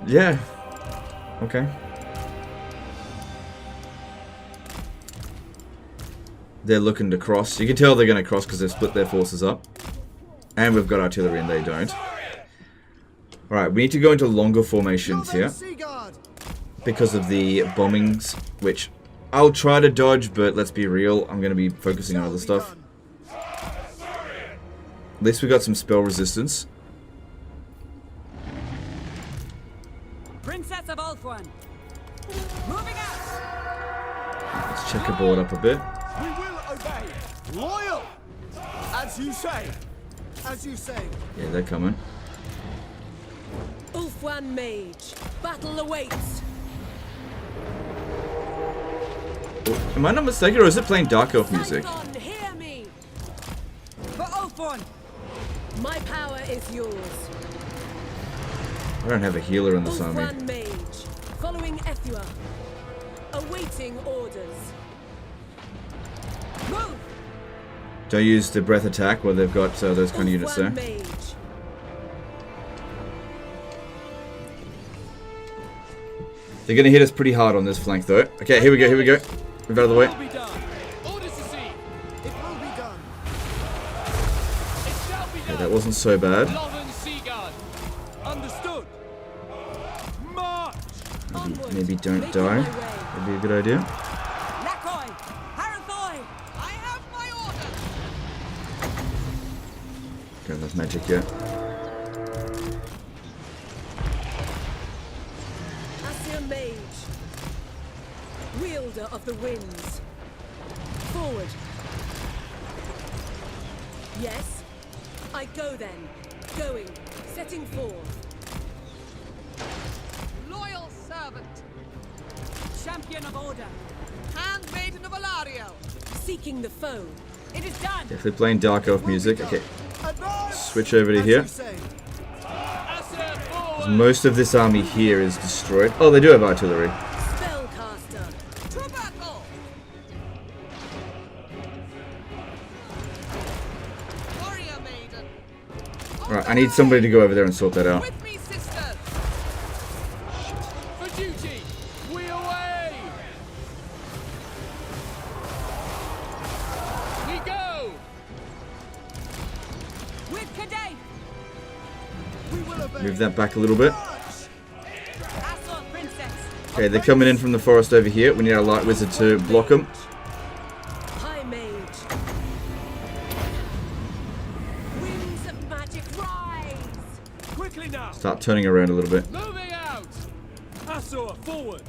Yeah. Okay. They're looking to cross. You can tell they're going to cross because they've split their forces up. And we've got artillery and they don't. Alright, we need to go into longer formations here. Because of the bombings, which I'll try to dodge, but let's be real, I'm going to be focusing on other stuff. At least we got some spell resistance. Princess of Ulthuan. Moving out. Let's check the board up a bit. We will obey. Loyal. As you say. As you say. Yeah, they're coming. Ulthuan Mage. Battle awaits. Oh, am I not mistaken, or is it playing Dark Elf music? Typhon, hear me. For Ulthuan. My power is yours. I don't have a healer in this army. Ulthuan Mage. Following Ethua. Awaiting orders. Move. Don't use the breath attack while they've got those kind of units there. Mage. They're going to hit us pretty hard on this flank, though. Okay, here we go, here we go. Move out of the way. Okay, that wasn't so bad. Understood. March. Maybe don't die. That'd be a good idea. Lakoi. Harathoi. I have my order. Got enough magic yet. Mage, wielder of the winds. Forward. Yes, I go then. Going, setting forth. Loyal servant. Champion of order. Handmaiden of Aenarion. Seeking the foe. It is done. Definitely playing Dark Elf music. Okay. Switch over to here. Most of this army here is destroyed. Oh, they do have artillery. Spellcaster. To battle. Warrior maiden. Right, I need somebody to go over there and sort that out. With me, sisters. For duty. We away. We go. With Cathay. Move that back a little bit. Okay, they're coming in from the forest over here. We need our light wizard to block them. High mage. Winds of magic rise. Quickly now. Start turning around a little bit. Moving out. Asur forward.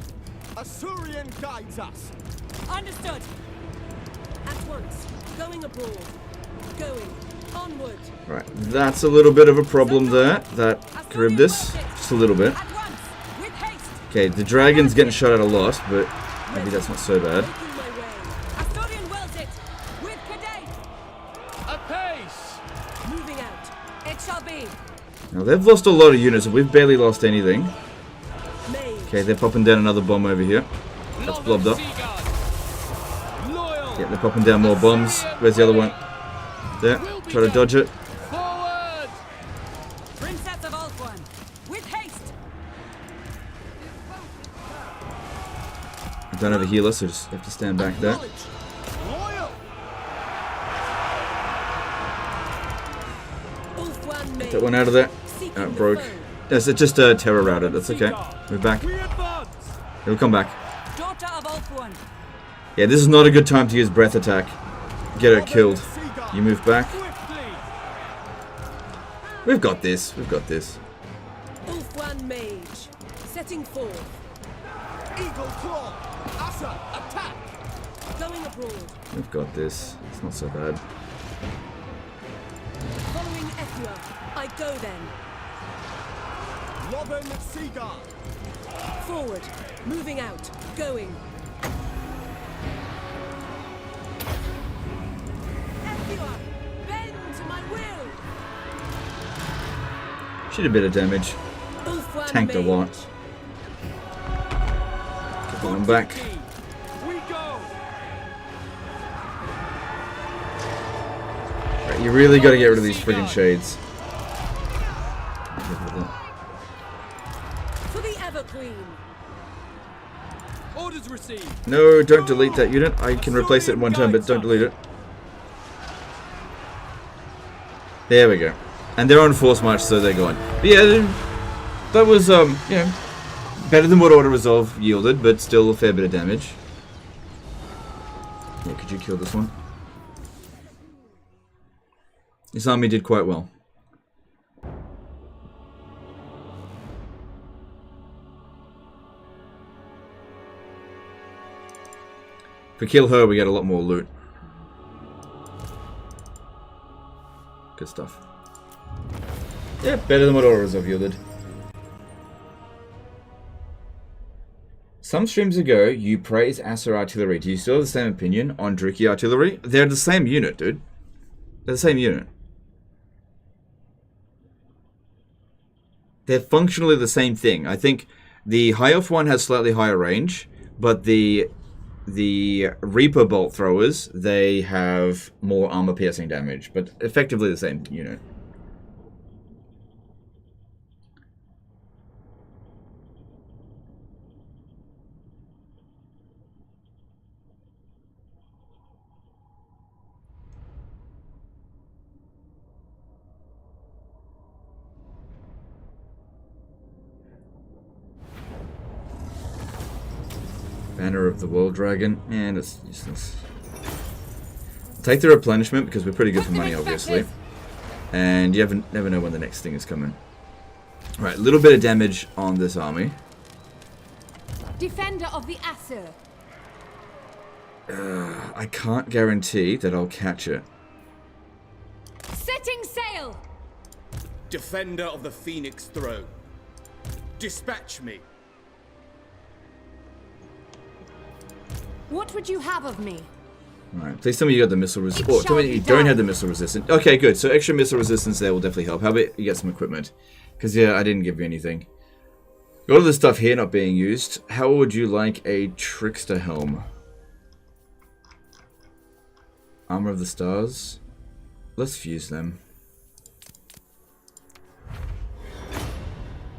Asurian guides us. Understood. At once. Going abroad. Going. Onward. Right, that's a little bit of a problem there. That Charybdis. Just a little bit. Okay, the dragon's getting shot at a lot, but maybe that's not so bad. Asturian wills it. With Cathay. Apace. Moving out. It shall be. Now, they've lost a lot of units, and we've barely lost anything. Okay, they're popping down another bomb over here. That's blobbed up. Yeah, they're popping down more bombs. Where's the other one? There. Try to dodge it. Forward. Princess of Ulthuan. With haste. I don't have a healer, so just have to stand back there. Get that one out of there. Oh, it broke. Yes, it just terror routed. That's okay. Move back. It'll come back. Daughter of Ulthuan. Yeah, this is not a good time to use breath attack. Get her killed. You move back. We've got this. We've got this. Ulthuan Mage. Setting forth. Eagle claw. Asa, attack. Going abroad. We've got this. It's not so bad. Following Ethua. I go then. Robin Seagull. Forward. Moving out. Going. Ethua. Bend to my will. She did a bit of damage. Ulthuan Tanked a lot. Get that one back. We go. Right, you really got to get rid of these friggin' shades. For the Ever Queen. Orders received. No, don't delete that unit. I can replace it in one turn, but don't delete it. There we go. And they're on force march, so they're gone. But yeah, that was, you know, better than what Auto Resolve yielded, but still a fair bit of damage. Yeah, could you kill this one? This army did quite well. we kill her, we get a lot more loot. Good stuff. Yeah, better than what Auras have yielded. Some streams ago, you praised Acer Artillery. Do you still have the same opinion on Druki Artillery? They're the same unit, dude. They're the same unit. They're functionally the same thing. I think the High Elf one has slightly higher range, but the Reaper Bolt Throwers, they have more armor-piercing damage, but effectively the same unit. Banner of the World Dragon. Man, that's useless. Take the replenishment because we're pretty good for money, obviously. And you never know when the next thing is coming. Right, a little bit of damage on this army. Defender of the Acer. I can't guarantee that I'll catch it. Setting sail. Defender of the Phoenix Throne. Dispatch me. What would you have of me? Alright, please tell me you got the missile resistance. Oh, tell me you don't have the missile resistance. Okay, good. So extra missile resistance there will definitely help. How about you get some equipment? Because, yeah, I didn't give you anything. Got all this stuff here not being used. How would you like a Trickster Helm? Armor of the Stars. Let's fuse them.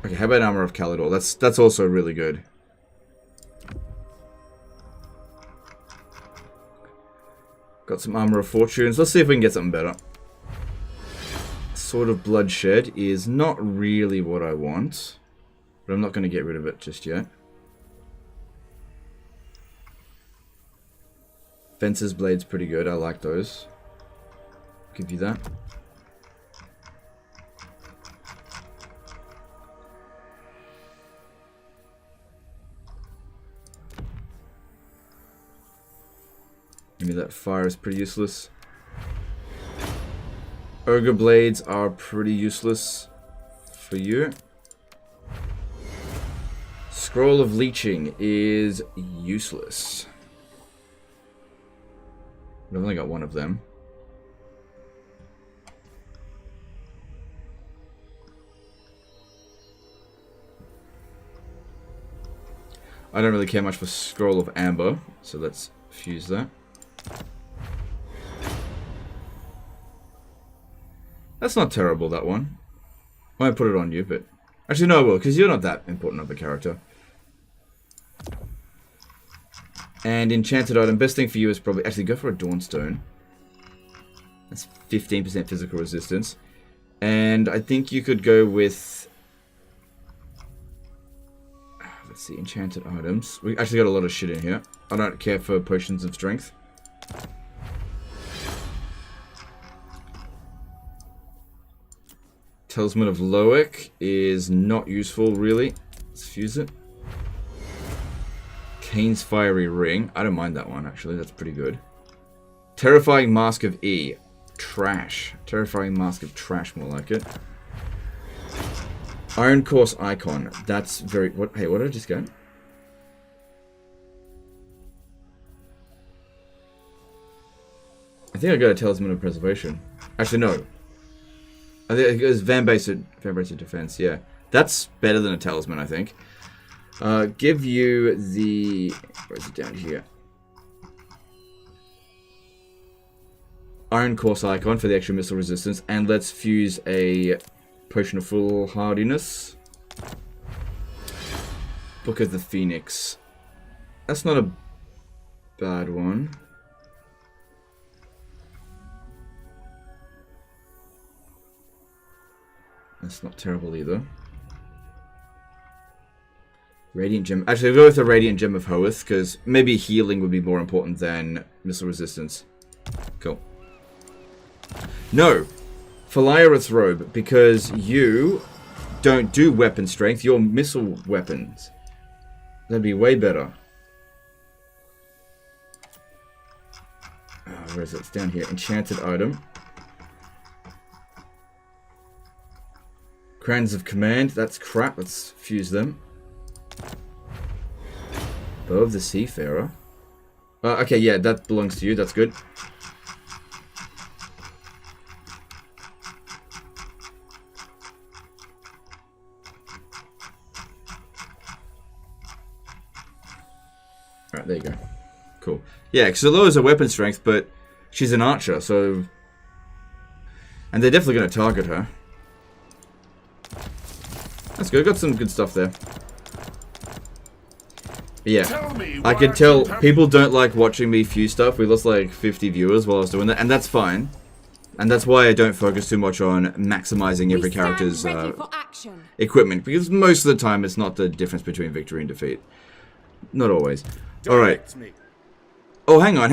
Okay, how about Armor of Calidor? That's also really good. Got some Armor of Fortunes. Let's see if we can get something better. Sword of Bloodshed is not really what I want, but I'm not going to get rid of it just yet. Fencer's Blade's pretty good. I like those. Give you that. Maybe that fire is pretty useless. Ogre Blades are pretty useless for you. Scroll of Leeching is useless. I've only got one of them. I don't really care much for Scroll of Amber, so let's fuse that. That's not terrible, that one. I might put it on you, but... Actually, no, I will, because you're not that important of a character. And enchanted item, best thing for you is probably... Actually, go for a Dawnstone. That's 15% physical resistance. And I think you could go with... Let's see, enchanted items. We actually got a lot of shit in here. I don't care for potions of strength. Talisman of Loic is not useful, really. Let's fuse it. Khane's Fiery Ring. I don't mind that one, actually. That's pretty good. Terrifying Mask of E. Trash. Terrifying Mask of Trash, more like it. Iron Course Icon. That's very... What? Hey, what did I just get? I think I got a Talisman of Preservation. Actually, no. I think it was Van-Based Defense, yeah. That's better than a Talisman, I think. Give you the... Where is it down here? Iron Course Icon for the extra missile resistance. And let's fuse a Potion of Foolhardiness. Book of the Phoenix. That's not a bad one. That's not terrible either. Radiant Gem. Actually, I'll go with the Radiant Gem of Hoeth, because maybe healing would be more important than missile resistance. Cool. No! Phalaerith's Robe, because you don't do weapon strength, you're missile weapons. That'd be way better. Where is it? It's down here. Enchanted item. Crowns of Command. That's crap. Let's fuse them. Bow of the Seafarer. Okay, yeah, that belongs to you. That's good. Alright, there you go. Cool. Yeah, because it lowers her weapon strength, but she's an archer, so... And they're definitely going to target her. That's good. Got some good stuff there. But yeah, I can tell people don't like watching me fuse stuff. We lost like 50 viewers while I was doing that, and that's fine. And that's why I don't focus too much on maximizing every character's equipment, because most of the time it's not the difference between victory and defeat. Not always. Alright. Oh, hang on.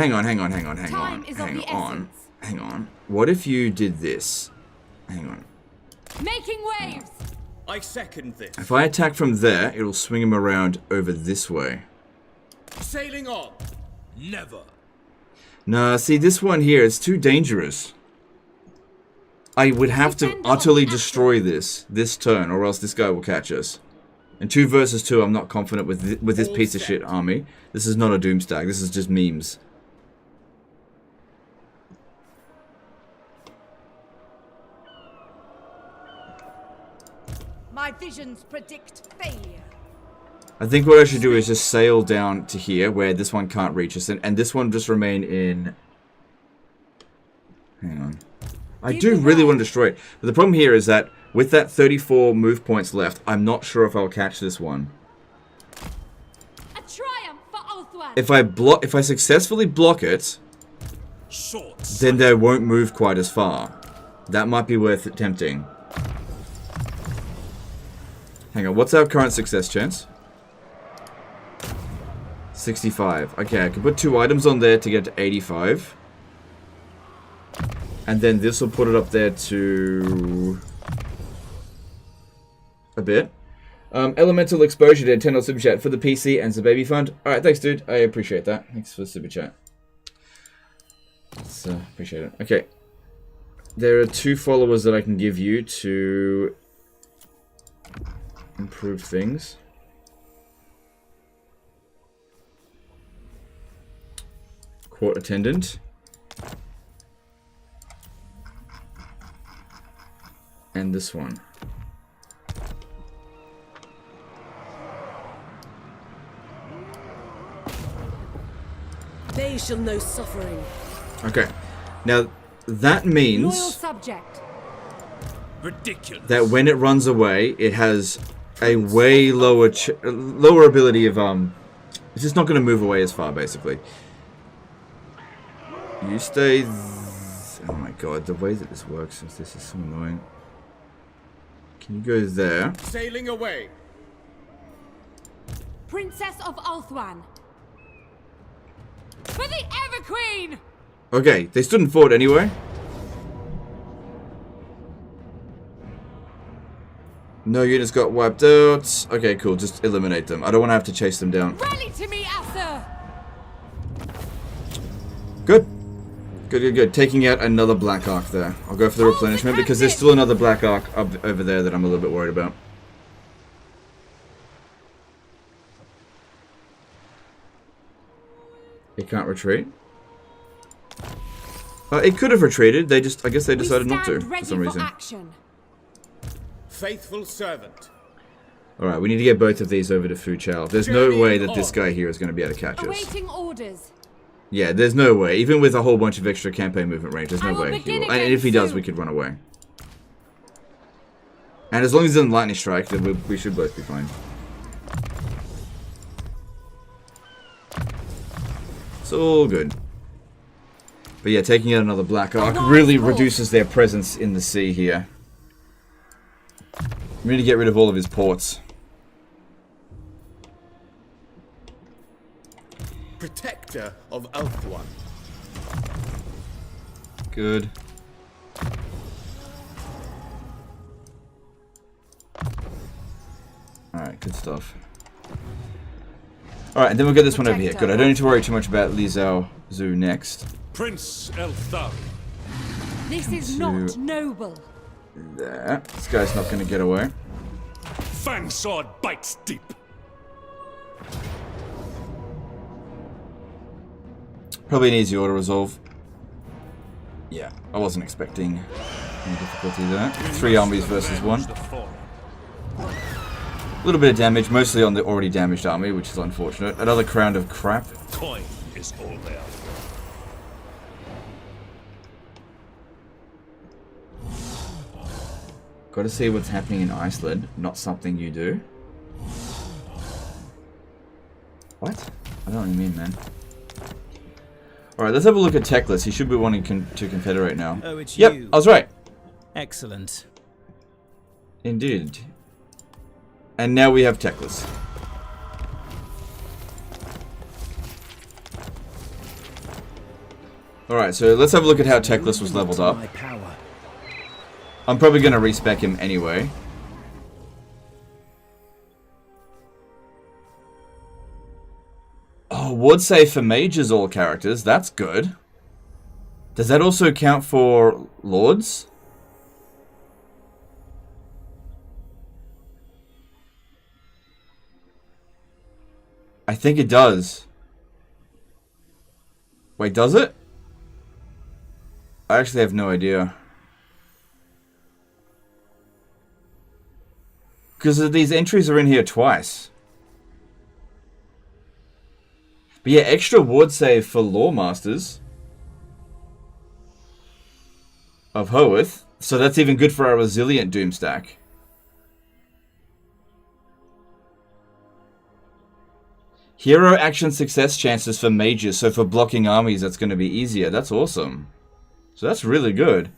What if you did this? Hang on. Making waves! I second this. If I attack from there, it'll swing him around over this way. Sailing on. Never. Nah, see, this one here is too dangerous. I would have to utterly destroy this turn, or else this guy will catch us. And 2 versus 2, I'm not confident with this piece of shit army. This is not a Doomstag. This is just memes. My visions predict failure. I think what I should do is just sail down to here, where this one can't reach us, and this one just remain in... Hang on. I do really want to destroy it. But the problem here is that, with that 34 move points left, I'm not sure if I'll catch this one. A triumph for Ulthuan. If I successfully block it, then they won't move quite as far. That might be worth attempting. Hang on, what's our current success chance? 65. Okay, I can put 2 items on there to get to 85. And then this will put it up there to... a bit. Elemental Exposure to $10 Super Chat for the PC and the baby fund. Alright, thanks dude. I appreciate that. Thanks for the Super Chat. Appreciate it. Okay. There are 2 followers that I can give you to... improve things. Court Attendant. And this one. They shall know suffering. Okay. Now, that means... Loyal subject. Ridiculous. That when it runs away, it has a way lower ability of, it's just not going to move away as far, basically. You stay... Oh my god, the way that this works, this is so annoying. Can you go there? Sailing away. Princess of Ulthuan. For the Everqueen! Okay, they stood and fought anyway. No units got wiped out. Okay, cool. Just eliminate them. I don't want to have to chase them down. Rally to me, Asa! Good. Good. Taking out another Black Ark there. I'll go for the replenishment because there's still another Black Ark up over there that I'm a little bit worried about. It can't retreat. It could have retreated. I guess they decided not to for some reason. Faithful servant. Alright, we need to get both of these over to Fu Chao. There's no way that this guy here is going to be able to catch us. Awaiting orders. Yeah, there's no way. Even with a whole bunch of extra campaign movement range, there's no way he will. And if he does, we could run away. And as long as he doesn't lightning strike, then we should both be fine. It's all good. But yeah, taking out another Black Ark really reduces their presence in the sea here. We need to get rid of all of his ports. Protector of Ulthuan. Good. Alright, good stuff. Alright, and then we'll get this one over here. Good, I don't need to worry too much about Li Zhao Zhu next. Prince Elthar. This is not noble. There. This guy's not going to get away. Fang sword bites deep. Probably an easy auto resolve. Yeah, I wasn't expecting any difficulty there. 3 armies versus 1. A little bit of damage, mostly on the already damaged army, which is unfortunate. Another crown of crap. Coin is all there. Got to see what's happening in Iceland, not something you do. What? I don't know what you mean, man. Alright, let's have a look at Teclis. He should be wanting to confederate now. Oh, it's yep, you. I was right. Excellent. Indeed. And now we have Teclis. Alright, so let's have a look at how Teclis was leveled up. I'm probably going to respec him anyway. Oh, ward save for mages, all characters. That's good. Does that also count for lords? I think it does. Wait, does it? I actually have no idea. Because these entries are in here twice. But yeah, extra ward save for Lore Masters of Hoeth. So that's even good for our resilient Doom stack. Hero action success chances for mages. So for blocking armies, that's going to be easier. That's awesome. So that's really good.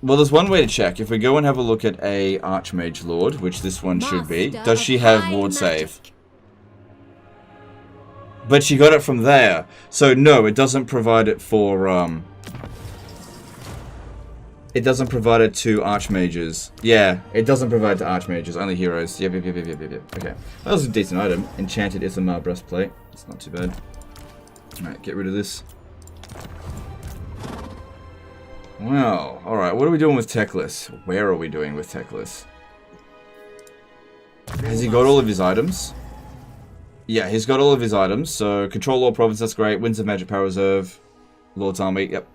Well, there's one way to check. If we go and have a look at a Archmage Lord, which this one should be, does she have ward save? But she got it from there. So no, it doesn't provide it for, it doesn't provide it to Archmages. Yeah, it doesn't provide it to Archmages, only heroes. Yep. Okay. That was a decent item. Enchanted Ithamar Breastplate. It's not too bad. Alright, get rid of this. Well, alright, what are we doing with Teclis? Where are we doing with Teclis? Has he got all of his items? Yeah, he's got all of his items. So, control all province, that's great. Winds of Magic Power Reserve. Lord's Army, yep.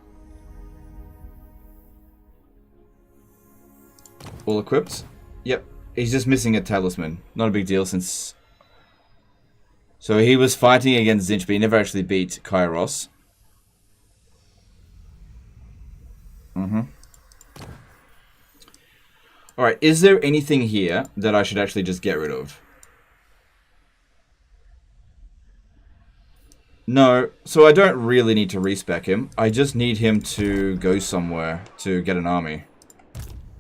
All equipped? Yep. He's just missing a talisman. Not a big deal since... So he was fighting against Zinch, but he never actually beat Kairos. Alright, is there anything here that I should actually just get rid of? No, so I don't really need to respec him. I just need him to go somewhere to get an army.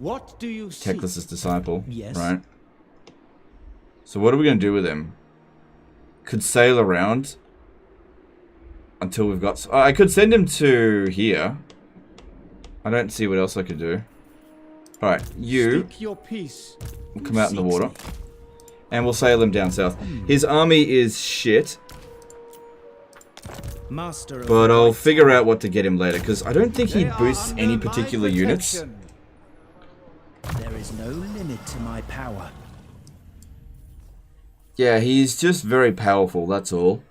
What do you see? Teclis' disciple, yes. Right? So what are we going to do with him? Could sail around until we've got... I could send him to here. I don't see what else I could do. Alright, you your piece. will come out in the water. And we'll sail him down south. His army is shit. But I'll figure out what to get him later, because I don't think he boosts any particular units. There is no limit to my power. Yeah, he's just very powerful, that's all.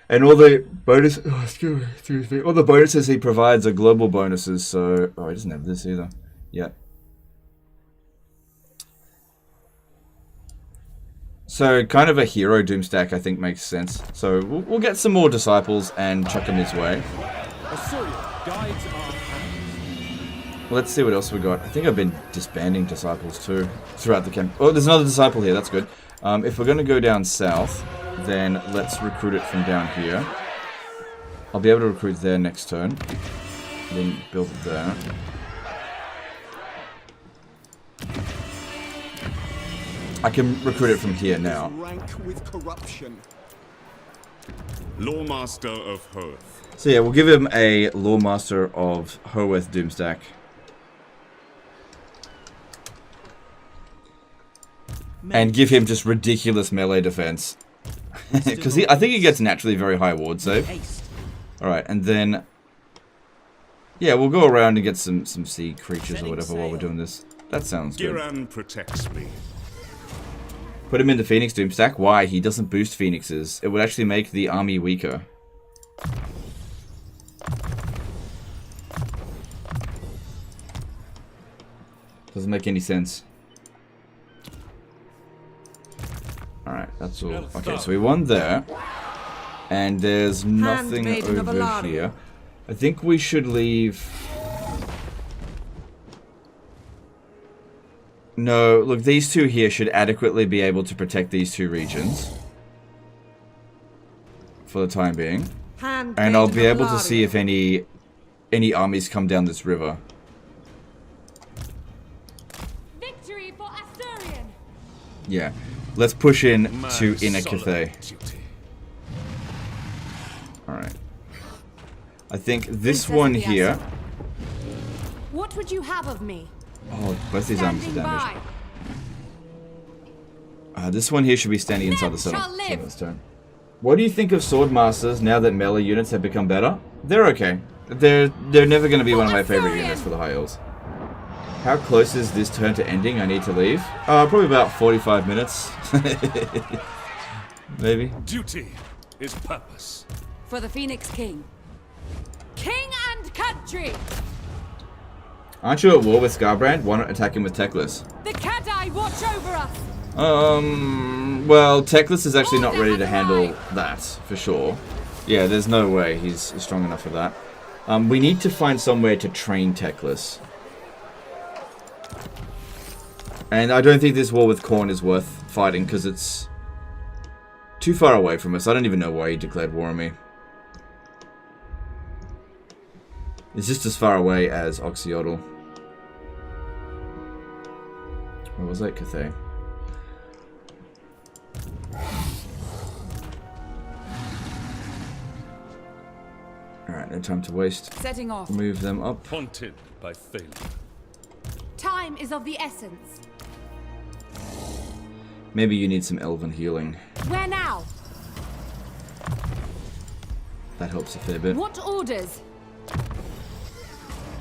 And all the bonus... Oh, excuse me. All the bonuses he provides are global bonuses, so... Oh, he doesn't have this either. Yeah. So, kind of a hero doom stack, I think, makes sense. So, we'll get some more disciples and chuck him his way. Let's see what else we got. I think I've been disbanding disciples, too, throughout the camp. Oh, there's another disciple here. That's good. If we're going to go down south, then let's recruit it from down here. I'll be able to recruit there next turn. Then build it there. I can recruit it from here now. Rank with corruption. Lawmaster of Hoeth. So yeah, we'll give him a Lawmaster of Hoeth Doomstack. and give him just ridiculous melee defense. Because I think he gets naturally very high ward save. Alright, and then... yeah, we'll go around and get some sea creatures or whatever while we're doing this. That sounds good. Giran protects me. Put him into Phoenix Doom stack. Why? He doesn't boost Phoenixes. It would actually make the army weaker. Doesn't make any sense. Alright, that's all. Okay, so we won there. And there's nothing over here. I think we should leave... no, look, these two here should adequately be able to protect these two regions. For the time being. And I'll be able to see if any armies come down this river. Victory for Asturion. Yeah. Let's push in to Inner Cathay. Alright. I think this one here... what would you have of me? oh, both these armies are damaged. This one here should be standing inside the settlement's turn. What do you think of Swordmasters now that melee units have become better? They're okay. They're never going to be one of my favorite units for the high elves. How close is this turn to ending? I need to leave. Probably about 45 minutes. Maybe. Duty is purpose. For the Phoenix King. King and country! Aren't you at war with Scarbrand? Why not attack him with Teclis? The Cathay watch over us! Well, Teclis is actually not ready to handle that, for sure. Yeah, there's no way he's strong enough for that. We need to find somewhere to train Teclis. And I don't think this war with Khorne is worth fighting, because it's too far away from us. I don't even know why he declared war on me. It's just as far away as Oxyotl. Where was that? Cathay. Alright, no time to waste. Setting off. Move them up. Haunted by failure. Time is of the essence. Maybe you need some elven healing. Where now? That helps a fair bit. What orders?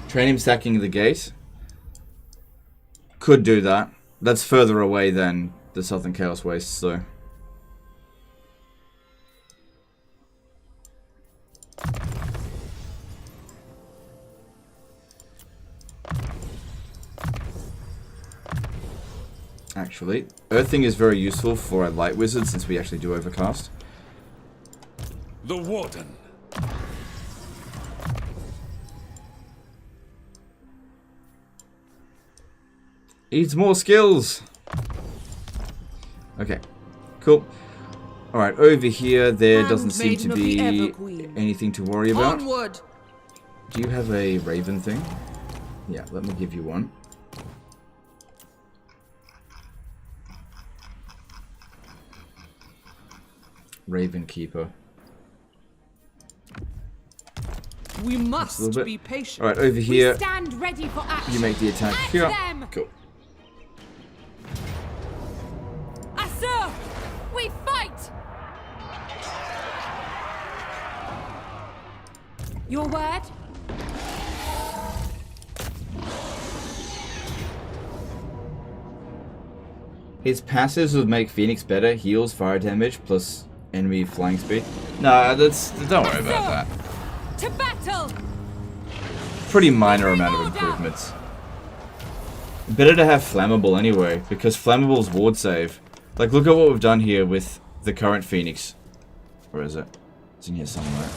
Train him sacking the gate. Could do that. That's further away than the Southern Chaos Wastes, though. Actually, Earthing is very useful for a light wizard since we actually do overcast. The Warden. Needs more skills. Okay, cool. Alright, over here, there doesn't seem to be anything to worry about. Onward. Do you have a raven thing? Yeah, let me give you one. Raven Keeper. We must be patient. Alright, over here, Stand ready for action. you make the attack here. Cool. Assur, we fight. Your word? His passives would make Phoenix better, heals, fire damage, plus enemy flying speed. Nah, don't worry about that. To battle. Pretty minor amount of improvements. Better to have flammable anyway, because flammable's ward save. Like, look at what we've done here with the current Phoenix. Where is it? It's in here somewhere.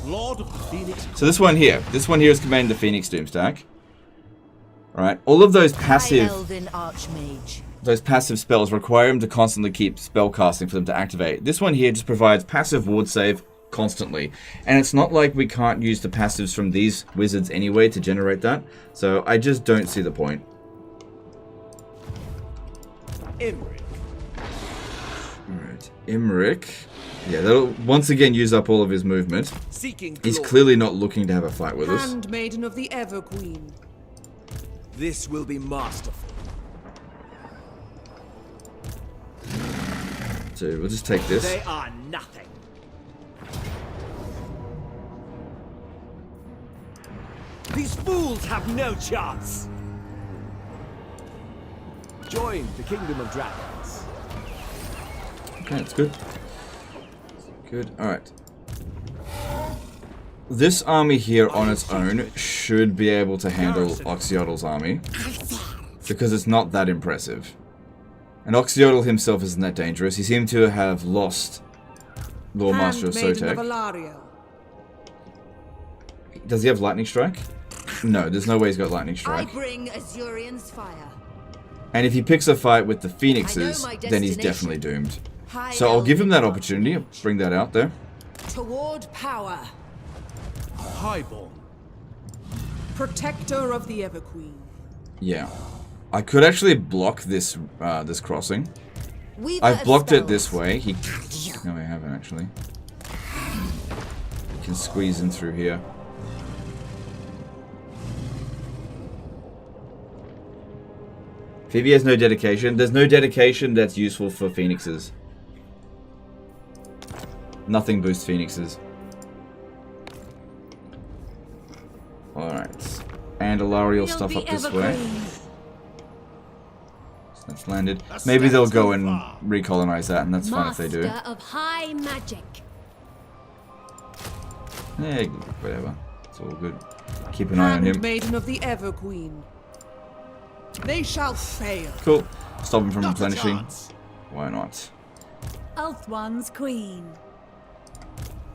Lord of the Phoenix. So this one here is commanding the Phoenix Doom stack. Alright, all of those passive... Elven Archmage. Those passive spells require him to constantly keep spell casting for them to activate. This one here just provides passive ward save constantly. And it's not like we can't use the passives from these wizards anyway to generate that. So I just don't see the point. Imric. Alright, Imric. Yeah, that'll once again use up all of his movement. He's clearly not looking to have a fight with us. Handmaiden of the Everqueen. This will be masterful. So we'll just take this. They are nothing. These fools have no chance. Join the Kingdom of Dragons. Okay, that's good. Good. All right. This army here on its own should be able to handle Oxyodal's army because it's not that impressive. And Oxyodal himself isn't that dangerous. He seemed to have lost Lord Master of Sotek. Does he have Lightning Strike? No, there's no way he's got Lightning Strike. I bring Azurian's fire. And if he picks a fight with the Phoenixes, then he's definitely doomed. So I'll give him that opportunity. I'll bring that out there. Toward power. Highborn. Protector of the Everqueen. Yeah. I could actually block this this crossing. I've blocked it this way. No, I haven't actually. He can squeeze in through here. Phoebe has no dedication. There's no dedication that's useful for Phoenixes. Nothing boosts Phoenixes. Alright. And Alariel stuff up this way. So that's landed. Maybe they'll go and recolonize that, and that's fine if they do. Master of high magic. Yeah, whatever. It's all good. Keep an eye on him. Maiden of the Everqueen. They shall fail. Cool. Stop him from replenishing. Why not? Ulthuan's queen.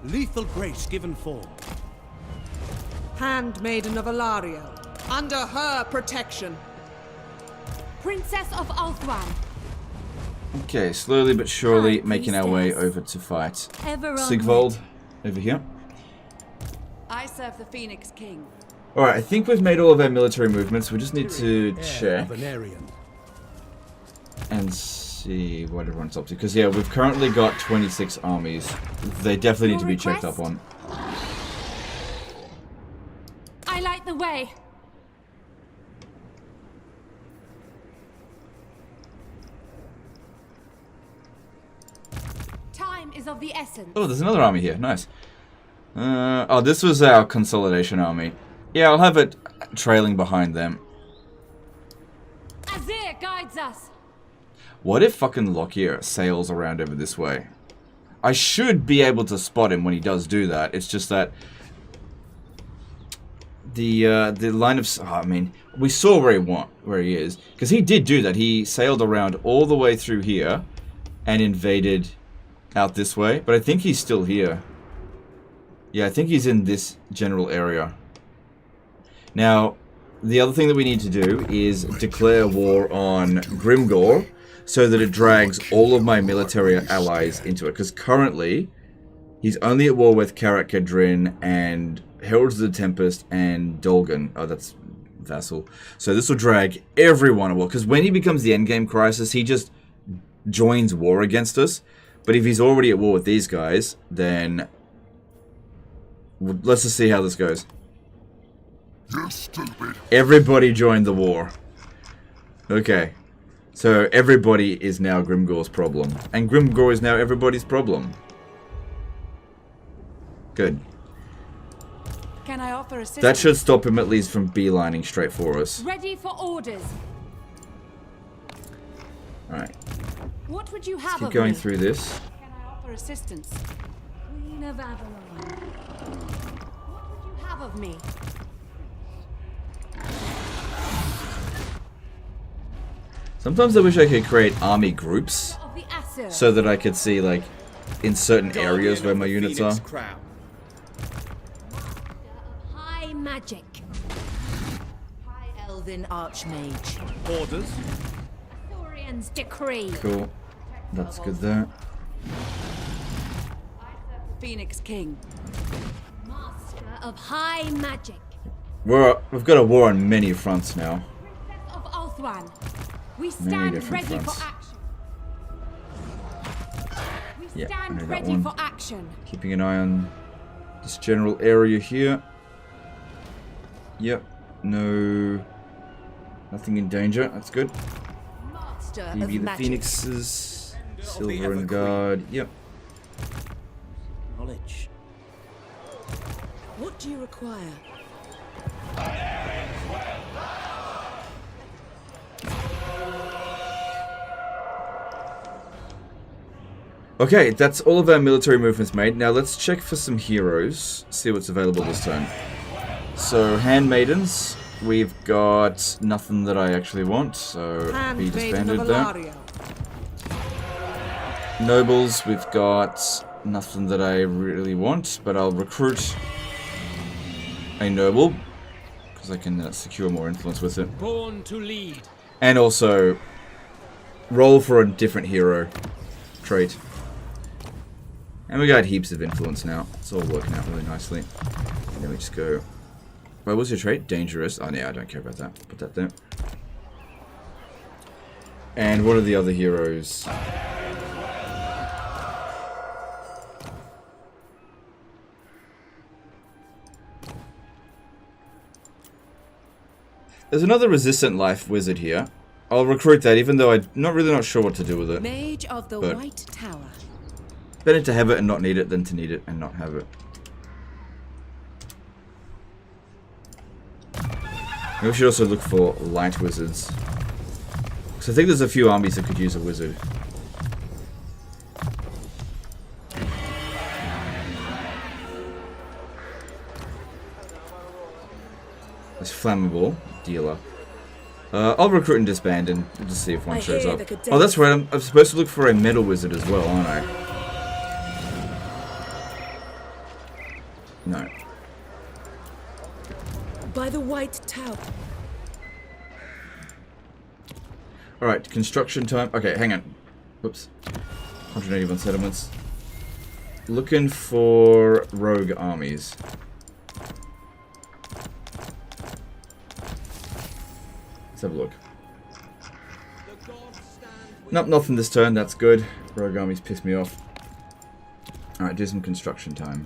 Lethal grace given form. Handmaiden of Alariel. Under her protection. Princess of Ulthuan. Okay, slowly but surely making our way over to fight Sigvald over here. I serve the Phoenix King. Alright, I think we've made all of our military movements. We just need to check and see what everyone's up to. Because, yeah, we've currently got 26 armies. They definitely need to be checked up on. I light the way. Time is of the essence. Oh, there's another army here. Nice. Oh, this was our Consolidation army. Yeah, I'll have it trailing behind them. Azir guides us. What if fucking Lockyer sails around over this way? I should be able to spot him when he does do that. It's just that the line of... Oh, I mean, we saw where he is. Because he did do that. He sailed around all the way through here and invaded out this way. But I think he's still here. Yeah, I think he's in this general area. Now, the other thing that we need to do is declare war on Grimgor so that it drags all of my military allies into it. Because currently, he's only at war with Karak Kadrin and Heralds of the Tempest and Dolgan. Oh, that's vassal. So this will drag everyone at war. Because when he becomes the endgame crisis, he just joins war against us. But if he's already at war with these guys, then let's just see how this goes. You stupid. Everybody joined the war. Okay. So everybody is now Grimgor's problem. And Grimgor is now everybody's problem. Good. Can I offer assistance? That should stop him at least from beelining straight for us. Ready for orders. Alright. What would you have Keep going through this. Can I offer assistance? Queen of Avalon. What would you have of me? Sometimes I wish I could create army groups so that I could see, like, in certain areas where my units are. High magic. High Elven Archmage. Orders. Thorian's decree. Cool. That's good there. Phoenix King. Master of high magic. We've got a war on many fronts now. Princess of Ulthuan. We Many stand different ready fronts. for action. We Yeah, I know stand that ready one. for action. Keeping an eye on this general area here. Yep. No. Nothing in danger. That's good. Master Maybe of the magic. Phoenixes. Silver and guard. Yep. Knowledge. What do you require? Okay, that's all of our military movements made. Now let's check for some heroes. See what's available this turn. So, handmaidens. We've got nothing that I actually want, so be disbanded there. Nobles, we've got nothing that I really want, but I'll recruit a noble, because I can secure more influence with it. Born to lead. And also, roll for a different hero trait. And we got heaps of influence now. It's all working out really nicely. And then we just go... What was your trait? Dangerous. Oh, yeah, I don't care about that. Put that there. And what are the other heroes? There's another resistant life wizard here. I'll recruit that, even though I'm not sure what to do with it. Mage of the White Tower. Better to have it and not need it than to need it and not have it. We should also look for light wizards. Because I think there's a few armies that could use a wizard. It's flammable. Dealer. I'll recruit and disband and just see if one shows up. Oh, that's right. I'm supposed to look for a metal wizard as well, aren't I? No. By the White Tower. Alright, construction time. Okay, hang on. Whoops. 181 settlements. Looking for rogue armies. Let's have a look. Nope, nothing this turn. That's good. Rogue armies piss me off. Alright, do some construction time.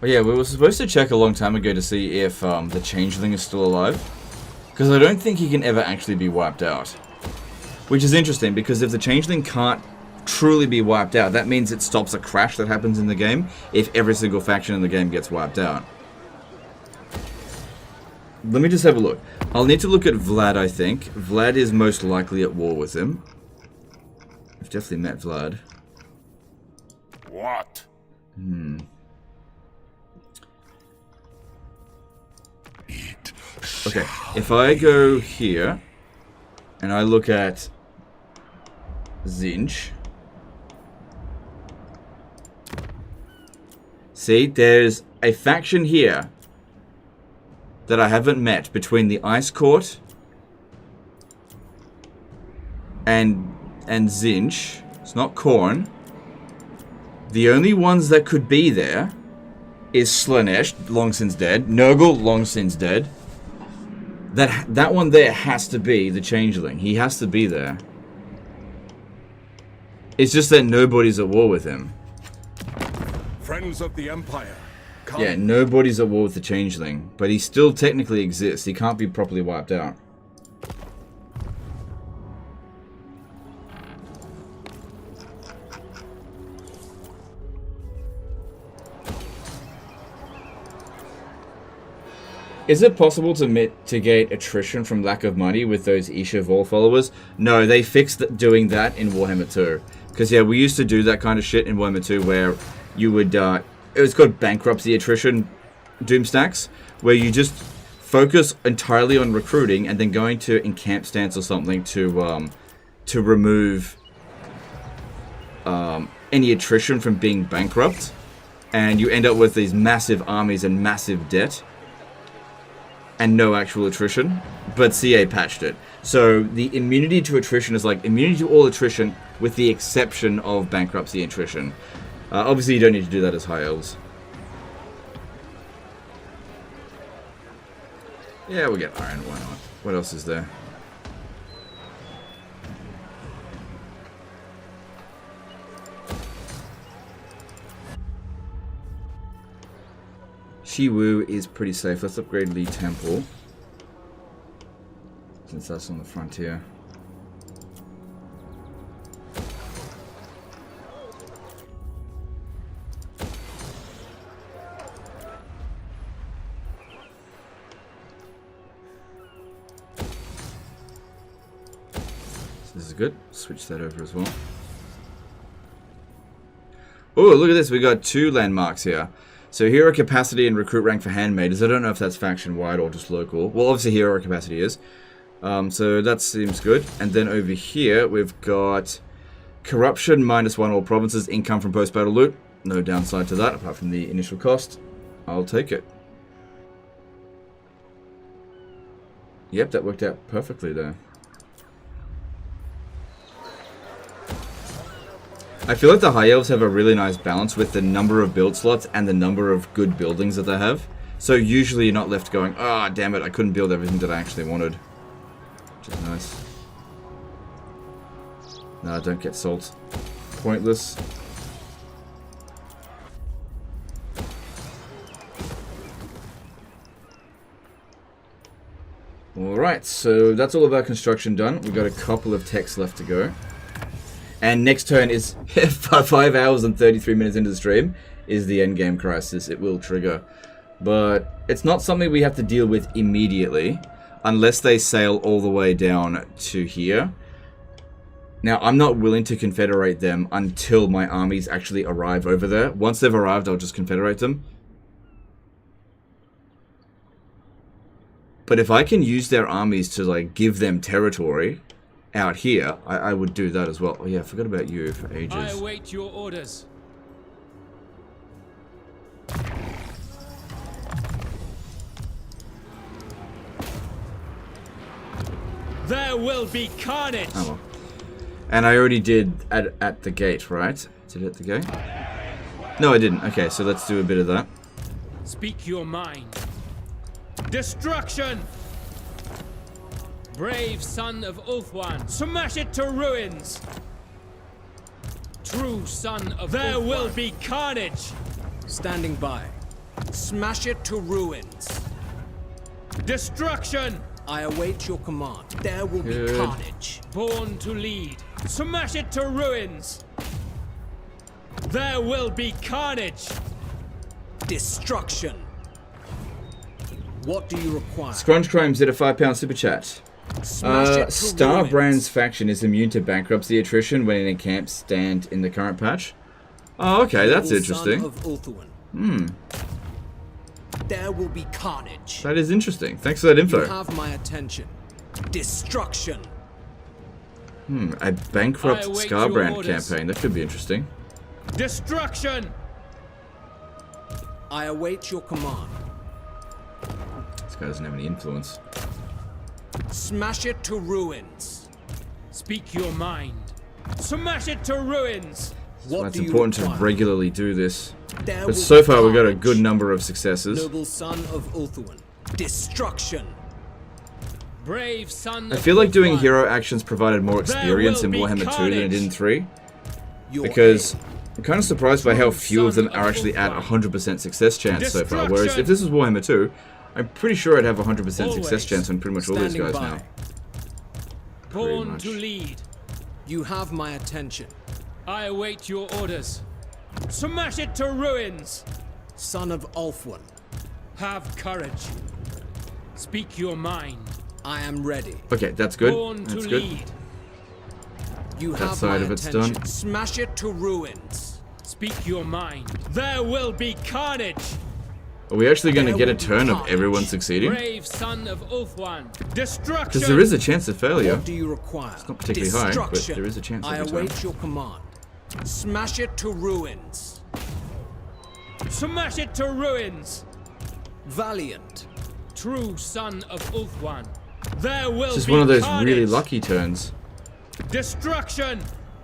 Oh yeah, we were supposed to check a long time ago to see if the Changeling is still alive. Because I don't think he can ever actually be wiped out. Which is interesting, because if the Changeling can't truly be wiped out, that means it stops a crash that happens in the game if every single faction in the game gets wiped out. Let me just have a look. I'll need to look at Vlad, I think. Vlad is most likely at war with him. I've definitely met Vlad. What? Okay, if I go here, and I look at Zinch. See, there's a faction here that I haven't met between the Ice Court and Zinch. It's not Khorne. The only ones that could be there is Slaanesh, long since dead. Nurgle, long since dead. That one there has to be the Changeling. He has to be there. It's just that nobody's at war with him. Friends of the Empire. Come. Yeah, nobody's at war with the Changeling, but he still technically exists. He can't be properly wiped out. Is it possible to mitigate attrition from lack of money with those Isha Vol followers? No, they fixed doing that in Warhammer 2. Because, yeah, we used to do that kind of shit in Warhammer 2 where you would, it was called bankruptcy attrition doom stacks, where you just focus entirely on recruiting and then going to encamp stance or something to remove any attrition from being bankrupt. And you end up with these massive armies and massive debt. And no actual attrition, but CA patched it. So the immunity to attrition is like immunity to all attrition with the exception of bankruptcy attrition. Obviously you don't need to do that as High Elves. Yeah, we'll get Iron, why not? What else is there? Shiwu is pretty safe. Let's upgrade Lee Temple. Since that's on the frontier. This is good. Switch that over as well. Oh, look at this. We got 2 landmarks here. So hero capacity and recruit rank for handmaidens. I don't know if that's faction wide or just local. Well, obviously hero capacity is. So that seems good. And then over here we've got corruption -1 all provinces, income from post-battle loot. No downside to that apart from the initial cost. I'll take it. Yep, that worked out perfectly there. I feel like the High Elves have a really nice balance with the number of build slots and the number of good buildings that they have. So usually you're not left going, ah, damn it, I couldn't build everything that I actually wanted. Which is nice. No, don't get salt. Pointless. Alright, so that's all of our construction done. We've got a couple of techs left to go. And next turn is 5 hours and 33 minutes into the stream is the endgame crisis. It will trigger. But it's not something we have to deal with immediately unless they sail all the way down to here. Now, I'm not willing to confederate them until my armies actually arrive over there. Once they've arrived, I'll just confederate them. But if I can use their armies to, like, give them territory out here, I would do that as well. Oh yeah, I forgot about you for ages. I await your orders. There will be carnage. Oh well. And I already did at the gate, right? Did it at the gate? No, I didn't. Okay, so let's do a bit of that. Speak your mind. Destruction! Brave son of Ulthuan, smash it to ruins! True son of There Ulthuan. Will be carnage! Standing by. Smash it to ruins. Destruction! I await your command. There will be carnage. Born to lead. Smash it to ruins! There will be carnage! Destruction! What do you require? Scrunch Crimes did a £5 super chat. Starbrand's faction is immune to bankruptcy attrition when in a camp stand in the current patch. Oh, okay, that's interesting. There will be carnage. That is interesting. Thanks for that info. You have my attention. Destruction. A bankrupt Scarbrand campaign. That could be interesting. Destruction. I await your command. This guy doesn't have any influence. Smash it to ruins. Speak your mind. Smash it to ruins. So it's important to regularly do this. But so far we've got a good number of successes. Noble son of Ulthuan. Destruction. Brave son I feel like doing hero actions provided more experience in Warhammer 2 than it did in 3. Because I'm kind of surprised by how few of them are actually at 100% success chance so far. Whereas if this was Warhammer 2, I'm pretty sure I'd have 100% success chance on pretty much all these guys now. Born to lead. You have my attention. I await your orders. Smash it to ruins. Son of Ulthuan. Have courage. Speak your mind. I am ready. Okay, that's good. Born that's to good. Lead. You that have side my of it's attention. done. Smash it to ruins. Speak your mind. There will be carnage. Are we actually going to get a turn of everyone succeeding? Brave son of Ulthuan. Destruction. Because there is a chance of failure. What do you require? It's not particularly high, but there is a chance I every await time. your command. Smash it to ruins. Smash it to ruins. Valiant. True son of Ulthuan. There will It's just be one of those carnage. really lucky turns. Destruction.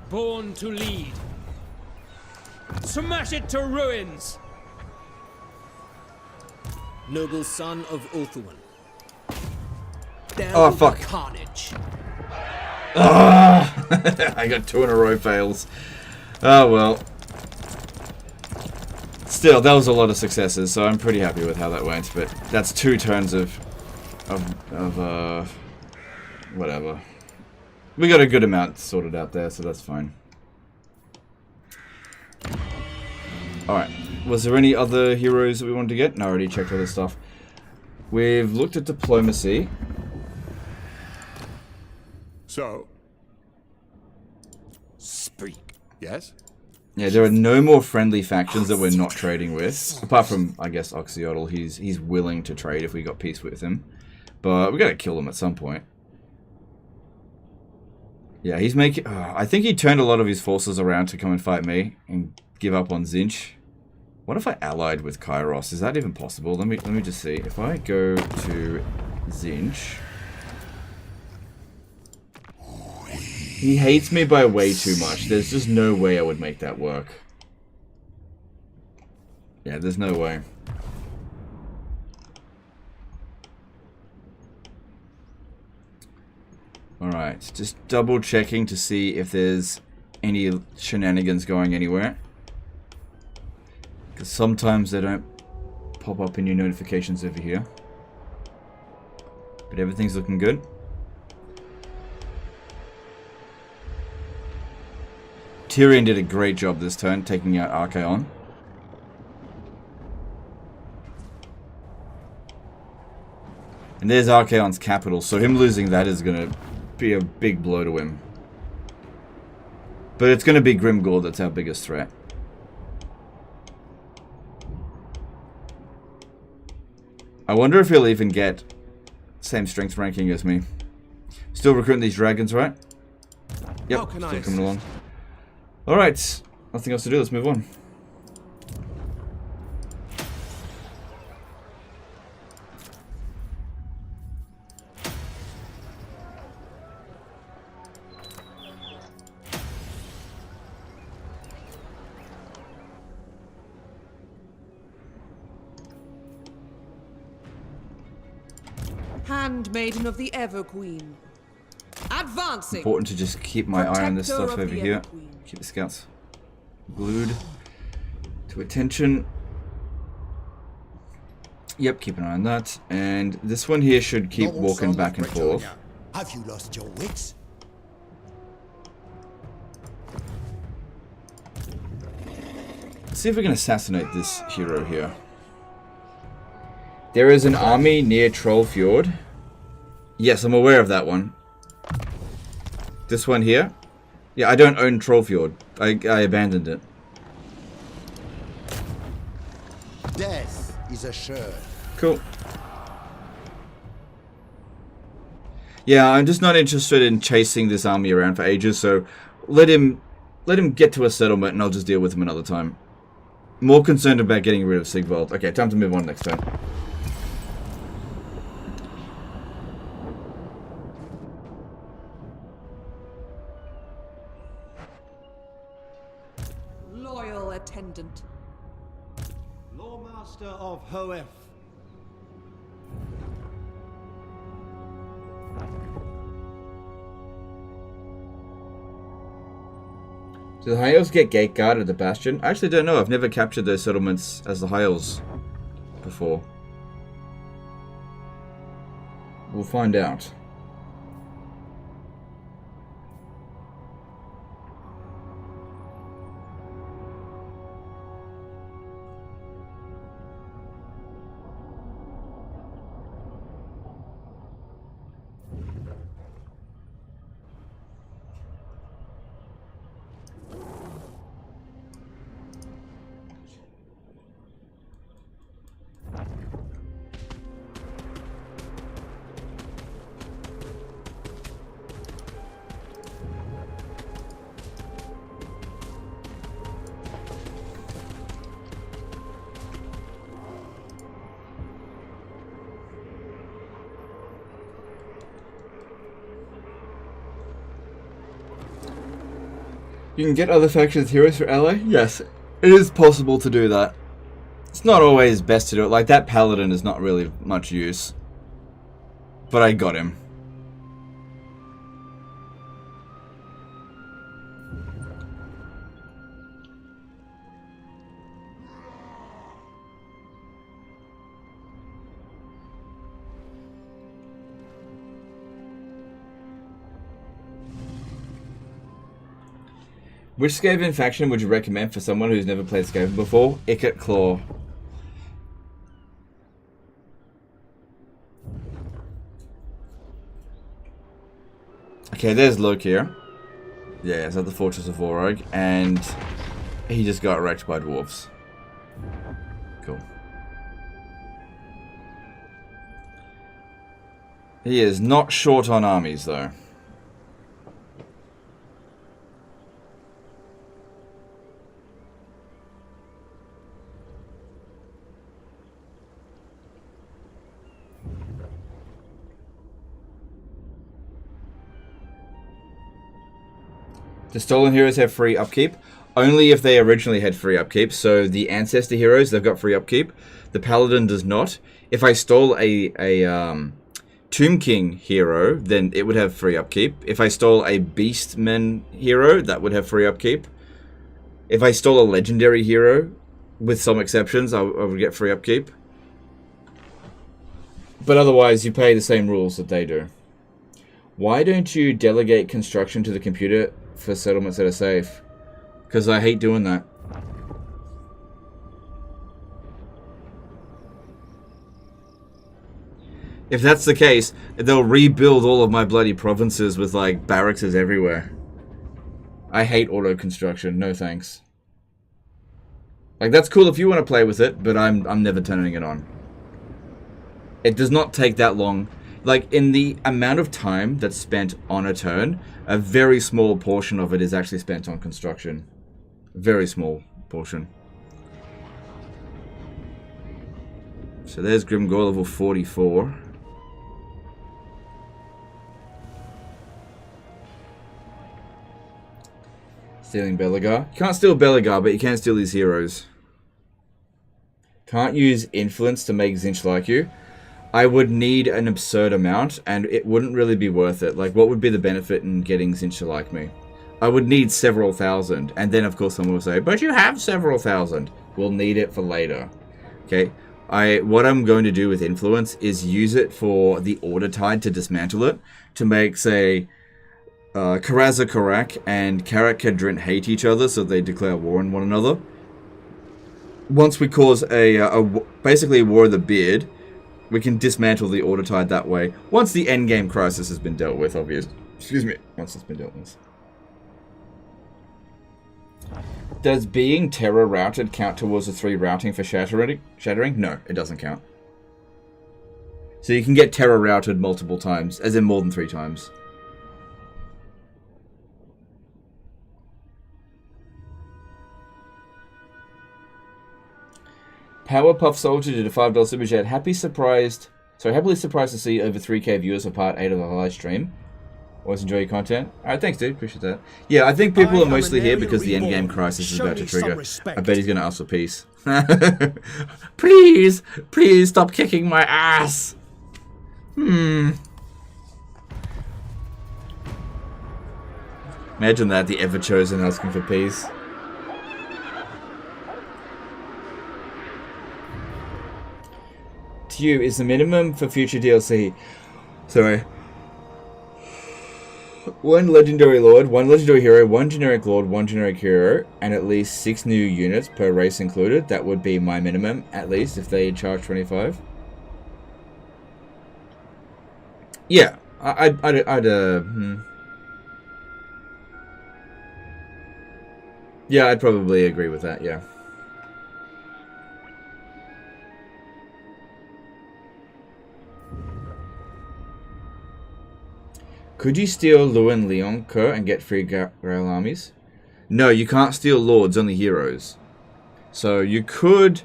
Born to lead. Smash it to ruins. Noble son of Ulthuan. There Oh, will fuck. be carnage. Ah! I got 2 in a row fails. Oh well. Still, that was a lot of successes, so I'm pretty happy with how that went. But that's 2 turns of whatever. We got a good amount sorted out there, so that's fine. Alright, was there any other heroes that we wanted to get? No, I already checked all this stuff. We've looked at diplomacy. So, speak. Yes? Yeah, there are no more friendly factions that we're not trading with. Apart from, I guess, Oxyotl. He's willing to trade if we got peace with him. But we gotta kill him at some point. Yeah, he's making... I think he turned a lot of his forces around to come and fight me and give up on Tzeentch. What if I allied with Kairos? Is that even possible? Let me just see. If I go to Tzeentch... He hates me by way too much. There's just no way I would make that work. Yeah, there's no way. Alright, just double checking to see if there's any shenanigans going anywhere. Because sometimes they don't pop up in your notifications over here. But everything's looking good. Tyrion did a great job this turn, taking out Archaon. And there's Archaon's capital, so him losing that is going to be a big blow to him. But it's going to be Grimgor that's our biggest threat. I wonder if he'll even get same strength ranking as me. Still recruiting these dragons, right? Yep, still coming along. Alright, nothing else to do, let's move on. Handmaiden of the Everqueen. Advancing. Important to just keep my eye on this stuff over here. Keep the scouts glued to attention. Yep, keep an eye on that. And this one here should keep walking back and forth. Have you lost your wits? Let's see if we can assassinate this hero here. There is an army near Trollfjord. Yes, I'm aware of that one. This one here. Yeah, I don't own Trollfjord. I abandoned it. Death is assured. Cool. Yeah, I'm just not interested in chasing this army around for ages, so let him get to a settlement and I'll just deal with him another time. More concerned about getting rid of Sigvald. Okay, time to move on next turn. Loyal attendant. Lawmaster of Hoeth. Do the High Elves get gate guard at the Bastion? I actually don't know. I've never captured those settlements as the High Elves before. We'll find out. You can get other factions heroes for ally? Yes, it is possible to do that. It's not always best to do it. Like, that paladin is not really much use. But I got him. Which Skaven faction would you recommend for someone who's never played Skaven before? Ikat Claw. Okay, there's Luke here. Yeah, it's at the Fortress of Vorog, and he just got wrecked by dwarves. Cool. He is not short on armies, though. The Stolen Heroes have free upkeep. Only if they originally had free upkeep. So the Ancestor Heroes, they've got free upkeep. The Paladin does not. If I stole a Tomb King hero, then it would have free upkeep. If I stole a Beastmen hero, that would have free upkeep. If I stole a Legendary hero, with some exceptions, I would get free upkeep. But otherwise, you pay the same rules that they do. Why don't you delegate construction to the computer for settlements that are safe? Because I hate doing that. If that's the case, they'll rebuild all of my bloody provinces with, like, barracks everywhere. I hate auto construction. No thanks. Like, that's cool if you want to play with it, but I'm never turning it on. It does not take that long. Like, in the amount of time that's spent on a turn, a very small portion of it is actually spent on construction. Very small portion. So there's Grimgore, level 44. Stealing Belagar. You can't steal Belagar, but you can steal his heroes. Can't use influence to make Zinch like you. I would need an absurd amount, and it wouldn't really be worth it. Like, what would be the benefit in getting Zinch to like me? I would need several thousand, and then of course someone will say, but you have several thousand. We'll need it for later. Okay, what I'm going to do with influence is use it for the Order Tide to dismantle it, to make, say, Karaza Karak and Karak Kadrin hate each other, so they declare war on one another. Once we cause basically a War of the Beard, we can dismantle the Order Tide that way. Once the Endgame crisis has been dealt with, obviously. Excuse me. Once it's been dealt with. Does being terror routed count towards the 3 routing for shattering? No, it doesn't count. So you can get terror routed multiple times, as in more than 3 times. Powerpuff Soldier did a $5 super chat. Happily surprised to see over 3k viewers for part 8 of the live stream. Always enjoy your content. Alright, thanks dude, appreciate that. Yeah, I think people are mostly here because the Endgame crisis is about to trigger. I bet he's gonna ask for peace. Please stop kicking my ass. Imagine that, the Ever-Chosen asking for peace. To you, is the minimum for future DLC. Sorry. 1 legendary lord, 1 legendary hero, 1 generic lord, 1 generic hero, and at least 6 new units per race included. That would be my minimum, at least, if they charge 25. Yeah, yeah, I'd probably agree with that, yeah. Could you steal Luan Leon Kerr and get free Grail armies? No, you can't steal lords, only heroes. So you could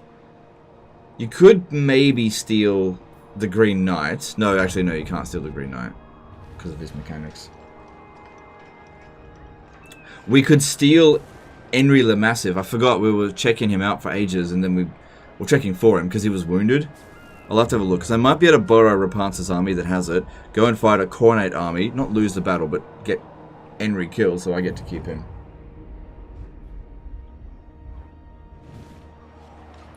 maybe steal the Green Knight. No, actually no, you can't steal the Green Knight because of his mechanics. We could steal Henry Le Massive. I forgot, we were checking him out for ages, and then we were checking for him because he was wounded. I'll have to have a look, because I might be able to borrow Rapunzel's army that has it, go and fight a Cornate army, not lose the battle, but get Henry killed, so I get to keep him.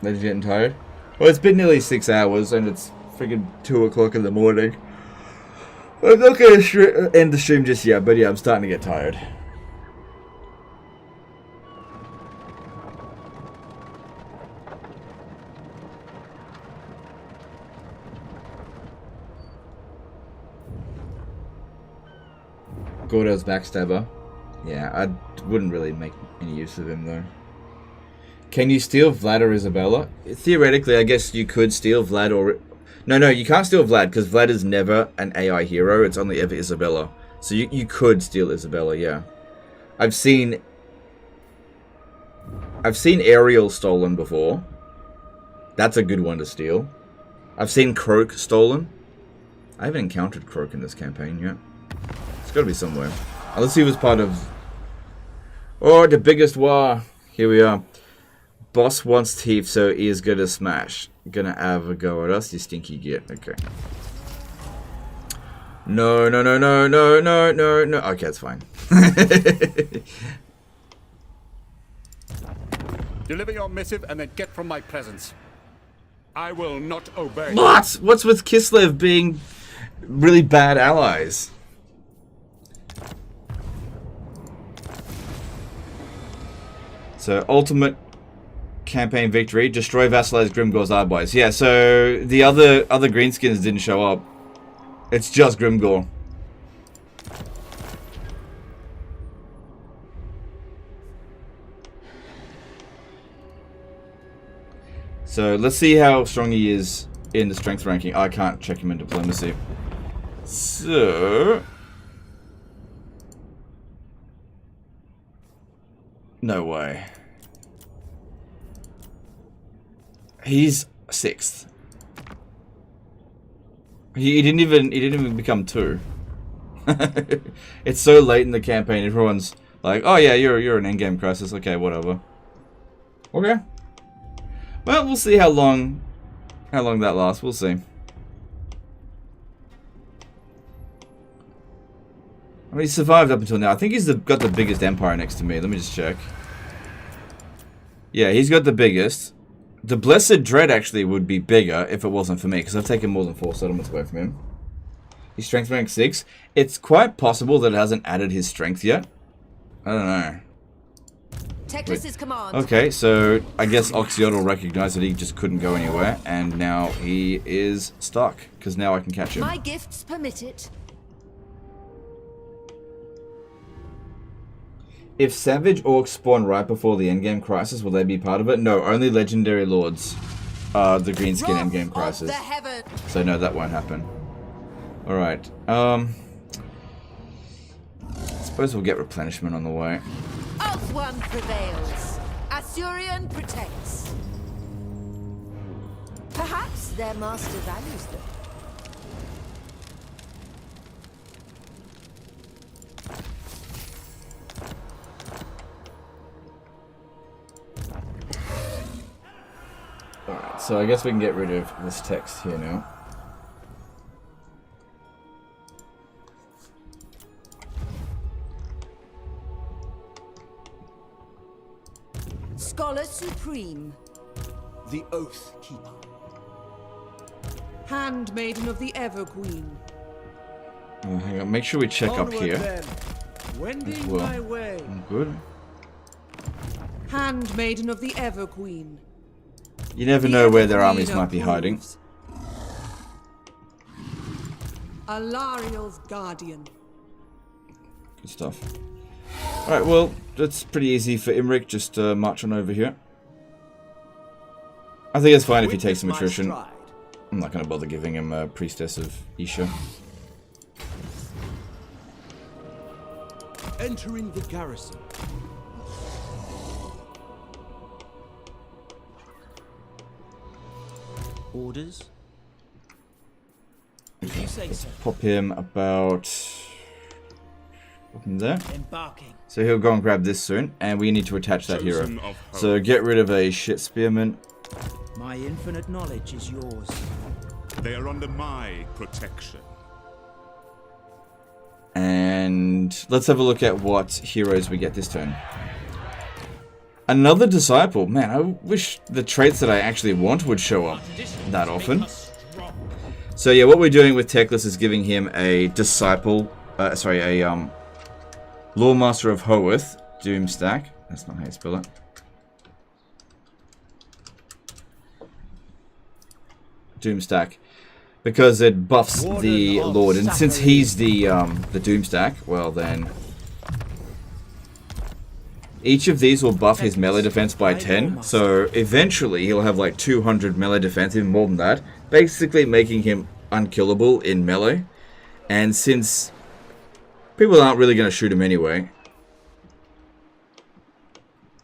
Are you getting tired? Well, it's been nearly 6 hours, and it's friggin' 2 o'clock in the morning. I'm not going to end the stream just yet, but yeah, I'm starting to get tired. Gordo's backstabber. Yeah, I wouldn't really make any use of him though. Can you steal Vlad or Isabella? Theoretically, I guess you could steal Vlad or... No, you can't steal Vlad, because Vlad is never an AI hero. It's only ever Isabella. So you could steal Isabella, yeah. I've seen Ariel stolen before. That's a good one to steal. I've seen Croak stolen. I haven't encountered Croak in this campaign yet. It's got to be somewhere. Unless he was part of... Oh, the biggest war. Here we are. Boss wants teeth, so he is gonna smash. Gonna have a go at us, you stinky git. Okay. No. Okay, it's fine. Deliver your missive and then get from my presence. I will not obey. What? What's with Kislev being really bad allies? So, ultimate campaign victory. Destroy vassalized Grimgor's Arbise. Yeah, so the other greenskins didn't show up. It's just Grimgor. So let's see how strong he is in the strength ranking. I can't check him in diplomacy. So... No way. He's 6th. He didn't even become 2. It's so late in the campaign. Everyone's like, "Oh yeah, you're an endgame crisis." Okay, whatever. Okay. Well, we'll see how long that lasts. We'll see. I mean, he survived up until now. I think he's got the biggest empire next to me. Let me just check. Yeah, he's got the biggest. The Blessed Dread actually would be bigger if it wasn't for me, because I've taken more than 4 settlements away from him. He's strength rank 6. It's quite possible that it hasn't added his strength yet. I don't know. Teclis' command. Okay, so I guess Oxiodal recognized that he just couldn't go anywhere, and now he is stuck, because now I can catch him. My gifts permit it. If Savage Orcs spawn right before the endgame crisis, will they be part of it? No, only Legendary Lords are the Greenskin endgame crisis. So no, that won't happen. Alright, I suppose we'll get replenishment on the way. Ulthuan prevails. Assyrian protects. Perhaps their master values them. Alright, so I guess we can get rid of this text here now. Scholar Supreme. The Oath Keeper. Handmaiden of the Everqueen. Oh, hang on, make sure we check up here. Then. Wending Well, my way. I'm good. Handmaiden of the Everqueen. You never know where their armies might be hiding. Alariel's Guardian. Good stuff. Alright, well, that's pretty easy for Imric. Just march on over here. I think it's fine if he takes some attrition. I'm not going to bother giving him a Priestess of Isha. Entering the garrison. Orders? Okay, You say let's so. pop him about... Pop him there. Embarking. So he'll go and grab this soon, and we need to attach that hero. So get rid of a shit spearman. My infinite knowledge is yours. They are under my protection. And let's have a look at what heroes we get this turn. Another disciple. Man, I wish the traits that I actually want would show up that often. So yeah, what we're doing with Teclis is giving him a disciple, Lawmaster of Hoeth, Doomstack. That's not how you spell it. Doomstack. Because it buffs the Lord, and since he's the Doomstack, well then... Each of these will buff his melee defense by 10, so eventually he'll have like 200 melee defense, even more than that, basically making him unkillable in melee. And since people aren't really going to shoot him anyway,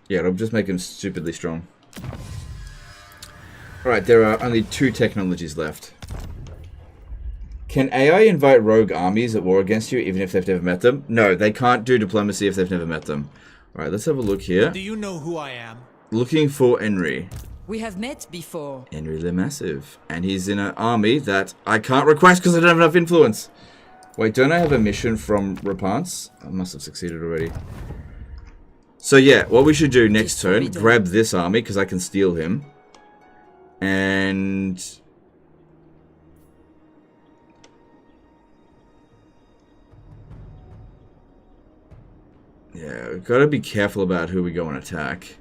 yeah, it'll just make him stupidly strong. Alright, there are only 2 technologies left. Can AI invite rogue armies at war against you even if they've never met them? No, they can't do diplomacy if they've never met them. Alright, let's have a look here. Do you know who I am? Looking for Henry. We have met before. Henry Le Massive. And he's in an army that I can't request because I don't have enough influence. Wait, don't I have a mission from Rapance? I must have succeeded already. So yeah, what we should do next turn, grab this army because I can steal him. And... yeah, we've got to be careful about who we go and attack.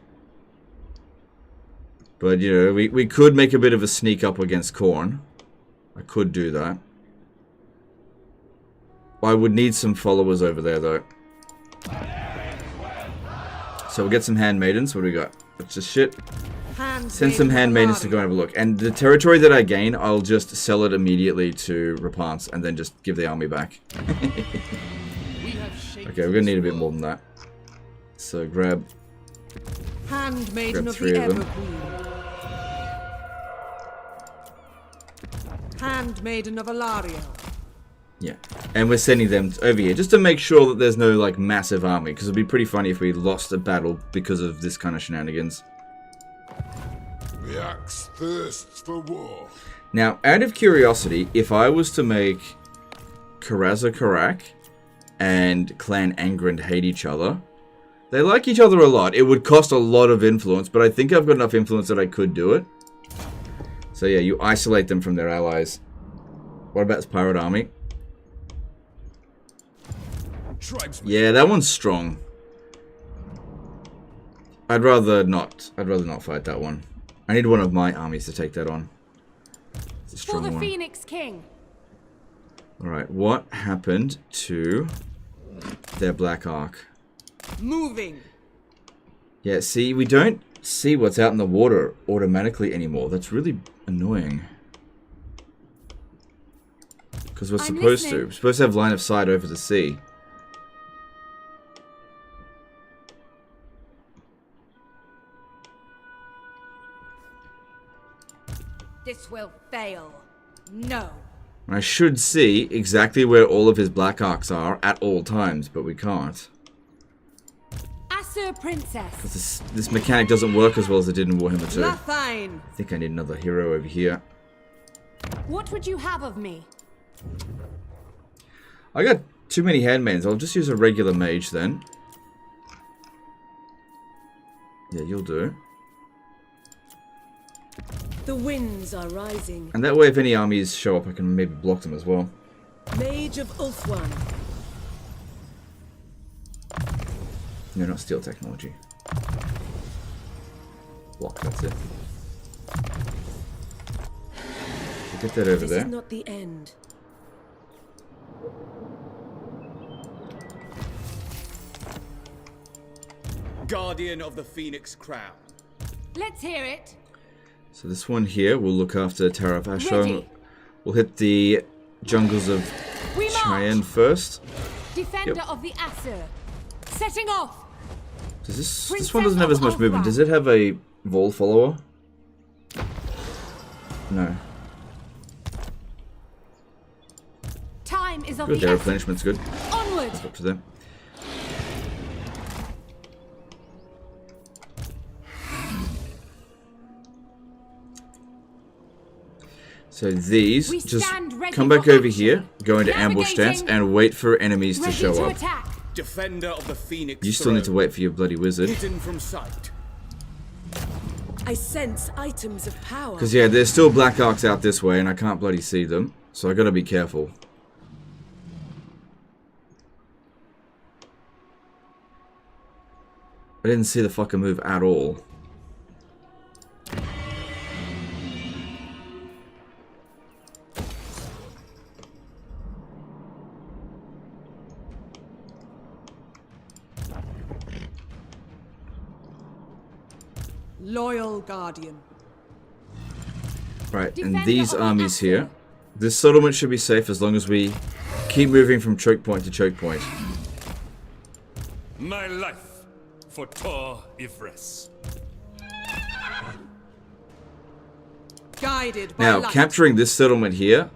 But, you know, we could make a bit of a sneak up against Khorne. I could do that. I would need some followers over there, though. So we'll get some handmaidens. What do we got? That's just shit. Send some handmaidens to go and have a look. And the territory that I gain, I'll just sell it immediately to Rapance and then just give the army back. Okay, we're gonna need a bit more than that. So grab Handmaiden of 3 the of them. Everqueen. Handmaiden of Aenarion. Yeah, and we're sending them over here just to make sure that there's no like massive army, because it'd be pretty funny if we lost a battle because of this kind of shenanigans. The axe thirsts for war. Now, out of curiosity, if I was to make Karaza Karak and Clan Angrand hate each other, they like each other a lot. It would cost a lot of influence, but I think I've got enough influence that I could do it. So yeah, you isolate them from their allies. What about this pirate army? Yeah, that one's strong. I'd rather not fight that one. I need one of my armies to take that on. It's a strong For the one. Phoenix King. Alright, what happened to their Black Ark? Moving. Yeah, see, we don't see what's out in the water automatically anymore. That's really annoying. Because we're supposed to. We're supposed to have line of sight over the sea. This will fail. No. I should see exactly where all of his Black Arcs are at all times, but we can't. Asur Princess. This mechanic doesn't work as well as it did in Warhammer 2. Lathine. I think I need another hero over here. What would you have of me? I got too many handmaids. I'll just use a regular mage then. Yeah, you'll do. The winds are rising. And that way, if any armies show up, I can maybe block them as well. Mage of Ulthuan. No, not steel technology. Block, that's it. We'll get that over This there. is not the end. Guardian of the Phoenix Crown. Let's hear it. So this one here will look after Taraf Ashong. Ready. We'll hit the jungles of We march. Cheyenne first. Defender of the Asur. Setting off. Does this one doesn't have as much movement. Does it have a Vol follower? No. Time is of Good, the their essence. replenishment's good. Onward. It's up to them. So these, We just stand ready come back for over action. here, go into ambush stance, and wait for enemies to Ready show to up. attack. Defender of the Phoenix You still need to Throne. wait for your bloody wizard. Hidden from sight. I sense items of power. Because yeah, there's still Black Arcs out this way, and I can't bloody see them. So I gotta be careful. I didn't see the fucker move at all. Loyal Guardian. Right, and these armies here. This settlement should be safe as long as we keep moving from choke point to choke point. My life for Tor Ivres. Guided by Now, light. capturing this settlement here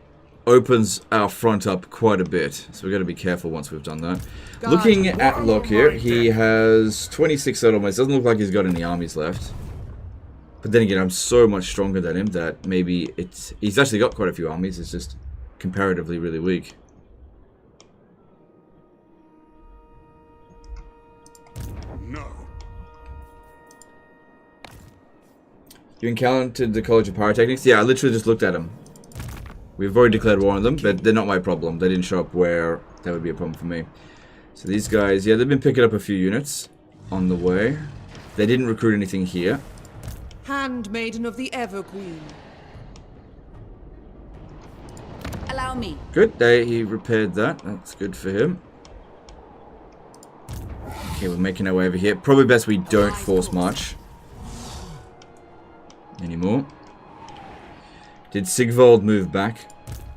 opens our front up quite a bit. So we've got to be careful once we've done that. Looking at Locke here, he has 26 settlements. Doesn't look like he's got any armies left. But then again, I'm so much stronger than him that maybe he's actually got quite a few armies. It's just comparatively really weak. No. You encountered the College of Pyrotechnics? Yeah, I literally just looked at them. We've already declared war on them, but they're not my problem. They didn't show up where that would be a problem for me. So these guys, yeah, they've been picking up a few units on the way. They didn't recruit anything here. Handmaiden of the Everqueen. Allow me. Good, he repaired that. That's good for him. Okay, we're making our way over here. Probably best we don't force march anymore. Did Sigvald move back?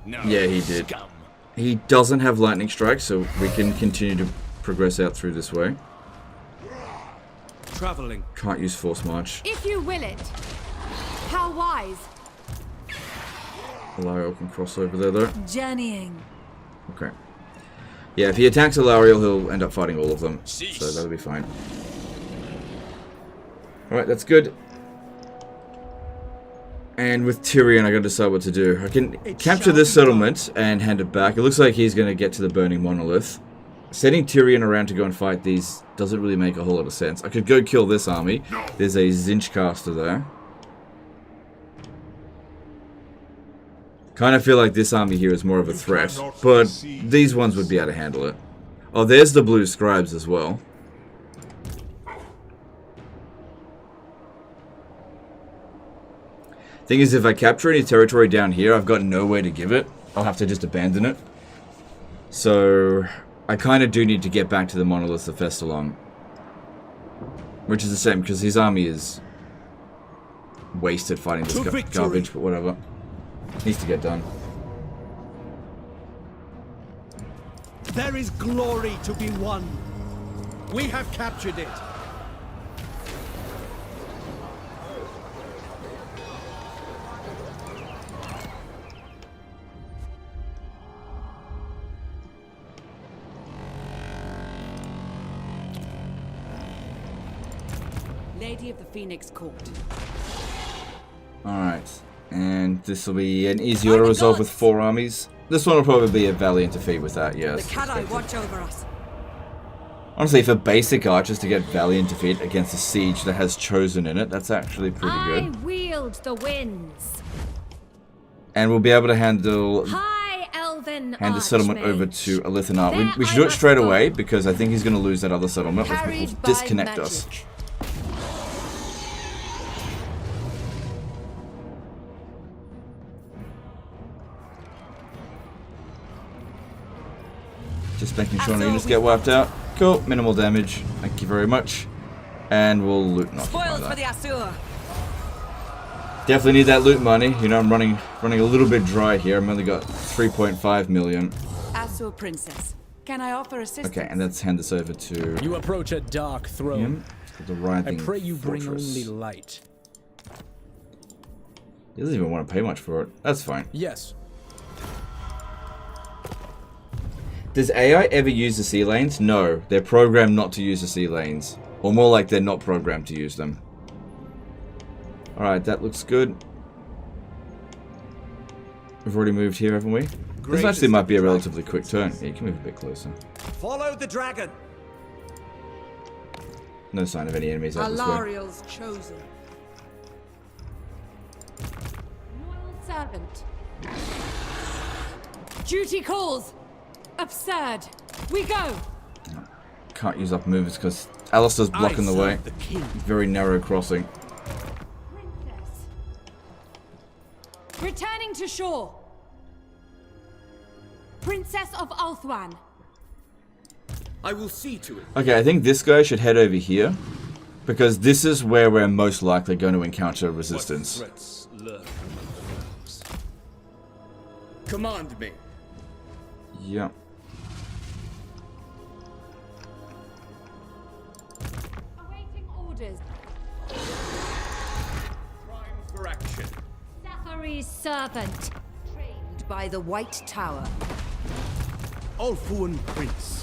No, yeah, he did. scum. He doesn't have lightning strike, so we can continue to progress out through this way. Traveling. Can't use force march. If you will it. How wise. Alariel can cross over there, though. Journeying. Okay. Yeah, if he attacks Alariel, he'll end up fighting all of them. So that'll be fine. Alright, that's good. And with Tyrion, I gotta decide what to do. I can capture this settlement and hand it back. It looks like he's gonna get to the Burning Monolith. Sending Tyrion around to go and fight these doesn't really make a whole lot of sense. I could go kill this army. There's a Zinchcaster there. Kind of feel like this army here is more of a threat, but these ones would be able to handle it. Oh, there's the blue scribes as well. Thing is, if I capture any territory down here, I've got nowhere to give it. I'll have to just abandon it. So I kind of do need to get back to the Monolith of Festalon. Which is the same, because his army is wasted fighting this garbage, but whatever. Needs to get done. There is glory to be won. We have captured it. Lady of the Phoenix Court. Alright. And this will be an easy auto resolve with 4 armies. This one will probably be a valiant defeat with that, yes. The Cathay watch over us. Honestly, for basic archers to get valiant defeat against a siege that has chosen in it, that's actually pretty good. I wield the winds. And we'll be able to handle High elven hand the settlement over to Alithanar. We should do it straight away because I think he's going to lose that other settlement, which will disconnect us. Just making sure no units get wiped out. Cool, minimal damage. Thank you very much. And we'll loot not. Spoils for the Asur. Definitely need that loot money. You know, I'm running a little bit dry here. I've only got 3.5 million. Asur princess, can I offer assistance? Okay, and let's hand this over to You approach a dark throne. The Writhing I pray you bring Fortress. only light. He doesn't even want to pay much for it. That's fine. Yes. Does AI ever use the sea lanes? No, they're programmed not to use the sea lanes. Or more like they're not programmed to use them. Alright, that looks good. We've already moved here, haven't we? This actually might be a relatively quick turn. Yeah, you can move a bit closer. Follow the dragon. No sign of any enemies out this way. Alariel's chosen. Loyal servant. Duty calls. Absurd. We go. Can't use up movers because Alistair's blocking the way. Very narrow crossing. Princess. Returning to shore. Princess of Ulthuan. I will see to it. Okay, I think this guy should head over here. Because this is where we're most likely going to encounter resistance. What threats lurk among the foes? Command me. Yeah. Awaiting orders. Primed for action. Zathari's servant. Trained by the White Tower. Ulfuan Prince.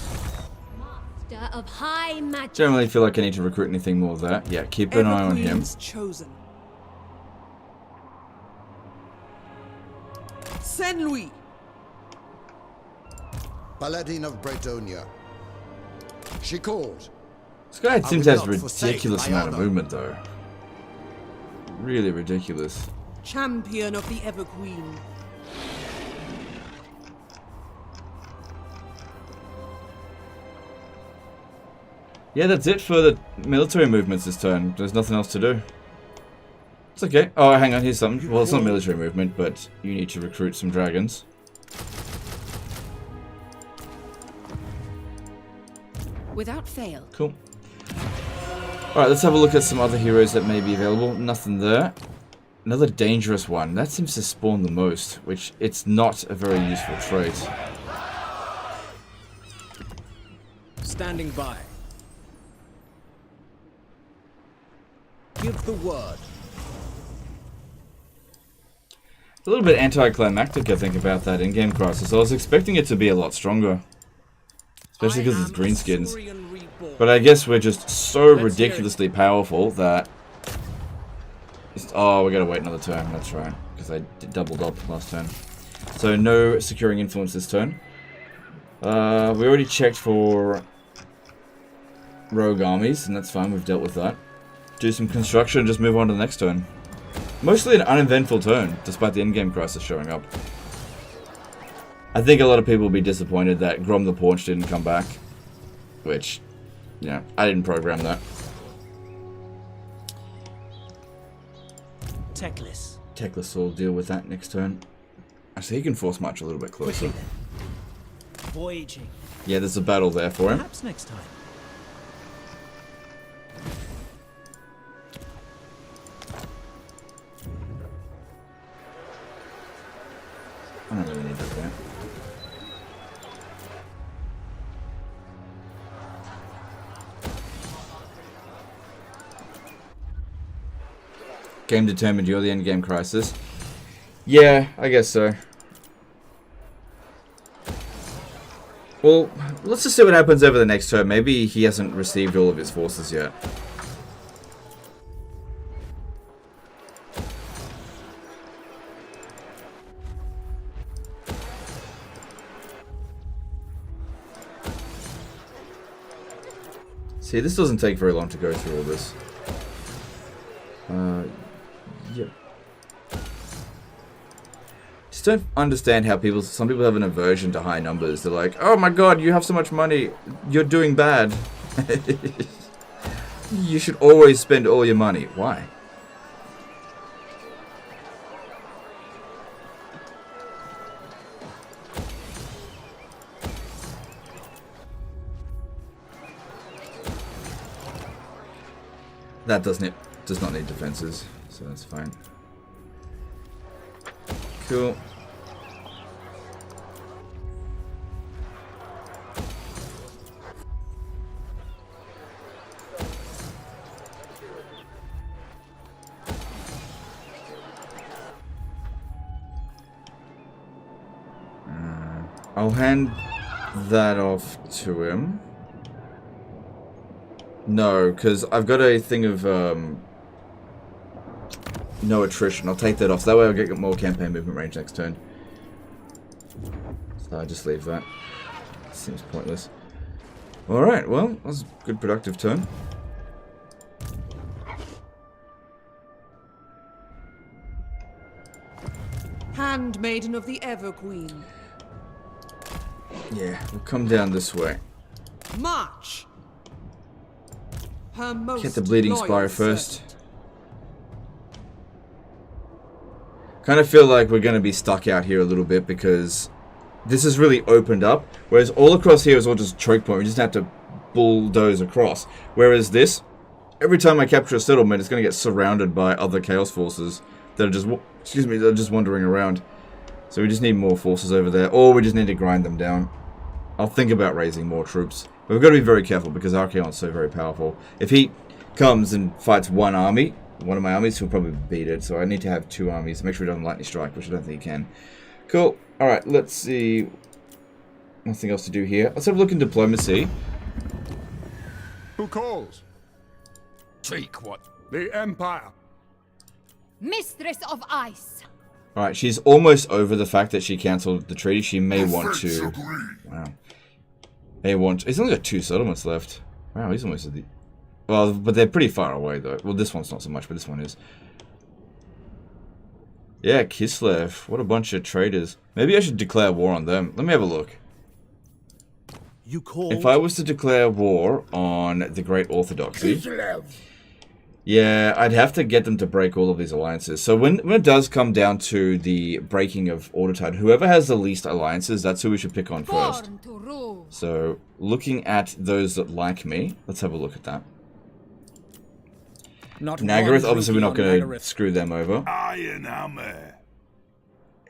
Master of high magic. Don't really feel like I need to recruit anything more of that. Yeah, keep an eye on him. Chosen. Saint Louis. Paladin of Bretonia. She calls. This guy seems to have a will not forsake ridiculous my amount of honor. movement, though. Really ridiculous. Champion of the Ever Queen. Yeah, that's it for the military movements this turn. There's nothing else to do. It's okay. Oh, hang on, here's something. Well, it's not military movement, but you need to recruit some dragons. Without fail. Cool. Alright, let's have a look at some other heroes that may be available. Nothing there. Another dangerous one. That seems to spawn the most, which it's not a very useful trait. Standing by. Give the word. It's a little bit anticlimactic, I think, about that in-game crisis. I was expecting it to be a lot stronger. Especially because it's greenskins. But I guess we're just so ridiculously powerful that... Oh, we gotta wait another turn. That's right. Because I doubled up last turn. So no securing influence this turn. We already checked for rogue armies, and that's fine. We've dealt with that. Do some construction and just move on to the next turn. Mostly an uneventful turn, despite the in-game crisis showing up. I think a lot of people will be disappointed that Grom the Paunch didn't come back. Which, yeah, I didn't program that. Teclis. Teclis will deal with that next turn. Actually, he can force march a little bit closer. Voyaging. Yeah, there's a battle there for him. Perhaps next time. I don't really need that there. Game determined you're the endgame crisis. Yeah, I guess so. Well, let's just see what happens over the next turn. Maybe he hasn't received all of his forces yet. See, this doesn't take very long to go through all this. Yeah. Just don't understand how some people have an aversion to high numbers. They're like, oh my god, you have so much money, you're doing bad. You should always spend all your money. Why? That does not need defenses, so that's fine. Cool. I'll hand that off to him. No, because I've got a thing of no attrition. I'll take that off, so that way I'll get more campaign movement range next turn. So I just leave that. Seems pointless. Alright, well, that was a good productive turn. Handmaiden of the Ever Queen. Yeah, we'll come down this way. March! Her most Get the Bleeding loyal Spire first. servant. Kind of feel like we're going to be stuck out here a little bit because this is really opened up, whereas all across here is all just choke point. We just have to bulldoze across. Whereas this, every time I capture a settlement, it's going to get surrounded by other chaos forces that are just, that are just wandering around. So we just need more forces over there, or we just need to grind them down. I'll think about raising more troops. But we've got to be very careful because Archaon's so very powerful. If he comes and fights one army, one of my armies, he'll probably beat it. So I need to have 2 armies. Make sure he doesn't lightning strike, which I don't think he can. Cool. Alright, let's see. Nothing else to do here. Let's have a look in diplomacy. Who calls? Take what? The Empire. Mistress of Ice. Alright, she's almost over the fact that she cancelled the treaty. She may want to... Wow. May want... He's only got 2 settlements left. Wow, he's almost at the... Well, but they're pretty far away, though. Well, this one's not so much, but this one is. Yeah, Kislev. What a bunch of traitors. Maybe I should declare war on them. Let me have a look. You called? If I was to declare war on the Great Orthodoxy... Yeah, I'd have to get them to break all of these alliances. So when it does come down to the breaking of Ordertide, whoever has the least alliances, that's who we should pick on first. So, looking at those that like me, let's have a look at that. Nagaroth, obviously we're not going to screw them over.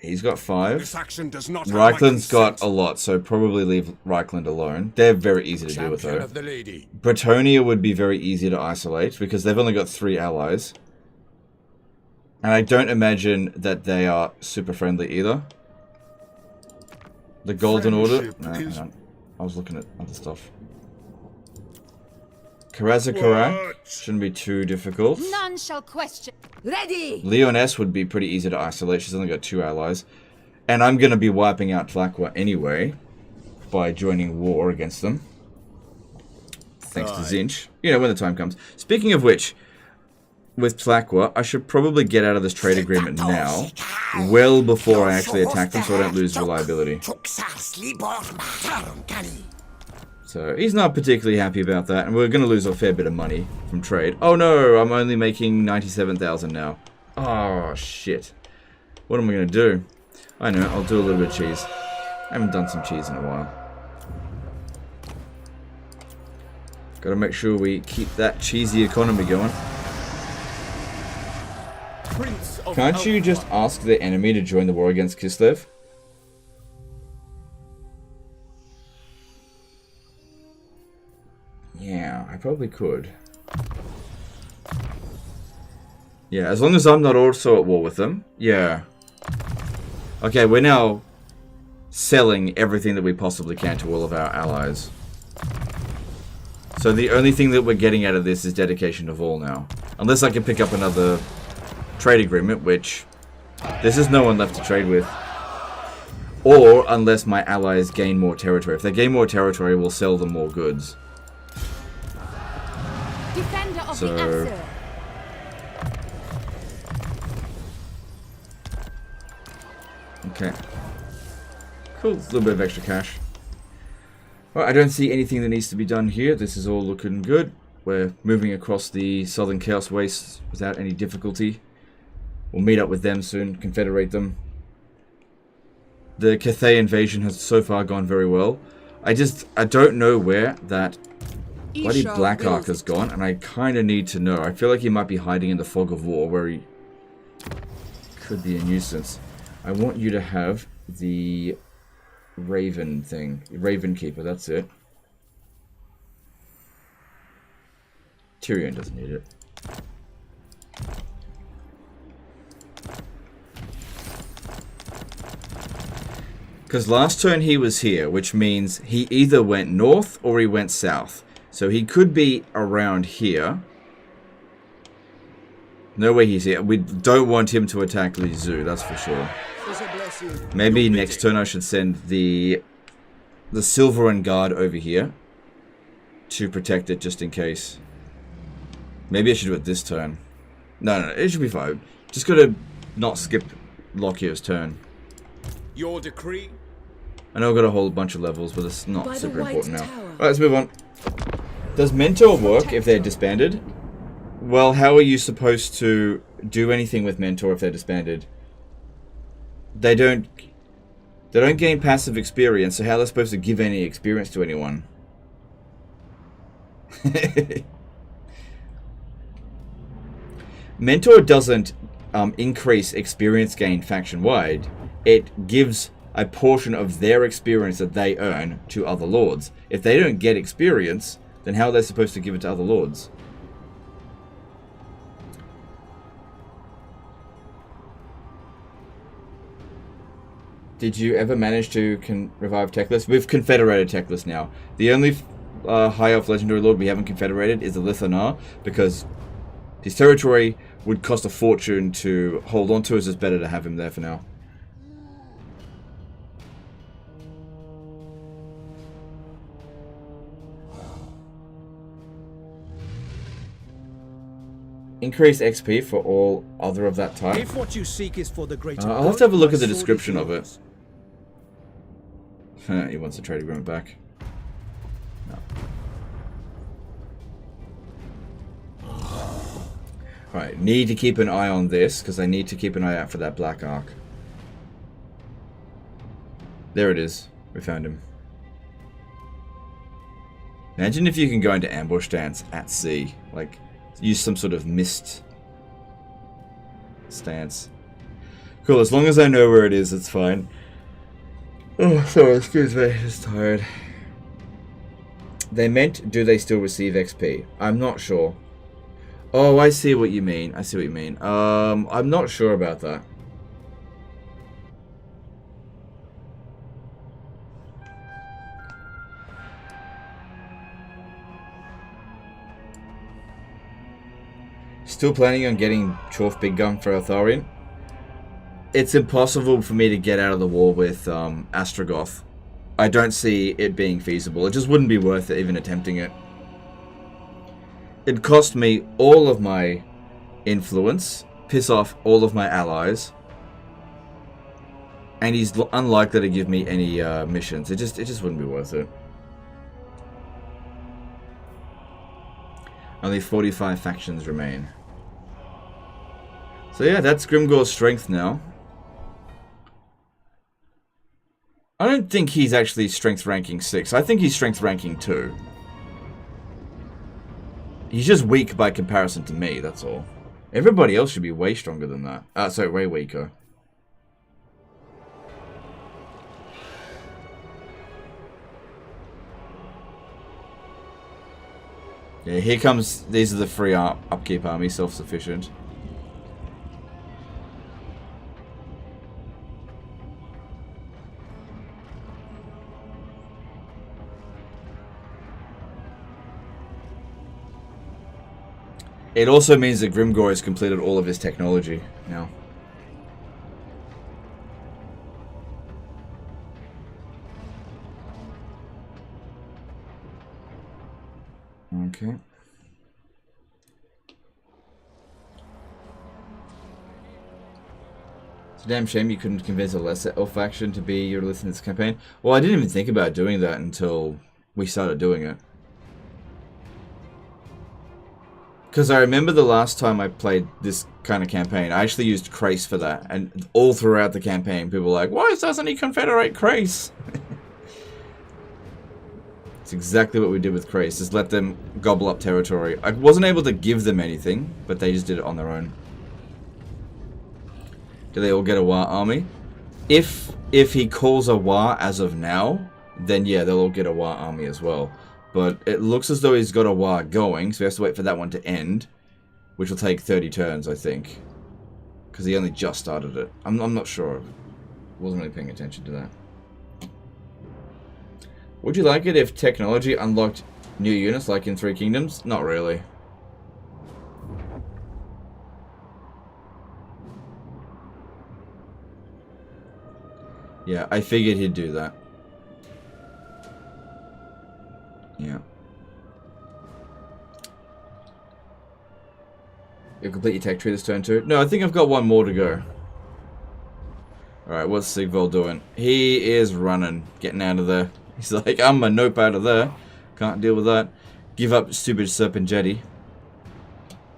He's got 5. Reichland's got a lot, so probably leave Reichland alone. They're very easy to deal with, though. Bretonia would be very easy to isolate, because they've only got 3 allies. And I don't imagine that they are super friendly either. The Golden Order? No, hang on. I was looking at other stuff. Karazakara shouldn't be too difficult. None shall question. Ready! Leoness would be pretty easy to isolate. She's only got 2 allies. And I'm going to be wiping out Tlaqua anyway by joining war against them. Thanks to Zinch. You know, when the time comes. Speaking of which, with Tlaqua, I should probably get out of this trade agreement now, well before I actually attack them so I don't lose reliability. So, he's not particularly happy about that, and we're going to lose a fair bit of money from trade. Oh no, I'm only making 97,000 now. Oh, shit. What am I going to do? I know, I'll do a little bit of cheese. I haven't done some cheese in a while. Got to make sure we keep that cheesy economy going. Can't you just ask the enemy to join the war against Kislev? Yeah, I probably could. Yeah, as long as I'm not also at war with them. Yeah. Okay, we're now selling everything that we possibly can to all of our allies. So the only thing that we're getting out of this is dedication of all now. Unless I can pick up another trade agreement, which there's just no one left to trade with. Or unless my allies gain more territory. If they gain more territory, we'll sell them more goods. Defender of So, the okay. Cool, a little bit of extra cash. Well, I don't see anything that needs to be done here. This is all looking good. We're moving across the Southern Chaos Wastes without any difficulty. We'll meet up with them soon, confederate them. The Cathay invasion has so far gone very well. I don't know where that bloody Blackheart has gone, and I kind of need to know. I feel like he might be hiding in the fog of war, where he could be a nuisance. I want you to have the Raven thing. Raven Keeper, that's it. Tyrion doesn't need it. Because last turn he was here, which means he either went north or he went south. So he could be around here. No way he's here. We don't want him to attack Li Zhu, that's for sure. Maybe next turn I should send the Silveran Guard over here to protect it just in case. Maybe I should do it this turn. No, it should be fine. Just gotta not skip Lockyer's turn. Your decree? I know I've got a whole bunch of levels, but it's not super important now. Alright, let's move on. Does Mentor work if they're disbanded? Well, how are you supposed to do anything with Mentor if they're disbanded? They don't gain passive experience, so how are they supposed to give any experience to anyone? Mentor doesn't increase experience gain faction-wide. It gives a portion of their experience that they earn to other lords. If they don't get experience, then how are they supposed to give it to other lords? Did you ever manage to revive Teclis? We've confederated Teclis now. The only high elf legendary lord we haven't confederated is the Lithanar, because his territory would cost a fortune to hold on to. It's just better to have him there for now. Increase XP for all other of that type. If what you seek is for the greater I'll have to have a look at the description of it. He wants the trade agreement back. No. Alright, need to keep an eye on this, because I need to keep an eye out for that black arc. There it is. We found him. Imagine if you can go into ambush stance at sea. Like, use some sort of mist stance. Cool, as long as I know where it is, it's fine. Oh, sorry, excuse me, just tired. They meant, do they still receive XP? I'm not sure. Oh, I see what you mean. I see what you mean. I'm not sure about that. Still planning on getting Chorf Big Gun for Arthurian? It's impossible for me to get out of the war with Astrogoth. I don't see it being feasible. It just wouldn't be worth it even attempting it. It'd cost me all of my influence, piss off all of my allies, and he's unlikely to give me any missions. It just wouldn't be worth it. Only 45 factions remain. So yeah, that's Grimgor's strength now. I don't think he's actually strength ranking 6. I think he's strength ranking 2. He's just weak by comparison to me, that's all. Everybody else should be way stronger than that. Sorry, way weaker. Yeah, here comes... These are the free upkeep armies, self-sufficient. It also means that Grimgor has completed all of his technology now. Okay. It's a damn shame you couldn't convince a lesser elf faction to be your list in this campaign. Well, I didn't even think about doing that until we started doing it. Because I remember the last time I played this kind of campaign, I actually used Krace for that. And all throughout the campaign, people were like, why doesn't he confederate Krace? It's exactly what we did with Krace, just let them gobble up territory. I wasn't able to give them anything, but they just did it on their own. Do they all get a War army? If he calls a War as of now, then yeah, they'll all get a War army as well. But it looks as though he's got a War going, so we have to wait for that one to end, which will take 30 turns, I think. Because he only just started it. I'm not sure. Wasn't really paying attention to that. Would you like it if technology unlocked new units like in Three Kingdoms? Not really. Yeah, I figured he'd do that. Yeah. You'll complete your tech tree this turn too? No, I think I've got one more to go. Alright, what's Sigvald doing? He is running, getting out of there. He's like, I'm a nope out of there. Can't deal with that. Give up stupid Serpent Jetty.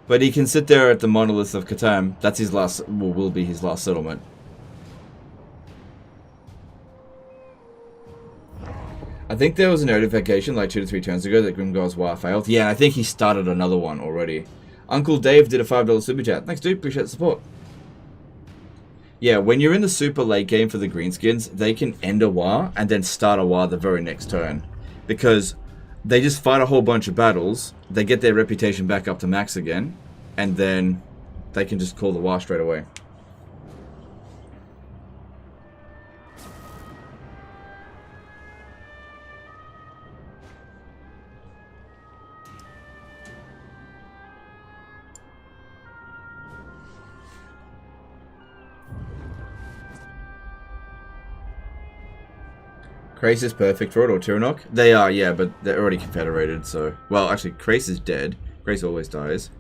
But he can sit there at the monolith of Cathay. That's his last, will be his last settlement. I think there was a notification like 2 to 3 turns ago that Grimgor's War failed. Yeah, I think he started another one already. Uncle Dave did a $5 super chat. Thanks, dude. Appreciate the support. Yeah, when you're in the super late game for the greenskins, they can end a war and then start a war the very next turn. Because they just fight a whole bunch of battles, they get their reputation back up to max again, and then they can just call the war straight away. Krace is perfect for it, or Tyrannok? They are, yeah, but they're already confederated, so... Well, actually, Krace is dead. Krace always dies.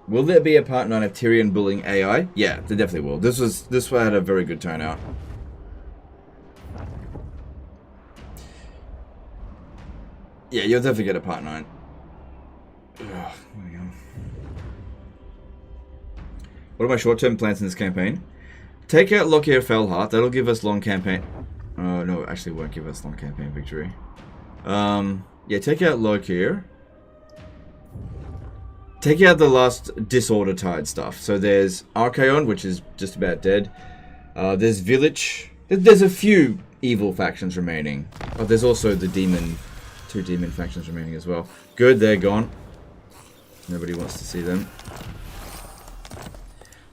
Will there be a part 9 of Tyrion bullying AI? Yeah, there definitely will. This one had a very good turnout. Yeah, you'll definitely get a part 9. Ugh, what are my short-term plans in this campaign? Take out Lockyer Fellheart. That'll give us long campaign... no, actually won't give us long campaign victory. Yeah, take out Lockyer. Take out the last Disorder Tide stuff. So there's Archaon, which is just about dead. There's Village. There's a few evil factions remaining. Oh, there's also the demon... 2 demon factions remaining as well. Good, they're gone. Nobody wants to see them.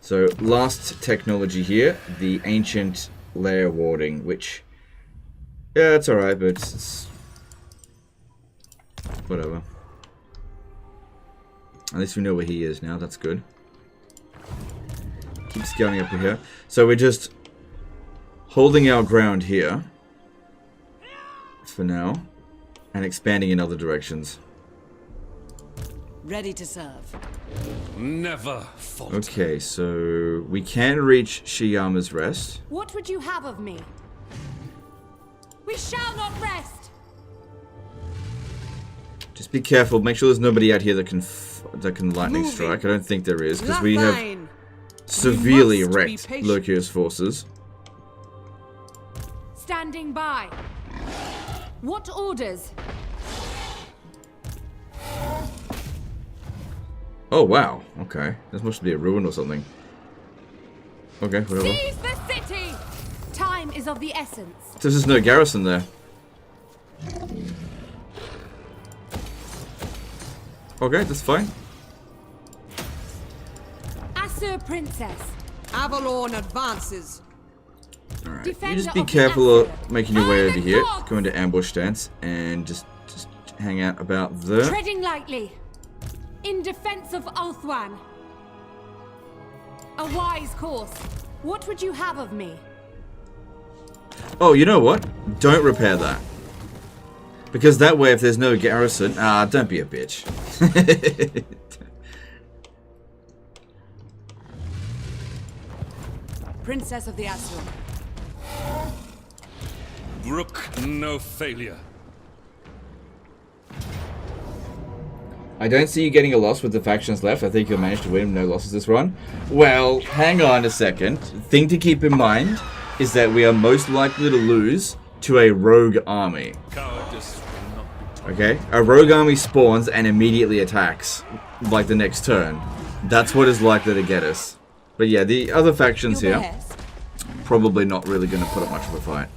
So, last technology here, the Ancient Lair Warding, which... Yeah, it's alright, but it's... whatever. At least we know where he is now, that's good. Keep scaling up here. So we're just holding our ground here. For now. And expanding in other directions. Ready to serve. Never falter. Okay, so we can reach Shiyama's Rest. What would you have of me? We shall not rest. Just be careful. Make sure there's nobody out here that can lightning strike. I don't think there is, because we have severely wrecked Loki's forces. Standing by. What orders? Oh, wow. Okay. This must be a ruin or something. Okay, whatever. Seize the city! Time is of the essence. There's just no garrison there. Okay, that's fine. Assur Princess. Avalon advances. Alright, you just be careful of making your way over here. Go into ambush stance and just hang out about there. Treading lightly. In defense of Ulthuan. A wise course. What would you have of me? Oh, you know what? Don't repair that. Because that way, if there's no garrison... Ah, don't be a bitch. Princess of the Assur. Brook no failure. I don't see you getting a loss with the factions left. I think you'll manage to win no losses this run. Well, hang on a second. Thing to keep in mind is that we are most likely to lose to a rogue army. Okay? A rogue army spawns and immediately attacks, like the next turn. That's what is likely to get us. But yeah, the other factions here, probably not really going to put up much of a fight.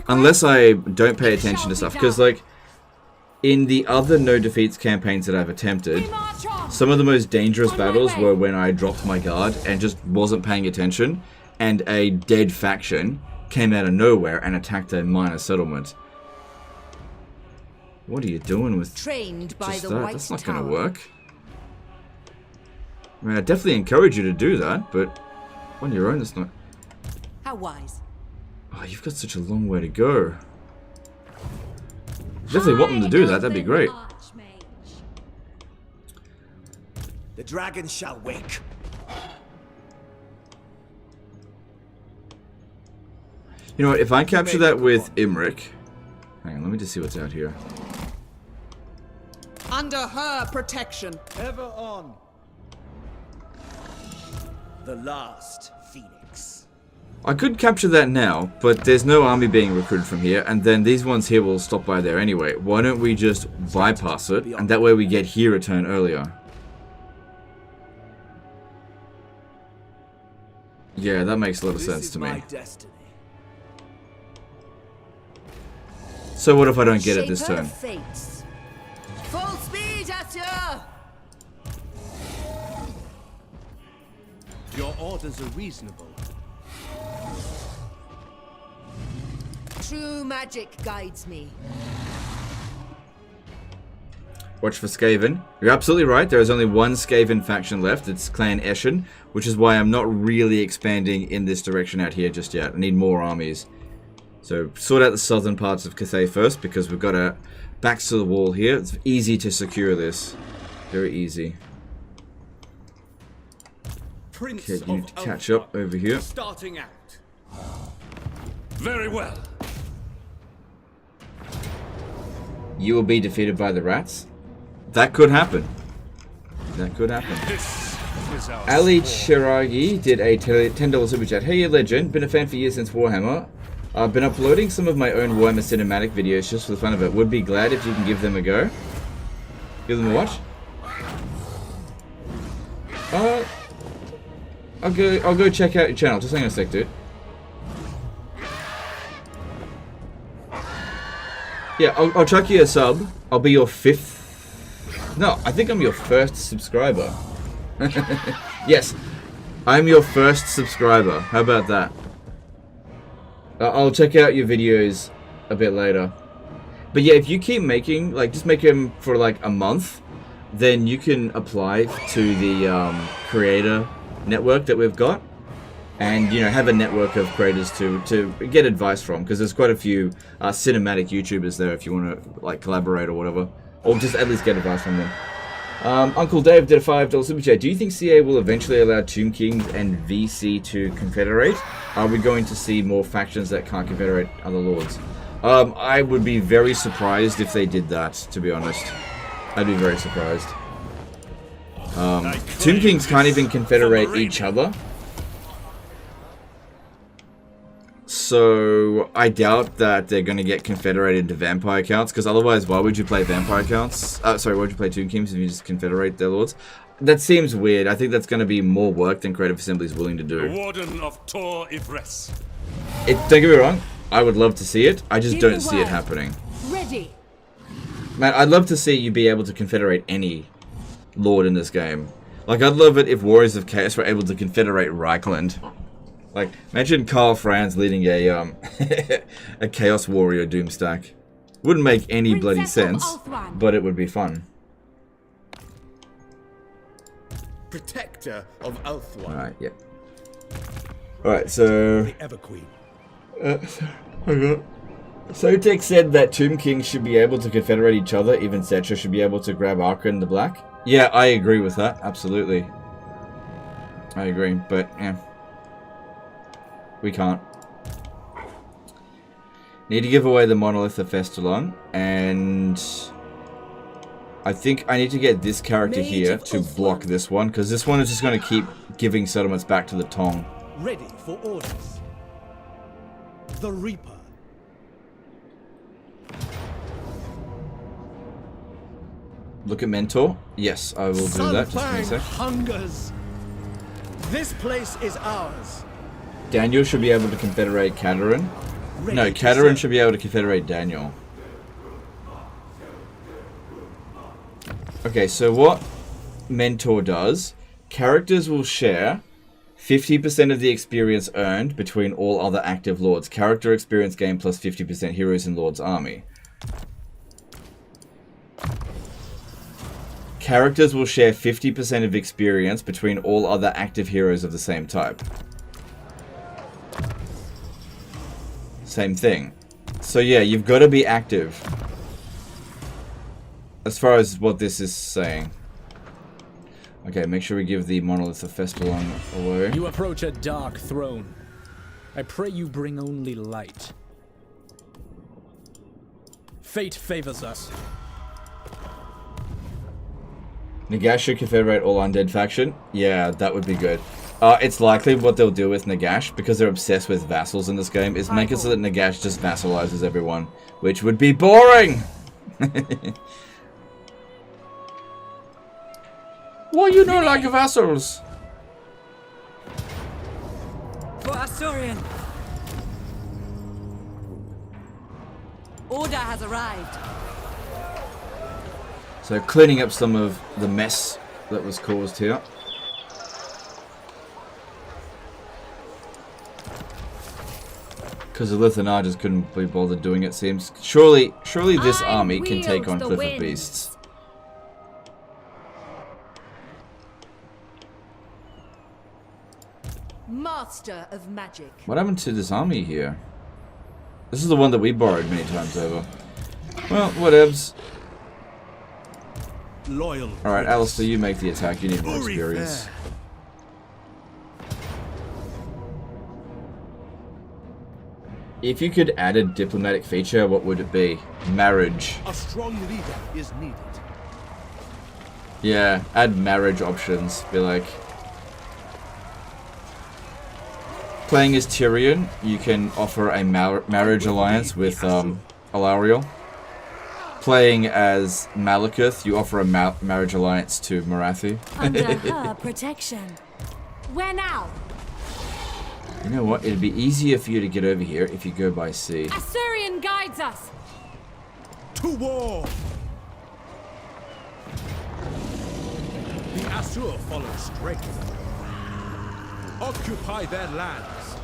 Unless I don't pay attention to stuff. Because, like, in the other no defeats campaigns that I've attempted, some of the most dangerous battles were when I dropped my guard and just wasn't paying attention, and a dead faction came out of nowhere and attacked a minor settlement. What are you doing with Trained by just the that? White That's not Tower. going to work. I mean, I definitely encourage you to do that, but on your own, it's not... How wise. Oh, you've got such a long way to go. Definitely want them to do that, that'd be great. The dragon shall wake. You know what, if I capture that with Imric... Hang on, let me just see what's out here. Under her protection. Ever on. The last phoenix. I could capture that now, but there's no army being recruited from here, and then these ones here will stop by there anyway. Why don't we just bypass it, and that way we get here a turn earlier. Yeah, that makes a lot of sense to me. So what if I don't get it this turn? Full speed at you! Your orders are reasonable. True magic guides me. Watch for Skaven. You're absolutely right. There is only one Skaven faction left. It's Clan Eshin, which is why I'm not really expanding in this direction out here just yet. I need more armies. So sort out the southern parts of Cathay first, because we've got our backs to the wall here. It's easy to secure this. Very easy. Okay, you need to catch up over here. Starting out. Very well. You will be defeated by the rats. That could happen. That could happen. Ali Chiragi did a $10 super chat. Hey, legend. Been a fan for years since Warhammer. I've been uploading some of my own Warhammer cinematic videos just for the fun of it. Would be glad if you can give them a go. Give them a watch. I'll go check out your channel. Just hang on a sec, dude. Yeah, I'll chuck you a sub. I'll be your 5th. No, I think I'm your 1st subscriber. Yes, I'm your 1st subscriber. How about that? I'll check out your videos a bit later. But yeah, if you keep making, like, just make them for like a month, then you can apply to the creator network that we've got. And, you know, have a network of creators to get advice from, because there's quite a few cinematic YouTubers there if you want to, like, collaborate or whatever. Or just at least get advice from them. Uncle Dave did a $5 super chat. Do you think CA will eventually allow Tomb Kings and VC to confederate? Are we going to see more factions that can't confederate other lords? I would be very surprised if they did that, to be honest. I'd be very surprised. Tomb Kings can't even confederate each other. So, I doubt that they're going to get confederated into vampire counts, because otherwise, why would you play vampire counts? Sorry, why would you play Tomb Kings if you just confederate their lords? That seems weird. I think that's going to be more work than Creative Assembly is willing to do. Warden of Tor Ivres. Don't get me wrong, I would love to see it. I just don't see it happening. Ready. Man, I'd love to see you be able to confederate any lord in this game. Like, I'd love it if Warriors of Chaos were able to confederate Reichland. Like, imagine Karl Franz leading a a Chaos Warrior Doom stack. Wouldn't make any bloody sense, but it would be fun. Protector of Ulthuan. Alright, yeah. Alright, so... The Everqueen. Sotek said that Tomb Kings should be able to confederate each other, even Setra should be able to grab Arkhan the Black. Yeah, I agree with that, absolutely. I agree, but, yeah. We can't. Need to give away the Monolith of Festalon, and I think I need to get this character here to block this one, because this one is just going to keep giving settlements back to the Tong. Ready for orders. The Reaper. Look at Mentor. Yes, I will do that. Just give me a sec. Hungers. This place is ours. Daniel should be able to confederate Catherine. No, Catherine should be able to confederate Daniel. Okay, so what Mentor does, characters will share 50% of the experience earned between all other active lords. Character experience gained plus 50% heroes in Lord's army. Characters will share 50% of experience between all other active heroes of the same type. Same thing. So yeah, you've got to be active. As far as what this is saying. Okay, make sure we give the Monolith of Festalon away. You approach a dark throne. I pray you bring only light. Fate favors us. Nagash should confederate all undead faction. Yeah, that would be good. It's likely what they'll do with Nagash, because they're obsessed with vassals in this game, is make it so that Nagash just vassalizes everyone, which would be boring! Why you not like vassals? For Asturian. Order has arrived. So cleaning up some of the mess that was caused here. Because the Lithanar just couldn't be bothered doing it, seems. Surely this army can take on Cliff of Beasts. Master of magic. What happened to this army here? This is the one that we borrowed many times over. Well, whatevs. Loyal. Alright, Alistair, you make the attack. You need more experience. If you could add a diplomatic feature, what would it be? Marriage. A strong leader is needed. Yeah, add marriage options. Be like... Playing as Tyrion, you can offer a marriage alliance with Alariel. Playing as Malekith, you offer a marriage alliance to Marathi. Under her protection. Where now? You know what? It'd be easier for you to get over here if you go by sea. Asturian guides us. To war! The Asur follow straight. Occupy their lands.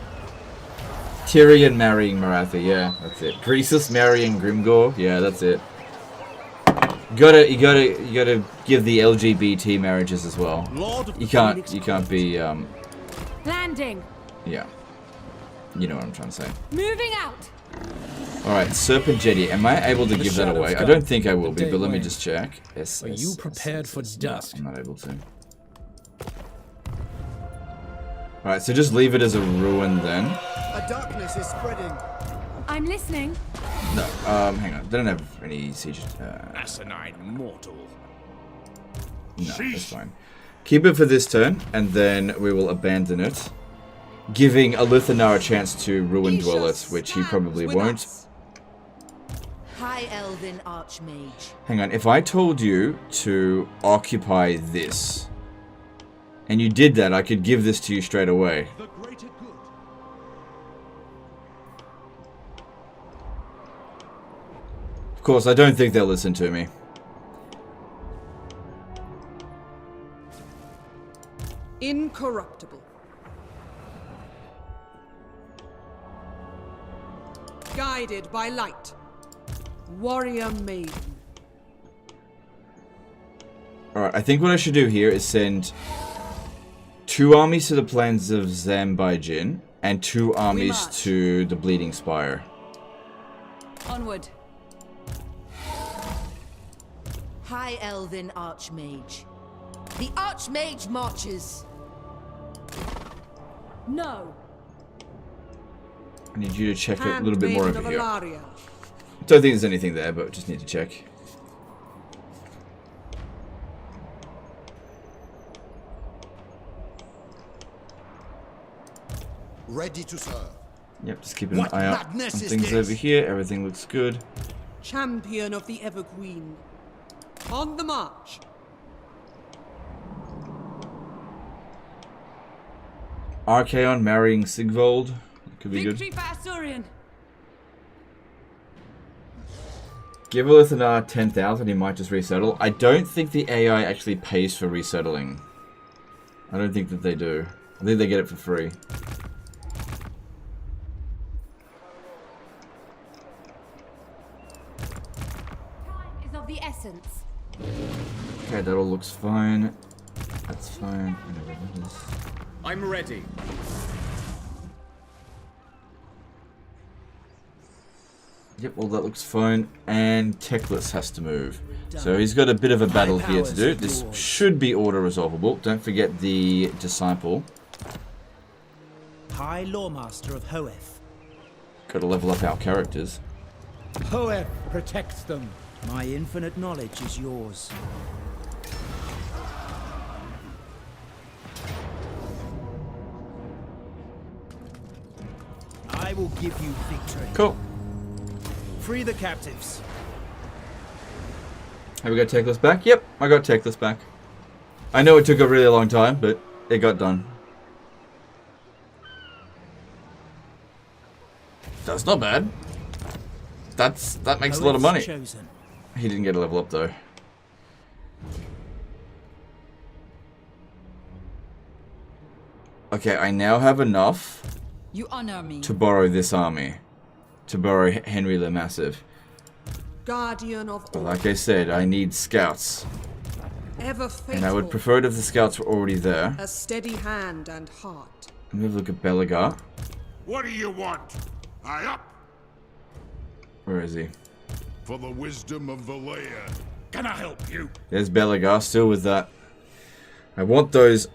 Tyrion marrying Marathi, yeah, that's it. Croesus marrying Grimgor, yeah, that's it. You gotta give the LGBT marriages as well. You can't be Landing. yeah. You know what I'm trying to say. Moving out. Alright, Serpent Jetty. Am I able to give that away? I don't think I will be, but let me just check. Are you prepared for dust? I'm not able to. Alright, so just leave it as a ruin then. A darkness is spreading. I'm listening. No, hang on. They don't have any siege. Asinine mortal. No, that's fine. Keep it for this turn, and then we will abandon it. Giving a Lithanar a chance to ruin dwell it, which he probably won't. High Elven Archmage. Hang on, if I told you to occupy this, and you did that, I could give this to you straight away. Of course, I don't think they'll listen to me. Incorruptible. Guided by light. Warrior maiden. Alright, I think what I should do here is send 2 armies to the plains of Zambijin and 2 armies to the Bleeding Spire. Onward. High Elven Archmage. The Archmage marches. No. I need you to check a little bit more over here. Aenarion. Don't think there's anything there, but just need to check. Ready to serve. Yep, just keeping an eye out on things over here. Everything looks good. Champion of the Everqueen. On the march. Archaon marrying Sigvold. Could be Victory good. for Asturian. Give Lithanar 10,000, he might just resettle. I don't think the AI actually pays for resettling. I don't think that they do. I think they get it for free. Time is of the essence. Okay, that all looks fine. That's fine. I'm ready. Yep, well that looks fine. And Teclis has to move. So he's got a bit of a battle here to do. This should be auto-resolvable. Don't forget the Disciple. High Lawmaster of Hoeth. Got to level up our characters. Hoeth protects them. My infinite knowledge is yours. I will give you victory. Cool. Free the captives. Have we got Teclis back? Yep, I got Teclis back. I know it took a really long time, but it got done. That's not bad. That makes a lot of money. Chosen. He didn't get a level up though. Okay, I now have enough You honor me. to borrow this army. To borrow Henry the Massive. Guardian of But all. like I said, I need scouts. Ever faithful. And I would prefer it if the scouts were already there. A steady hand and heart. Let me have a look at Belagar. What do you want? I up Where is he? for the wisdom of Valea. Can I help you? There's Belagar, still with that. I want those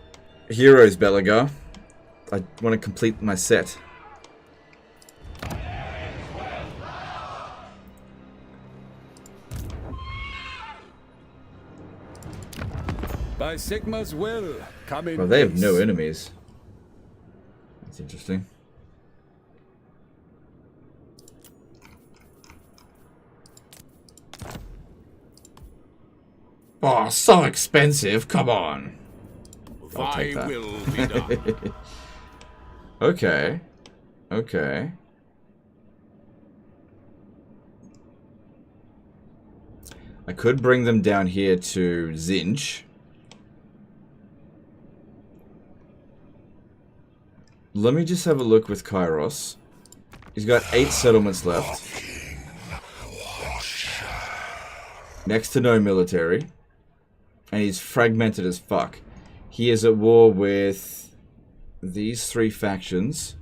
heroes, Belagar. I want to complete my set. By Sigma's will, come in. Well, they have peace. no enemies. That's interesting. Oh, so expensive. Come on. I'll take that. will be done. Okay. Okay. I could bring them down here to Zinch. Let me just have a look with Kairos. He's got 8 settlements left. Next to no military. And he's fragmented as fuck. He is at war with these 3 factions.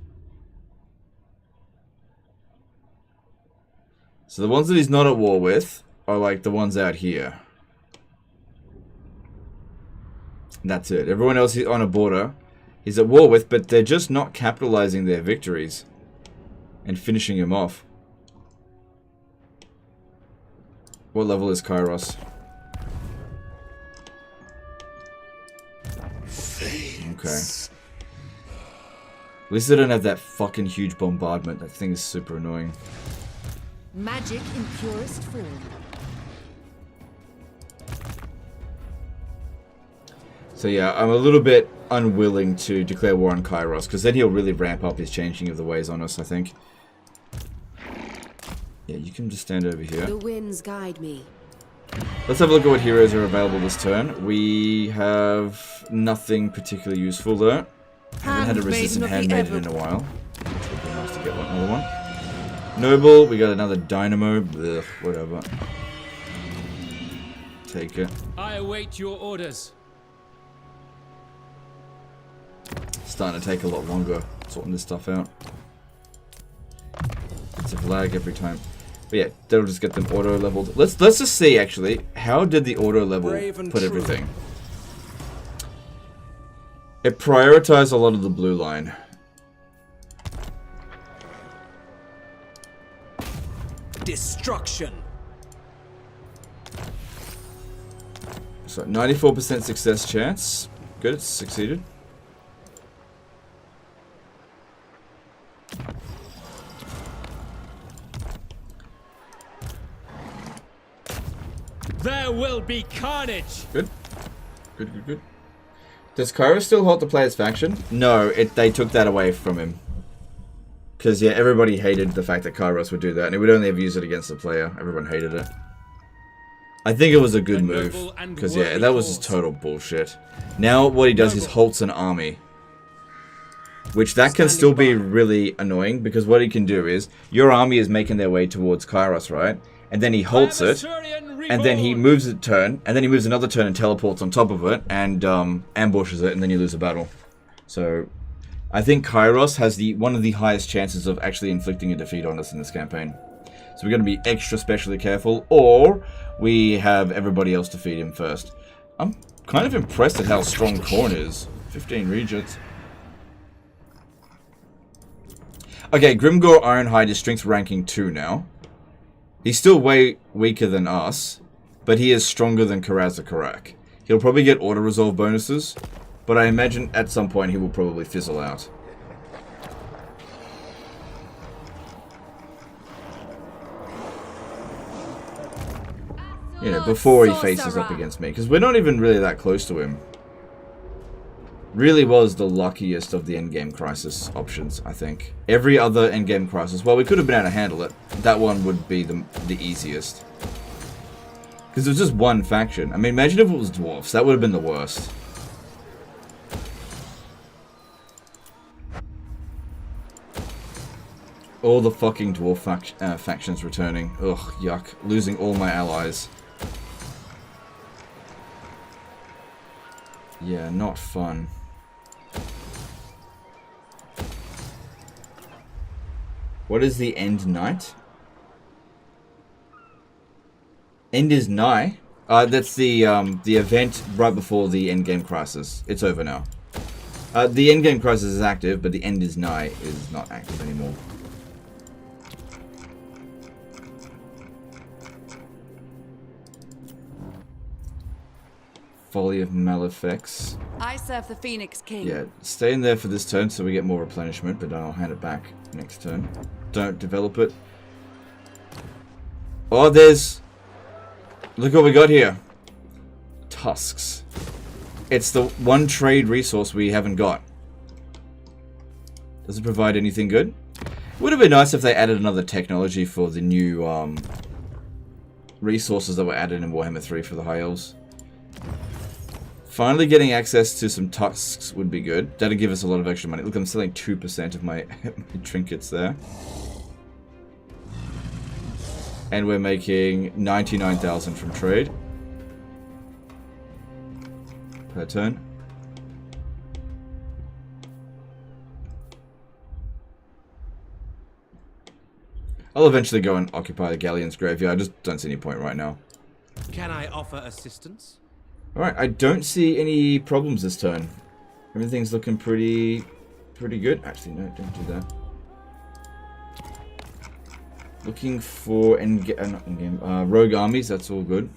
So the ones that he's not at war with are like the ones out here. And that's it. Everyone else is on a border he's at war with, but they're just not capitalizing their victories and finishing him off. What level is Kairos? Okay. At least they don't have that fucking huge bombardment. That thing is super annoying. Magic in purest form. So yeah, I'm a little bit unwilling to declare war on Kairos, because then he'll really ramp up his changing of the ways on us, I think. Yeah, you can just stand over here. The winds guide me. Let's have a look at what heroes are available this turn. We have nothing particularly useful though. Haven't had a resistant handmaiden in a while. Which would be nice to get another one. Noble, we got another dynamo. Blech, whatever. Take it. I await your orders. Starting to take a lot longer sorting this stuff out. It's a lag every time. But yeah, that'll just get them auto leveled. Let's just see actually, how did the auto level put everything? It prioritized a lot of the blue line. Destruction. So 94% success chance. Good, it's succeeded. There will be carnage. Good. Good, good, good. Does Kairos still hold the player's faction? No, they took that away from him. Because, yeah, everybody hated the fact that Kairos would do that, and he would only ever use it against the player. Everyone hated it. I think it was a good move. Because, yeah, that was just total bullshit. Now, what he does is halts an army. Which, that can still be really annoying, because what he can do is, your army is making their way towards Kairos, right? And then he halts it, and then he moves a turn, and then he moves another turn and teleports on top of it, and ambushes it, and then you lose a battle. So, I think Kairos has one of the highest chances of actually inflicting a defeat on us in this campaign. So we're going to be extra specially careful, or we have everybody else defeat him first. I'm kind of impressed at how strong Khorne is. 15 regents. Okay, Grimgor Ironhide is strength ranking 2 now. He's still way weaker than us, but he is stronger than Karaza Karak. He'll probably get auto-resolve bonuses, but I imagine at some point he will probably fizzle out. You know, before he faces up against me. Because we're not even really that close to him. Really was the luckiest of the endgame crisis options, I think. Every other endgame crisis, well, we could have been able to handle it. That one would be the easiest. Because it was just one faction. I mean, imagine if it was dwarfs. That would have been the worst. All the fucking dwarf factions returning. Ugh, yuck. Losing all my allies. Yeah, not fun. What is the end night? End is nigh. That's the event right before the endgame crisis. It's over now. The endgame crisis is active, but the end is nigh is not active anymore. Folly of Malefics. I serve the Phoenix King. Yeah, stay in there for this turn so we get more replenishment, but then I'll hand it back next turn. Don't develop it. Oh, there's... Look what we got here. Tusks. It's the one trade resource we haven't got. Does it provide anything good? Would have been nice if they added another technology for the new resources that were added in Warhammer 3 for the High Elves. Finally getting access to some tusks would be good. That'll give us a lot of extra money. Look, I'm selling 2% of my trinkets there. And we're making 99,000 from trade. Per turn. I'll eventually go and occupy the Galleon's graveyard. I just don't see any point right now. Can I offer assistance? Alright, I don't see any problems this turn. Everything's looking pretty good. Actually, no, don't do that. Looking for rogue armies, that's all good.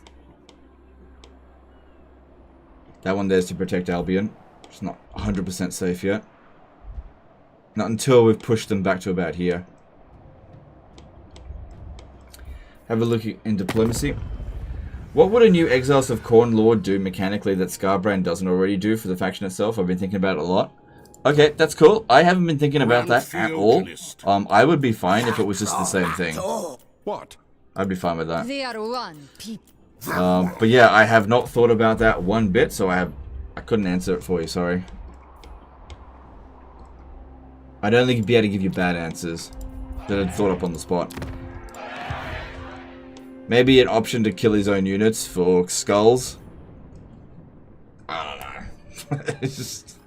That one there's to protect Albion. It's not 100% safe yet. Not until we've pushed them back to about here. Have a look in diplomacy. What would a new Exiles of Khorne Lord do mechanically that Scarbrand doesn't already do for the faction itself? I've been thinking about it a lot. Okay, that's cool. I haven't been thinking about that at all. I would be fine if it was just the same thing. What? I'd be fine with that. They are one people. But yeah, I have not thought about that one bit, so I couldn't answer it for you, sorry. I'd only be able to give you bad answers that I'd thought up on the spot. Maybe an option to kill his own units for skulls. I don't know. It's just...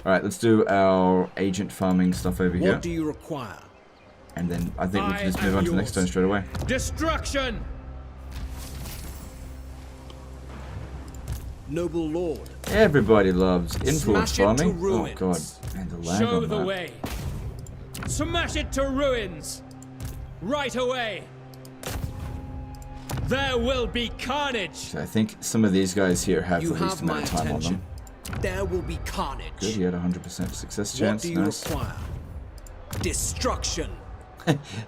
Alright, let's do our agent farming stuff over here. What do you require? And then I think we can just move on to the next turn straight away. Destruction! Noble Lord. Everybody loves influence farming. Oh god, and the lag Show on the that. way. Smash it to ruins. Right away. There will be carnage. So I think some of these guys here have the least amount of time on them. There will be carnage. Good, he had a 100% success chance. What do you nice. require? Destruction.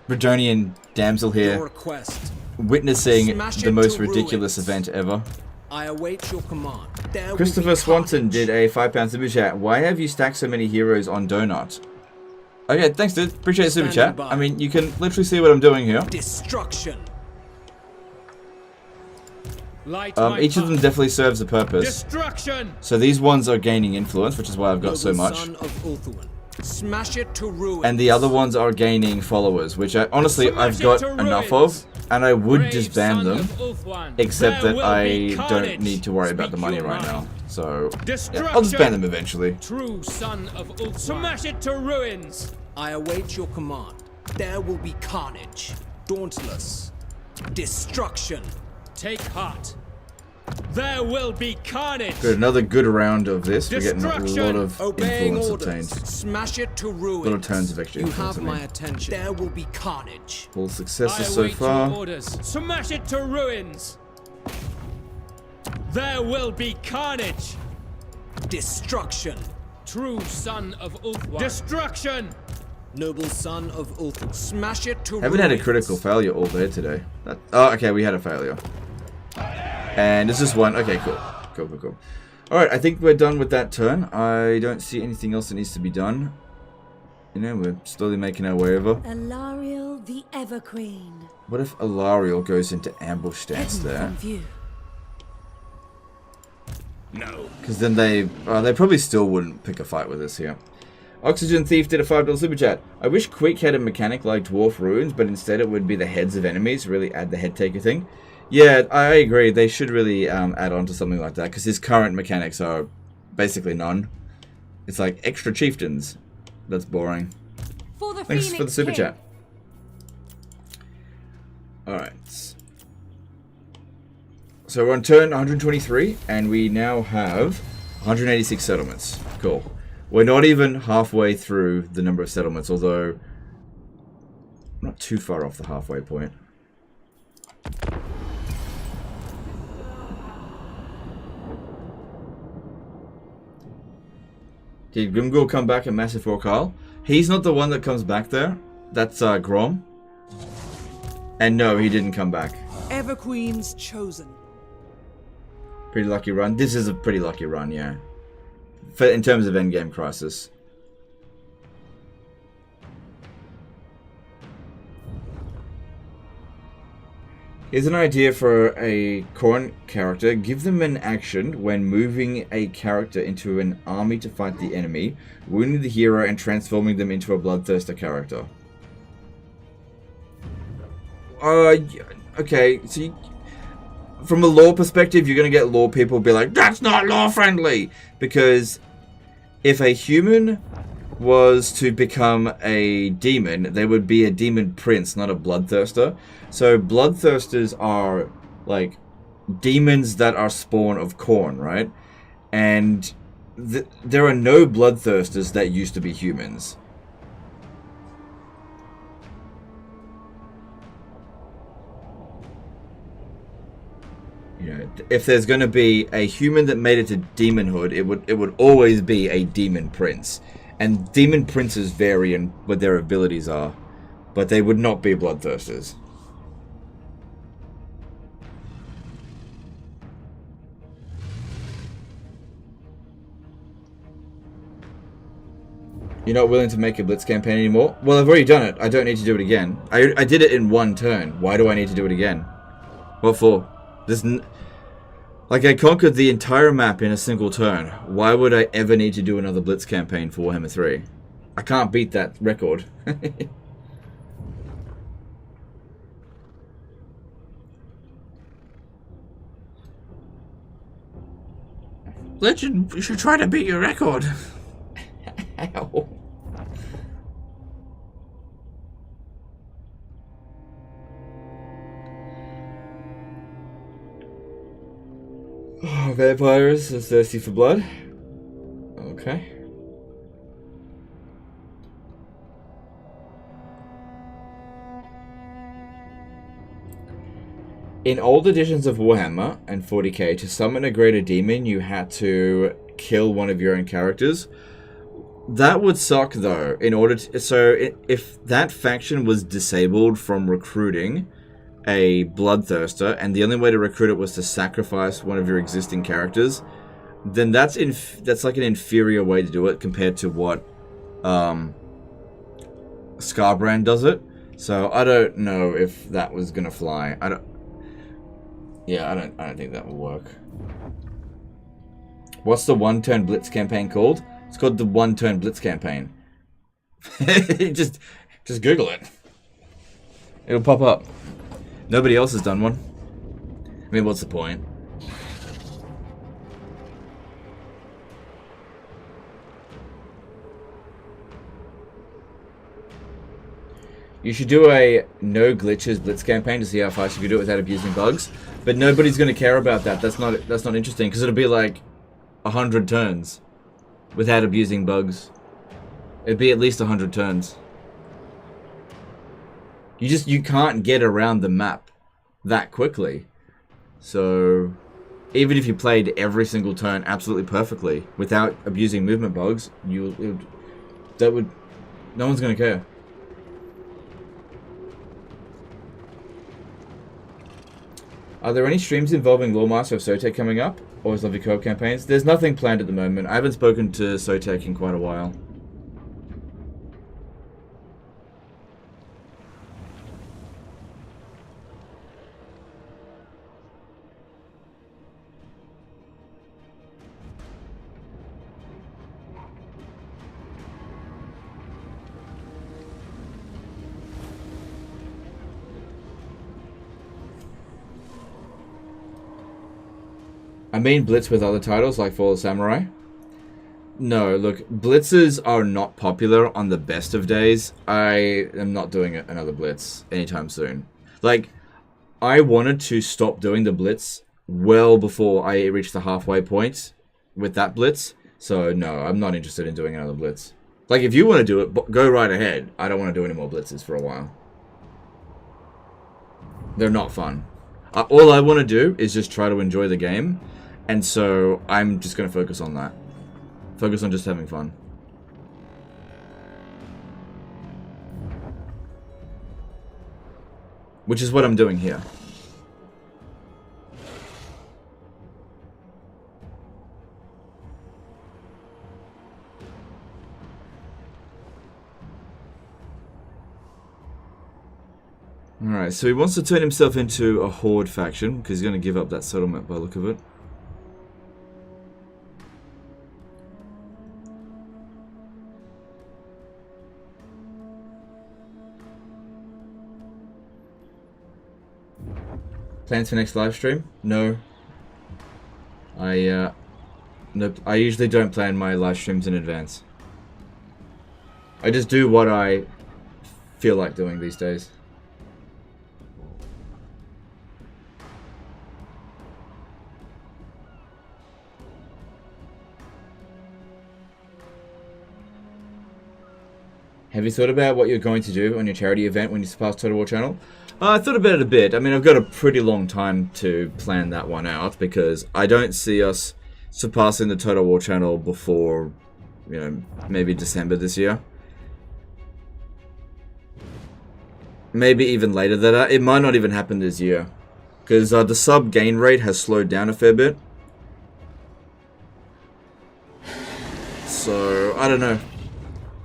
Bredonian damsel here, Your request. witnessing Smash the it most to ridiculous ruins. event ever. I await your command. There Christopher will be Swanson carnage. did a £5 super chat. Why have you stacked so many heroes on Donut? Okay, thanks dude. Appreciate the super chat. by. I mean, you can literally see what I'm doing here. Destruction. Each of them definitely serves a purpose. Destruction. So these ones are gaining influence, which is why I've got so much. Son of Ulthuan. Smash it to ruins. And the other ones are gaining followers, which I honestly I've got enough of, and I would just ban them, except that I don't need to worry about the money right now. So yeah, I'll just ban them eventually. True son of Ulthuan. Smash it to ruins. I await your command. There will be carnage. Dauntless. Destruction. Take heart. There will be carnage. Good, another good round of this. We're getting a lot of Obeying influence orders. obtained. Smash it to ruins. A lot of turns of extra You influence. have my attention. There will be carnage. All successes I so await far. your orders. Smash it to ruins. There will be carnage. Destruction. true son of Ulthuan. Destruction! Noble son of Ulthuan. Smash it to Haven't had a ruins. critical failure all day today. Oh, okay, we had a failure. And this is one. Okay, cool. Cool. Alright, I think we're done with that turn. I don't see anything else that needs to be done. You know, we're slowly making our way over. Alariel the Everqueen. What if Alariel goes into ambush stance Hidden there? from view. No. Because then they probably still wouldn't pick a fight with us here. Oxygen Thief did a $5 super chat. I wish Quick had a mechanic like Dwarf Runes, but instead it would be the heads of enemies, really add the head taker thing. Yeah, I agree. They should really add on to something like that, because his current mechanics are basically none. It's like extra chieftains. That's boring. Thanks for the super chat. Alright. So we're on turn 123, and we now have 186 settlements. Cool. We're not even halfway through the number of settlements, although not too far off the halfway point. Did Grimgul come back at Massive Fork Isle? He's not the one that comes back there. That's Grom. And no, he didn't come back. Everqueen's chosen. Pretty lucky run. This is a pretty lucky run, yeah. In terms of endgame crisis. Here's an idea for a Khorne character. Give them an action when moving a character into an army to fight the enemy, wounding the hero and transforming them into a bloodthirster character. Okay, so from a lore perspective, you're going to get lore people be like, that's not lore friendly! Because if a human was to become a demon, they would be a demon prince, not a bloodthirster. So bloodthirsters are like demons that are spawn of Khorne, right? And there are no bloodthirsters that used to be humans. You know, if there's going to be a human that made it to demonhood, it would always be a demon prince. And demon princes vary in what their abilities are, but they would not be bloodthirsters. You're not willing to make a blitz campaign anymore? Well, I've already done it. I don't need to do it again. I did it in one turn. Why do I need to do it again? What for? Like, I conquered the entire map in a single turn. Why would I ever need to do another blitz campaign for Warhammer 3? I can't beat that record. Legend, you should try to beat your record. Ow. Oh, vampires are thirsty for blood. Okay. In old editions of Warhammer and 40k, to summon a greater demon, you had to kill one of your own characters. That would suck, though. If that faction was disabled from recruiting a bloodthirster, and the only way to recruit it was to sacrifice one of your existing characters, then that's like an inferior way to do it compared to what Scarbrand does it. So I don't know if that was gonna fly. I don't think that will work. What's the one-turn blitz campaign called? It's called the one-turn blitz campaign. just Google it. It'll pop up. Nobody else has done one. I mean, what's the point? You should do a no glitches blitz campaign to see how fast you can do it without abusing bugs. But nobody's going to care about that. That's not interesting, because it'll be like 100 turns without abusing bugs. It'd be at least 100 turns. You can't get around the map that quickly. So Even if you played every single turn absolutely perfectly without abusing movement bugs, no one's gonna care. Are there any streams involving Lawmaster of Sotek coming up? Or is Lovely Co-op campaigns? There's nothing planned at the moment. I haven't spoken to Sotek in quite a while. I mean blitz with other titles like Fall of Samurai. No, look, blitzes are not popular on the best of days. I am not doing another blitz anytime soon. Like, I wanted to stop doing the blitz well before I reached the halfway point with that blitz. So no, I'm not interested in doing another blitz. Like, if you want to do it, go right ahead. I don't want to do any more blitzes for a while. They're not fun. All I want to do is just try to enjoy the game. And so I'm just going to focus on that. Focus on just having fun. Which is what I'm doing here. Alright, so he wants to turn himself into a Horde faction, because he's going to give up that settlement by the look of it. Plans for next live stream? No. Nope. I usually don't plan my live streams in advance. I just do what I feel like doing these days. Have you thought about what you're going to do on your charity event when you surpass Total War Channel? I thought about it a bit. I mean, I've got a pretty long time to plan that one out because I don't see us surpassing the Total War Channel before, you know, maybe December this year. Maybe even later than that. It might not even happen this year because the sub gain rate has slowed down a fair bit. So, I don't know.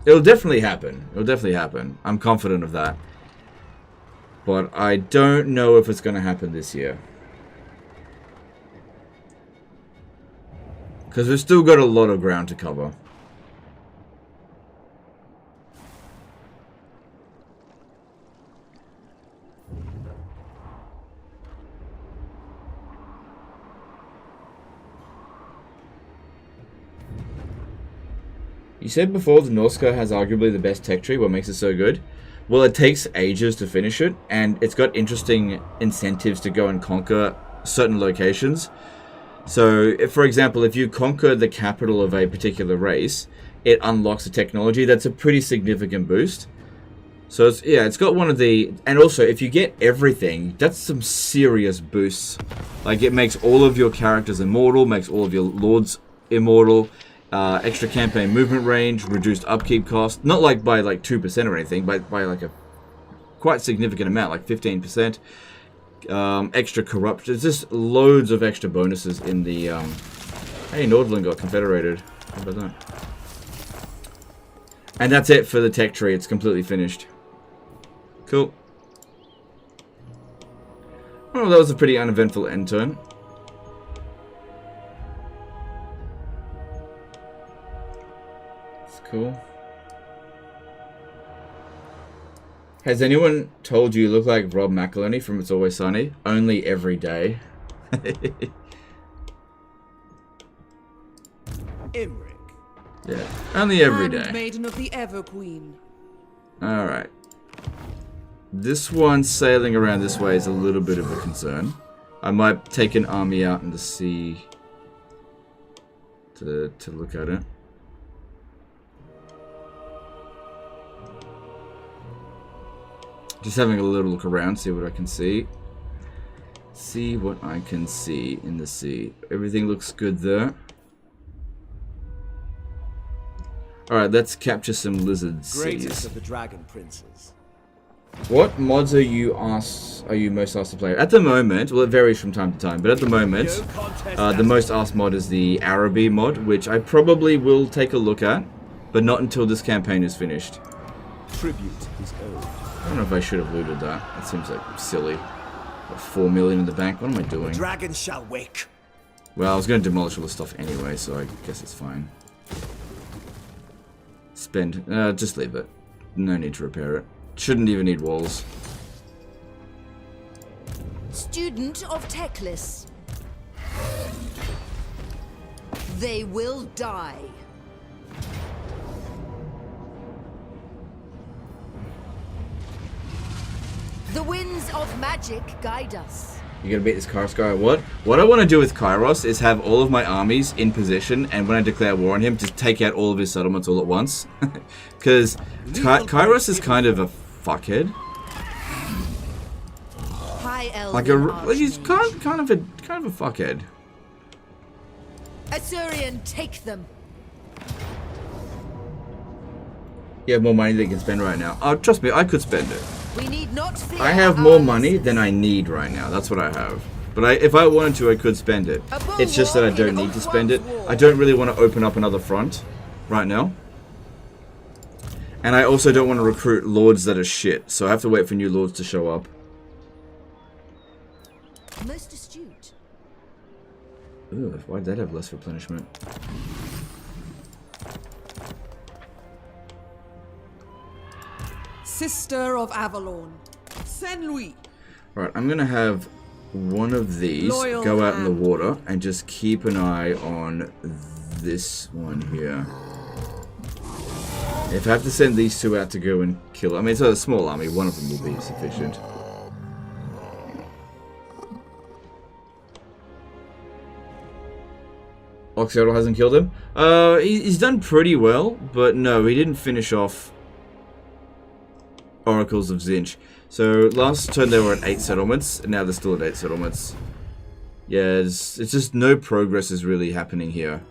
It'll definitely happen. It'll definitely happen. I'm confident of that. But I don't know if it's going to happen this year. Because we've still got a lot of ground to cover. You said before the Norska has arguably the best tech tree. What makes it so good? Well, it takes ages to finish it, and it's got interesting incentives to go and conquer certain locations. So, if, for example, if you conquer the capital of a particular race, it unlocks a technology that's a pretty significant boost. So, it's got one of the... And also, if you get everything, that's some serious boosts. Like, it makes all of your characters immortal, makes all of your lords immortal, extra campaign movement range, reduced upkeep cost, not like by like 2% or anything, but by like a quite significant amount, like 15%. Extra corrupt, there's just loads of extra bonuses in the, hey, Nordland got confederated, how about that? And that's it for the tech tree, it's completely finished. Cool. Well, that was a pretty uneventful end turn. Cool. Has anyone told you look like Rob McElhenney from It's Always Sunny? Only every day. Imric. Yeah, only every day. Handmaiden of the Everqueen. Alright. This one sailing around this way is a little bit of a concern. I might take an army out in the sea to look at it. Just having a little look around, see what I can see. See what I can see in the sea. Everything looks good there. Alright, let's capture some lizard Greatest seas. of the dragon princes. What mods are you most asked to play? At the moment, well, it varies from time to time, but at the moment, the most asked mod is the Araby mod, which I probably will take a look at, but not until this campaign is finished. Tribute is owed. I don't know if I should have looted that. That seems like silly. Got 4 million in the bank. What am I doing? The dragon shall wake. Well, I was going to demolish all the stuff anyway, so I guess it's fine. Spend. Just leave it. No need to repair it. Shouldn't even need walls. Student of Teclis. They will die. The winds of magic guide us. You gotta beat this Kairos guy. What I want to do with Kairos is have all of my armies in position, and when I declare war on him, just take out all of his settlements all at once. Because Kairos is kind of a fuckhead. Like he's kind of a fuckhead. Assyrian, take them. You have more money than you can spend right now. Oh, trust me, I could spend it. We need not fear. I have more money than I need right now. That's what I have. But if I wanted to, I could spend it. It's just that I don't need to spend it. I don't really want to open up another front right now. And I also don't want to recruit lords that are shit. So I have to wait for new lords to show up. Most astute. Ooh, why did that have less replenishment? Sister of Avalon. Saint Louis. Right, I'm gonna have one of these go out in the water and just keep an eye on this one here. If I have to send these two out to go and kill, I mean, it's a small army, one of them will be sufficient. Oxyodal hasn't killed him? He's done pretty well, but no, he didn't finish off Oracles of Zinch. So last turn they were at 8 settlements, and now they're still at 8 settlements. Yeah, it's just no progress is really happening here.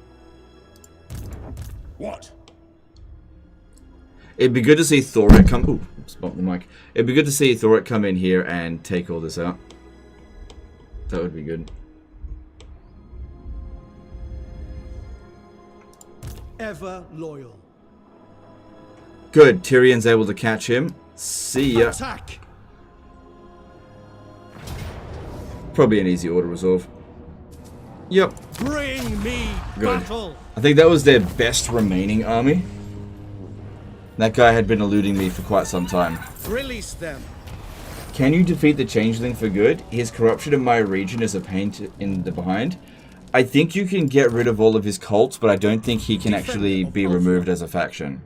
What? It'd be good to see Thorik come. Ooh, spot the mic. It'd be good to see Thorik come in here and take all this out. That would be good. Ever loyal. Good. Tyrion's able to catch him. See ya. Attack. Probably an easy auto resolve. Yep. Bring me Good. battle. I think that was their best remaining army. That guy had been eluding me for quite some time. Release them. Can you defeat the Changeling for good? His corruption in my region is a pain in the behind. I think you can get rid of all of his cults, but I don't think he can actually be removed as a faction.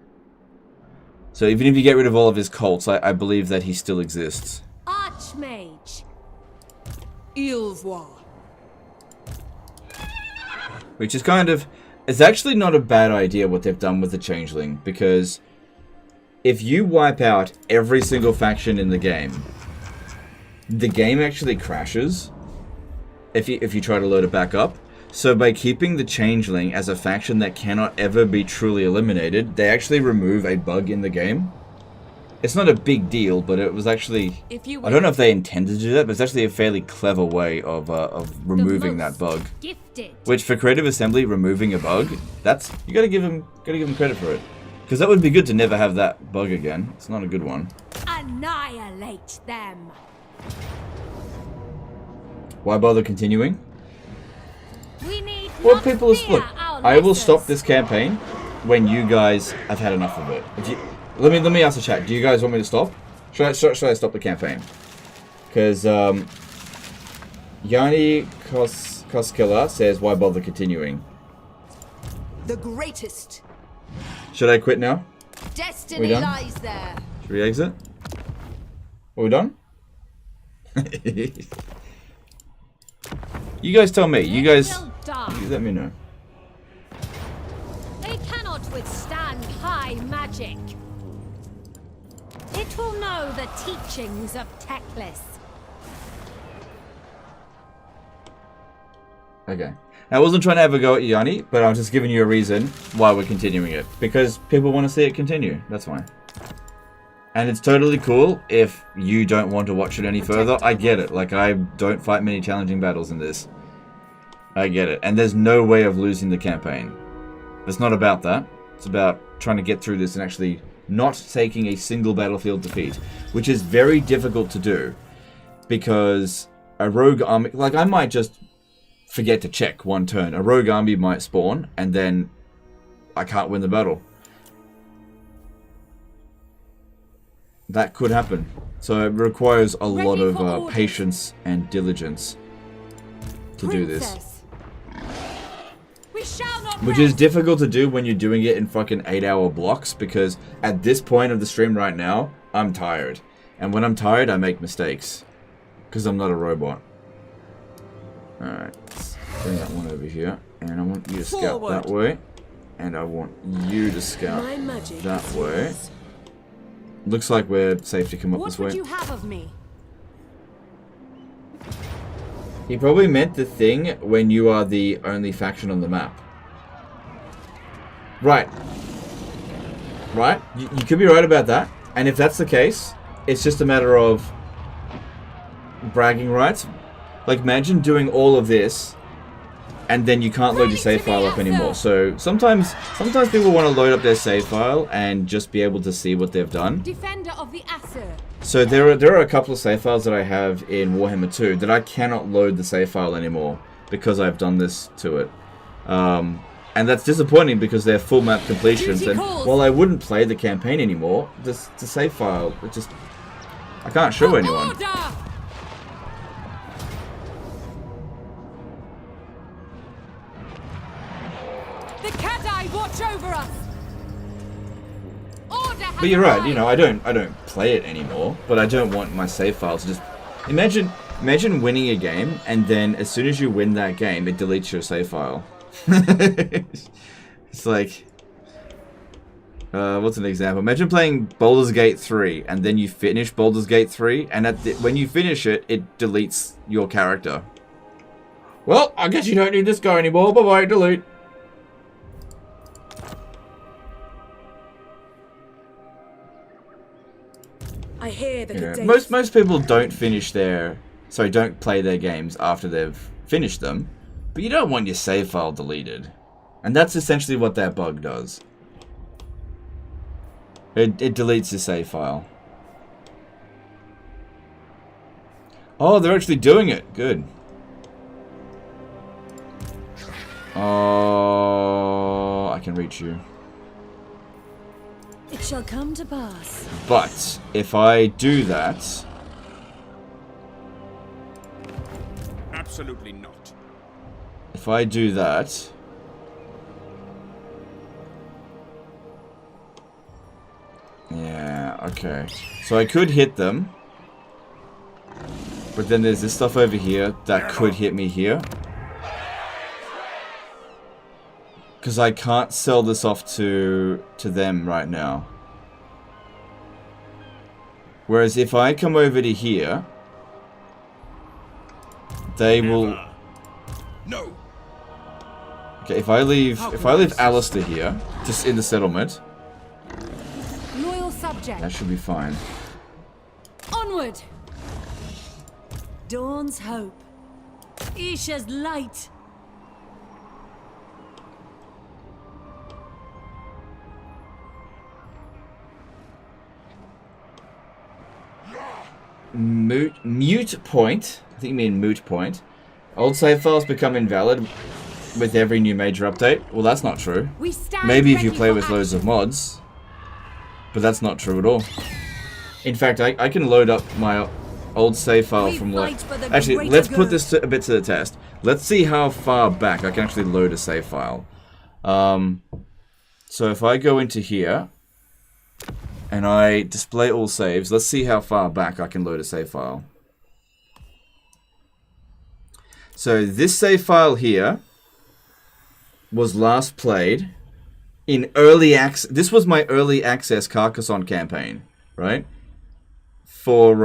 So even if you get rid of all of his cults, I believe that he still exists. Archmage. Ilvoir. Which is kind of... It's actually not a bad idea what they've done with the Changeling, because if you wipe out every single faction in the game actually crashes if you try to load it back up. So by keeping the Changeling as a faction that cannot ever be truly eliminated, they actually remove a bug in the game. It's not a big deal, but it was actually... I don't know if they intended to do that, but it's actually a fairly clever way of removing that bug. Gifted. Which, for Creative Assembly, removing a bug, that's... You gotta give them credit for it. Because that would be good to never have that bug again. It's not a good one. Annihilate them. Why bother continuing? We need Well, people are... Look, I will stop this campaign when you guys have had enough of it. If you, let me ask the chat. Do you guys want me to stop? Should I stop the campaign? Because Yanni Koskela says, why bother continuing? The greatest. Should I quit now? Destiny lies there. Should we exit? Are we done? You guys tell me. You guys let me know. They cannot withstand high magic. It will know the teachings of Teclis. Okay. I wasn't trying to have a go at you, Yanni, but I was just giving you a reason why we're continuing it. Because people want to see it continue. That's why. And it's totally cool if you don't want to watch it any further. I get it. Like, I don't fight many challenging battles in this. I get it. And there's no way of losing the campaign. It's not about that. It's about trying to get through this and actually not taking a single battlefield defeat. Which is very difficult to do. Because a rogue army... Like, I might just forget to check one turn. A rogue army might spawn, and then I can't win the battle. That could happen. So it requires a lot of patience and diligence to do this. Which is difficult to do when you're doing it in fucking 8-hour blocks, because at this point of the stream right now, I'm tired. And when I'm tired, I make mistakes. Because I'm not a robot. Alright, let's bring that one over here. And I want you to scout that way. And I want you to scout that way. Looks like we're safe to come up this way. What would you have of me? He probably meant the thing when you are the only faction on the map. Right. Right? You could be right about that. And if that's the case, it's just a matter of bragging rights. Like, imagine doing all of this and then you can't load your save file up anymore. So sometimes people want to load up their save file and just be able to see what they've done. Defender of the Aesir. So there are a couple of save files that I have in Warhammer 2 that I cannot load the save file anymore because I've done this to it. And that's disappointing because they're full map completions. And while I wouldn't play the campaign anymore, the save file, it just... I can't show anyone. The Cathay watch over us. But you're right, you know, I don't play it anymore, but I don't want my save files to just... Imagine winning a game, and then as soon as you win that game, it deletes your save file. It's like... what's an example? Imagine playing Baldur's Gate 3, and then you finish Baldur's Gate 3, and when you finish it, it deletes your character. Well, I guess you don't need this guy anymore. Bye-bye, delete. I hear that Yeah. Most people don't don't play their games after they've finished them, but you don't want your save file deleted. And that's essentially what that bug does. It deletes your save file. Oh, they're actually doing it. Good. Oh, I can reach you. It shall come to pass. But if I do that... Absolutely not. If I do that... Yeah, okay. So I could hit them. But then there's this stuff over here that could hit me here. Because I can't sell this off to them right now. Whereas if I come over to here, they will... No. Okay, if I leave Alistair here, just in the settlement, Loyal subject. that should be fine. Onward. Dawn's hope. Isha's light. Mute point. I think you mean moot point. Old save files become invalid with every new major update. Well, that's not true. Maybe if you play with loads of mods. But that's not true at all. In fact, I can load up my old save file from like... Actually, let's put this a bit to the test. Let's see how far back I can actually load a save file. So if I go into here... and I display all saves, let's see how far back I can load a save file. So this save file here was last played in early access. This was my early access Carcassonne campaign, right? For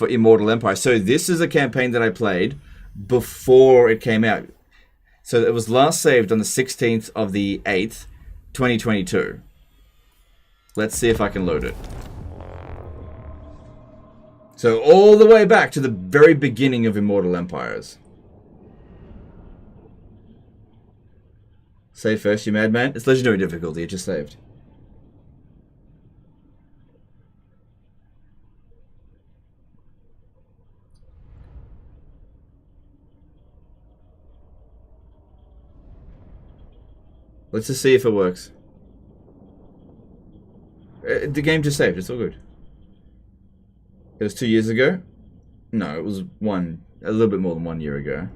Immortal Empires. So this is a campaign that I played before it came out. So it was last saved on the 16th of the 8th, 2022. Let's see if I can load it. So all the way back to the very beginning of Immortal Empires. Save first, you madman. It's legendary difficulty, it just saved. Let's just see if it works. The game just saved, it's all good. It was 2 years ago? No, it was a little bit more than 1 year ago.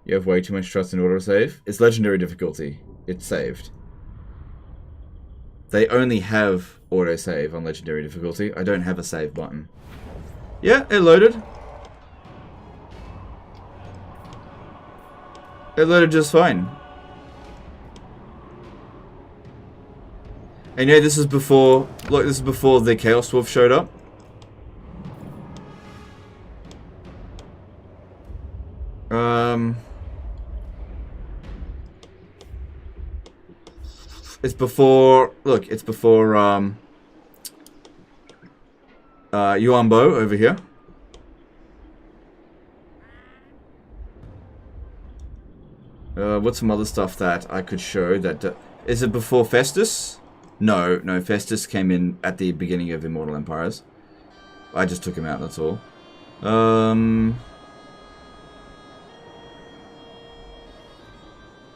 You have way too much trust in autosave. It's legendary difficulty. It's saved. They only have autosave on legendary difficulty. I don't have a save button. Yeah, it loaded. It loaded just fine. And yeah, this is before... Look, this is before the Chaos Wolf showed up. It's before... Look, it's before, Yuan Bo over here. What's some other stuff that I could show that... is it before Festus? No, Festus came in at the beginning of Immortal Empires. I just took him out, that's all.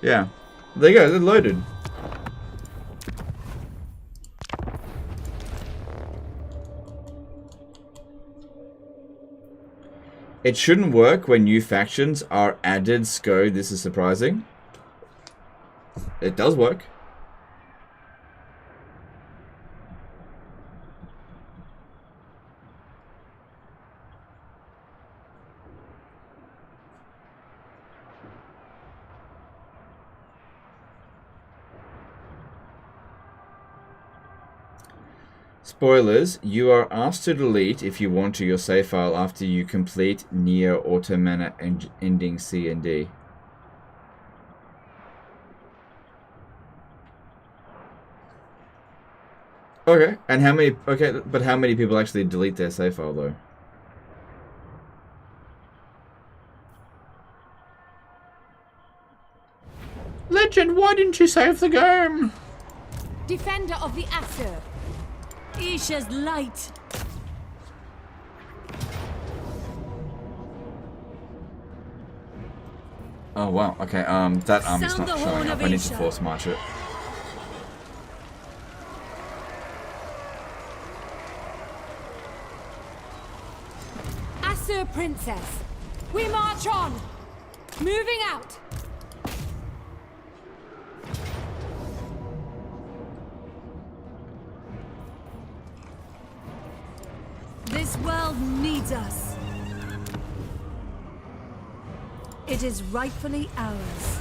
Yeah. There you go, they're loaded. It shouldn't work when new factions are added. Sco, this is surprising. It does work. Spoilers, you are asked to delete, if you want to, your save file after you complete near auto mana ending C and D. Okay, and how many, okay, but how many people actually delete their save file though? Legend, why didn't you save the game? Defender of the Aesir. Isha's light. Oh wow, okay, that army's not showing up. I need to force march it. Aesir Princess. We march on. Moving out. This world needs us. It is rightfully ours.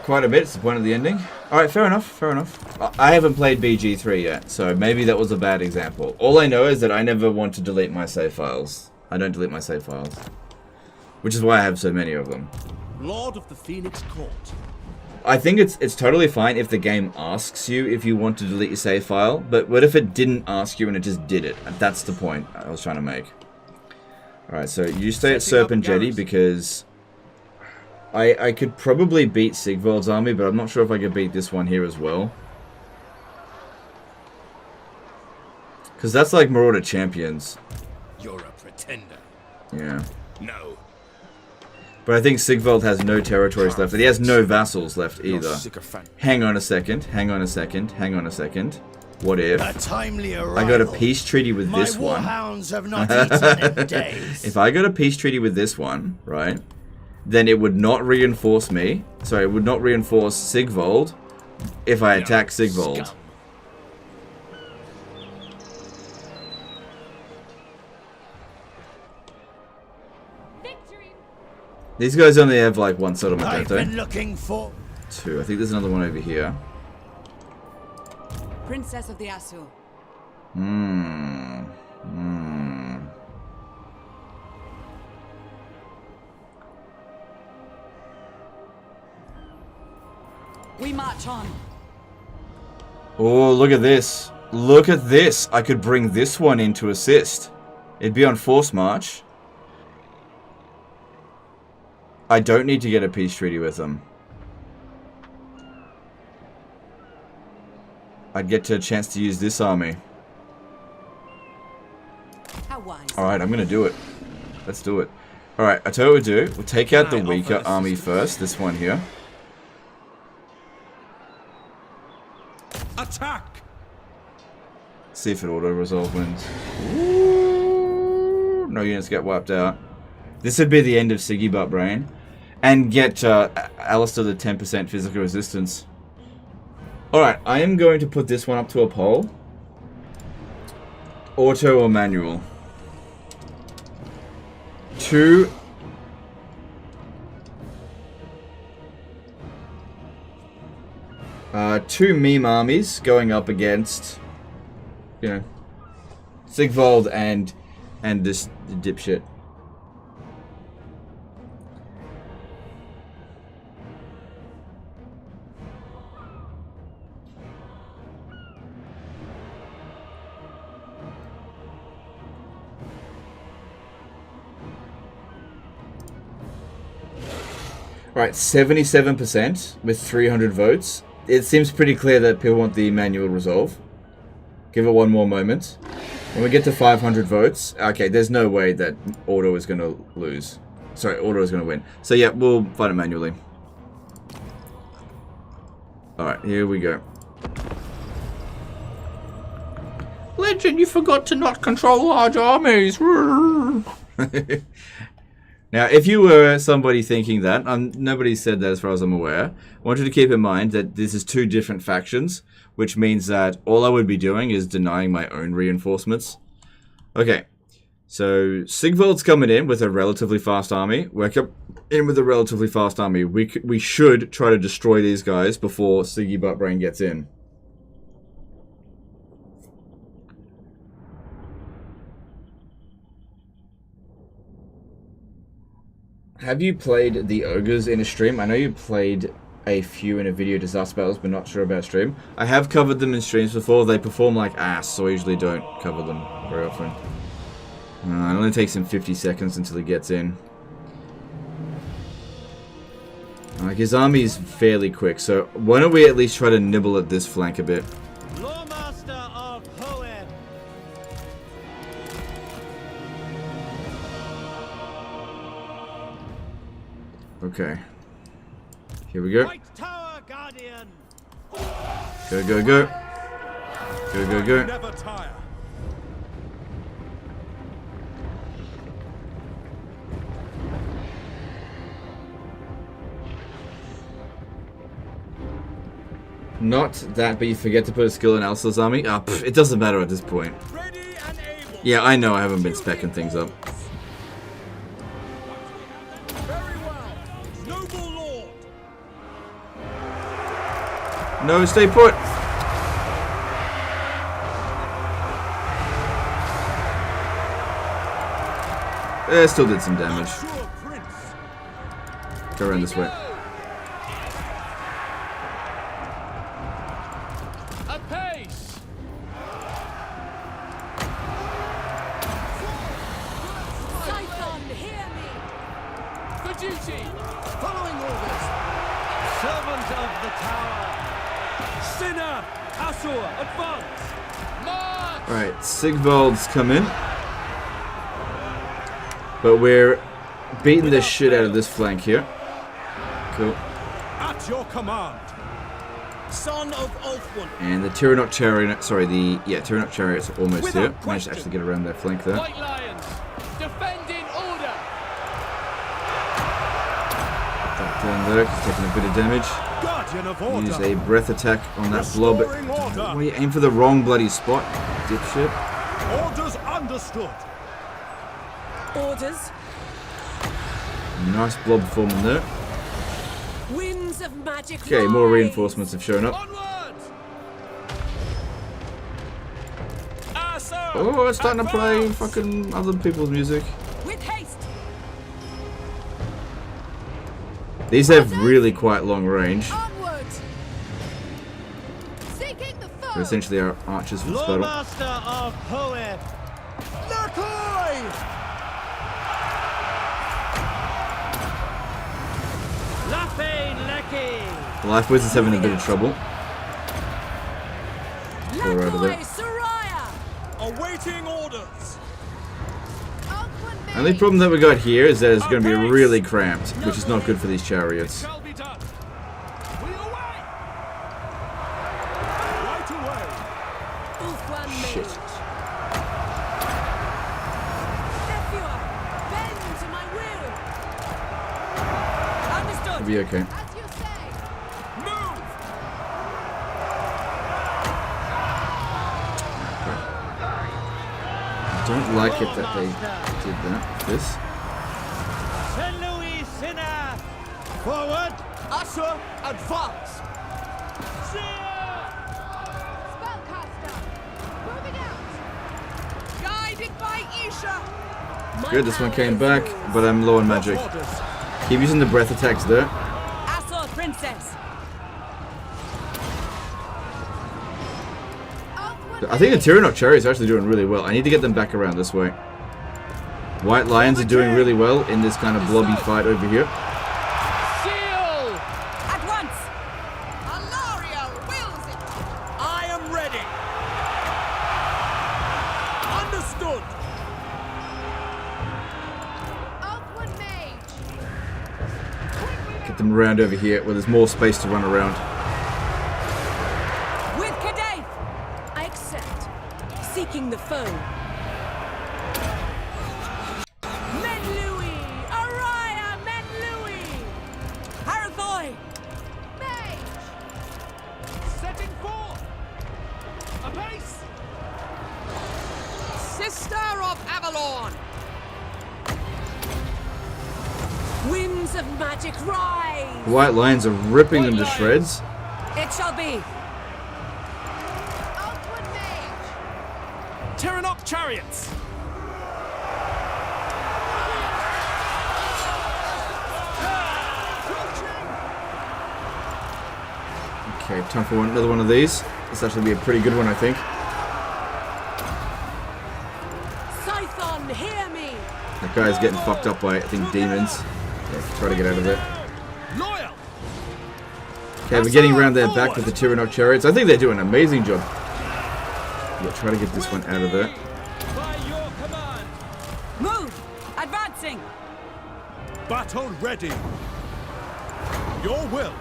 Quite a bit, it's the point of the ending. Alright, fair enough, fair enough. I haven't played BG3 yet, so maybe that was a bad example. All I know is that I never want to delete my save files. I don't delete my save files. Which is why I have so many of them. Lord of the Phoenix Court. I think it's totally fine if the game asks you if you want to delete your save file, but what if it didn't ask you and it just did it? That's the point I was trying to make. Alright, so you stay at Serpent Jetty because I could probably beat Sigvald's army, but I'm not sure if I could beat this one here as well. Because that's like Marauder Champions. You're a pretender. Yeah. No. But I think Sigvald has no territories left. He has no vassals left either. Hang on a second. Hang on a second. Hang on a second. What if I got a peace treaty with this one? Have not eaten in days. If I got a peace treaty with this one, right, then it would not reinforce me. Sorry, it would not reinforce Sigvald if I attack Sigvald. These guys only have like one settlement, don't I've they? been looking for 2. I think there's another one over here. Princess of the Asur. We march on. Oh, look at this. Look at this. I could bring this one in to assist. It'd be on force march. I don't need to get a peace treaty with them. I'd get a chance to use this army. How wise. Alright, I'm going to do it. Let's do it. Alright, I tell you what we'll do. We'll take out the weaker army first. This one here. Attack! See if it auto-resolve wins. Ooh, no units get wiped out. This would be the end of Siggy Buttbrain. And get Alistair the 10% physical resistance. Alright, I am going to put this one up to a poll. Auto or manual? 2 meme armies going up against, you know, Sigvald and this dipshit. Right, 77% with 300 votes. It seems pretty clear that people want the manual resolve. Give it one more moment. When we get to 500 votes, okay, there's no way that Auto is going to lose. Sorry, Auto is going to win. So yeah, we'll fight it manually. Alright, here we go. Legend, you forgot to not control large armies. Now, if you were somebody thinking that, nobody said that as far as I'm aware, I want you to keep in mind that this is 2 different factions, which means that all I would be doing is denying my own reinforcements. Okay, so Sigvald's coming in with a relatively fast army. We're coming in with a relatively fast army. We should try to destroy these guys before Siggy Buttbrain gets in. Have you played the ogres in a stream? I know you played a few in a video, Disaster Battles, but not sure about stream. I have covered them in streams before. They perform like ass, so I usually don't cover them very often. It only takes him 50 seconds until he gets in. Like, his army is fairly quick, so why don't we at least try to nibble at this flank a bit? Lawmaster of Hoeb. Okay. Here we go. White Tower Guardian. Go, go, go. Go, go, go. Never tire. Not that, but you forget to put a skill in Alistair's army? Ah, it doesn't matter at this point. Yeah, I know I haven't been speccing things up. No, stay put! Still did some damage. Go around this way. Apace! Typhon, hear me! For duty! Following orders. Servant of the tower. Sinner! Asur, advance! March! Alright, Sigvald's come in. But we're beating the shit out of this flank here. Cool. At your command. Son of Ulfwin. And the Tyrion chariot, sorry, Tyrion chariot's almost here. Managed to actually get around that flank there. White Lions, defend in order! That down there, he's taking a bit of damage. Guardian of order. Use a breath attack on that blob. Why you aim for the wrong bloody spot, dipshit? Orders understood. Orders. Nice blob forming there. Winds of magic. Okay, more rise. reinforcements have shown up. Oh, it's starting to play fucking other people's music. With haste. These have really quite long range. Seeking the foe. They're essentially our archers for this battle. Lawmaster of Poet. Narkoi! Lafane Lecky! Life Wizard's having a bit of trouble. Pull her out of there. Awaiting orders. Only problem that we got here is that it's going to be really cramped, which is not good for these chariots. Shit. It'll be okay. I don't like it that they did that. This. St. Louis Sinner. Forward. Usher. Advance. Spellcaster. Moving out. Guided by Isha. Good, this one came back, but I'm low on magic. Keep using the breath attacks there. Asor Princess. I think the Tyrion chariots are actually doing really well. I need to get them back around this way. White Lions are doing really well in this kind of blobby fight over here. Seal! At once! Alario wills it. I am ready. Understood. Outward mage. Get them around over here where there's more space to run around. With Cathay. I accept. Seeking the foe. Menlui! Araya Menlui! Harathoi! Mage. Setting forth. Apace. Sister of Avalon. Winds of magic rise! White Lions are ripping them to shreds. It shall be. Outward mage. Tyrannoc chariots. Okay, time for another one of these. This actually be a pretty good one, I think. Scython, hear me! That guy's getting fucked up by, I think, demons. Yeah, try to get out of there. Okay, we're getting around their back with the Tyrannoc chariots. I think they do an amazing job. We'll try to get this one out of there. By your command. Move! Advancing! Battle ready. Your will.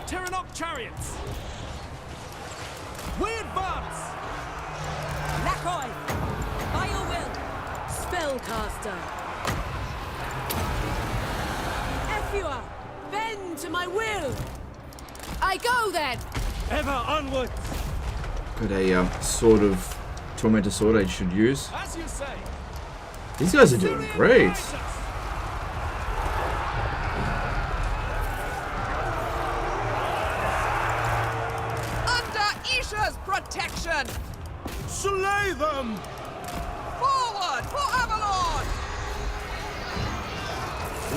Tyrannoc chariots. We advance. Lakoi! By your will! Spellcaster! Ephua! Bend to my will! I go then! Ever onward. Got a sword of Tormentor sword I should use. As you say. These guys are doing great. Under Isha's protection. Slay them. Forward for Avalon.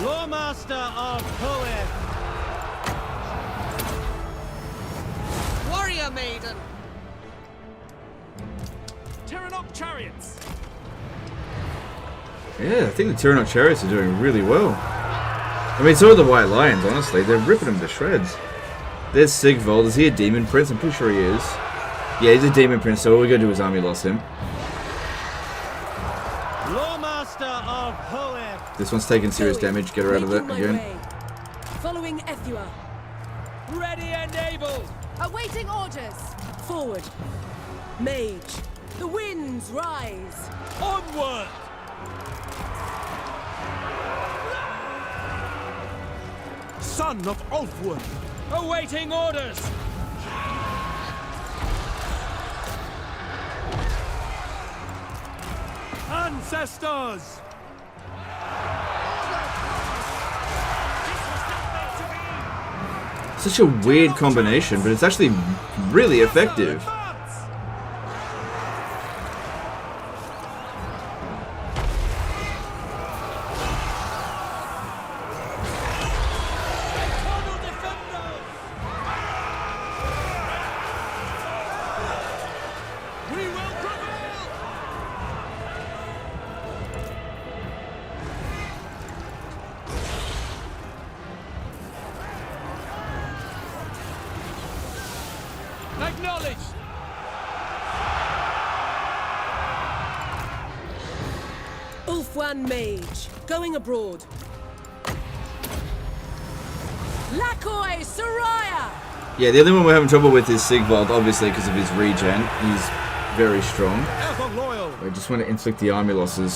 Lawmaster of Poet. Warrior maiden. Tyrannoc chariots. Yeah, I think the Tyrannoc chariots are doing really well. I mean, so are the White Lions, honestly. They're ripping them to shreds. There's Sigvold. Is he a demon prince? I'm pretty sure he is. Yeah, he's a demon prince, so all we gotta do is army loss him. Lawmaster of Poet. This one's taking serious damage. Get her out of there again. Following Ephua. Ready and able. Awaiting orders. Forward. Mage. The winds rise. Onward. Son of Ulfwood. Awaiting orders. Ancestors. Such a weird combination, but it's actually really effective. Mage, going abroad. Lakoi Soraya! Yeah, the other one we're having trouble with is Sigvald, obviously because of his regen. He's very strong. I just want to inflict the army losses.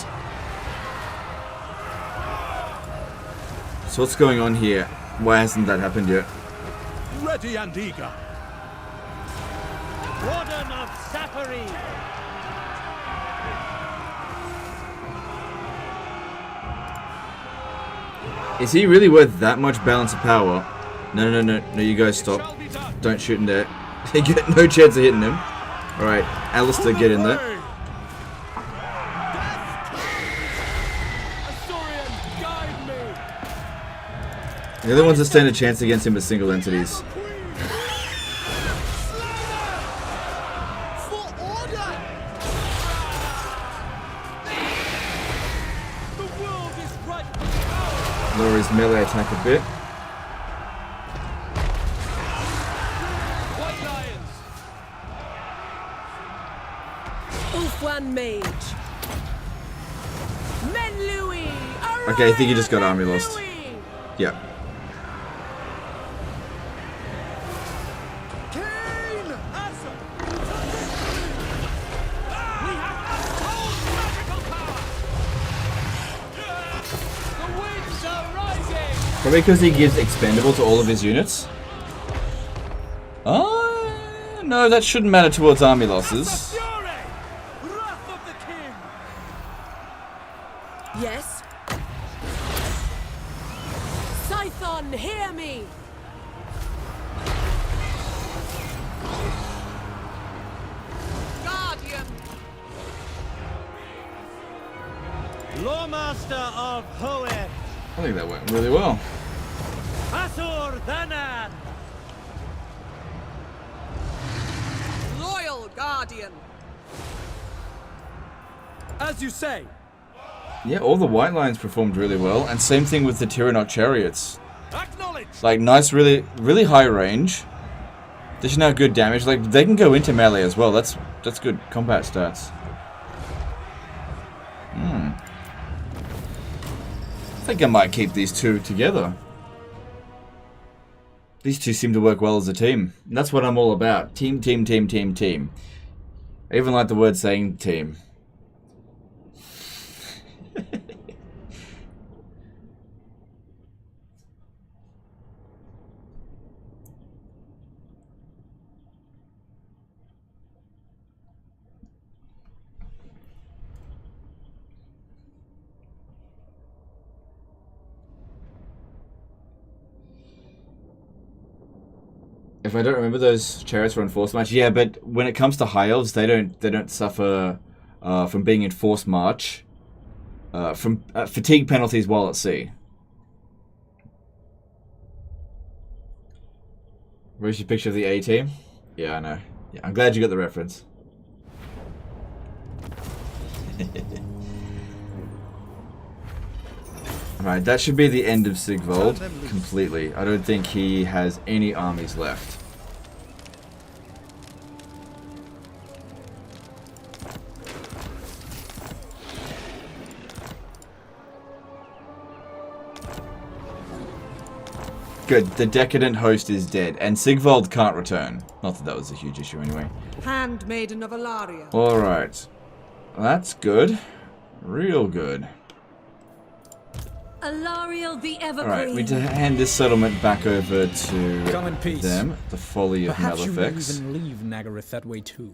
So what's going on here? Why hasn't that happened yet? Ready and eager. Warden of Sapphire. Is he really worth that much balance of power? No, you guys stop. Don't shoot in there. You get no chance of hitting him. Alright, Alistair, get in there. The other ones that stand a chance against him are single entities. Lower his melee attack a bit. Ulfwan Mage. Menlui. Okay, I think he just got army lost. Yeah. Probably because he gives expendable to all of his units. Oh, no, that shouldn't matter towards army losses. Yes. Scython, hear me. Guardian. Lawmaster of Hoeth. I think that went really well. Asur Danan. Loyal Guardian. As you say. Yeah, all the white lines performed really well, and same thing with the Tyrannoc chariots. Like nice, really high range. They should have good damage. Like they can go into melee as well. That's good combat stats. I think I might keep these two together. These two seem to work well as a team. And that's what I'm all about. Team, team, team, team, team. I even like the word saying team. If I don't remember, those chariots were in force march. Yeah, but when it comes to high elves, they don't suffer from being in force march from fatigue penalties while at sea. Where's your picture of the A team? Yeah, I know. Yeah, I'm glad you got the reference. Alright, that should be the end of Sigvald completely. I don't think he has any armies left. Good, the Decadent host is dead, and Sigvald can't return. Not that that was a huge issue anyway. Handmaiden of Aenarion. Alright. That's good. Real good. Alariel the Evergreen. Alright, we need to hand this settlement back over to them. The Folly of Perhaps Malefics. you will even leave Nagaroth that way too.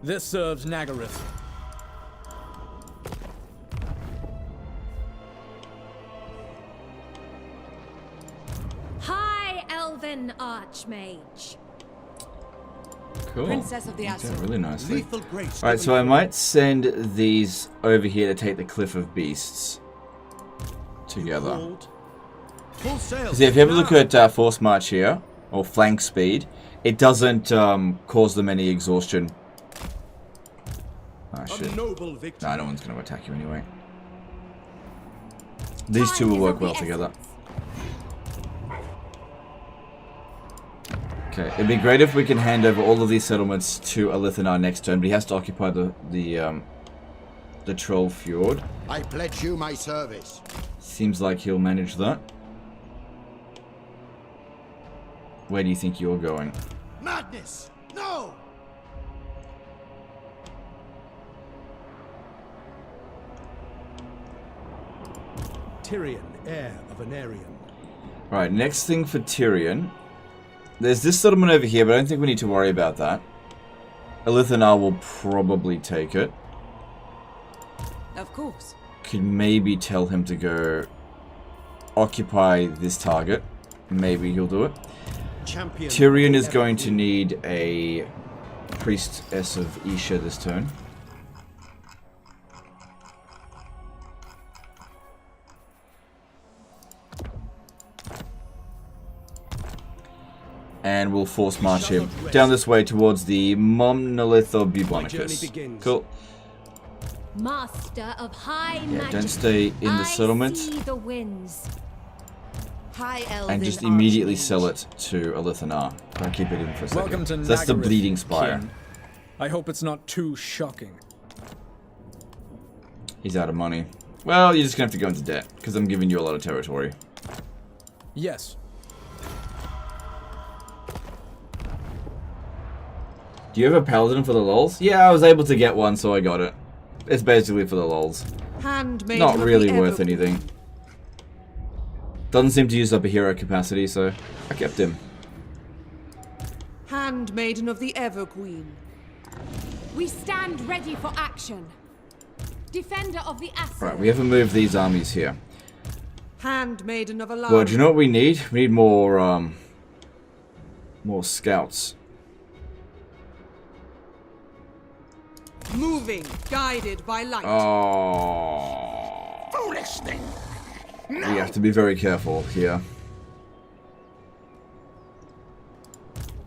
This serves Nagaroth. much, mage. Cool. Princess of the Worked out Azure. really nicely. Lethal grace. Alright, so I might send these over here to take the Cliff of Beasts together. Full sail. Because if you ever look at Force March here, or flank speed, it doesn't cause them any exhaustion. Ah, shit. Nah, no one's going to attack you anyway. These two will work well together. Okay, it'd be great if we can hand over all of these settlements to Alithanar next turn, but he has to occupy the Troll Fjord. I pledge you my service. Seems like he'll manage that. Where do you think you're going? Madness! No! Tyrion, heir of Aenarion. Alright, next thing for Tyrion. There's this settlement over here, but I don't think we need to worry about that. Alithanar will probably take it. Of course. Could maybe tell him to go occupy this target. Maybe he'll do it. Champion Tyrion is going to need a Priestess of Isha this turn. And we'll force march him down this way towards the Monolith of Bubonicus. Cool. Master of high magic. Don't stay in the settlement. The winds. And just immediately sell it to Alithanar. I'll keep it in for a second. Welcome to So that's the Nagareth, Bleeding Spire. King. I hope it's not too shocking. He's out of money. Well, you're just gonna have to go into debt, because I'm giving you a lot of territory. Yes. Do you have a paladin for the lols? Yeah, I was able to get one, so I got it. It's basically for the lols. Handmaiden Not of really the worth Everqueen. anything. Doesn't seem to use up a hero capacity, so I kept him. Handmaiden of the Everqueen. We stand ready for action. Defender of the Asset. Right, we haven't moved these armies here. Handmaiden of Alara. Well, do you know what we need? We need more, more scouts. Moving, guided by light. Oh. Foolish thing. We have to be very careful here.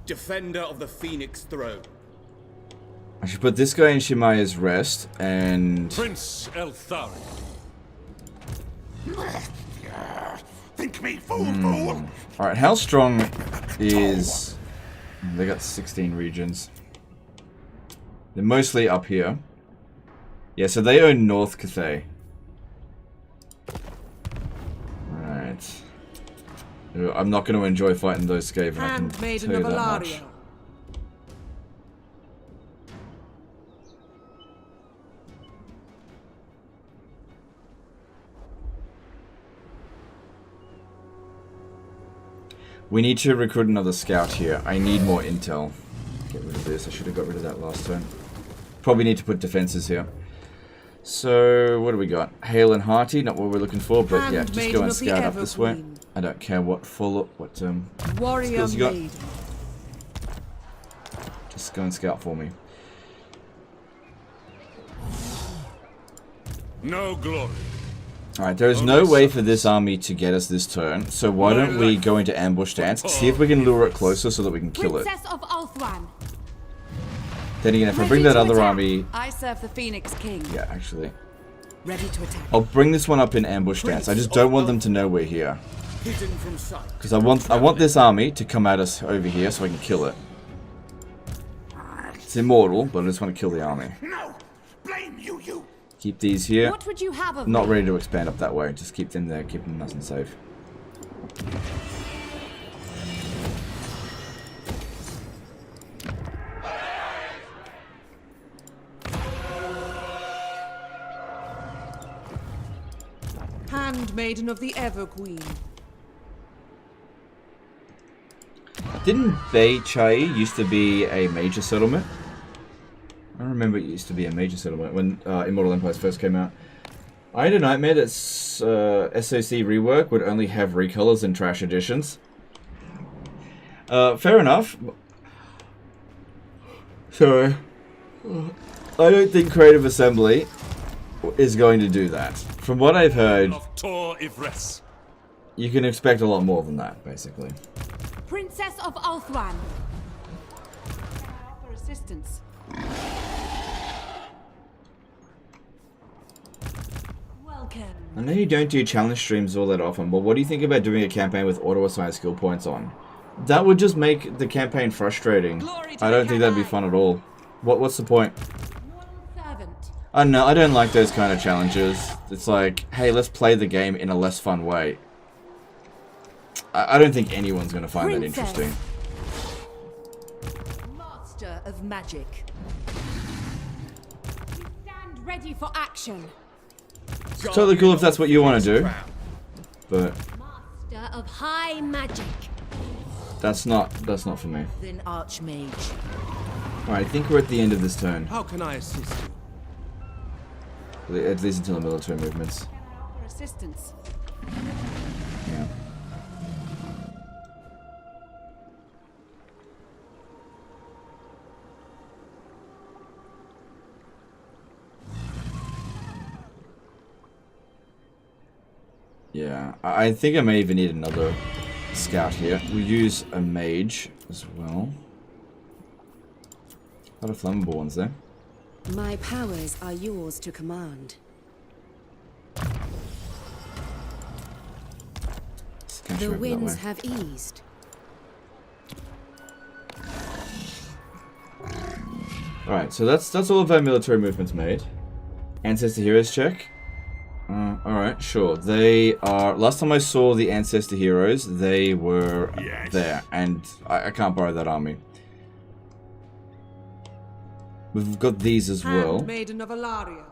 Defender of the Phoenix Throne. I should put this guy in Shemaya's rest, and... Prince Eltharion. Think me, fool. Alright, how strong is... They got 16 regions. They're mostly up here. Yeah, so they own North Cathay. Right. I'm not going to enjoy fighting those Skaven, I can tell you that much. We need to recruit another scout here. I need more intel. Get rid of this. I should have got rid of that last turn. Probably need to put defenses here. So, what do we got? Hale and Hearty, not what we're looking for, but yeah, just go and scout up this way. I don't care what Warrior skills you got. maiden. Just go and scout for me. No glory. Alright, there is no way for this army to get us this turn, so why don't we go into ambush stance, see if we can lure it closer so that we can kill it. Princess of Ulthuan. Then again, if I bring that other army... I serve the Phoenix King. Yeah, actually. Ready to attack. I'll bring this one up in ambush stance. I just don't want them to know we're here. Hidden from sight. Because I want this army to come at us over here so I can kill it. It's immortal, but I just want to kill the army. No! Blame you! Keep these here. What would you have of Not me? ready to expand up that way. Just keep them there. Keep them nice and safe. Handmaiden of the Everqueen. Didn't Bay Chai used to be a major settlement? I remember it used to be a major settlement when Immortal Empires first came out. I had a nightmare that SOC rework would only have recolors and trash editions. Fair enough. Sorry. I don't think Creative Assembly is going to do that. From what I've heard, you can expect a lot more than that, basically. Princess of Ulthran. For assistance. Welcome. I know you don't do challenge streams all that often, but what do you think about doing a campaign with auto-assigned skill points on? That would just make the campaign frustrating. I don't think that'd be fun at all. What's the point? I don't know, I don't like those kind of challenges. It's like, hey, let's play the game in a less fun way. I don't think anyone's going to find that interesting. Master of magic. Stand ready for action. It's totally cool if that's what you want to do. But Master of high magic. that's not for me. Then Archmage. Alright, I think we're at the end of this turn. How can I assist you? At least until the military movements. For assistance. Yeah. Yeah, I think I may even need another scout here. We'll use a mage as well. A lot of flammable ones there. My powers are yours to command. The winds have eased. Alright, so that's all of our military movements made. Ancestor Heroes check. Alright, sure. They are... Last time I saw the Ancestor Heroes, they were there. And I can't borrow that army. We've got these as well. Handmaiden of Aenarion.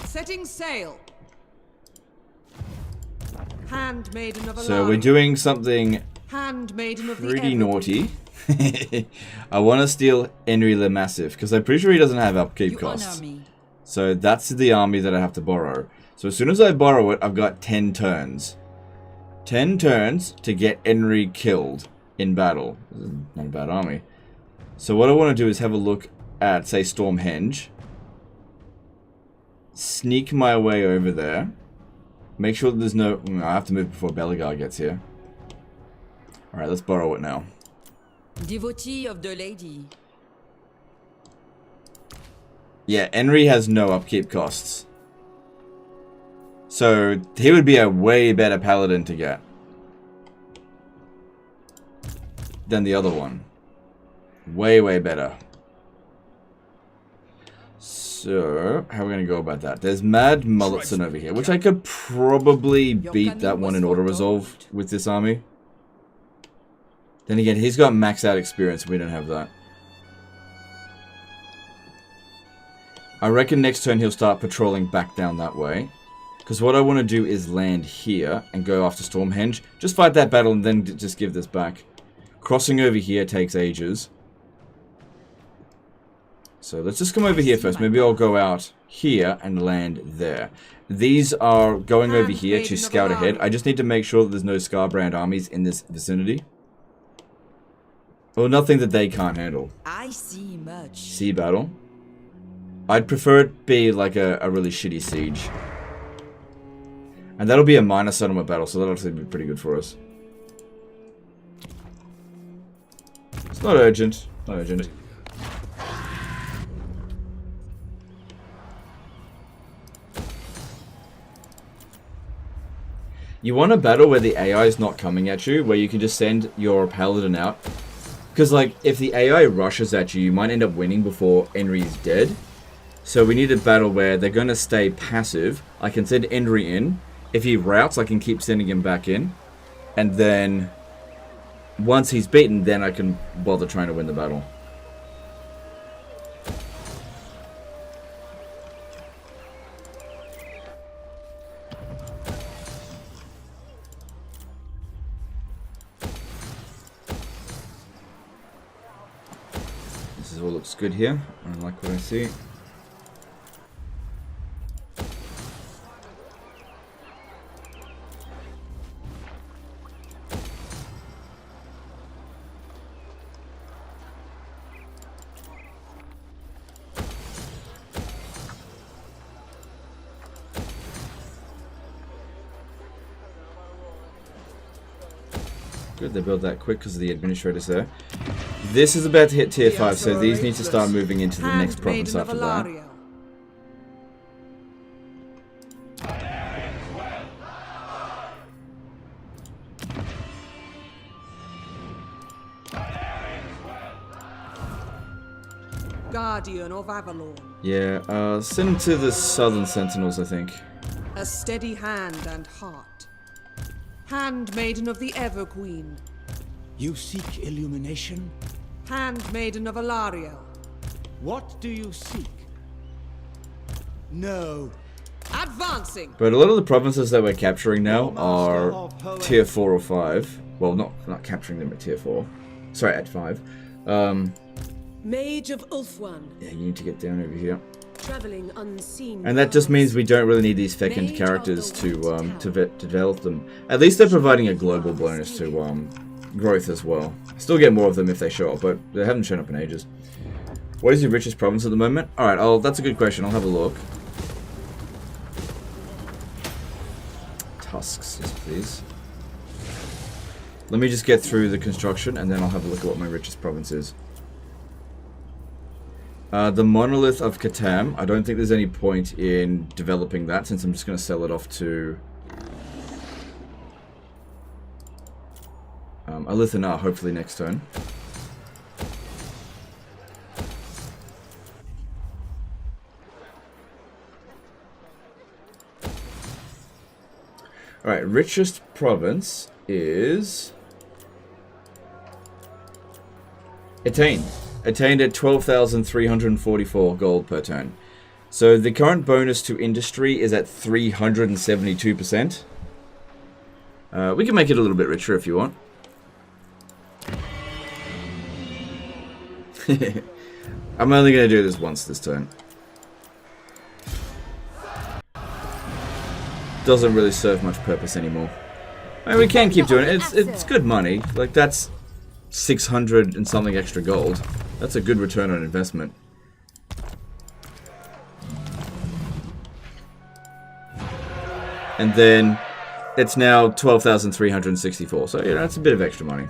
Setting sail. Handmaiden of Aenarion. So we're doing something Handmaiden of pretty naughty. I want to steal Henry the Massive, because I'm pretty sure he doesn't have upkeep costs. So that's the army that I have to borrow. So as soon as I borrow it, I've got 10 turns. 10 turns to get Henry killed in battle. This is not a bad army. So what I want to do is have a look at, say, Stormhenge. Sneak my way over there. Make sure that there's no... I have to move before Belegar gets here. Alright, let's borrow it now. Devotee of the lady. Yeah, Henry has no upkeep costs. So, he would be a way better paladin to get than the other one. Way, way better. So, how are we going to go about that? There's Mad Mulletson over here, which I could probably beat that one in auto-resolve with this army. Then again, he's got max out experience, we don't have that. I reckon next turn he'll start patrolling back down that way. Because what I want to do is land here and go after Stormhenge. Just fight that battle and then just give this back. Crossing over here takes ages. So let's just come over here first. Maybe I'll go out here and land there. These are going over here to scout ahead. I just need to make sure that there's no Scarbrand armies in this vicinity. Or nothing that they can't handle. I see much. Sea battle. I'd prefer it be like a really shitty siege. And that'll be a minor settlement battle, so that'll actually be pretty good for us. It's not urgent. Not urgent. You want a battle where the AI is not coming at you, where you can just send your paladin out. Because, like, if the AI rushes at you, you might end up winning before Henry is dead. So we need a battle where they're going to stay passive. I can send Henry in. If he routs, I can keep sending him back in. And then, once he's beaten, then I can bother trying to win the battle. This all looks good here. I like what I see. Good, they build that quick because of the administrators there. This is about to hit tier 5, so these need to start moving into the next province after that. Guardian of Avalon. Yeah, send them to the Southern Sentinels, I think. A steady hand and heart. Handmaiden of the Everqueen. You seek illumination? Handmaiden of Aenarion. What do you seek? No. Advancing. But a lot of the provinces that we're capturing now are tier 4 or 5. Well, not capturing them at tier 4. Sorry, at 5. Mage of Ulthuan. Yeah, you need to get down over here. Traveling unseen. And that just means we don't really need these fecund characters to develop them. At least they're providing a global bonus to growth as well. Still get more of them if they show up, but they haven't shown up in ages. What is your richest province at the moment? Alright, that's a good question. I'll have a look. Tusks, yes please. Let me just get through the construction and then I'll have a look at what my richest province is. The Monolith of Cathay. I don't think there's any point in developing that since I'm just going to sell it off to Alithanar hopefully next turn. Alright, richest province is Attained. Attained at 12,344 gold per turn. So the current bonus to industry is at 372%. We can make it a little bit richer if you want. I'm only going to do this once this turn. Doesn't really serve much purpose anymore. I mean, we can keep doing it. It's good money. Like, that's 600 and something extra gold. That's a good return on investment. And then it's now 12,364. So, you know, that's a bit of extra money.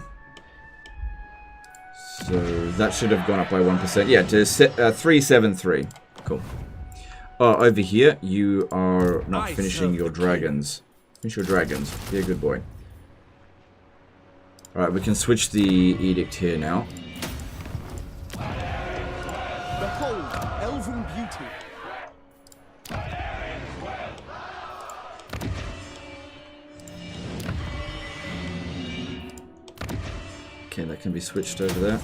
So that should have gone up by 1%. Yeah, to 373. Cool. Oh, over here, you are not finishing your dragons. Finish your dragons. Be a good boy. Alright, we can switch the edict here now. Behold, elven beauty. Okay, that can be switched over there.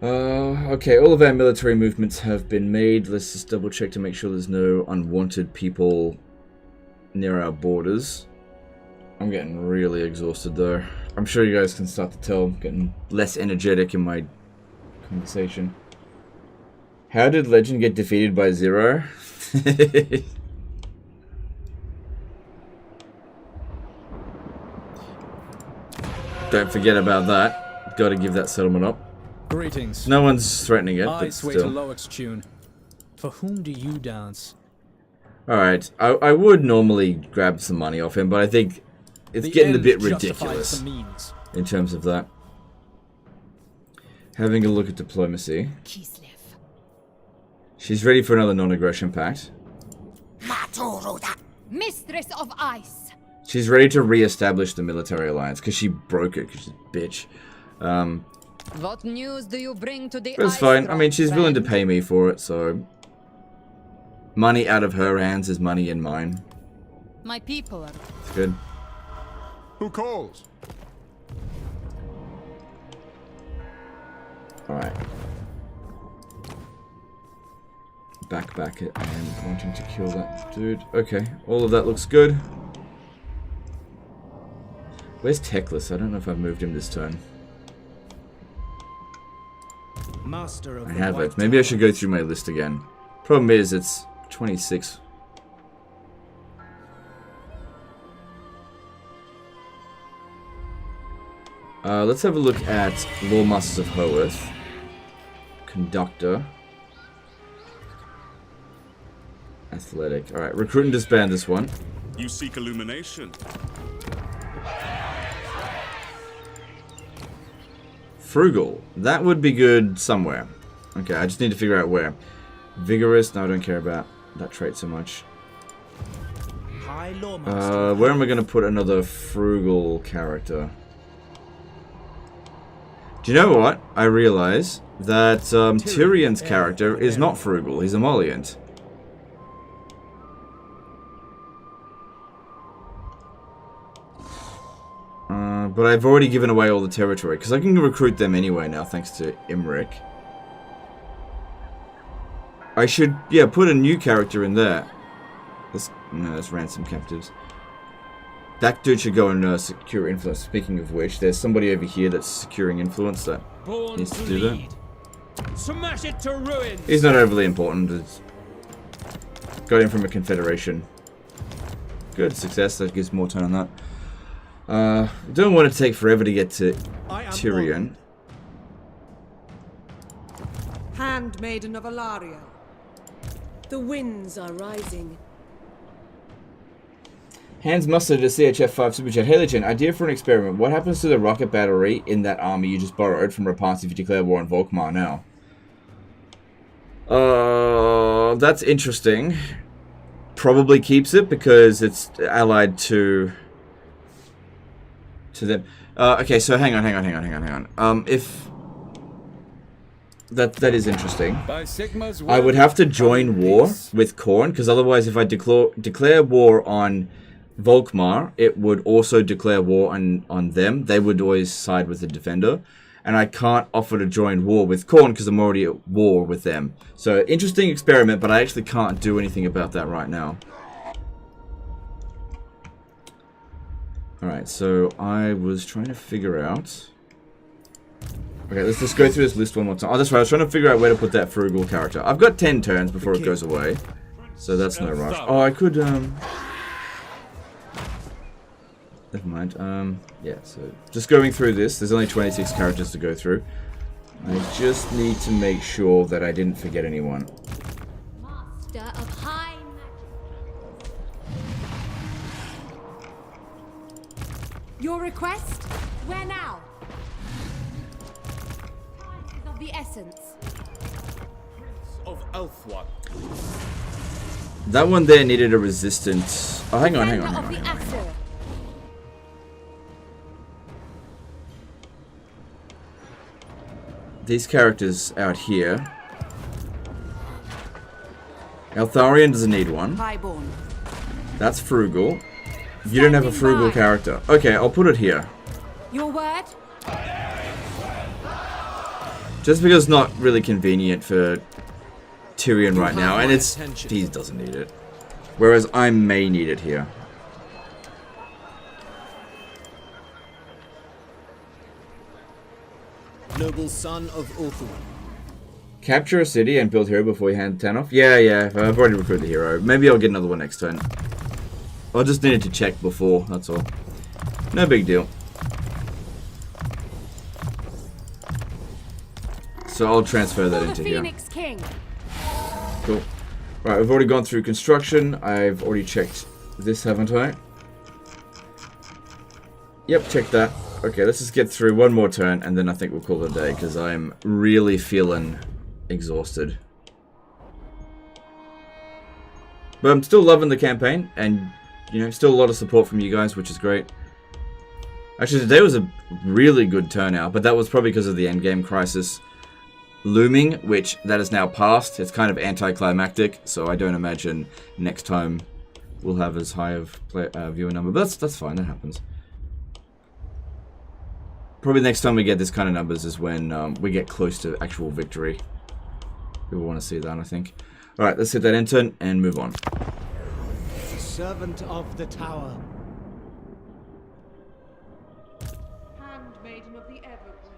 Okay, all of our military movements have been made. Let's just double check to make sure there's no unwanted people near our borders. I'm getting really exhausted though. I'm sure you guys can start to tell I'm getting less energetic in my conversation. How did Legend get defeated by 0? Don't forget about that. Gotta give that settlement up. Greetings. No one's threatening it, I but sway to still. Loic's tune. For whom do you dance? Alright, I would normally grab some money off him, but I think it's getting a bit ridiculous in terms of that. Having a look at diplomacy. She's ready for another non-aggression pact. Mistress of Ice. She's ready to re-establish the military alliance, because she broke it, because she's a bitch. What news do you bring to the But it's fine. I mean, she's willing to pay me for it, so... Money out of her hands is money in mine. My people are... It's good. Who calls? Alright. Back it and wanting to kill that dude. Okay, all of that looks good. Where's Teclis? I don't know if I've moved him this turn. Master of I have it. Maybe I should go through my list again. Problem is, it's 26. Let's have a look at Lawmasters of Hoeth. Conductor. Athletic. Alright, recruit and disband this one. You seek illumination. Frugal. That would be good somewhere. Okay, I just need to figure out where. Vigorous. No, I don't care about that trait so much. Where am I going to put another frugal character? Do you know what? I realize that Tyrion's character is not frugal. He's emollient. But I've already given away all the territory, because I can recruit them anyway now, thanks to Imric. I should, yeah, put a new character in there. No, that's ransom captives. That dude should go and secure influence. Speaking of which, there's somebody over here that's securing influence that needs to do that. Smash it to ruins. He's not overly important. It's got him from a confederation. Good success. That gives more turn on that. Don't want to take forever to get to Tyrion. Handmaiden of Aenarion. The winds are rising. Hands Mustard to CHF5 Super Chat. Hey Legend, idea for an experiment. What happens to the rocket battery in that army you just borrowed from Rapaz if you declare war on Volkmar now? That's interesting. Probably keeps it because it's allied to them. Okay, so hang on. If that is interesting. I would have to join war with Khorne, because otherwise if I declare war on Volkmar, it would also declare war on them. They would always side with the defender. And I can't offer to join war with Khorne because I'm already at war with them. So, interesting experiment, but I actually can't do anything about that right now. Alright, so I was trying to figure out... Okay, let's just go through this list one more time. Oh, that's right, I was trying to figure out where to put that frugal character. I've got 10 turns before it goes away. So that's no rush. Oh, I could, Never mind. Yeah, so just going through this, there's only 26 characters to go through. I just need to make sure that I didn't forget anyone. Master of high Your request? Where now? Time is of the essence. Of Elfwan. That one there needed a resistance. Oh, hang on. These characters out here. Eltharion doesn't need one. Highborn. That's frugal. You don't have a frugal character. Okay, I'll put it here. Your word? Just because it's not really convenient for Tyrion right now, and he doesn't need it. Whereas I may need it here. Noble son of Ulthuan. Capture a city and build hero before you hand 10 off? Yeah, I've already recruited the hero. Maybe I'll get another one next turn. I just needed to check before, that's all. No big deal. So I'll transfer that into here. Cool. Right, we've already gone through construction. I've already checked this, haven't I? Yep, check that. Okay, let's just get through one more turn, and then I think we'll call it a day, because I'm really feeling exhausted. But I'm still loving the campaign, and, you know, still a lot of support from you guys, which is great. Actually, today was a really good turnout, but that was probably because of the endgame crisis looming, which that is now past. It's kind of anticlimactic, so I don't imagine next time we'll have as high of viewer number. But that's fine, that happens. Probably next time we get this kind of numbers is when we get close to actual victory. People want to see that, I think. Alright, let's hit that enter and move on. Servant of the tower. Handmaiden of the Evergreen.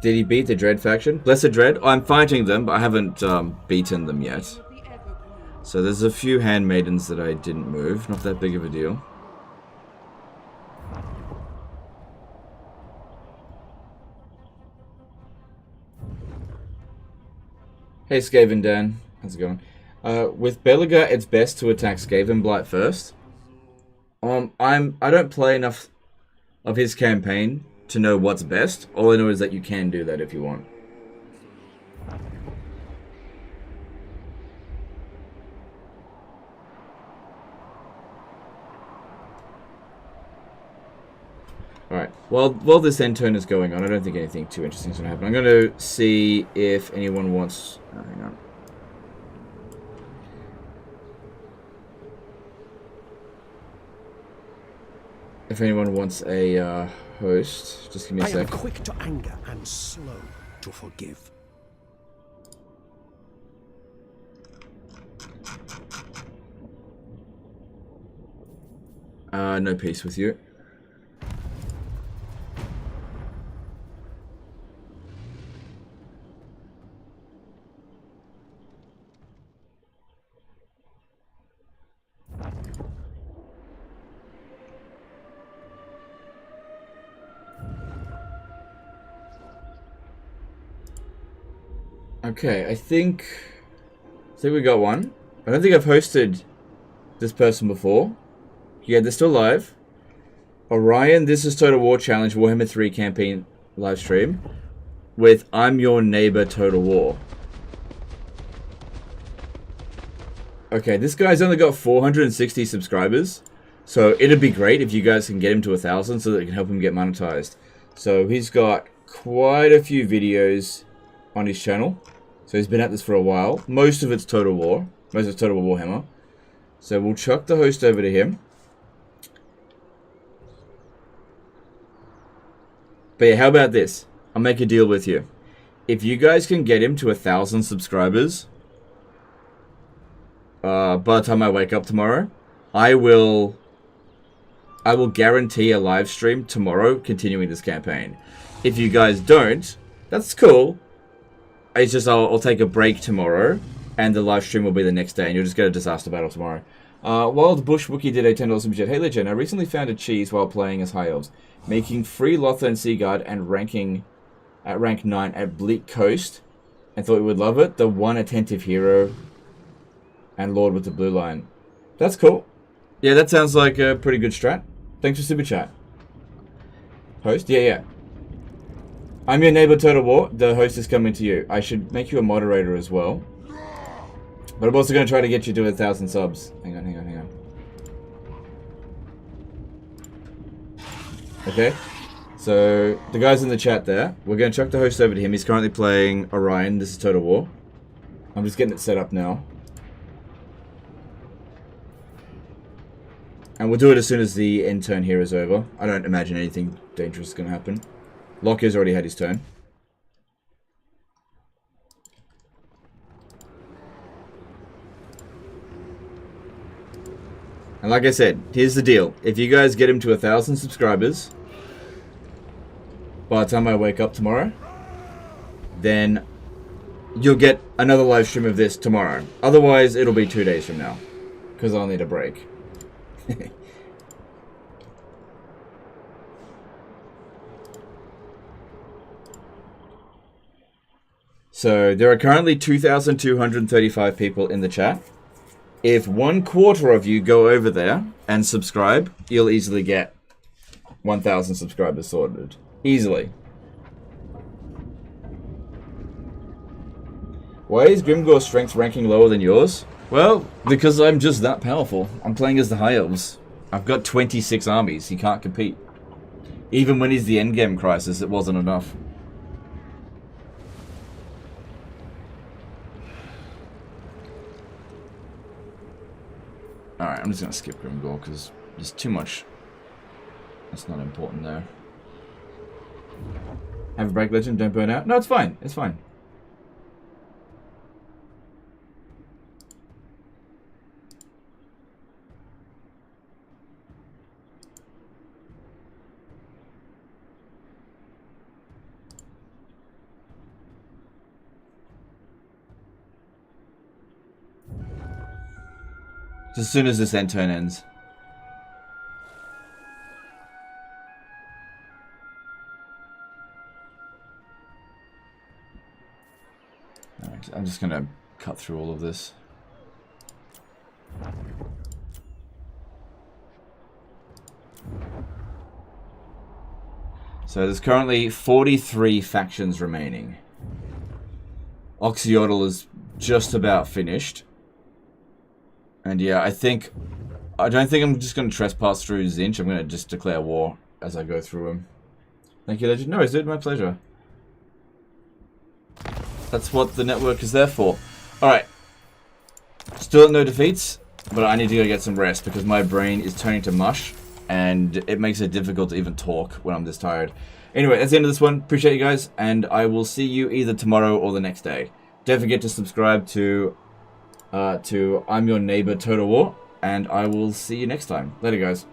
Did he beat the Dread faction? Blessed Dread? I'm fighting them, but I haven't beaten them yet. So there's a few handmaidens that I didn't move. Not that big of a deal. Hey Skaven Dan, how's it going? With Belagar, it's best to attack Skavenblight first. I don't play enough of his campaign to know what's best. All I know is that you can do that if you want. Alright, while this end turn is going on, I don't think anything too interesting is going to happen. I'm going to see if anyone wants... Oh, hang on. If anyone wants a host, just give me a sec. I am quick to anger and slow to forgive. No peace with you. Okay, I think we got one. I don't think I've hosted this person before. Yeah, they're still live. Orion, this is Total War Challenge Warhammer 3 campaign live stream with I'm Your Neighbor Total War. Okay, this guy's only got 460 subscribers, so it'd be great if you guys can get him to 1,000 so that it can help him get monetized. So he's got quite a few videos on his channel. So he's been at this for a while. Most of it's Total War. Most of it's Total War Warhammer. So we'll chuck the host over to him. But yeah, how about this? I'll make a deal with you. If you guys can get him to 1,000 subscribers, by the time I wake up tomorrow, I will guarantee a live stream tomorrow continuing this campaign. If you guys don't, that's cool. It's just I'll take a break tomorrow, and the live stream will be the next day, and you'll just get a disaster battle tomorrow. Wild Bush Wookie did a $10 superchat. Hey Legend, I recently found a cheese while playing as High Elves, making free Lothar and Seaguard and ranking at rank 9 at Bleak Coast, and thought we would love it. The one attentive hero and Lord with the blue line. That's cool. Yeah, that sounds like a pretty good strat. Thanks for super chat. Host? Yeah. I'm Your Neighbor Total War. The host is coming to you. I should make you a moderator as well. But I'm also going to try to get you to 1,000 subs. Hang on. Okay. So, the guy's in the chat there. We're going to chuck the host over to him. He's currently playing Orion. This is Total War. I'm just getting it set up now. And we'll do it as soon as the end turn here is over. I don't imagine anything dangerous is going to happen. Lockier's already had his turn. And like I said, here's the deal. If you guys get him to 1,000 subscribers by the time I wake up tomorrow, then you'll get another live stream of this tomorrow. Otherwise, it'll be 2 days from now, because I'll need a break. So, there are currently 2,235 people in the chat. If 1/4 of you go over there and subscribe, you'll easily get 1,000 subscribers sorted. Easily. Why is Grimgor's strength ranking lower than yours? Well, because I'm just that powerful. I'm playing as the High Elves. I've got 26 armies. He can't compete. Even when he's the Endgame crisis, it wasn't enough. Alright, I'm just going to skip Grimgor because there's too much. That's not important there. Have a break, Legend. Don't burn out. No, it's fine. It's fine. As soon as this end turn ends. Alright, I'm just gonna cut through all of this. So there's currently 43 factions remaining. Oxyotl is just about finished. And yeah, I don't think I'm just going to trespass through Zinch. I'm going to just declare war as I go through him. Thank you, Legend. No, dude, my pleasure. That's what the network is there for. Alright. Still at no defeats, but I need to go get some rest because my brain is turning to mush and it makes it difficult to even talk when I'm this tired. Anyway, that's the end of this one. Appreciate you guys, and I will see you either tomorrow or the next day. Don't forget to subscribe to I'm Your Neighbor Total War, and I will see you next time. Later, guys.